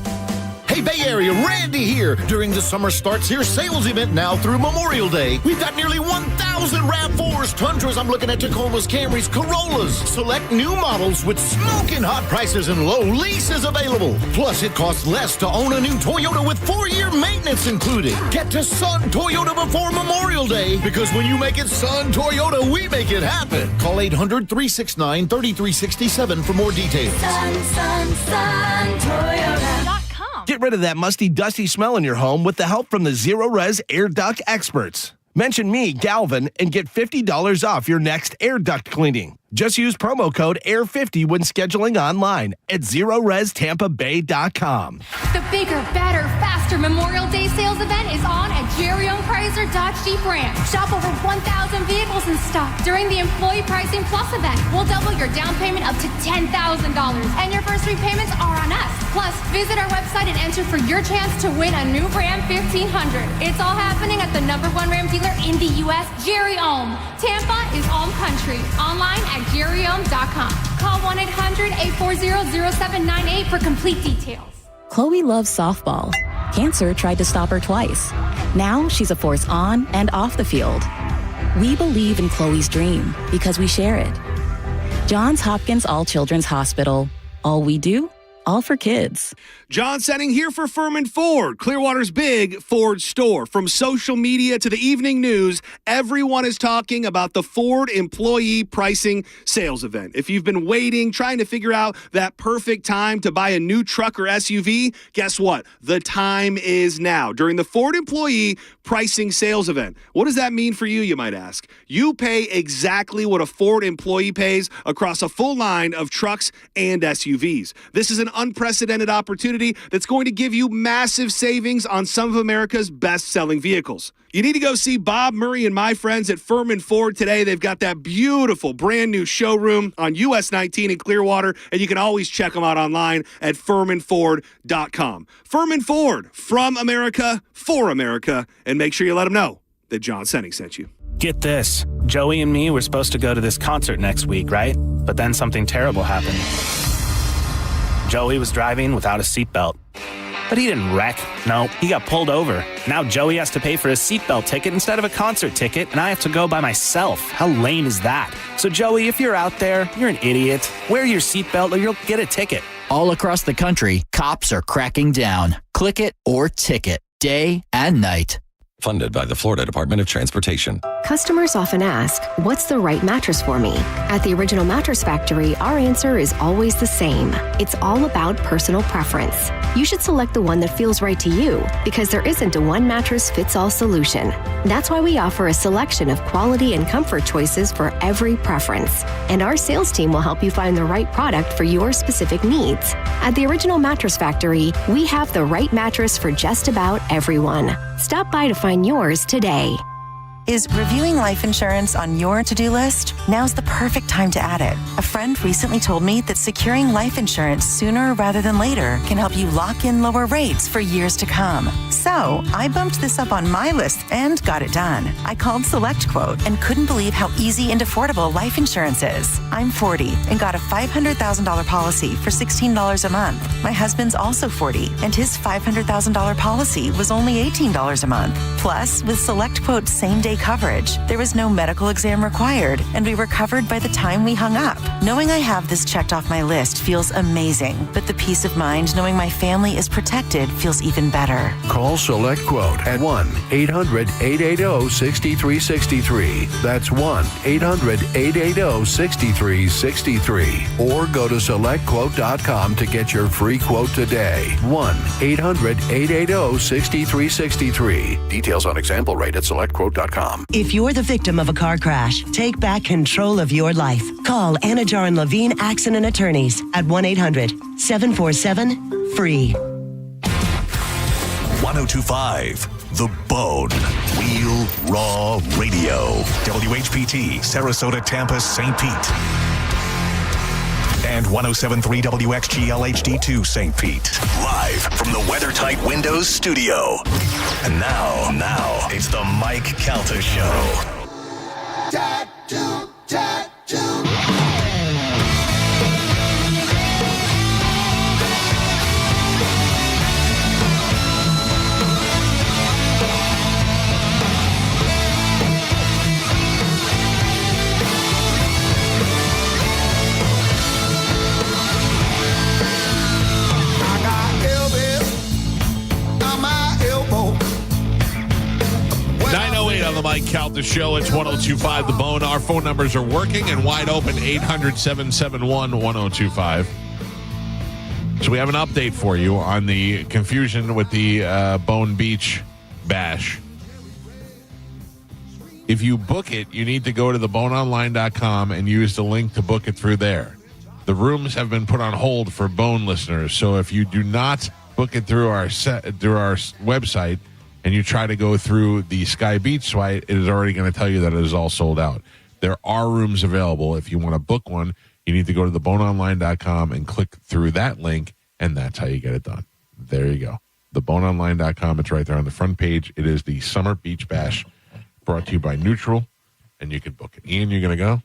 [SPEAKER 19] Hey, Bay Area, Randy here. During the Summer Starts Here sales event now through Memorial Day, we've got nearly 1,000 RAV4s, Tundras, I'm looking at Tacomas, Camrys, Corollas. Select new models with smoking hot prices and low leases available. Plus, it costs less to own a new Toyota with 4-year maintenance included. Get to Sun Toyota before Memorial Day, because when you make it Sun Toyota, we make it happen. Call 800-369-3367 for more details.
[SPEAKER 20] Sun Toyota.
[SPEAKER 9] Get rid of that musty, dusty smell in your home with the help from the Zero Res Air Duct experts. Mention me, Galvin, and get $50 off your next air duct cleaning. Just use promo code AIR50 when scheduling online at ZeroResTampaBay.com.
[SPEAKER 23] The bigger, better, faster Memorial Day sales event is on at Jerry Chrysler Dodge Jeep Ram. Shop over 1,000 vehicles in stock during the Employee Pricing Plus event. We'll double your down payment up to $10,000, and your first 3 payments are on us. Plus, visit our website and enter for your chance to win a new Ram 1500. It's all happening at the #1 Ram dealer in the U.S., Jerry Ohm. Tampa is Ohm Country. Online at jerryohm.com. Call 1-800-840-0798 for complete details.
[SPEAKER 24] Chloe loves softball. Cancer tried to stop her twice. Now she's a force on and off the field. We believe in Chloe's dream because we share it. Johns Hopkins All Children's Hospital. All we do, all for kids.
[SPEAKER 25] John Senning here for Furman Ford, Clearwater's big Ford store. From social media to the evening news, everyone is talking about the Ford Employee Pricing Sales Event. If you've been waiting, trying to figure out that perfect time to buy a new truck or SUV, guess what? The time is now during the Ford Employee Pricing Sales Event. What does that mean for you, you might ask? You pay exactly what a Ford employee pays across a full line of trucks and SUVs. This is an unprecedented opportunity that's going to give you massive savings on some of America's best-selling vehicles. You need to go see Bob Murray and my friends at Furman Ford today. They've got that beautiful brand new showroom on US 19 in Clearwater, and you can always check them out online at FurmanFord.com. Furman Ford, from America, for America, and make sure you let them know that John Senning sent you.
[SPEAKER 12] Get this. Joey and me were supposed to go to this concert next week, right? But then something terrible happened. Joey was driving without a seatbelt. But he didn't wreck. No, he got pulled over. Now Joey has to pay for a seatbelt ticket instead of a concert ticket, and I have to go by myself. How lame is that? So Joey, if you're out there, you're an idiot. Wear your seatbelt or you'll get a ticket.
[SPEAKER 26] All across the country, cops are cracking down. Click it or ticket, day and night.
[SPEAKER 30] Funded by the Florida Department of Transportation.
[SPEAKER 7] Customers often ask, what's the right mattress for me? At the Original Mattress Factory, our answer is always the same. It's all about personal preference. You should select the one that feels right to you because there isn't a one mattress fits all solution. That's why we offer a selection of quality and comfort choices for every preference. And our sales team will help you find the right product for your specific needs. At the Original Mattress Factory, we have the right mattress for just about everyone. Stop by to find yours today.
[SPEAKER 10] Is reviewing life insurance on your to-do list? Now's the perfect time to add it. A friend recently told me that securing life insurance sooner rather than later can help you lock in lower rates for years to come. So I bumped this up on my list and got it done. I called SelectQuote and couldn't believe how easy and affordable life insurance is. I'm 40 and got a $500,000 policy for $16 a month. My husband's also 40 and his $500,000 policy was only $18 a month. Plus, with SelectQuote's same-day coverage, there was no medical exam required, and we were covered by the time we hung up. Knowing I have this checked off my list feels amazing, but the peace of mind knowing my family is protected feels even better.
[SPEAKER 11] Call SelectQuote at 1-800-880-6363. That's 1-800-880-6363. Or go to SelectQuote.com to get your free quote today. 1-800-880-6363. Details on example rate at SelectQuote.com.
[SPEAKER 18] If you're the victim of a car crash, take back control of your life. Call Anajar and Levine Accident Attorneys at 1-800-747-FREE.
[SPEAKER 2] 1025 The Bone. Real Raw Radio. WHPT, Sarasota, Tampa, St. Pete. And 107.3 WXGL HD2 St. Pete. Live from the WeatherTight Windows studio. And now, it's the Mike Calta Show.
[SPEAKER 20] Tattoo.
[SPEAKER 1] 908 on the Mike Calta Show. It's 1025 The Bone. Our phone numbers are working and wide open, 800-771-1025. So we have an update for you on the confusion with the Bone Beach Bash. If you book it, you need to go to theboneonline.com and use the link to book it through there. The rooms have been put on hold for Bone listeners, so if you do not book it through our website, and you try to go through the Sky Beach site, it is already going to tell you that it is all sold out. There are rooms available. If you want to book one, you need to go to theboneonline.com and click through that link, and that's how you get it done. There you go. Theboneonline.com. It's right there on the front page. It is the Summer Beach Bash brought to you by Neutral, and you can book it. Ian, you're going to go?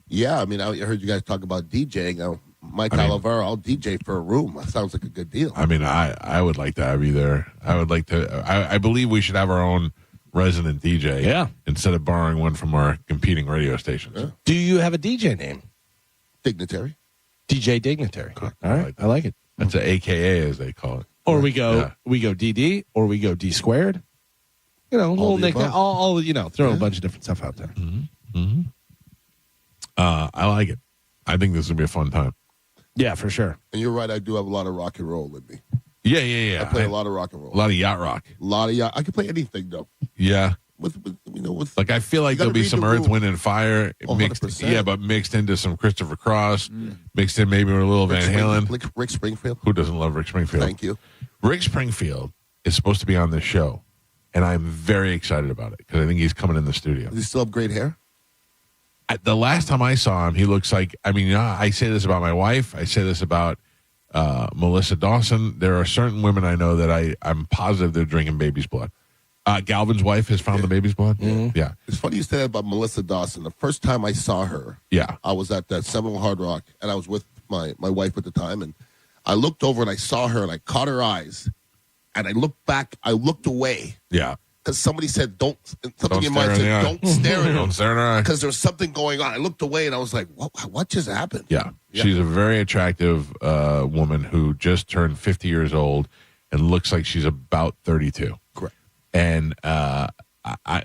[SPEAKER 21] Yeah, I mean, I heard you guys talk about DJing. Mike Olivera, I'll DJ for a room. That sounds like a good deal.
[SPEAKER 1] I mean, I would like to have you there. I would like to. I believe we should have our own resident DJ.
[SPEAKER 22] Yeah.
[SPEAKER 1] Instead of borrowing one from our competing radio stations.
[SPEAKER 21] Yeah.
[SPEAKER 22] Do you have a DJ name?
[SPEAKER 21] Dignitary.
[SPEAKER 22] DJ Dignitary. All right. I like it.
[SPEAKER 1] That's an AKA, as they call it.
[SPEAKER 22] Or we go DD, or we go D squared. You know, little nickname. All throw a bunch of different stuff out there.
[SPEAKER 1] Mm-hmm. Mm-hmm. I like it. I think this will be a fun time.
[SPEAKER 22] Yeah, for sure.
[SPEAKER 21] And you're right. I do have a lot of rock and roll in me.
[SPEAKER 1] Yeah.
[SPEAKER 21] I play a lot of rock and roll.
[SPEAKER 1] A lot of yacht rock.
[SPEAKER 21] A lot of yacht. I can play anything though.
[SPEAKER 1] Yeah.
[SPEAKER 21] With
[SPEAKER 1] like I feel like there'll be some Earth, Wind, and Fire mixed.
[SPEAKER 21] 100%.
[SPEAKER 1] Yeah, but mixed into some Christopher Cross, mixed in maybe with a little Van Halen.
[SPEAKER 21] Rick Springfield.
[SPEAKER 1] Who doesn't love Rick Springfield?
[SPEAKER 21] Thank you.
[SPEAKER 1] Rick Springfield is supposed to be on this show, and I'm very excited about it because I think he's coming in the studio.
[SPEAKER 21] Does he still have great hair?
[SPEAKER 1] The last time I saw him, he looks like, I mean, I say this about my wife. I say this about Melissa Dawson. There are certain women I know that I'm positive they're drinking baby's blood. Galvin's wife has found the baby's blood.
[SPEAKER 21] Mm-hmm.
[SPEAKER 1] Yeah.
[SPEAKER 21] It's funny you say that about Melissa Dawson. The first time I saw her, I was at that Seminole Hard Rock, and I was with my wife at the time, and I looked over and I saw her, and I caught her eyes, and I looked back. I looked away.
[SPEAKER 1] Yeah.
[SPEAKER 21] Because somebody said, don't in mind said, don't stare at her.
[SPEAKER 1] Don't stare in her eye.
[SPEAKER 21] Because there's something going on. I looked away, and I was like, what just happened?
[SPEAKER 1] Yeah. She's a very attractive woman who just turned 50 years old and looks like she's about 32.
[SPEAKER 21] Correct.
[SPEAKER 1] And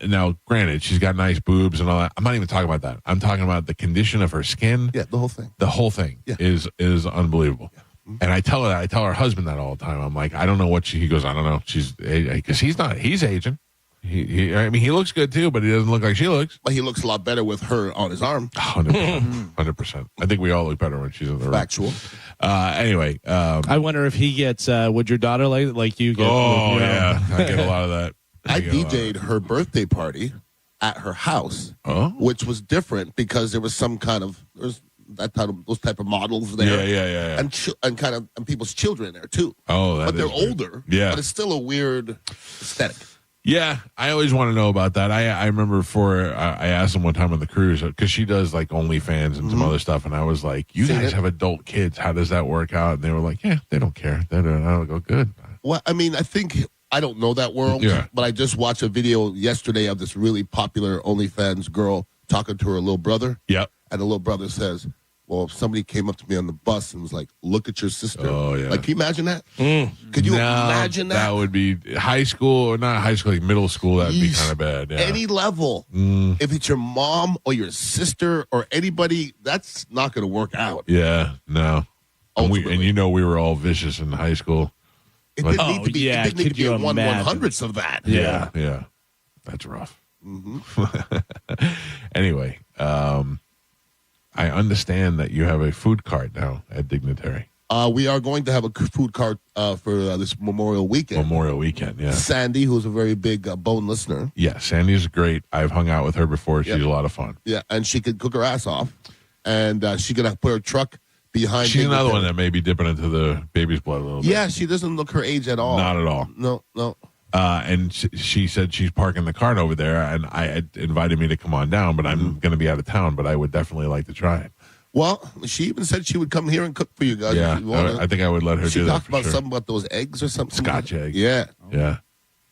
[SPEAKER 1] now, granted, she's got nice boobs and all that. I'm not even talking about that. I'm talking about the condition of her skin.
[SPEAKER 21] Yeah, the whole thing.
[SPEAKER 1] The whole thing is unbelievable. Yeah. Mm-hmm. And I tell her husband that all the time. I'm like, I don't know what he goes, I don't know. Because he's aging. He looks good too, but he doesn't look like she looks.
[SPEAKER 21] But he looks a lot better with her on his arm.
[SPEAKER 1] 100%. 100%. I think we all look better when she's in the room.
[SPEAKER 21] Factual.
[SPEAKER 1] Anyway.
[SPEAKER 22] I wonder if he gets, would your daughter like you get?
[SPEAKER 1] Oh, yeah. I get a lot of that.
[SPEAKER 21] I DJ'd her birthday party at her house, which was different because there was some kind of, those type of models there.
[SPEAKER 1] Yeah.
[SPEAKER 21] And people's children there too.
[SPEAKER 1] Oh,
[SPEAKER 21] but they're older.
[SPEAKER 1] Yeah.
[SPEAKER 21] But it's still a weird aesthetic.
[SPEAKER 1] Yeah, I always want to know about that. I remember I asked them one time on the cruise because she does like OnlyFans and some other stuff, and I was like, "You guys have adult kids. How does that work out?" And they were like, "Yeah, they don't care. They don't." I go, "Good."
[SPEAKER 21] Well, I mean, I don't know that world, but I just watched a video yesterday of this really popular OnlyFans girl talking to her little brother.
[SPEAKER 1] Yep.
[SPEAKER 21] And the little brother says, well, if somebody came up to me on the bus and was like, look at your sister.
[SPEAKER 1] Oh, yeah.
[SPEAKER 21] Like, can you imagine that? Could you imagine that?
[SPEAKER 1] That would be high school, or not high school, like middle school. That would be kind of bad. Yeah.
[SPEAKER 21] Any level. If it's your mom or your sister or anybody, that's not going to work out.
[SPEAKER 1] Yeah, no. And we were all vicious in high school.
[SPEAKER 21] It didn't need to be, it didn't need to be a 1/100th of that.
[SPEAKER 1] Yeah. That's rough. Anyway, I understand that you have a food cart now at Dignitary.
[SPEAKER 21] We are going to have a food cart for this Memorial Weekend.
[SPEAKER 1] Yeah.
[SPEAKER 21] Sandy, who's a very big Bone listener.
[SPEAKER 1] Yeah, Sandy's great. I've hung out with her before. She's a lot of fun.
[SPEAKER 21] Yeah, and she could cook her ass off. And she's going to put her truck behind.
[SPEAKER 1] She's another one that may be dipping into the baby's blood a little bit.
[SPEAKER 21] Yeah, she doesn't look her age at all.
[SPEAKER 1] Not at all.
[SPEAKER 21] No.
[SPEAKER 1] And she said she's parking the cart over there, and I had invited me to come on down, but I'm going to be out of town, but I would definitely like to try it.
[SPEAKER 21] Well, she even said she would come here and cook for you guys.
[SPEAKER 1] Yeah, I think I would let her do that.
[SPEAKER 21] She talked about something about those eggs or something.
[SPEAKER 1] Scotch eggs.
[SPEAKER 21] Yeah.
[SPEAKER 1] Yeah.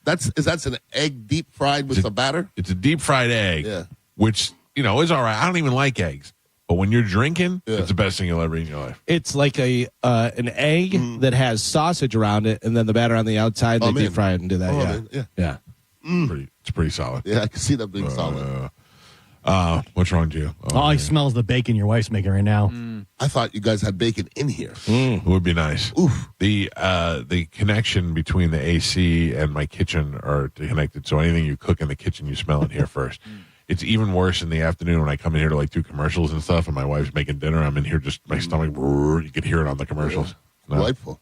[SPEAKER 21] That's an egg deep fried with the batter?
[SPEAKER 1] It's a deep fried egg, which, is all right. I don't even like eggs. But when you're drinking, it's the best thing you'll ever eat in your life.
[SPEAKER 22] It's like an egg that has sausage around it, and then the batter on the outside. They deep fry it and do that. Yeah.
[SPEAKER 1] It's pretty solid.
[SPEAKER 21] Yeah, I can see that being solid.
[SPEAKER 1] What's wrong with you?
[SPEAKER 5] All he smells the bacon your wife's making right now.
[SPEAKER 21] I thought you guys had bacon in here.
[SPEAKER 1] It would be nice.
[SPEAKER 21] Oof.
[SPEAKER 1] The connection between the AC and my kitchen are connected. So anything you cook in the kitchen, you smell it here first. It's even worse in the afternoon when I come in here to like do commercials and stuff, and my wife's making dinner. I'm in here just my stomach. You can hear it on the commercials.
[SPEAKER 21] Delightful.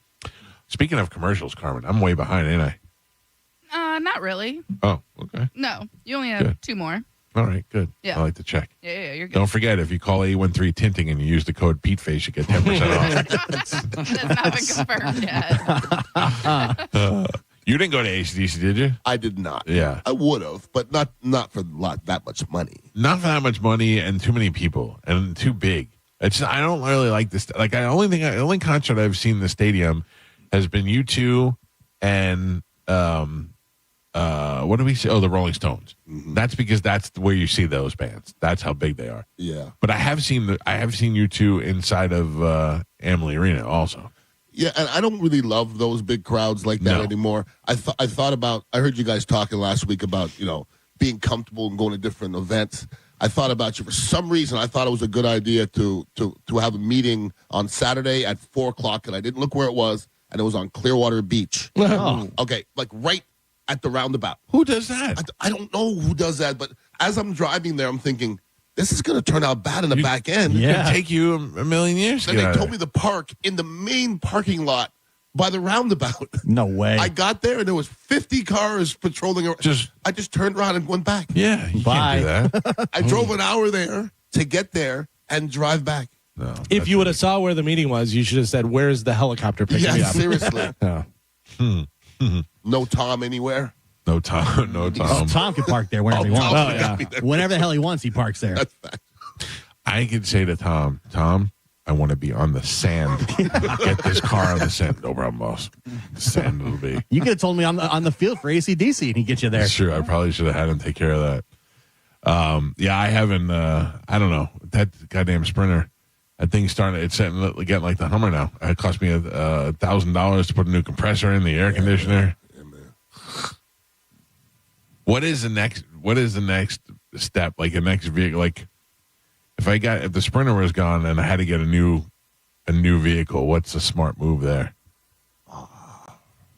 [SPEAKER 1] Speaking of commercials, Carmen, I'm way behind, ain't I?
[SPEAKER 8] Not really.
[SPEAKER 1] Oh, okay.
[SPEAKER 8] No, you only have 2 more.
[SPEAKER 1] All right, good.
[SPEAKER 8] Yeah.
[SPEAKER 1] I like to check.
[SPEAKER 8] Yeah, you're good.
[SPEAKER 1] Don't forget, if you call A13 Tinting and you use the code PETEFACE, you get 10%
[SPEAKER 8] off. That's not been confirmed yet.
[SPEAKER 1] You didn't go to ACDC, did you?
[SPEAKER 21] I did not.
[SPEAKER 1] Yeah.
[SPEAKER 21] I would have, but not for that much money.
[SPEAKER 1] Not for that much money and too many people and too big. I don't really like this. Like, the only concert I've seen in the stadium has been U2 and what do we see? Oh, the Rolling Stones. That's because that's where you see those bands. That's how big they are.
[SPEAKER 21] Yeah.
[SPEAKER 1] But I have seen U2 inside of Amalie Arena also.
[SPEAKER 21] Yeah, and I don't really love those big crowds like that anymore. I heard you guys talking last week about, being comfortable and going to different events. I thought about you for some reason. I thought it was a good idea to have a meeting on Saturday at 4:00, and I didn't look where it was, and it was on Clearwater Beach.
[SPEAKER 1] Oh.
[SPEAKER 21] Okay, like right at the roundabout.
[SPEAKER 1] Who does that?
[SPEAKER 21] I don't know who does that, but as I'm driving there, I'm thinking, this is going to turn out bad in the back end.
[SPEAKER 1] It could take you a million years.
[SPEAKER 21] Then they told me to park in the main parking lot by the roundabout.
[SPEAKER 5] No way.
[SPEAKER 21] I got there and there was 50 cars patrolling around. I just turned around and went back.
[SPEAKER 1] Yeah, you can't do that.
[SPEAKER 21] I drove an hour there to get there and drive back.
[SPEAKER 1] No,
[SPEAKER 22] if you would have saw where the meeting was, you should have said, "Where's the helicopter picking me up?"
[SPEAKER 21] Seriously.
[SPEAKER 22] Yeah.
[SPEAKER 21] No Tom anywhere.
[SPEAKER 1] No Tom. No Tom.
[SPEAKER 5] Oh, Tom can park there whenever he wants.
[SPEAKER 21] Tom yeah.
[SPEAKER 5] Whenever the hell he wants, he parks there.
[SPEAKER 1] I could say to Tom, I want to be on the sand. Get this car on the sand. No problem, boss. The sand will be.
[SPEAKER 5] You could have told me on the field for ACDC and he'd get you there.
[SPEAKER 1] Sure, I probably should have had him take care of that. Yeah, I haven't. I don't know, that goddamn Sprinter. That thing's getting like the Hummer now. It cost me $1,000 to put a new compressor in the air conditioner. What is the next step? Like the next vehicle? Like if the Sprinter was gone and I had to get a new vehicle, what's the smart move there?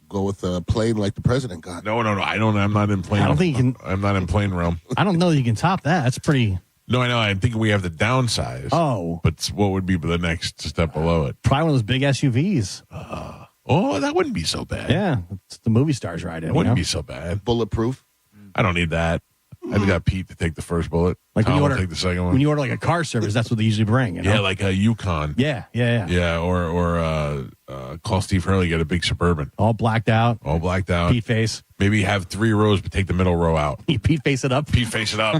[SPEAKER 21] Go with a plane like the president got.
[SPEAKER 1] No. I'm not in plane.
[SPEAKER 5] I don't think you can.
[SPEAKER 1] I'm not in plane realm.
[SPEAKER 5] I don't know that you can top that. That's pretty.
[SPEAKER 1] No, I know. I think we have the downsize.
[SPEAKER 5] Oh.
[SPEAKER 1] But what would be the next step below it?
[SPEAKER 5] Probably one of those big SUVs.
[SPEAKER 1] That wouldn't be so bad.
[SPEAKER 5] Yeah. It's the movie stars ride in.
[SPEAKER 1] It wouldn't be so bad.
[SPEAKER 21] Bulletproof.
[SPEAKER 1] I don't need that. I've got Pete to take the first bullet.
[SPEAKER 5] Like
[SPEAKER 1] Tom
[SPEAKER 5] when you
[SPEAKER 1] will
[SPEAKER 5] order,
[SPEAKER 1] take the second one.
[SPEAKER 5] When you order like a car service, that's what they usually bring. You know?
[SPEAKER 1] Yeah, like a Yukon.
[SPEAKER 5] Yeah.
[SPEAKER 1] Yeah, or call Steve Hurley, get a big Suburban.
[SPEAKER 5] All blacked out. Pete face.
[SPEAKER 1] Maybe have 3 rows, but take the middle row out.
[SPEAKER 5] Pete face it up.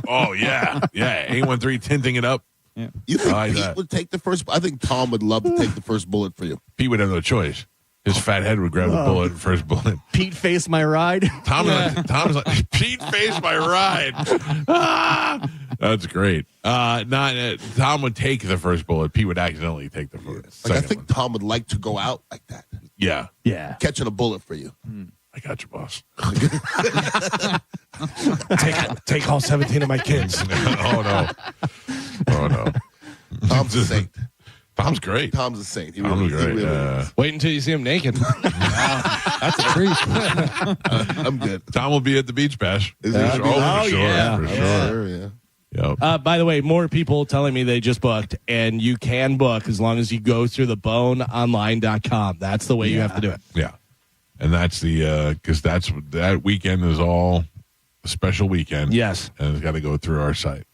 [SPEAKER 1] Oh, yeah. Yeah, A13 tinting it up.
[SPEAKER 21] Yeah. You think Pete would take the first? I think Tom would love to take the first bullet for you.
[SPEAKER 1] Pete would have no choice. His fat head would grab the bullet, first bullet.
[SPEAKER 5] Pete face my ride.
[SPEAKER 1] Tom's like, Pete face my ride. That's great. Tom would take the first bullet. Pete would accidentally take the first.
[SPEAKER 21] Like I think Tom would like to go out like that.
[SPEAKER 1] Yeah.
[SPEAKER 21] Catching a bullet for you.
[SPEAKER 1] I got you, boss.
[SPEAKER 22] Take all 17 of my kids.
[SPEAKER 1] Oh no.
[SPEAKER 21] Tom's a saint.
[SPEAKER 1] Tom's great.
[SPEAKER 21] Tom's a saint. He
[SPEAKER 1] Tom's great.
[SPEAKER 21] really is.
[SPEAKER 22] Wait until you see him naked. That's a treat.
[SPEAKER 21] I'm good.
[SPEAKER 1] Tom will be at the beach bash.
[SPEAKER 21] For sure.
[SPEAKER 1] Yeah. Yep.
[SPEAKER 22] By the way, more people telling me they just booked, and you can book as long as you go through the boneonline.com. That's the way you have to do it.
[SPEAKER 1] Yeah. And that's because that weekend is all a special weekend.
[SPEAKER 22] Yes.
[SPEAKER 1] And it's got to go through our site.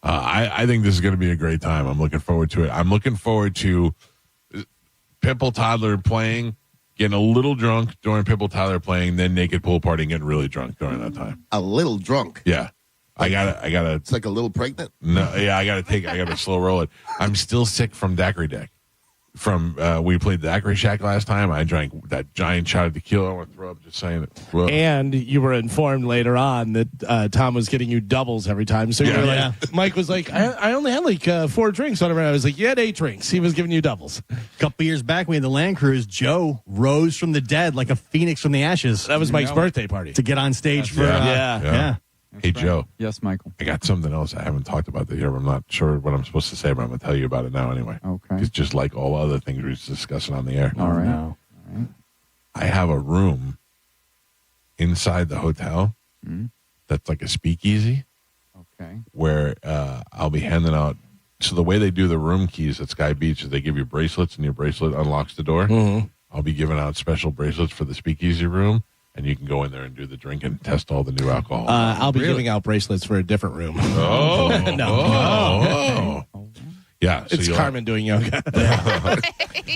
[SPEAKER 1] I think this is going to be a great time. I'm looking forward to it. I'm looking forward to Pimple Toddler playing, getting a little drunk during Pimple Toddler playing, then naked pool party and getting really drunk during that time.
[SPEAKER 21] A little drunk.
[SPEAKER 1] Yeah. I gotta.
[SPEAKER 21] It's like a little pregnant.
[SPEAKER 1] No, yeah, I gotta slow roll it. I'm still sick from Daiquiri Deck. From we played Daiquiri Shack last time. I drank that giant shot of tequila. I want to throw up just saying it. Ugh.
[SPEAKER 22] And you were informed later on that Tom was getting you doubles every time. So you were like, Mike was like, I only had like 4 drinks. Whatever. I was like, you had 8 drinks. He was giving you doubles.
[SPEAKER 5] A couple years back, we had the Land Cruise. Joe rose from the dead like a phoenix from the ashes.
[SPEAKER 22] That was Mike's birthday party
[SPEAKER 5] to get on stage for.
[SPEAKER 1] Yeah. Hey,
[SPEAKER 3] right.
[SPEAKER 1] Joe.
[SPEAKER 3] Yes, Michael.
[SPEAKER 1] I got something else I haven't talked about this year. I'm not sure what I'm supposed to say, but I'm going to tell you about it now anyway.
[SPEAKER 3] Okay.
[SPEAKER 1] It's just like all other things we were discussing on the air.
[SPEAKER 3] All right.
[SPEAKER 5] No.
[SPEAKER 3] All right.
[SPEAKER 1] I have a room inside the hotel that's like a speakeasy.
[SPEAKER 3] Okay.
[SPEAKER 1] Where I'll be handing out. So the way they do the room keys at Sky Beach is they give you bracelets, and your bracelet unlocks the door.
[SPEAKER 22] Mm-hmm.
[SPEAKER 1] I'll be giving out special bracelets for the speakeasy room. And you can go in there and do the drink and test all the new alcohol.
[SPEAKER 22] I'll be giving out bracelets for a different room.
[SPEAKER 1] No. Yeah. So
[SPEAKER 22] it's Carmen doing yoga.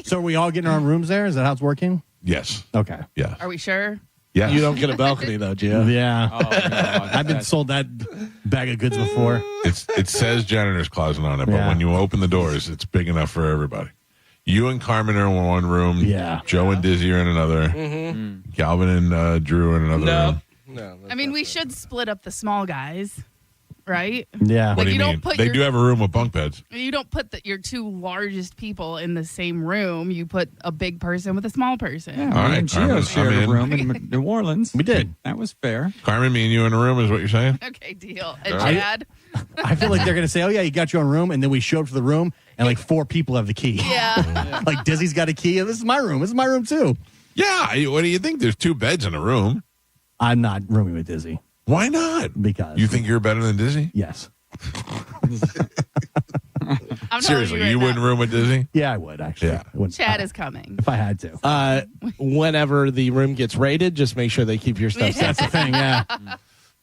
[SPEAKER 5] So are we all getting our own rooms there? Is that how it's working?
[SPEAKER 1] Yes.
[SPEAKER 5] Okay.
[SPEAKER 1] Yeah.
[SPEAKER 8] Are we sure?
[SPEAKER 1] Yeah.
[SPEAKER 22] You don't get a balcony though, Gio.
[SPEAKER 5] Yeah.
[SPEAKER 3] Oh, no,
[SPEAKER 5] I've been sold that bag of goods before.
[SPEAKER 1] It says janitor's closet on it, but
[SPEAKER 5] Yeah.
[SPEAKER 1] when you open the doors, it's big enough for everybody. You and Carmen are in one room.
[SPEAKER 5] Yeah.
[SPEAKER 1] Joe and Dizzy are in another.
[SPEAKER 22] Mm-hmm.
[SPEAKER 1] Calvin and Drew are in another room.
[SPEAKER 22] No.
[SPEAKER 8] I mean, we should split up the small guys, right?
[SPEAKER 5] Yeah.
[SPEAKER 1] What do you
[SPEAKER 8] you
[SPEAKER 1] mean?
[SPEAKER 8] don't put
[SPEAKER 1] They
[SPEAKER 8] your-
[SPEAKER 1] do have a room with bunk beds.
[SPEAKER 8] You don't put your 2 largest people in the same room. You put a big person with a small person.
[SPEAKER 3] Yeah,
[SPEAKER 1] All
[SPEAKER 3] me
[SPEAKER 1] right,
[SPEAKER 3] and
[SPEAKER 1] Carmen,
[SPEAKER 3] Gio shared
[SPEAKER 1] I'm
[SPEAKER 3] a
[SPEAKER 1] in.
[SPEAKER 3] room in New Orleans.
[SPEAKER 5] We did.
[SPEAKER 3] That was fair.
[SPEAKER 1] Carmen, me and you in a room is what you're saying?
[SPEAKER 8] Okay, deal. And
[SPEAKER 1] All right.
[SPEAKER 8] Chad?
[SPEAKER 5] I feel like they're going to say, oh, yeah, you got your own room. And then we show up to the room and like 4 people have the key.
[SPEAKER 8] Yeah.
[SPEAKER 5] Like Dizzy's got a key. This is my room. This is my room too.
[SPEAKER 1] Yeah. What do you think? There's 2 beds in a room.
[SPEAKER 5] I'm not rooming with Dizzy.
[SPEAKER 1] Why not?
[SPEAKER 5] Because.
[SPEAKER 1] You think you're better than Dizzy?
[SPEAKER 5] Yes.
[SPEAKER 8] I'm
[SPEAKER 1] Seriously,
[SPEAKER 8] telling
[SPEAKER 1] you
[SPEAKER 8] right
[SPEAKER 1] wouldn't
[SPEAKER 8] now.
[SPEAKER 1] room with Dizzy?
[SPEAKER 5] Yeah, I would actually.
[SPEAKER 1] Yeah.
[SPEAKER 5] I wouldn't-
[SPEAKER 8] Chad is coming.
[SPEAKER 5] If I had to.
[SPEAKER 22] Whenever the room gets raided, just make sure they keep your stuff separate.
[SPEAKER 5] That's the thing, yeah.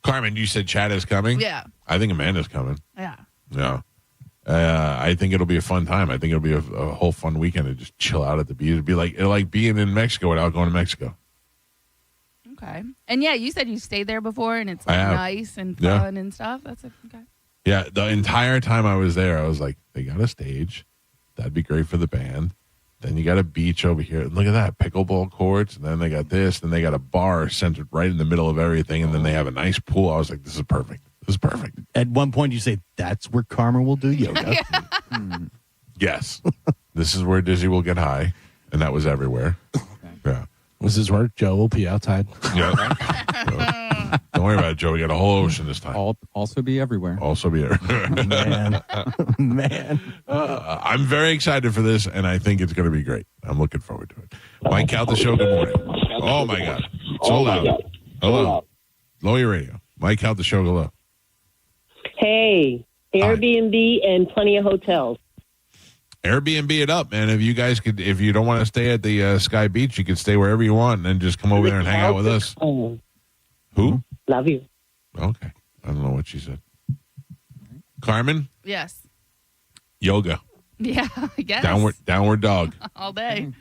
[SPEAKER 1] Carmen, you said Chad is coming?
[SPEAKER 8] Yeah.
[SPEAKER 1] I think Amanda's coming.
[SPEAKER 8] Yeah.
[SPEAKER 1] Yeah. I think it'll be a fun time. I think it'll be a whole fun weekend to just chill out at the beach. It'll be like being in Mexico without going to Mexico.
[SPEAKER 8] Okay. And yeah, you said you stayed there before and it's
[SPEAKER 1] I have.
[SPEAKER 8] nice and
[SPEAKER 1] Yeah.
[SPEAKER 8] fun and stuff. That's okay.
[SPEAKER 1] Yeah, the entire time I was there, I was like, they got a stage. That'd be great for the band. Then you got a beach over here. Look at that, pickleball courts. And then they got this. Then they got a bar centered right in the middle of everything. And then they have a nice pool. I was like, this is perfect. This is perfect.
[SPEAKER 5] At one point, you say, that's where Carmen will do yoga.
[SPEAKER 1] Yes. This is where Dizzy will get high. And that was everywhere. Yeah.
[SPEAKER 22] This is where Joe will pee outside.
[SPEAKER 1] Yeah. Don't worry about it, Joe. We got a whole ocean this time.
[SPEAKER 3] Also be everywhere.
[SPEAKER 1] Also be everywhere.
[SPEAKER 5] Man.
[SPEAKER 1] I'm very excited for this, and I think it's going to be great. I'm looking forward to it. Mike Cal, the show, good morning. Oh, my God. So loud. Hello. Lower your radio. Mike Cal, the show, hello.
[SPEAKER 6] Hey, Airbnb and plenty of hotels.
[SPEAKER 1] Airbnb it up, man. If you don't want to stay at the Sky Beach, you can stay wherever you want and then just come over there and hang out with us. Who?
[SPEAKER 6] Love you.
[SPEAKER 1] Okay. I don't know what she said. Carmen?
[SPEAKER 8] Yes.
[SPEAKER 1] Yoga.
[SPEAKER 8] Yeah, I guess.
[SPEAKER 1] Downward dog.
[SPEAKER 8] All day.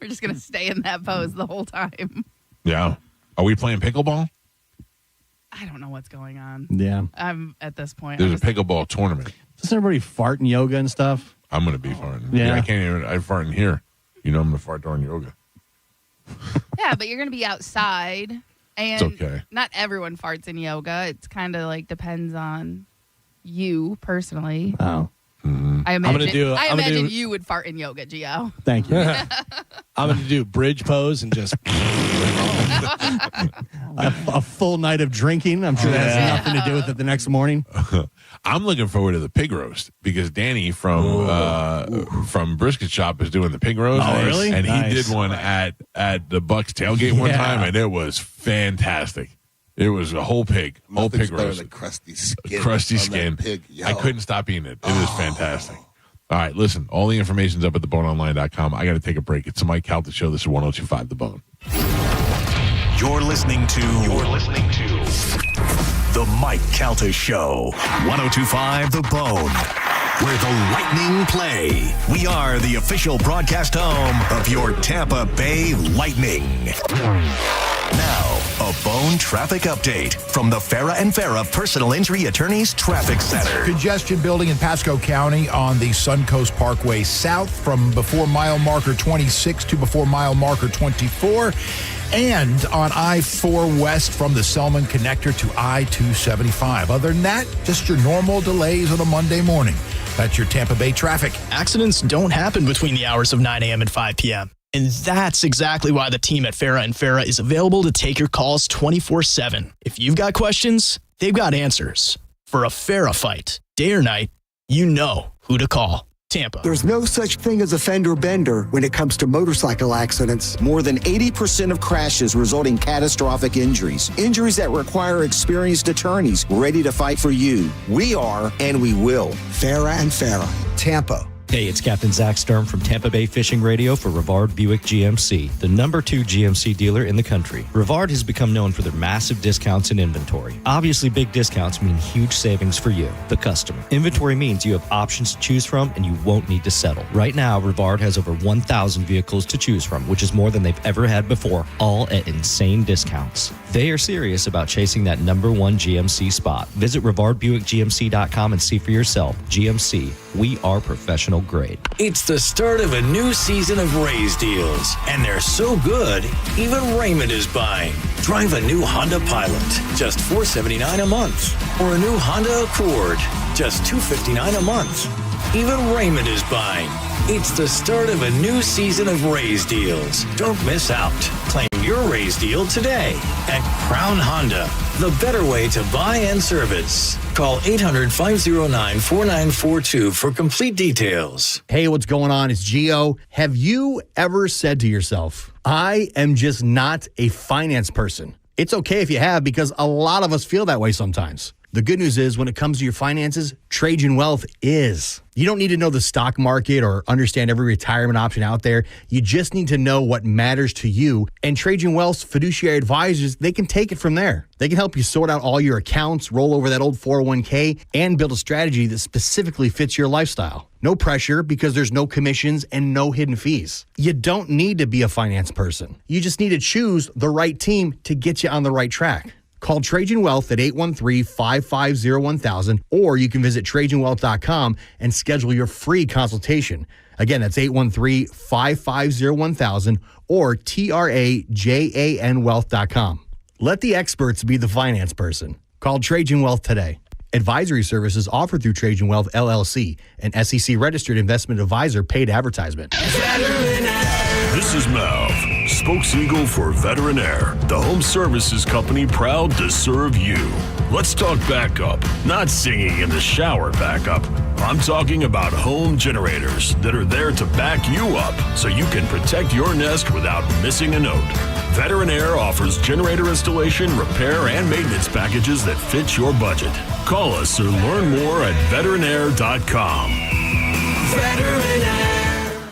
[SPEAKER 8] We're just going to stay in that pose the whole time.
[SPEAKER 1] Yeah. Are we playing pickleball?
[SPEAKER 8] I don't know what's going on.
[SPEAKER 5] Yeah.
[SPEAKER 8] I'm at this point.
[SPEAKER 1] There's a pickleball tournament.
[SPEAKER 5] Doesn't everybody fart in yoga and stuff?
[SPEAKER 1] I'm going to be farting.
[SPEAKER 5] Yeah.
[SPEAKER 1] I fart in here. You know I'm going to fart during yoga.
[SPEAKER 8] Yeah, but you're going to be outside. And
[SPEAKER 1] It's okay.
[SPEAKER 8] Not everyone farts in yoga. It's kind of like depends on you personally.
[SPEAKER 5] Oh.
[SPEAKER 1] Mm-hmm.
[SPEAKER 8] I imagine you would fart in yoga, Gio.
[SPEAKER 5] Thank you.
[SPEAKER 22] I'm going to do bridge pose and just
[SPEAKER 5] a full night of drinking. I'm sure that has nothing to do with it the next morning.
[SPEAKER 1] I'm looking forward to the pig roast because Danny from Brisket Shop is doing the pig roast.
[SPEAKER 5] Oh, really?
[SPEAKER 1] And
[SPEAKER 5] Nice.
[SPEAKER 1] he did one at the Bucks tailgate one time, and it was fantastic. It was a whole pig
[SPEAKER 21] Nothing's better
[SPEAKER 1] roast.
[SPEAKER 21] than crusty skin.
[SPEAKER 1] Crusty
[SPEAKER 21] on
[SPEAKER 1] skin.
[SPEAKER 21] that pig. Yo.
[SPEAKER 1] I couldn't stop eating it. It was fantastic. All right, listen, all the information's up at theboneonline.com. I got to take a break. It's the Mike Calta Show. This is 102.5 The Bone.
[SPEAKER 2] You're listening to The Mike Calta Show. 102.5 The Bone, where the Lightning play. We are the official broadcast home of your Tampa Bay Lightning. Now, a Bone traffic update from the Farah and Farah Personal Injury Attorneys Traffic Center.
[SPEAKER 13] Congestion building in Pasco County on the Suncoast Parkway south from before mile marker 26 to before mile marker 24. And on I-4 west from the Selman connector to I-275. Other than that, just your normal delays on a Monday morning. That's your Tampa Bay traffic.
[SPEAKER 14] Accidents don't happen between the hours of 9 a.m. and 5 p.m. And that's exactly why the team at Farah and Farah is available to take your calls 24/7. If you've got questions, they've got answers. For a Farah fight, day or night, you know who to call. Tampa.
[SPEAKER 15] There's no such thing as a fender bender when it comes to motorcycle accidents. More than 80% of crashes result in catastrophic injuries. Injuries that require experienced attorneys ready to fight for you. We are, and we will. Farah and Farah, Tampa.
[SPEAKER 16] Hey, it's Captain Zach Sturm from Tampa Bay Fishing Radio for Rivard Buick GMC, the #2 GMC dealer in the country. Rivard has become known for their massive discounts in inventory. Obviously, big discounts mean huge savings for you, the customer. Inventory means you have options to choose from and you won't need to settle. Right now, Rivard has over 1,000 vehicles to choose from, which is more than they've ever had before, all at insane discounts. They are serious about chasing that #1 GMC spot. Visit RivardBuickGMC.com and see for yourself. GMC, we are professional grade.
[SPEAKER 17] It's the start of a new season of Raise deals, and they're so good, even Raymond is buying. Drive a new Honda Pilot, just $479 a month, or a new Honda Accord, just $259 a month. Even Raymond is buying. It's the start of a new season of Raise deals. Don't miss out. Claim your Raise deal today at Crown Honda, the better way to buy and service. Call 800-509-4942 for complete details.
[SPEAKER 5] Hey, what's going on? It's Gio. Have you ever said to yourself, I am just not a finance person? It's okay if you have, because a lot of us feel that way sometimes. The good news is when it comes to your finances, Trajan Wealth is. You don't need to know the stock market or understand every retirement option out there. You just need to know what matters to you. And Trajan Wealth's fiduciary advisors, they can take it from there. They can help you sort out all your accounts, roll over that old 401k, and build a strategy that specifically fits your lifestyle. No pressure, because there's no commissions and no hidden fees. You don't need to be a finance person. You just need to choose the right team to get you on the right track. Call Trajan Wealth at 813-550-1000, or you can visit TrajanWealth.com and schedule your free consultation. Again, that's 813-550-1000 or TRAJANWealth.com. Let the experts be the finance person. Call Trajan Wealth today. Advisory services offered through Trajan Wealth, LLC, an SEC-registered investment advisor, paid advertisement.
[SPEAKER 2] This is Mel.
[SPEAKER 4] spokeseagle for Veteran Air, the home services company proud to serve you. Let's talk backup, not singing in the shower backup. I'm talking about home generators that are there to back you up so you can protect your nest without missing a note. Veteran Air offers generator installation, repair, and maintenance packages that fit your budget. Call us or learn more at veteranair.com.
[SPEAKER 9] Veteran Air.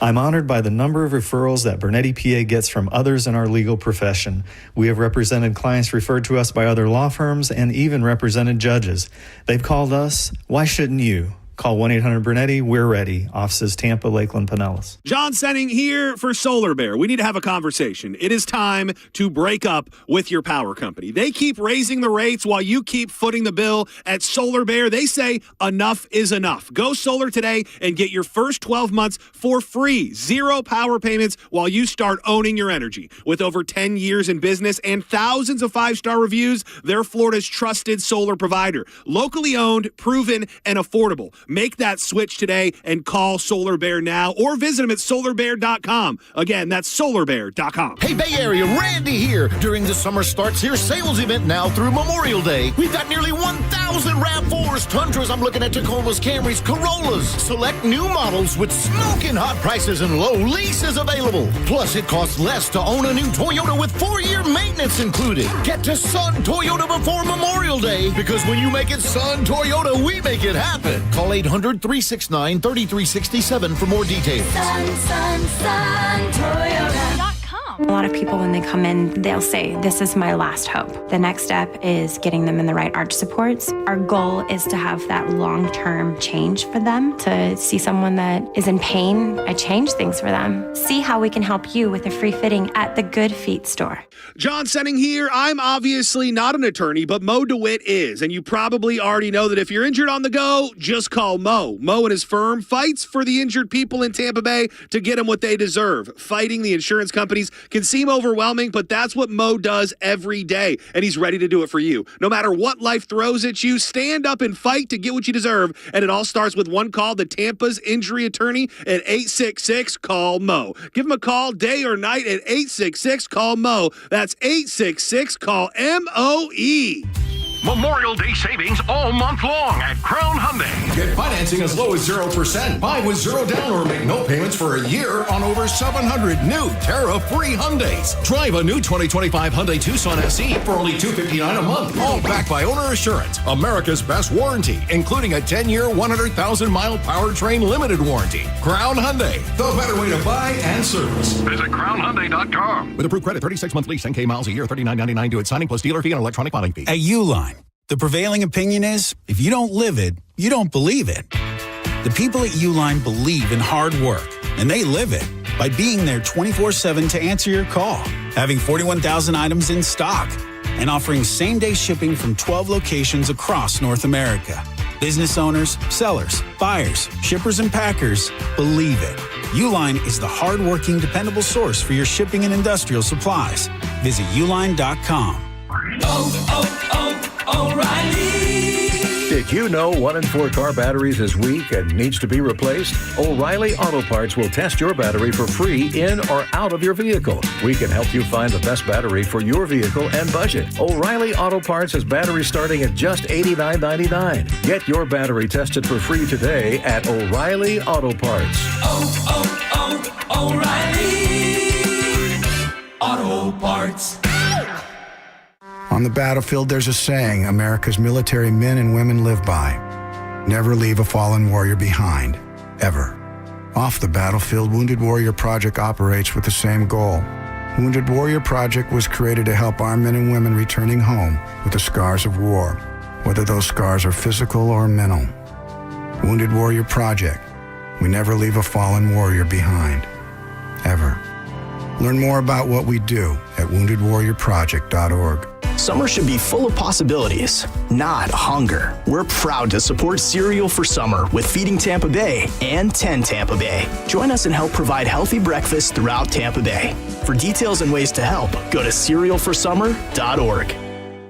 [SPEAKER 19] I'm honored by the number of referrals that Bernetti PA gets from others in our legal profession. We have represented clients referred to us by other law firms and even represented judges. They've called us. Why shouldn't you? Call 1-800-BURNETTI. We're ready. Offices Tampa, Lakeland, Pinellas.
[SPEAKER 23] John Senning here for Solar Bear. We need to have a conversation. It is time to break up with your power company. They keep raising the rates while you keep footing the bill. At Solar Bear, they say enough is enough. Go solar today and get your first 12 months for free. 0 power payments while you start owning your energy. With over 10 years in business and thousands of 5-star reviews, they're Florida's trusted solar provider. Locally owned, proven, and affordable. Make that switch today and call Solar Bear now or visit them at solarbear.com. Again, that's solarbear.com.
[SPEAKER 24] Hey, Bay Area, Randy here. During the Summer Starts Here sales event now through Memorial Day, we've got nearly 1,000 RAV4s, Tundras, I'm looking at Tacomas, Camrys, Corollas. Select new models with smoking hot prices and low leases available. Plus, it costs less to own a new Toyota with 4-year maintenance included. Get to Sun Toyota before Memorial Day, because when you make it Sun Toyota, we make it happen. Call 800-369-3367 for more details.
[SPEAKER 20] Sun Toyota.com.
[SPEAKER 25] A lot of people, when they come in, they'll say, this is my last hope. The next step is getting them in the right arch supports. Our goal is to have that long-term change for them, to see someone that is in pain. I change things for them. See how we can help you with a free fitting at the Good Feet store.
[SPEAKER 23] John Senning here. I'm obviously not an attorney, but Mo DeWitt is. And you probably already know that if you're injured on the go, just call Mo. Mo and his firm fights for the injured people in Tampa Bay to get them what they deserve. Fighting the insurance companies can seem overwhelming, but that's what Mo does every day, and he's ready to do it for you. No matter what life throws at you, stand up and fight to get what you deserve, and it all starts with one call to Tampa's injury attorney at 866-CALL-MO. Give him a call day or night at 866-CALL-MO. That's 866-CALL-MOE.
[SPEAKER 27] Memorial Day savings all month long at Crown Hyundai.
[SPEAKER 28] Get financing as low as 0%. Buy with 0 down or make no payments for a year on over 700 new Terra-free Hyundais. Drive a new 2025 Hyundai Tucson SE for only $259 a month. All backed by Owner Assurance, America's best warranty, including a 10-year, 100,000-mile powertrain limited warranty. Crown Hyundai, the better way to buy and service.
[SPEAKER 27] Visit CrownHyundai.com.
[SPEAKER 28] With approved credit, 36-month lease, 10K miles a year, $39.99 due at signing plus dealer fee and electronic filing fee.
[SPEAKER 29] At Uline, the prevailing opinion is, if you don't live it, you don't believe it. The people at Uline believe in hard work, and they live it by being there 24/7 to answer your call, having 41,000 items in stock, and offering same-day shipping from 12 locations across North America. Business owners, sellers, buyers, shippers, and packers believe it. Uline is the hard-working, dependable source for your shipping and industrial supplies. Visit uline.com.
[SPEAKER 9] O'Reilly.
[SPEAKER 30] Did you know 1 in 4 car batteries is weak and needs to be replaced? O'Reilly Auto Parts will test your battery for free in or out of your vehicle. We can help you find the best battery for your vehicle and budget. O'Reilly Auto Parts has batteries starting at just $89.99. Get your battery tested for free today at O'Reilly Auto Parts.
[SPEAKER 9] O'Reilly Auto Parts.
[SPEAKER 31] On the battlefield, there's a saying America's military men and women live by. Never leave a fallen warrior behind, ever. Off the battlefield, Wounded Warrior Project operates with the same goal. Wounded Warrior Project was created to help our men and women returning home with the scars of war, whether those scars are physical or mental. Wounded Warrior Project. We never leave a fallen warrior behind, ever. Learn more about what we do at woundedwarriorproject.org.
[SPEAKER 14] Summer should be full of possibilities, not hunger. We're proud to support Cereal for Summer with Feeding Tampa Bay and 10 Tampa Bay. Join us and help provide healthy breakfast throughout Tampa Bay. For details and ways to help, go to cerealforsummer.org.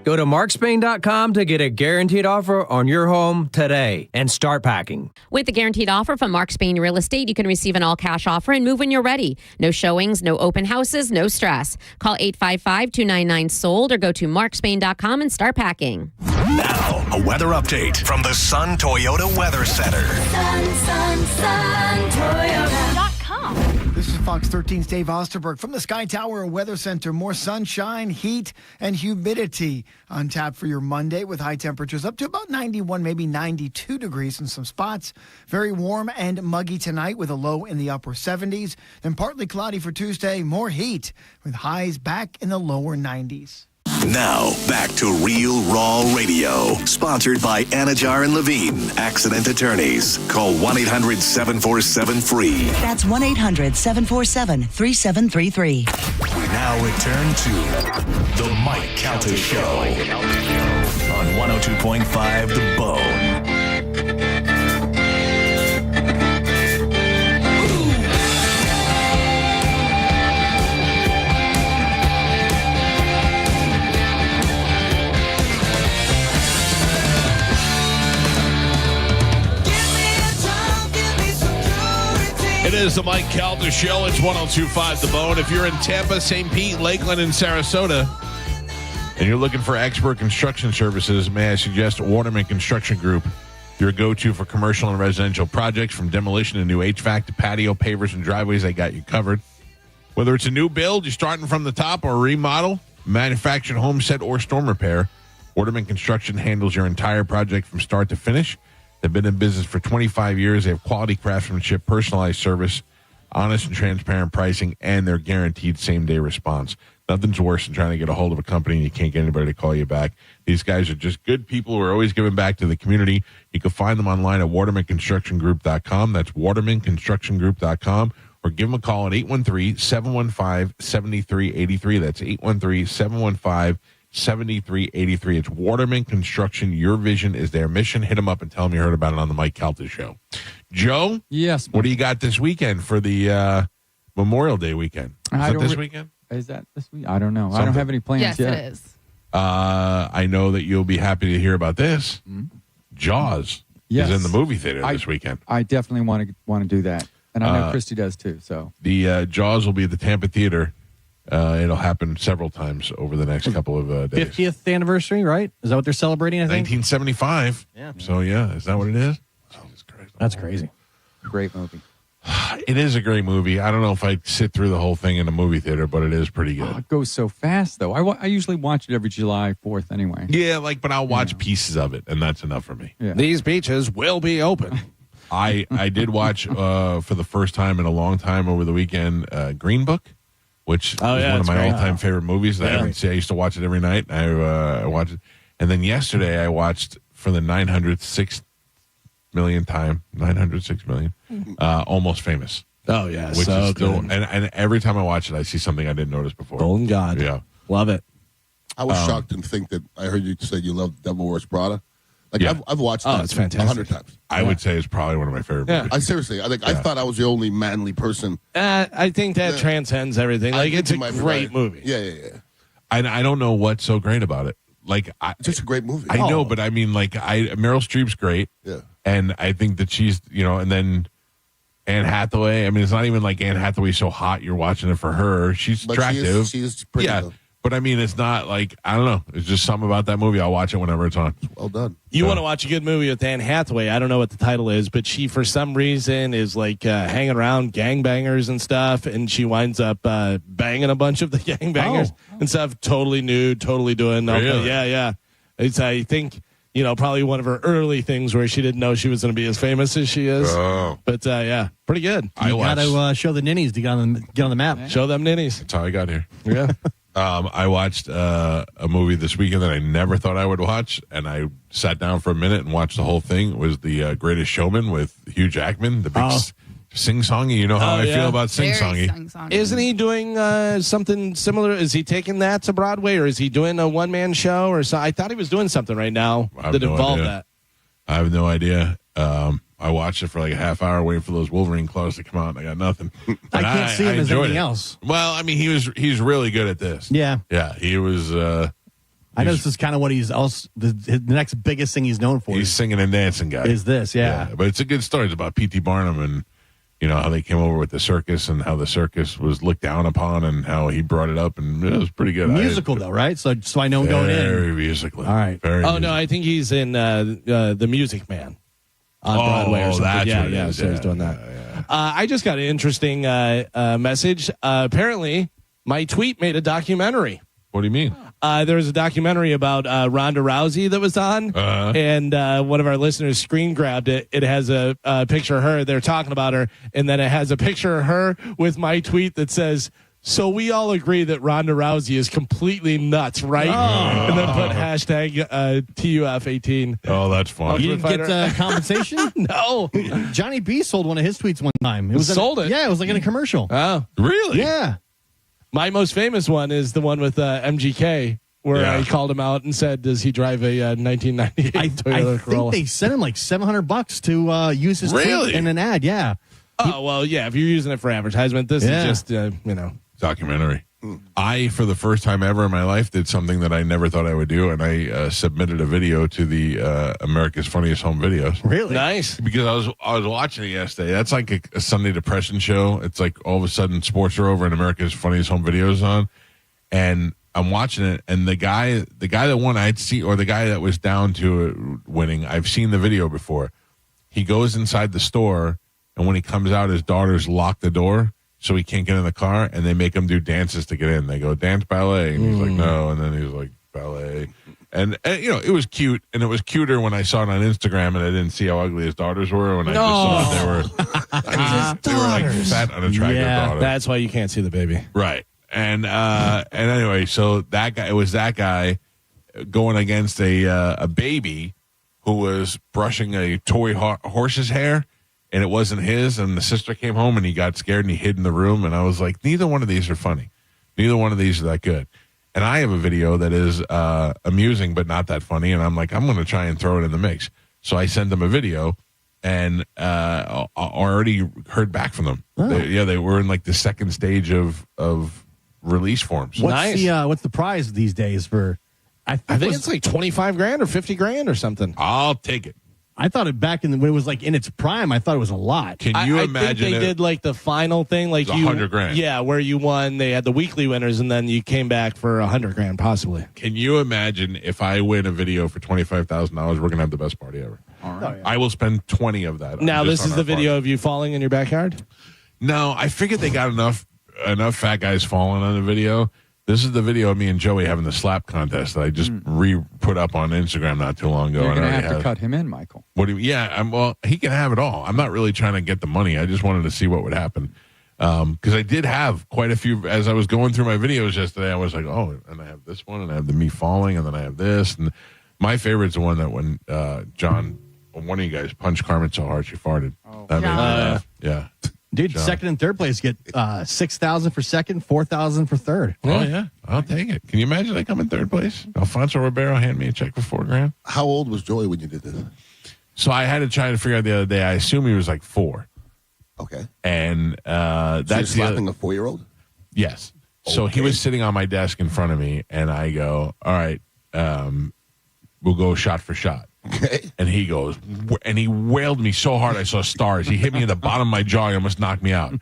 [SPEAKER 3] Go to markspain.com to get a guaranteed offer on your home today and start packing.
[SPEAKER 6] With the guaranteed offer from Mark Spain Real Estate, you can receive an all-cash offer and move when you're ready. No showings, no open houses, no stress. Call 855-299-SOLD or go to markspain.com and start packing.
[SPEAKER 2] Now, a weather update from the Sun Toyota Weather Center.
[SPEAKER 7] Toyota.com. This is Fox 13's Dave Osterberg from the Sky Tower Weather Center. More sunshine, heat, and humidity on tap for your Monday with high temperatures up to about 91, maybe 92 degrees in some spots. Very warm and muggy tonight with a low in the upper 70s. Then partly cloudy for Tuesday. More heat with highs back in the lower 90s.
[SPEAKER 2] Now, back to Real Raw Radio. Sponsored by Anajar and Levine, accident attorneys. Call 1-800-747-FREE.
[SPEAKER 8] That's 1-800-747-3733.
[SPEAKER 2] We now return to The Mike Calta Show on 102.5 The Bone.
[SPEAKER 1] It is the Mike Calta Show. It's 102.5 The Bone. If you're in Tampa, St. Pete, Lakeland, and Sarasota, and you're looking for expert construction services, may I suggest Waterman Construction Group, your go-to for commercial and residential projects, from demolition to new HVAC to patio, pavers, and driveways. They got you covered. Whether it's a new build, you're starting from the top, or a remodel, manufactured home set, or storm repair, Waterman Construction handles your entire project from start to finish. They've been in business for 25 years. They have quality craftsmanship, personalized service, honest and transparent pricing, and their guaranteed same-day response. Nothing's worse than trying to get a hold of a company and you can't get anybody to call you back. These guys are just good people who are always giving back to the community. You can find them online at watermanconstructiongroup.com. That's watermanconstructiongroup.com. Or give them a call at 813-715-7383. That's 813-715-7383. It's Waterman Construction. Your vision is their mission. Hit them up and tell them you heard about it on the Mike Calta Show. Joe?
[SPEAKER 10] Yes.
[SPEAKER 1] What do you got this weekend for the Memorial Day weekend? Is that this weekend?
[SPEAKER 10] Is that this week? I don't know. I don't have any plans yet.
[SPEAKER 6] Yes, it is.
[SPEAKER 1] I know that you'll be happy to hear about this. Jaws is in the movie theater this weekend.
[SPEAKER 10] I definitely want to do that. And I know Christy does too. So
[SPEAKER 1] the Jaws will be at the Tampa Theater. It'll happen several times over the next couple of days.
[SPEAKER 5] 50th anniversary, right? Is that what they're celebrating, I think?
[SPEAKER 1] 1975. Yeah. So, yeah, is that what it is? Jesus Christ.
[SPEAKER 5] That's crazy.
[SPEAKER 10] Great movie.
[SPEAKER 1] It is a great movie. I don't know if I'd sit through the whole thing in a movie theater, but it is pretty good.
[SPEAKER 10] It goes so fast, though. I usually watch it every July 4th anyway.
[SPEAKER 1] Yeah, but I'll watch pieces of it, and that's enough for me.
[SPEAKER 10] Yeah.
[SPEAKER 11] These beaches will be open.
[SPEAKER 1] I did watch for the first time in a long time over the weekend Green Book, which is one of my all-time favorite movies. I used to watch it every night. I watched it. And then yesterday I watched for the 906 million time, Almost Famous.
[SPEAKER 11] Oh, yeah.
[SPEAKER 1] Which
[SPEAKER 11] so
[SPEAKER 1] is still,
[SPEAKER 11] good.
[SPEAKER 1] and every time I watch it, I see something I didn't notice before.
[SPEAKER 11] Golden God.
[SPEAKER 1] Yeah.
[SPEAKER 11] Love it.
[SPEAKER 12] I was shocked and think that I heard you say you love Devil Wears Prada. I've watched that
[SPEAKER 11] it's fantastic.
[SPEAKER 12] 100 times.
[SPEAKER 1] I would say it's probably one of my favorite movies.
[SPEAKER 12] I seriously, I thought I was the only manly person.
[SPEAKER 11] I think that transcends everything. It's a great movie.
[SPEAKER 12] Yeah.
[SPEAKER 1] I don't know what's so great about it.
[SPEAKER 12] It's just a great movie.
[SPEAKER 1] I know, but I mean, Meryl Streep's great.
[SPEAKER 12] Yeah.
[SPEAKER 1] And I think that she's, and then Anne Hathaway. I mean, it's not even like Anne Hathaway's so hot you're watching it for her. She's attractive.
[SPEAKER 12] She is pretty good.
[SPEAKER 1] But I mean, it's not I don't know. It's just something about that movie. I'll watch it whenever it's on.
[SPEAKER 12] Well done.
[SPEAKER 11] You want to watch a good movie with Anne Hathaway. I don't know what the title is, but she, for some reason, is hanging around gangbangers and stuff, and she winds up banging a bunch of the gangbangers and stuff. Totally nude, totally doing.
[SPEAKER 1] Really?
[SPEAKER 11] Yeah. It's, I think, probably one of her early things where she didn't know she was going to be as famous as she is.
[SPEAKER 1] Oh.
[SPEAKER 11] But, pretty good.
[SPEAKER 5] You got to show the ninnies to get on the map.
[SPEAKER 11] Yeah. Show them ninnies.
[SPEAKER 1] That's how I got here.
[SPEAKER 11] Yeah.
[SPEAKER 1] I watched a movie this weekend that I never thought I would watch, and I sat down for a minute and watched the whole thing. It was The Greatest Showman with Hugh Jackman, the big sing-songy. You know how I feel about sing-songy.
[SPEAKER 11] Isn't he doing something similar? Is he taking that to Broadway, or is he doing a one-man show? Or so? I thought he was doing something right now that involved that.
[SPEAKER 1] I have no idea. I watched it for a half hour waiting for those Wolverine claws to come out, and I got nothing.
[SPEAKER 5] I can't see him as anything else.
[SPEAKER 1] Well, I mean, he's really good at this.
[SPEAKER 5] Yeah.
[SPEAKER 1] Yeah, he was
[SPEAKER 5] I know this is kind of what he's also the next biggest thing he's known for.
[SPEAKER 1] He's singing and dancing guy.
[SPEAKER 5] Is this, yeah.
[SPEAKER 1] But it's a good story. It's about P.T. Barnum and, how they came over with the circus and how the circus was looked down upon and how he brought it up. And it was pretty good.
[SPEAKER 5] Musical, though, right? So I know going in.
[SPEAKER 1] Very musical.
[SPEAKER 5] All right.
[SPEAKER 11] No, I think he's in The Music Man on Broadway or something.
[SPEAKER 1] That's what it is.
[SPEAKER 11] So he's doing that. I just got an interesting message. Apparently, my tweet made a documentary.
[SPEAKER 1] What do you mean?
[SPEAKER 11] There was a documentary about Ronda Rousey that was on, and one of our listeners screen grabbed it. It has a picture of her. They're talking about her, and then it has a picture of her with my tweet that says, "So we all agree that Ronda Rousey is completely nuts, right?" And then put hashtag TUF18.
[SPEAKER 1] Oh, that's fun.
[SPEAKER 5] You didn't get compensation?
[SPEAKER 11] No.
[SPEAKER 5] Johnny B sold one of his tweets one time. It was
[SPEAKER 11] sold it?
[SPEAKER 5] Yeah, it was like in a commercial.
[SPEAKER 11] Oh,
[SPEAKER 1] really?
[SPEAKER 5] Yeah.
[SPEAKER 11] My most famous one is the one with MGK, where I called him out and said, "Does he drive a 1998 Toyota
[SPEAKER 5] I
[SPEAKER 11] Corolla?"
[SPEAKER 5] think they sent him like $700 to use his tweet in an ad. Yeah.
[SPEAKER 11] Oh, well, yeah. If you're using it for advertisement, this is just,
[SPEAKER 1] documentary. I, for the first time ever in my life, did something that I never thought I would do, and I submitted a video to the America's Funniest Home Videos.
[SPEAKER 5] Really?
[SPEAKER 11] Nice.
[SPEAKER 1] Because I was watching it yesterday. That's like a Sunday depression show. It's like all of a sudden sports are over and America's Funniest Home Videos on, and I'm watching it. And the guy that won, I'd see, or the guy that was down to it winning, I've seen the video before. He goes inside the store, and when he comes out, his daughters lock the door. So he can't get in the car, and they make him do dances to get in. They go, dance ballet. And he's like, no. And then he's like, ballet. And it was cute. And it was cuter when I saw it on Instagram, and I didn't see how ugly his daughters were. When I just saw it, they were like fat, unattractive daughters.
[SPEAKER 11] That's why you can't see the baby.
[SPEAKER 1] Right. And anyway, so it was that guy going against a baby who was brushing a toy horse's hair. And it wasn't his, and the sister came home, and he got scared, and he hid in the room, and I was like, neither one of these are funny. Neither one of these are that good. And I have a video that is amusing but not that funny, and I'm like, I'm going to try and throw it in the mix. So I sent them a video, and I already heard back from them.
[SPEAKER 5] Oh.
[SPEAKER 1] They were in like the second stage of release forms.
[SPEAKER 5] What's the prize these days for?
[SPEAKER 11] I think it's like $25,000 or $50,000 or something.
[SPEAKER 1] I'll take it.
[SPEAKER 5] I thought it back when it was like in its prime. I thought it was a lot.
[SPEAKER 1] Can you imagine?
[SPEAKER 11] I think they did like the final thing, like
[SPEAKER 1] $100,000.
[SPEAKER 11] Yeah, where you won. They had the weekly winners, and then you came back for $100,000, possibly.
[SPEAKER 1] Can you imagine if I win a video for $25,000? We're gonna have the best party ever.
[SPEAKER 10] All right.
[SPEAKER 5] Oh, yeah.
[SPEAKER 1] I will spend 20 of that.
[SPEAKER 11] Now
[SPEAKER 1] just
[SPEAKER 11] this is
[SPEAKER 1] on
[SPEAKER 11] the
[SPEAKER 1] our
[SPEAKER 11] video
[SPEAKER 1] party.
[SPEAKER 11] of you falling in your backyard.
[SPEAKER 1] No, I figured they got enough fat guys falling on the video. This is the video of me and Joey having the slap contest that I just put up on Instagram not too long ago.
[SPEAKER 10] You're going to
[SPEAKER 1] I
[SPEAKER 10] have to cut him in, Michael.
[SPEAKER 1] What do you? Yeah, well, he can have it all. I'm not really trying to get the money. I just wanted to see what would happen because I did have quite a few. As I was going through my videos yesterday, I was like, oh, and I have this one, and I have the me falling, and then I have this, and my favorite's the one that when John, one of you guys, punched Carmen so hard she farted.
[SPEAKER 10] Oh.
[SPEAKER 1] That made me laugh. Yeah.
[SPEAKER 5] Dude,
[SPEAKER 1] John.
[SPEAKER 5] second and third place get $6,000 for second, $4,000 for third.
[SPEAKER 1] Oh yeah, I'll take it. Can you imagine I come in third place? Alfonso Ribeiro hand me a check for $4,000.
[SPEAKER 12] How old was Joey when you did this?
[SPEAKER 1] So I had to try to figure out the other day. I assume he was like 4.
[SPEAKER 12] Okay.
[SPEAKER 1] And
[SPEAKER 12] So
[SPEAKER 1] that's
[SPEAKER 12] you're slapping a 4-year-old?
[SPEAKER 1] Yes. So he was sitting on my desk in front of me, and I go, all right, we'll go shot for shot.
[SPEAKER 12] Okay.
[SPEAKER 1] And he goes, and he wailed me so hard I saw stars. He hit me in the bottom of my jaw and almost knocked me out.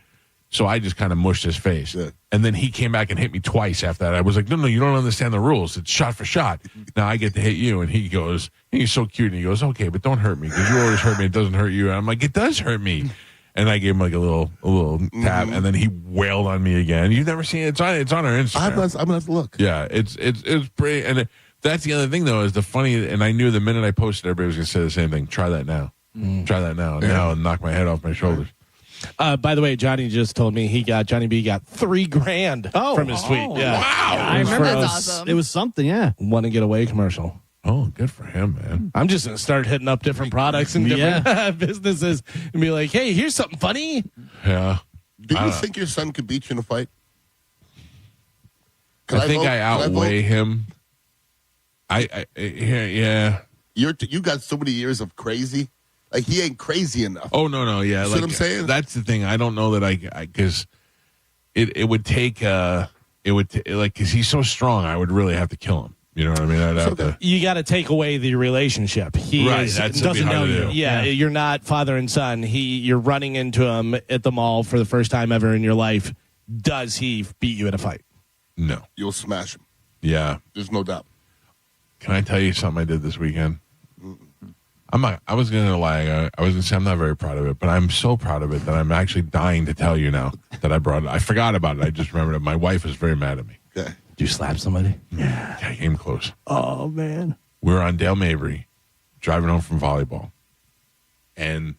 [SPEAKER 1] So I just kind of mushed his face.
[SPEAKER 12] Yeah.
[SPEAKER 1] And then he came back and hit me twice after that. I was like, no, you don't understand the rules. It's shot for shot. Now I get to hit you. And he goes, he's so cute. And he goes, okay, but don't hurt me because you always hurt me. It doesn't hurt you. And I'm like, it does hurt me. And I gave him like a little tap, and then he wailed on me again. You've never seen it? It's on our Instagram.
[SPEAKER 12] I'm going to have to look.
[SPEAKER 1] Yeah, it's pretty. And that's the other thing, though, is the funny. And I knew the minute I posted, everybody was going to say the same thing. Try that now. Try that now.
[SPEAKER 12] Yeah.
[SPEAKER 1] Now, and knock my head off my shoulders.
[SPEAKER 11] By the way, Johnny just told me Johnny B got $3,000 from his tweet. Yeah.
[SPEAKER 1] Wow!
[SPEAKER 5] I remember
[SPEAKER 4] That's awesome.
[SPEAKER 5] It was something, yeah.
[SPEAKER 11] Want to get away commercial.
[SPEAKER 1] Oh, good for him, man.
[SPEAKER 11] I'm just gonna start hitting up different products and different businesses and be like, "Hey, here's something funny."
[SPEAKER 1] Yeah.
[SPEAKER 12] Do you think your son could beat you in a fight?
[SPEAKER 1] I think I outweigh him. Yeah.
[SPEAKER 12] You got so many years of crazy. Like he ain't crazy enough.
[SPEAKER 1] Oh no, yeah.
[SPEAKER 12] See
[SPEAKER 1] like,
[SPEAKER 12] what I'm saying?
[SPEAKER 1] That's the thing. I don't know that because it would take because he's so strong. I would really have to kill him. You know what I mean? I'd have to.
[SPEAKER 11] You got to take away the relationship. He
[SPEAKER 1] doesn't know you.
[SPEAKER 11] Yeah, you're not father and son. You're running into him at the mall for the first time ever in your life. Does he beat you in a fight?
[SPEAKER 1] No.
[SPEAKER 12] You'll smash him.
[SPEAKER 1] Yeah.
[SPEAKER 12] There's no doubt.
[SPEAKER 1] Can I tell you something I did this weekend? I was going to lie. I was going to say I'm not very proud of it, but I'm so proud of it that I'm actually dying to tell you now that I brought it. I forgot about it. I just remembered it. My wife is very mad at me.
[SPEAKER 12] Okay.
[SPEAKER 11] Did you slap somebody?
[SPEAKER 1] Yeah. I came close.
[SPEAKER 11] Oh, man.
[SPEAKER 1] We were on Dale Mabry driving home from volleyball, and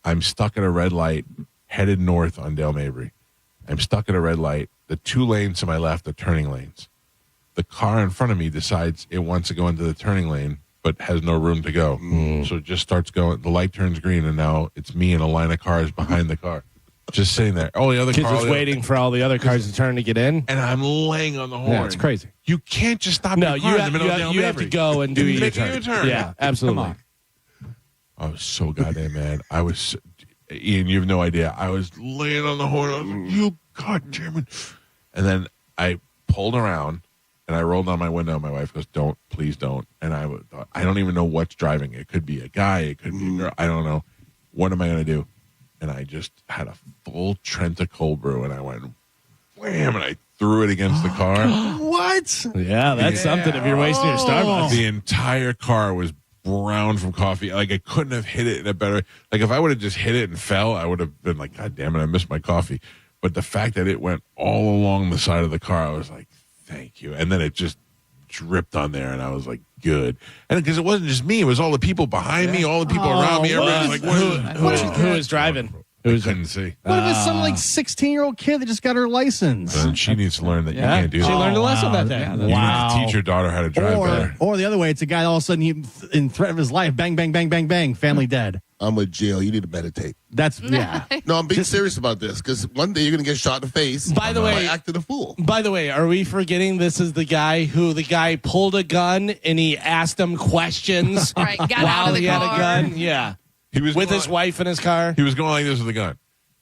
[SPEAKER 1] I'm stuck at a red light headed north on Dale Mabry. I'm stuck at a red light. The 2 lanes to my left are turning lanes. The car in front of me decides it wants to go into the turning lane, but has no room to go. So it just starts going. The light turns green, and now it's me and a line of cars behind the car. Just sitting there. Oh, the other
[SPEAKER 11] Kids
[SPEAKER 1] car.
[SPEAKER 11] just waiting for all the other cars to turn to get in.
[SPEAKER 1] And I'm laying on the horn.
[SPEAKER 11] Yeah, it's crazy.
[SPEAKER 1] You can't just stop
[SPEAKER 11] No,
[SPEAKER 1] your car in the middle of Dale
[SPEAKER 11] you have
[SPEAKER 1] Mabry.
[SPEAKER 11] to go and do your
[SPEAKER 1] Make a
[SPEAKER 11] turn.
[SPEAKER 1] U-turn.
[SPEAKER 11] Yeah, absolutely.
[SPEAKER 10] Come on.
[SPEAKER 1] I was so goddamn mad. Ian, you have no idea. I was laying on the horn. I was like, you goddamn it. And then I pulled around and I rolled down my window. And my wife goes, don't, please don't. And I don't even know what's driving. It could be a guy. It could be a girl. I don't know. What am I going to do? And I just had a full Trenta cold brew, and I went, wham, and I threw it against the car.
[SPEAKER 7] What?
[SPEAKER 11] Yeah, that's something if you're wasting your Starbucks.
[SPEAKER 1] The entire car was brown from coffee. Like, I couldn't have hit it in a better... Like, if I would have just hit it and fell, I would have been like, God damn it, I missed my coffee. But the fact that it went all along the side of the car, I was like, thank you. And then it just dripped on there, and I was like, good. And because it wasn't just me, it was all the people behind me, all the people around me. Everybody was like,
[SPEAKER 11] who was driving?
[SPEAKER 1] I couldn't see.
[SPEAKER 5] What if it's some 16-year-old kid that just got her license?
[SPEAKER 1] Then she needs to learn that you can't do that.
[SPEAKER 11] She learned a lesson that day.
[SPEAKER 10] Yeah,
[SPEAKER 1] You need to teach your daughter how to drive better.
[SPEAKER 5] Or the other way, it's a guy all of a sudden in threat of his life, bang, bang, bang, bang, bang, family dead.
[SPEAKER 12] I'm with jail. You need to meditate.
[SPEAKER 5] That's, yeah.
[SPEAKER 12] No, I'm being serious about this because one day you're going to get shot in the face.
[SPEAKER 11] By the way,
[SPEAKER 12] acting a fool.
[SPEAKER 11] By the way, are we forgetting this is the guy who the guy pulled a gun and he asked him questions
[SPEAKER 4] Right, got out
[SPEAKER 11] while
[SPEAKER 4] of the
[SPEAKER 11] he had a
[SPEAKER 4] car.
[SPEAKER 11] gun? Yeah.
[SPEAKER 1] He was
[SPEAKER 11] with
[SPEAKER 1] going-
[SPEAKER 11] his wife in his car.
[SPEAKER 1] He was going like this with a gun.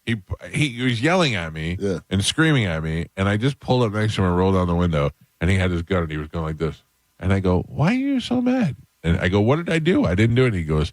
[SPEAKER 1] He was yelling at me and screaming at me, and I just pulled up next to him and rolled down the window, and he had his gun, and he was going like this. And I go, why are you so mad? And I go, what did I do? I didn't do it. And he goes,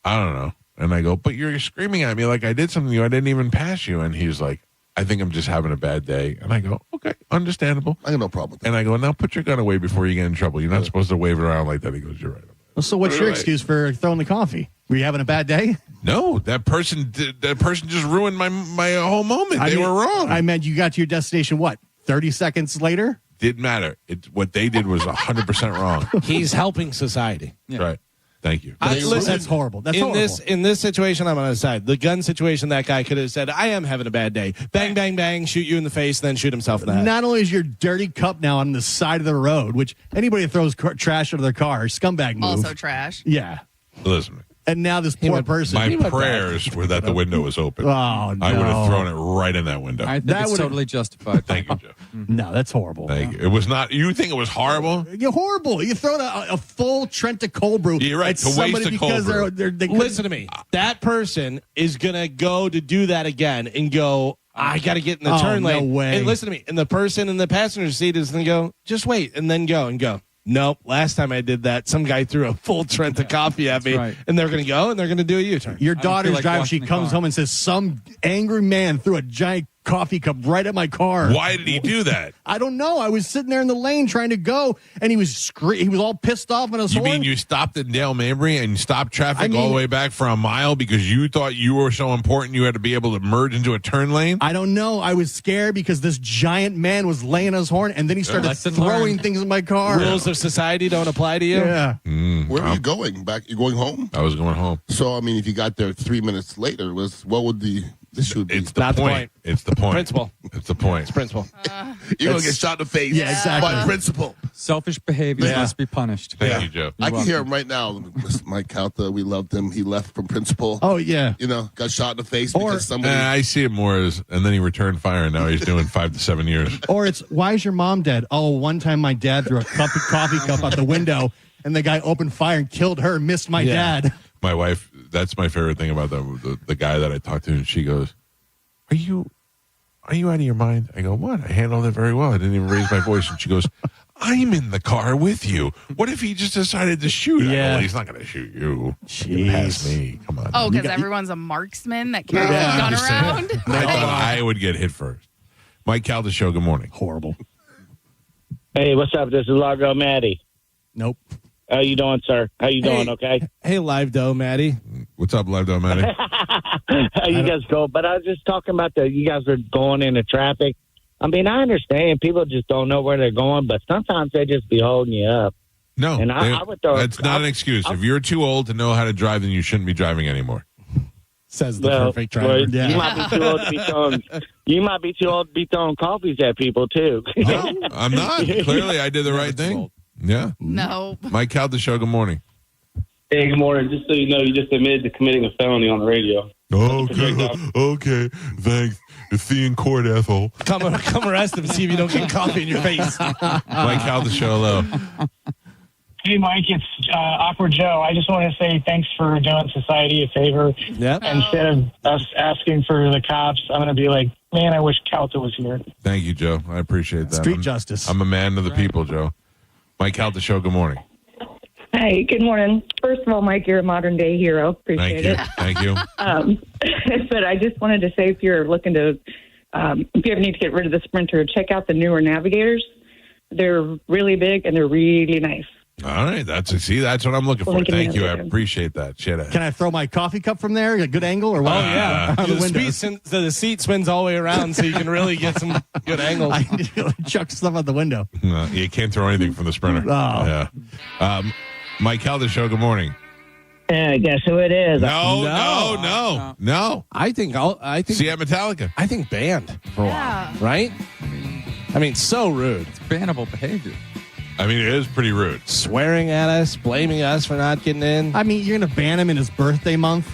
[SPEAKER 1] I don't know. And I go, but you're screaming at me like I did something to you. I didn't even pass you. And he's like, I think I'm just having a bad day. And I go, okay, understandable.
[SPEAKER 12] I got no problem with that.
[SPEAKER 1] And I go, now put your gun away before you get in trouble. You're not supposed to wave it around like that. He goes, you're right.
[SPEAKER 5] So what's your excuse for throwing the coffee? Were you having a bad day?
[SPEAKER 1] No, that person just ruined my whole moment. They were wrong.
[SPEAKER 5] I meant you got to your destination, 30 seconds later?
[SPEAKER 1] Didn't matter. What they did was 100% wrong.
[SPEAKER 11] He's helping society.
[SPEAKER 10] Yeah.
[SPEAKER 1] Right. Thank you.
[SPEAKER 11] Listen,
[SPEAKER 5] that's horrible. That's
[SPEAKER 11] in
[SPEAKER 5] horrible.
[SPEAKER 11] in this situation, I'm on his side. The gun situation, that guy could have said, I am having a bad day. Bang, bang, bang, shoot you in the face, then shoot himself in the head.
[SPEAKER 5] Not only is your dirty cup now on the side of the road, which anybody that throws trash out of their car, scumbag move.
[SPEAKER 4] Also trash.
[SPEAKER 5] Yeah.
[SPEAKER 1] Listen.
[SPEAKER 5] And now this poor person.
[SPEAKER 1] My prayers were that the window was open.
[SPEAKER 5] Oh, no.
[SPEAKER 1] I would have thrown it right in that window.
[SPEAKER 10] I think it's totally justified.
[SPEAKER 1] Thank you, Jeff.
[SPEAKER 5] No, that's horrible.
[SPEAKER 1] Thank you. It was not. You think it was horrible?
[SPEAKER 5] You're horrible. You throw a full Trenta cold brew.
[SPEAKER 1] You're right.
[SPEAKER 5] At
[SPEAKER 1] To waste
[SPEAKER 5] somebody
[SPEAKER 1] a cold
[SPEAKER 5] because
[SPEAKER 1] brew.
[SPEAKER 5] they
[SPEAKER 11] Listen to me. That person is going to go to do that again and go, I got to get in the turn
[SPEAKER 5] no
[SPEAKER 11] lane.
[SPEAKER 5] way.
[SPEAKER 11] And listen to me. And the person in the passenger seat is going to go, just wait, and then go and go. Nope. Last time I did that, some guy threw a full Trenta coffee at me,
[SPEAKER 10] right.
[SPEAKER 11] and they're going to go and they're going to do a U-turn.
[SPEAKER 5] Your
[SPEAKER 10] don't feel
[SPEAKER 5] daughter's
[SPEAKER 10] like
[SPEAKER 5] driving.
[SPEAKER 10] washing
[SPEAKER 5] She
[SPEAKER 10] the
[SPEAKER 5] comes
[SPEAKER 10] car.
[SPEAKER 5] home and says, some angry man threw a giant coffee cup right at my car.
[SPEAKER 1] Why did he do that?
[SPEAKER 5] I don't know. I was sitting there in the lane trying to go, and he was he was all pissed off on his
[SPEAKER 1] You
[SPEAKER 5] horn.
[SPEAKER 1] mean you stopped at Dale Mabry and stopped traffic all
[SPEAKER 5] mean-
[SPEAKER 1] the way back for a mile because you thought you were so important you had to be able to merge into a turn lane?
[SPEAKER 5] I don't know. I was scared because this giant man was laying on his horn, and then he started
[SPEAKER 10] Lesson
[SPEAKER 5] throwing
[SPEAKER 10] learned.
[SPEAKER 5] things in my car.
[SPEAKER 11] Rules of society don't apply to you?
[SPEAKER 5] Yeah.
[SPEAKER 12] Where are you going? Back? You're going home?
[SPEAKER 1] I was going home.
[SPEAKER 12] So, I mean, if you got there 3 minutes later, what would the issue be?
[SPEAKER 1] It's the
[SPEAKER 11] Not the
[SPEAKER 1] point.
[SPEAKER 11] point.
[SPEAKER 1] It's the point.
[SPEAKER 11] Principle.
[SPEAKER 1] It's the point.
[SPEAKER 11] It's principle.
[SPEAKER 12] You're going to get shot in the face
[SPEAKER 5] Yeah, exactly.
[SPEAKER 12] by principle.
[SPEAKER 10] Selfish behavior must be punished.
[SPEAKER 1] Thank you, Joe.
[SPEAKER 12] I can hear him right now. Mike Calta, we loved him. He left from principle.
[SPEAKER 5] Oh, yeah.
[SPEAKER 12] You know, got shot in the face
[SPEAKER 5] Or-
[SPEAKER 12] because somebody.
[SPEAKER 1] I see it more as, and then he returned fire, and now he's doing 5 to 7 years.
[SPEAKER 5] Or it's, why is your mom dead? Oh, one time my dad threw a coffee cup out the window, and the guy opened fire and killed her, missed my dad.
[SPEAKER 1] My wife, that's my favorite thing about the guy that I talked to, and she goes, Are you out of your mind? I go, what? I handled it very well. I didn't even raise my voice. And she goes, I'm in the car with you. What if he just decided to shoot?
[SPEAKER 11] Yeah.
[SPEAKER 1] Well, he's not going to shoot you. Jeez. Pass me. Come on.
[SPEAKER 4] Oh, because everyone's a marksman that carries a gun around?
[SPEAKER 1] I thought I would get hit first. Mike Calda Show, good morning.
[SPEAKER 5] Horrible.
[SPEAKER 8] Hey, what's up? This is Largo Maddie.
[SPEAKER 5] Nope.
[SPEAKER 8] How you doing, sir? How you doing? Okay.
[SPEAKER 11] Hey, Live Doe, Maddie.
[SPEAKER 1] What's up, Live Doe, Maddie?
[SPEAKER 8] How you guys go? But I was just talking about you guys are going into traffic. I mean, I understand people just don't know where they're going, but sometimes they just be holding you up.
[SPEAKER 1] No,
[SPEAKER 8] and I would throw.
[SPEAKER 1] That's not an excuse. If you're too old to know how to drive, then you shouldn't be driving anymore.
[SPEAKER 11] Says the perfect driver.
[SPEAKER 8] Well, you might be too old to be throwing. You might be too old to be throwing coffees at people too.
[SPEAKER 1] No, I'm not. Clearly, I did the right thing. Yeah.
[SPEAKER 4] No.
[SPEAKER 1] Mike Calda Show, good morning.
[SPEAKER 13] Hey, good morning. Just so you know, you just admitted to committing a felony on the radio.
[SPEAKER 1] Okay, thanks. See you in court, asshole.
[SPEAKER 11] Come arrest him and see if you don't get coffee in your face.
[SPEAKER 1] Mike Calda Show, hello.
[SPEAKER 15] Hey, Mike, it's Awkward Joe. I just want to say thanks for doing society a favor.
[SPEAKER 11] Yep.
[SPEAKER 15] Instead of us asking for the cops, I'm going to be like, man, I wish Calta was here.
[SPEAKER 1] Thank you, Joe. I appreciate that.
[SPEAKER 5] Street justice.
[SPEAKER 1] I'm a man of the people, Joe. Mike Calda Show, good morning.
[SPEAKER 16] Hi, good morning. First of all, Mike, you're a modern day hero. Appreciate it.
[SPEAKER 1] Thank you.
[SPEAKER 16] But I just wanted to say, if you're looking to, if you ever need to get rid of the Sprinter, check out the newer Navigators. They're really big and they're really nice.
[SPEAKER 1] All right, that's what I'm looking for. Thank you. I appreciate that. Shit.
[SPEAKER 5] Can I throw my coffee cup from there? A good angle or what?
[SPEAKER 11] Oh, yeah.
[SPEAKER 5] Out the window.
[SPEAKER 11] The seat spins all the way around so you can really get some good angles.
[SPEAKER 5] I chuck stuff out the window.
[SPEAKER 1] No, you can't throw anything from the Sprinter.
[SPEAKER 5] Oh.
[SPEAKER 1] Yeah. Mike Calda Show, good morning.
[SPEAKER 8] Yeah, guess who it is?
[SPEAKER 1] No.
[SPEAKER 11] I think
[SPEAKER 1] See at Metallica.
[SPEAKER 11] I think banned for a while, right? I mean, so rude.
[SPEAKER 10] It's bannable behavior.
[SPEAKER 1] I mean, it is pretty rude.
[SPEAKER 11] Swearing at us, blaming us for not getting in.
[SPEAKER 5] I mean, you're going to ban him in his birthday month?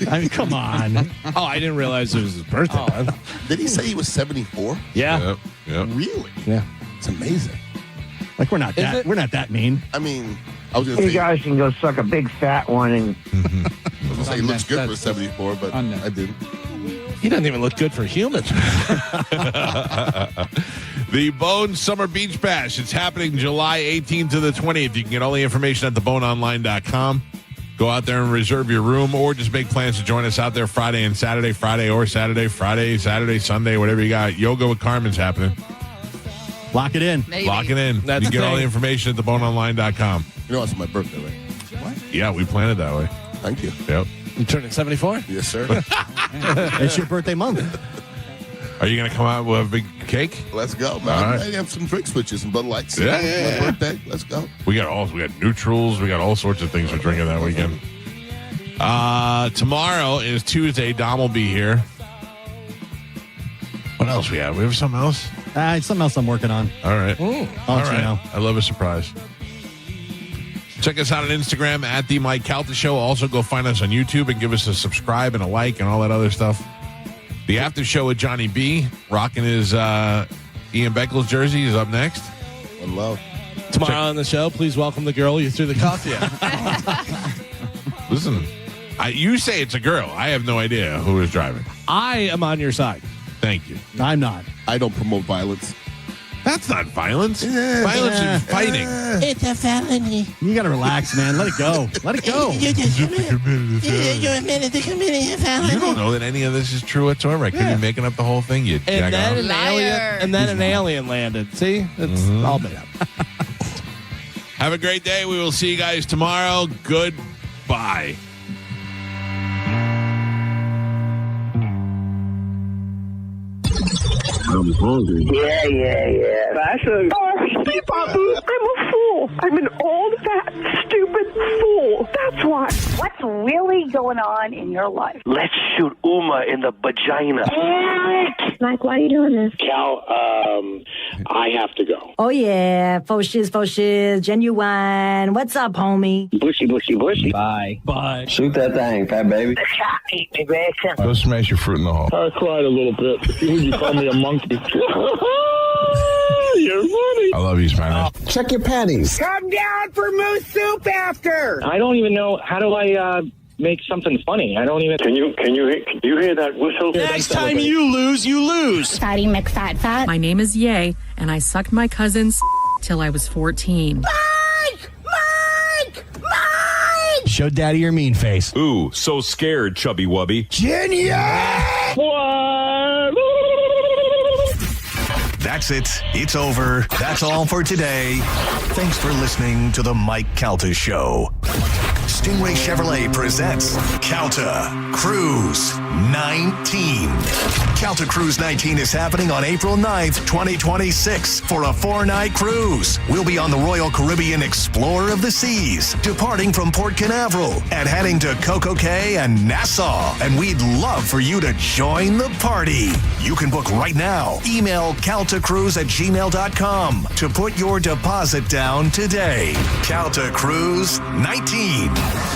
[SPEAKER 5] I mean, come on.
[SPEAKER 11] Oh, I didn't realize it was his birthday month.
[SPEAKER 12] Did he say he was 74?
[SPEAKER 11] Yeah.
[SPEAKER 1] Yep.
[SPEAKER 12] Really?
[SPEAKER 11] Yeah.
[SPEAKER 12] It's amazing.
[SPEAKER 5] Like, we're not that mean.
[SPEAKER 12] I mean, I was going to
[SPEAKER 8] You
[SPEAKER 12] say,
[SPEAKER 8] guys can go suck a big fat one and.
[SPEAKER 12] I was going to say he looks good for 74, but I didn't.
[SPEAKER 11] He doesn't even look good for humans.
[SPEAKER 1] The Bone Summer Beach Bash. It's happening July 18th to the 20th. You can get all the information at theboneonline.com. Go out there and reserve your room or just make plans to join us out there Friday and Saturday, Friday or Saturday, Saturday, Sunday, whatever you got. Yoga with Carmen's happening.
[SPEAKER 5] Lock it in.
[SPEAKER 4] Maybe.
[SPEAKER 1] Lock it in.
[SPEAKER 11] That's
[SPEAKER 1] you get all
[SPEAKER 11] the
[SPEAKER 1] the information at theboneonline.com.
[SPEAKER 12] You know, it's my birthday, right?
[SPEAKER 11] What?
[SPEAKER 1] Yeah, we planned it that way.
[SPEAKER 12] Thank you.
[SPEAKER 1] Yep.
[SPEAKER 11] You turning 74?
[SPEAKER 12] Yes, sir.
[SPEAKER 5] It's your birthday month.
[SPEAKER 1] Are you going to come out with a big cake?
[SPEAKER 12] Let's go, man.
[SPEAKER 1] All right.
[SPEAKER 12] I have some drink switches and Bud Lights.
[SPEAKER 1] Yeah.
[SPEAKER 12] My birthday. Let's go.
[SPEAKER 1] We got neutrals. We got all sorts of things we're drinking that weekend. Tomorrow is Tuesday. Dom will be here. What else we have? We have something else?
[SPEAKER 5] It's something else I'm working on.
[SPEAKER 1] All right.
[SPEAKER 5] I'll
[SPEAKER 1] All
[SPEAKER 5] let you
[SPEAKER 1] right.
[SPEAKER 5] know.
[SPEAKER 1] I love a surprise. Check us out on Instagram at The Mike Calta Show. Also, go find us on YouTube and give us a subscribe and a like and all that other stuff. The after show with Johnny B, rocking his Ian Beckles jersey, is up next.
[SPEAKER 12] One love.
[SPEAKER 11] Tomorrow on the show, please welcome the girl you threw the coffee at.
[SPEAKER 1] Listen, you say it's a girl. I have no idea who is driving.
[SPEAKER 11] I am on your side.
[SPEAKER 1] Thank you.
[SPEAKER 5] I'm not.
[SPEAKER 12] I don't promote violence.
[SPEAKER 1] That's not violence. Violence is fighting.
[SPEAKER 17] It's a felony.
[SPEAKER 5] You got to relax, man. Let it go. Let it go.
[SPEAKER 17] You admitted to committing a felony.
[SPEAKER 1] You don't know that any of this is true whatsoever. I could be making up the whole thing. You
[SPEAKER 11] And then
[SPEAKER 1] jagoff.
[SPEAKER 11] an alien landed. See? It's all made up.
[SPEAKER 1] Have a great day. We will see you guys tomorrow. Goodbye.
[SPEAKER 18] I'm hungry.
[SPEAKER 19] Yeah. Actually, I'm a fool. I'm an old, fat, stupid fool. That's why.
[SPEAKER 21] What's really going on in your life?
[SPEAKER 19] Let's shoot Uma in the vagina.
[SPEAKER 21] Mike, why are you doing this?
[SPEAKER 19] Cal, I have to go.
[SPEAKER 21] Oh, yeah. Faux shiz, genuine. What's up, homie?
[SPEAKER 19] Bushy.
[SPEAKER 18] Bye. Shoot that thing, fat baby.
[SPEAKER 21] The cat ate me, bitch.
[SPEAKER 18] Go smash your fruit in the hole.
[SPEAKER 19] I cried a little bit. You call me a monkey. You're funny.
[SPEAKER 1] I love you, Spanish.
[SPEAKER 18] Check your panties.
[SPEAKER 19] Come down for moose soup after. I don't even know. How do I make something funny? I don't even. Can you hear that whistle?
[SPEAKER 14] Next time you lose, you lose.
[SPEAKER 21] Fatty McFat.
[SPEAKER 22] My name is Ye, and I sucked my cousin's
[SPEAKER 9] till I was 14.
[SPEAKER 5] Show daddy your mean face.
[SPEAKER 20] Ooh, so scared, chubby wubby.
[SPEAKER 5] Genius!
[SPEAKER 2] That's it. It's over. That's all for today. Thanks for listening to the Mike Calta Show. Stingray Chevrolet presents Calta Cruise 19. Calta Cruise 19 is happening on April 9th, 2026 for a 4-night cruise. We'll be on the Royal Caribbean Explorer of the Seas, departing from Port Canaveral and heading to Coco Cay and Nassau. And we'd love for you to join the party. You can book right now. Email caltacruise@gmail.com to put your deposit down today. Calta Cruise 19.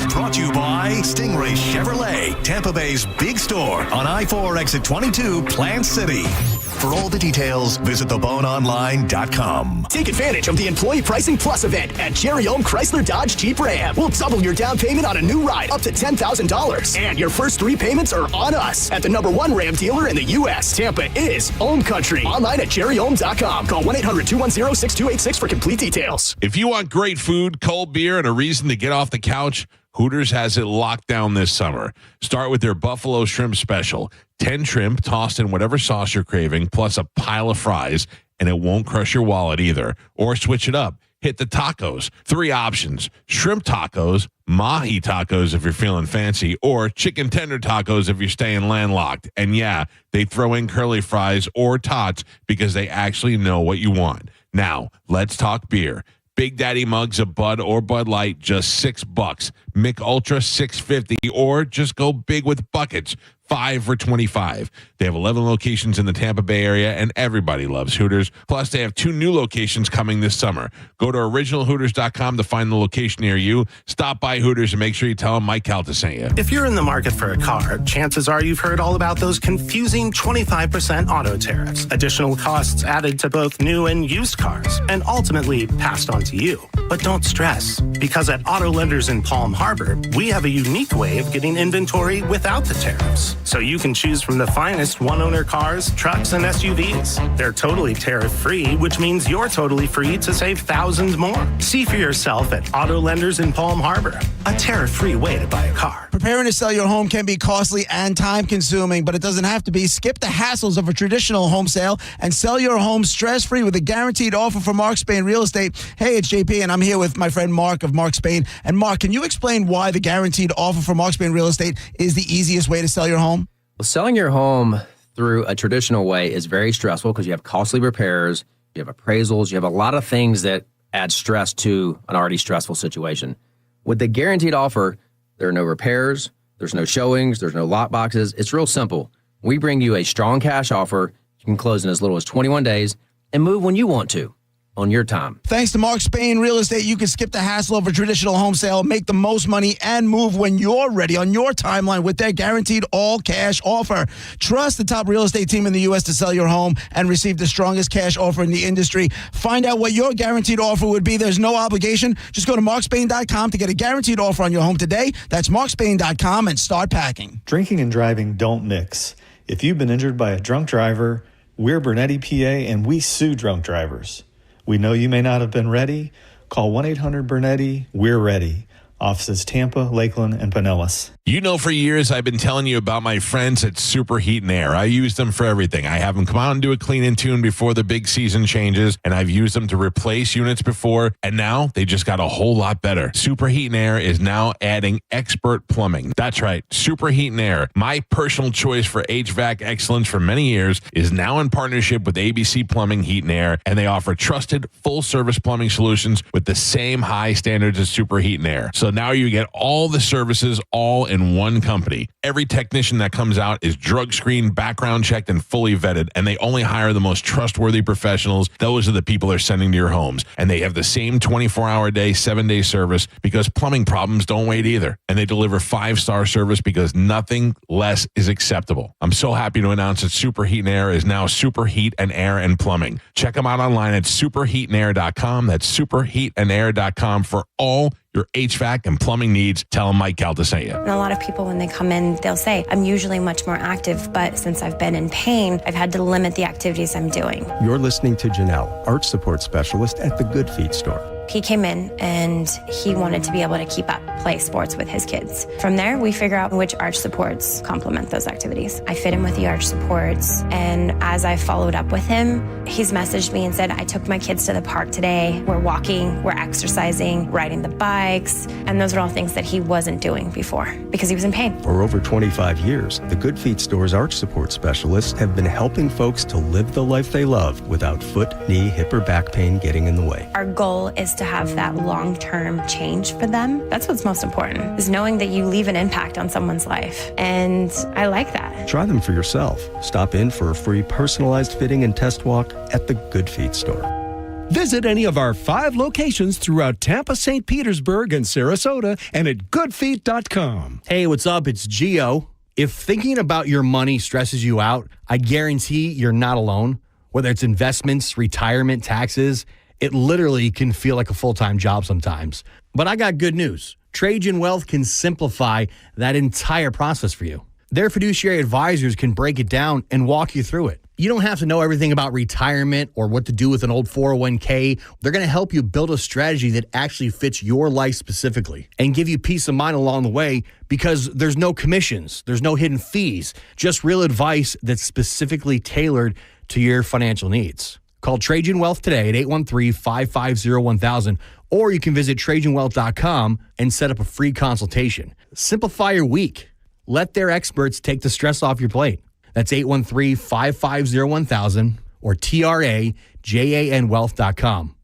[SPEAKER 2] Brought to you by Stingray Chevrolet, Tampa Bay's big store on I-4 exit 22, Plant City. For all the details, visit theboneonline.com.
[SPEAKER 14] Take advantage of the Employee Pricing Plus event at Cherry Home Chrysler Dodge Jeep Ram. We'll double your down payment on a new ride up to $10,000. And your first 3 payments are on us at the #1 Ram dealer in the U.S. Tampa is home country. Online at cherryhome.com. Call 1-800-210-6286 for complete details.
[SPEAKER 1] If you want great food, cold beer, and a reason to get off the couch, Hooters has it locked down this summer. Start with their Buffalo Shrimp Special. 10 shrimp tossed in whatever sauce you're craving, plus a pile of fries, and it won't crush your wallet either. Or switch it up. Hit the tacos. 3 options. Shrimp tacos, mahi tacos if you're feeling fancy, or chicken tender tacos if you're staying landlocked. And yeah, they throw in curly fries or tots because they actually know what you want. Now, let's talk beer. Big Daddy mugs of Bud or Bud Light, just $6. Mick Ultra, $6.50, or just go big with buckets, $5 for $25. They have 11 locations in the Tampa Bay area, and everybody loves Hooters. Plus, they have 2 new locations coming this summer. Go to originalhooters.com to find the location near you. Stop by Hooters and make sure you tell them Mike Calta sent you.
[SPEAKER 22] If you're in the market for a car, chances are you've heard all about those confusing 25% auto tariffs, additional costs added to both new and used cars, and ultimately passed on to you. But don't stress, because at Auto Lenders in Palm Harbor, we have a unique way of getting inventory without the tariffs. So you can choose from the finest one-owner cars, trucks, and SUVs. They're totally tariff-free, which means you're totally free to save thousands more. See for yourself at Auto Lenders in Palm Harbor, a tariff-free way to buy a car.
[SPEAKER 23] Preparing to sell your home can be costly and time-consuming, but it doesn't have to be. Skip the hassles of a traditional home sale and sell your home stress-free with a guaranteed offer from Mark Spain Real Estate. Hey, it's JP, and I'm here with my friend Mark of Mark Spain. And Mark, can you explain why the guaranteed offer from Mark Spain Real Estate is the easiest way to sell your home?
[SPEAKER 3] Well, selling your home through a traditional way is very stressful because you have costly repairs, you have appraisals, you have a lot of things that add stress to an already stressful situation. With the guaranteed offer, there are no repairs, there's no showings, there's no lock boxes. It's real simple. We bring you a strong cash offer. You can close in as little as 21 days and move when you want to. On your time.
[SPEAKER 23] Thanks to Mark Spain Real Estate, you can skip the hassle of a traditional home sale, make the most money, and move when you're ready on your timeline with their guaranteed all-cash offer. Trust the top real estate team in the U.S. to sell your home and receive the strongest cash offer in the industry. Find out what your guaranteed offer would be. There's no obligation. Just go to markspain.com to get a guaranteed offer on your home today. That's markspain.com and start packing.
[SPEAKER 24] Drinking and driving don't mix. If you've been injured by a drunk driver, we're Bernetti, PA, and we sue drunk drivers. We know you may not have been ready. Call 1-800-BURNETTI. We're ready. Offices Tampa, Lakeland, and Pinellas.
[SPEAKER 1] You know, for years, I've been telling you about my friends at Super Heat and Air. I use them for everything. I have them come out and do a clean and tune before the big season changes, and I've used them to replace units before, and now they just got a whole lot better. Super Heat and Air is now adding expert plumbing. That's right, Super Heat and Air, my personal choice for HVAC excellence for many years, is now in partnership with ABC Plumbing, Heat and Air, and they offer trusted, full-service plumbing solutions with the same high standards as Super Heat and Air. So now you get all the services all in one company. Every technician that comes out is drug screened, background checked, and fully vetted, and they only hire the most trustworthy professionals. Those are the people they're sending to your homes. And they have the same 24-hour day, 7-day service because plumbing problems don't wait either. And they deliver 5-star service because nothing less is acceptable. I'm so happy to announce that Super Heat and Air is now Super Heat and Air and Plumbing. Check them out online at superheatandair.com. That's superheatandair.com for all your HVAC and plumbing needs, tell them Mike Calta sent you.
[SPEAKER 6] And a lot of people, when they come in, they'll say, I'm usually much more active, but since I've been in pain, I've had to limit the activities I'm doing.
[SPEAKER 7] You're listening to Janelle, arch support specialist at the Good Feet store.
[SPEAKER 6] He came in and he wanted to be able to keep up play sports with his kids. From there, we figure out which arch supports complement those activities. I fit him with the arch supports, and as I followed up with him, he's messaged me and said, I took my kids to the park today. We're walking, we're exercising, riding the bikes, and those are all things that he wasn't doing before because he was in pain.
[SPEAKER 7] For over 25 years, the Good Feet store's arch support specialists have been helping folks to live the life they love without foot, knee, hip, or back pain getting in the way.
[SPEAKER 6] Our goal is to have that long-term change for them. That's what's most important, is knowing that you leave an impact on someone's life. And I like that.
[SPEAKER 7] Try them for yourself. Stop in for a free personalized fitting and test walk at the Good Feet store.
[SPEAKER 9] Visit any of our 5 locations throughout Tampa, St. Petersburg, and Sarasota, and at goodfeet.com.
[SPEAKER 5] Hey, what's up? It's Gio. If thinking about your money stresses you out, I guarantee you're not alone. Whether it's investments, retirement, taxes, it literally can feel like a full-time job sometimes. But I got good news. Trajan Wealth can simplify that entire process for you. Their fiduciary advisors can break it down and walk you through it. You don't have to know everything about retirement or what to do with an old 401k. They're going to help you build a strategy that actually fits your life specifically and give you peace of mind along the way because there's no commissions, there's no hidden fees, just real advice that's specifically tailored to your financial needs. Call Trajan Wealth today at 813-550-1000, or you can visit TrajanWealth.com and set up a free consultation. Simplify your week. Let their experts take the stress off your plate. That's 813-550-1000 or TRAJANWealth.com.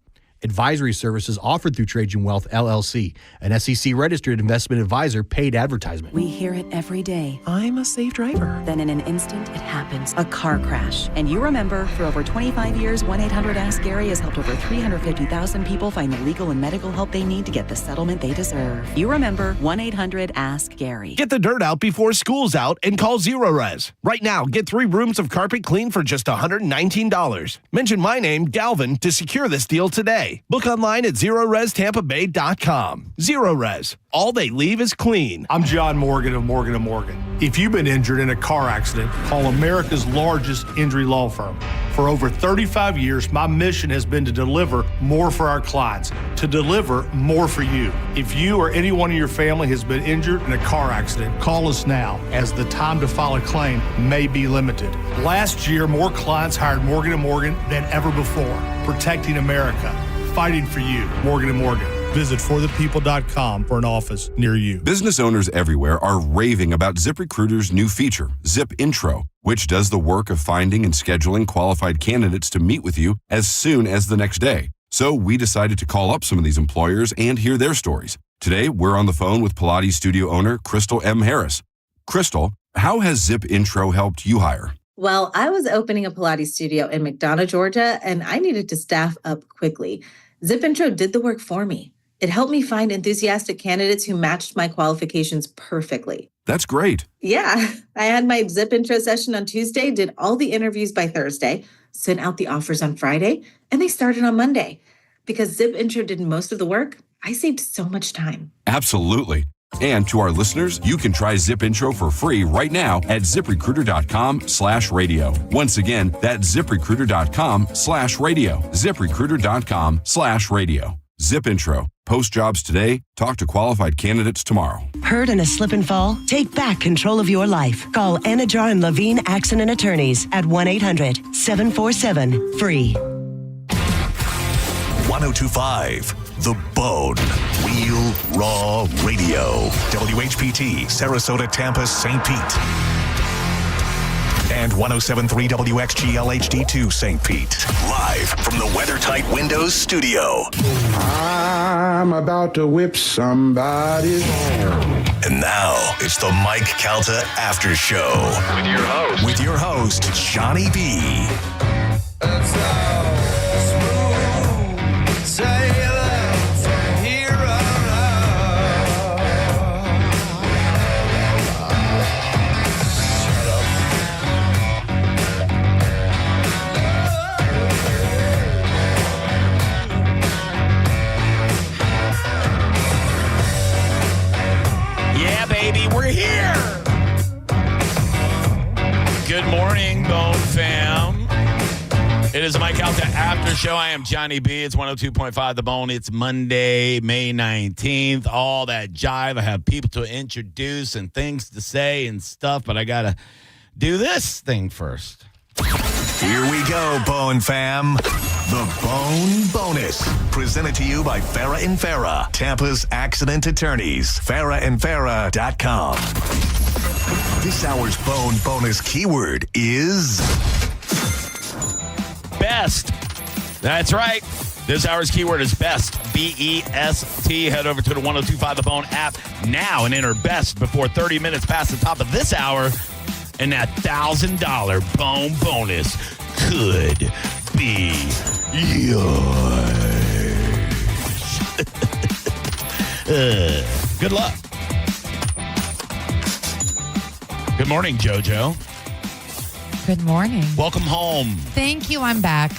[SPEAKER 5] Advisory services offered through Trajan Wealth, LLC, an SEC-registered investment advisor, paid advertisement.
[SPEAKER 13] We hear it every day. I'm a safe driver. Then in an instant, it happens. A car crash. And you remember, for over 25 years, 1-800-ASK-GARY has helped over 350,000 people find the legal and medical help they need to get the settlement they deserve. You remember 1-800-ASK-GARY.
[SPEAKER 11] Get the dirt out before school's out and call Zero Res. Right now, get 3 rooms of carpet clean for just $119. Mention my name, Galvin, to secure this deal today. Book online at ZeroResTampaBay.com. Zero Res. All they leave is clean.
[SPEAKER 25] I'm John Morgan of Morgan & Morgan. If you've been injured in a car accident, call America's largest injury law firm. For over 35 years, my mission has been to deliver more for our clients, to deliver more for you. If you or anyone in your family has been injured in a car accident, call us now, as the time to file a claim may be limited. Last year, more clients hired Morgan & Morgan than ever before, protecting America, fighting for you. Morgan & Morgan. Visit forthepeople.com for an office near you.
[SPEAKER 26] Business owners everywhere are raving about ZipRecruiter's new feature, Zip Intro, which does the work of finding and scheduling qualified candidates to meet with you as soon as the next day. So we decided to call up some of these employers and hear their stories. Today, we're on the phone with Pilates studio owner Crystal M. Harris. Crystal, how has Zip Intro helped you hire?
[SPEAKER 27] Well, I was opening a Pilates studio in McDonough, Georgia, and I needed to staff up quickly. Zip Intro did the work for me. It helped me find enthusiastic candidates who matched my qualifications perfectly.
[SPEAKER 26] That's great.
[SPEAKER 27] Yeah, I had my Zip Intro session on Tuesday, did all the interviews by Thursday, sent out the offers on Friday, and they started on Monday. Because Zip Intro did most of the work, I saved so much time.
[SPEAKER 26] Absolutely. And to our listeners, you can try Zip Intro for free right now at ZipRecruiter.com/radio. Once again, that's ZipRecruiter.com/radio. ZipRecruiter.com/radio. Zip Intro. Post jobs today. Talk to qualified candidates tomorrow.
[SPEAKER 28] Hurt in a slip and fall? Take back control of your life. Call Anajar and Levine Accident Attorneys at 1-800-747-FREE.
[SPEAKER 2] 1025 The Bone. Real Raw Radio. WHPT, Sarasota, Tampa, St. Pete. And 107.3 WXGL HD2 St. Pete. Live from the WeatherTight Windows studio.
[SPEAKER 29] I'm about to whip somebody's ass.
[SPEAKER 2] And now it's the Mike Calta After Show. With your host, Johnny B.
[SPEAKER 4] Good morning, Bone Fam. It is the Mike Alta After Show. I am Johnny B. It's 102.5 The Bone. It's Monday, May 19th. All that jive. I have people to introduce and things to say and stuff, but I got to do this thing first.
[SPEAKER 2] Here we go, Bone Fam. The Bone Bonus. Presented to you by Farah and Farah, Tampa's accident attorneys. FarahandFarah.com. This hour's Bone Bonus keyword is
[SPEAKER 4] best. That's right. This hour's keyword is best. B-E-S-T. Head over to the 102.5 The Bone app now and enter best before 30 minutes past the top of this hour. And that $1,000 Bone Bonus could be yours. Good luck. Good morning, JoJo.
[SPEAKER 8] Good morning.
[SPEAKER 4] Welcome home.
[SPEAKER 8] Thank you. I'm back.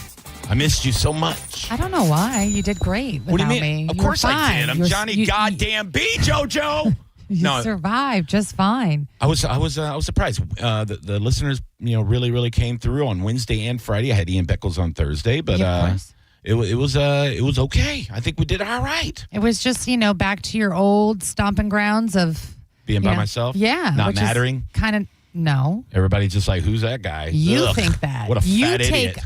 [SPEAKER 4] I missed you so much.
[SPEAKER 8] I don't know why. You did great without
[SPEAKER 4] What do you mean?
[SPEAKER 8] me.
[SPEAKER 4] Of
[SPEAKER 8] You were
[SPEAKER 4] course I
[SPEAKER 8] fine.
[SPEAKER 4] did. I'm Johnny goddamn B, JoJo.
[SPEAKER 8] You survived just fine.
[SPEAKER 4] I was surprised. The listeners, really came through on Wednesday and Friday. I had Ian Beckles on Thursday, but it was okay. I think we did all right.
[SPEAKER 8] It was just back to your old stomping grounds of
[SPEAKER 4] being by myself.
[SPEAKER 8] Yeah,
[SPEAKER 4] not mattering.
[SPEAKER 8] Kind of no.
[SPEAKER 4] Everybody's just like, who's that guy?
[SPEAKER 8] You
[SPEAKER 4] Ugh,
[SPEAKER 8] think that
[SPEAKER 4] what a
[SPEAKER 8] you
[SPEAKER 4] fat
[SPEAKER 8] take
[SPEAKER 4] idiot.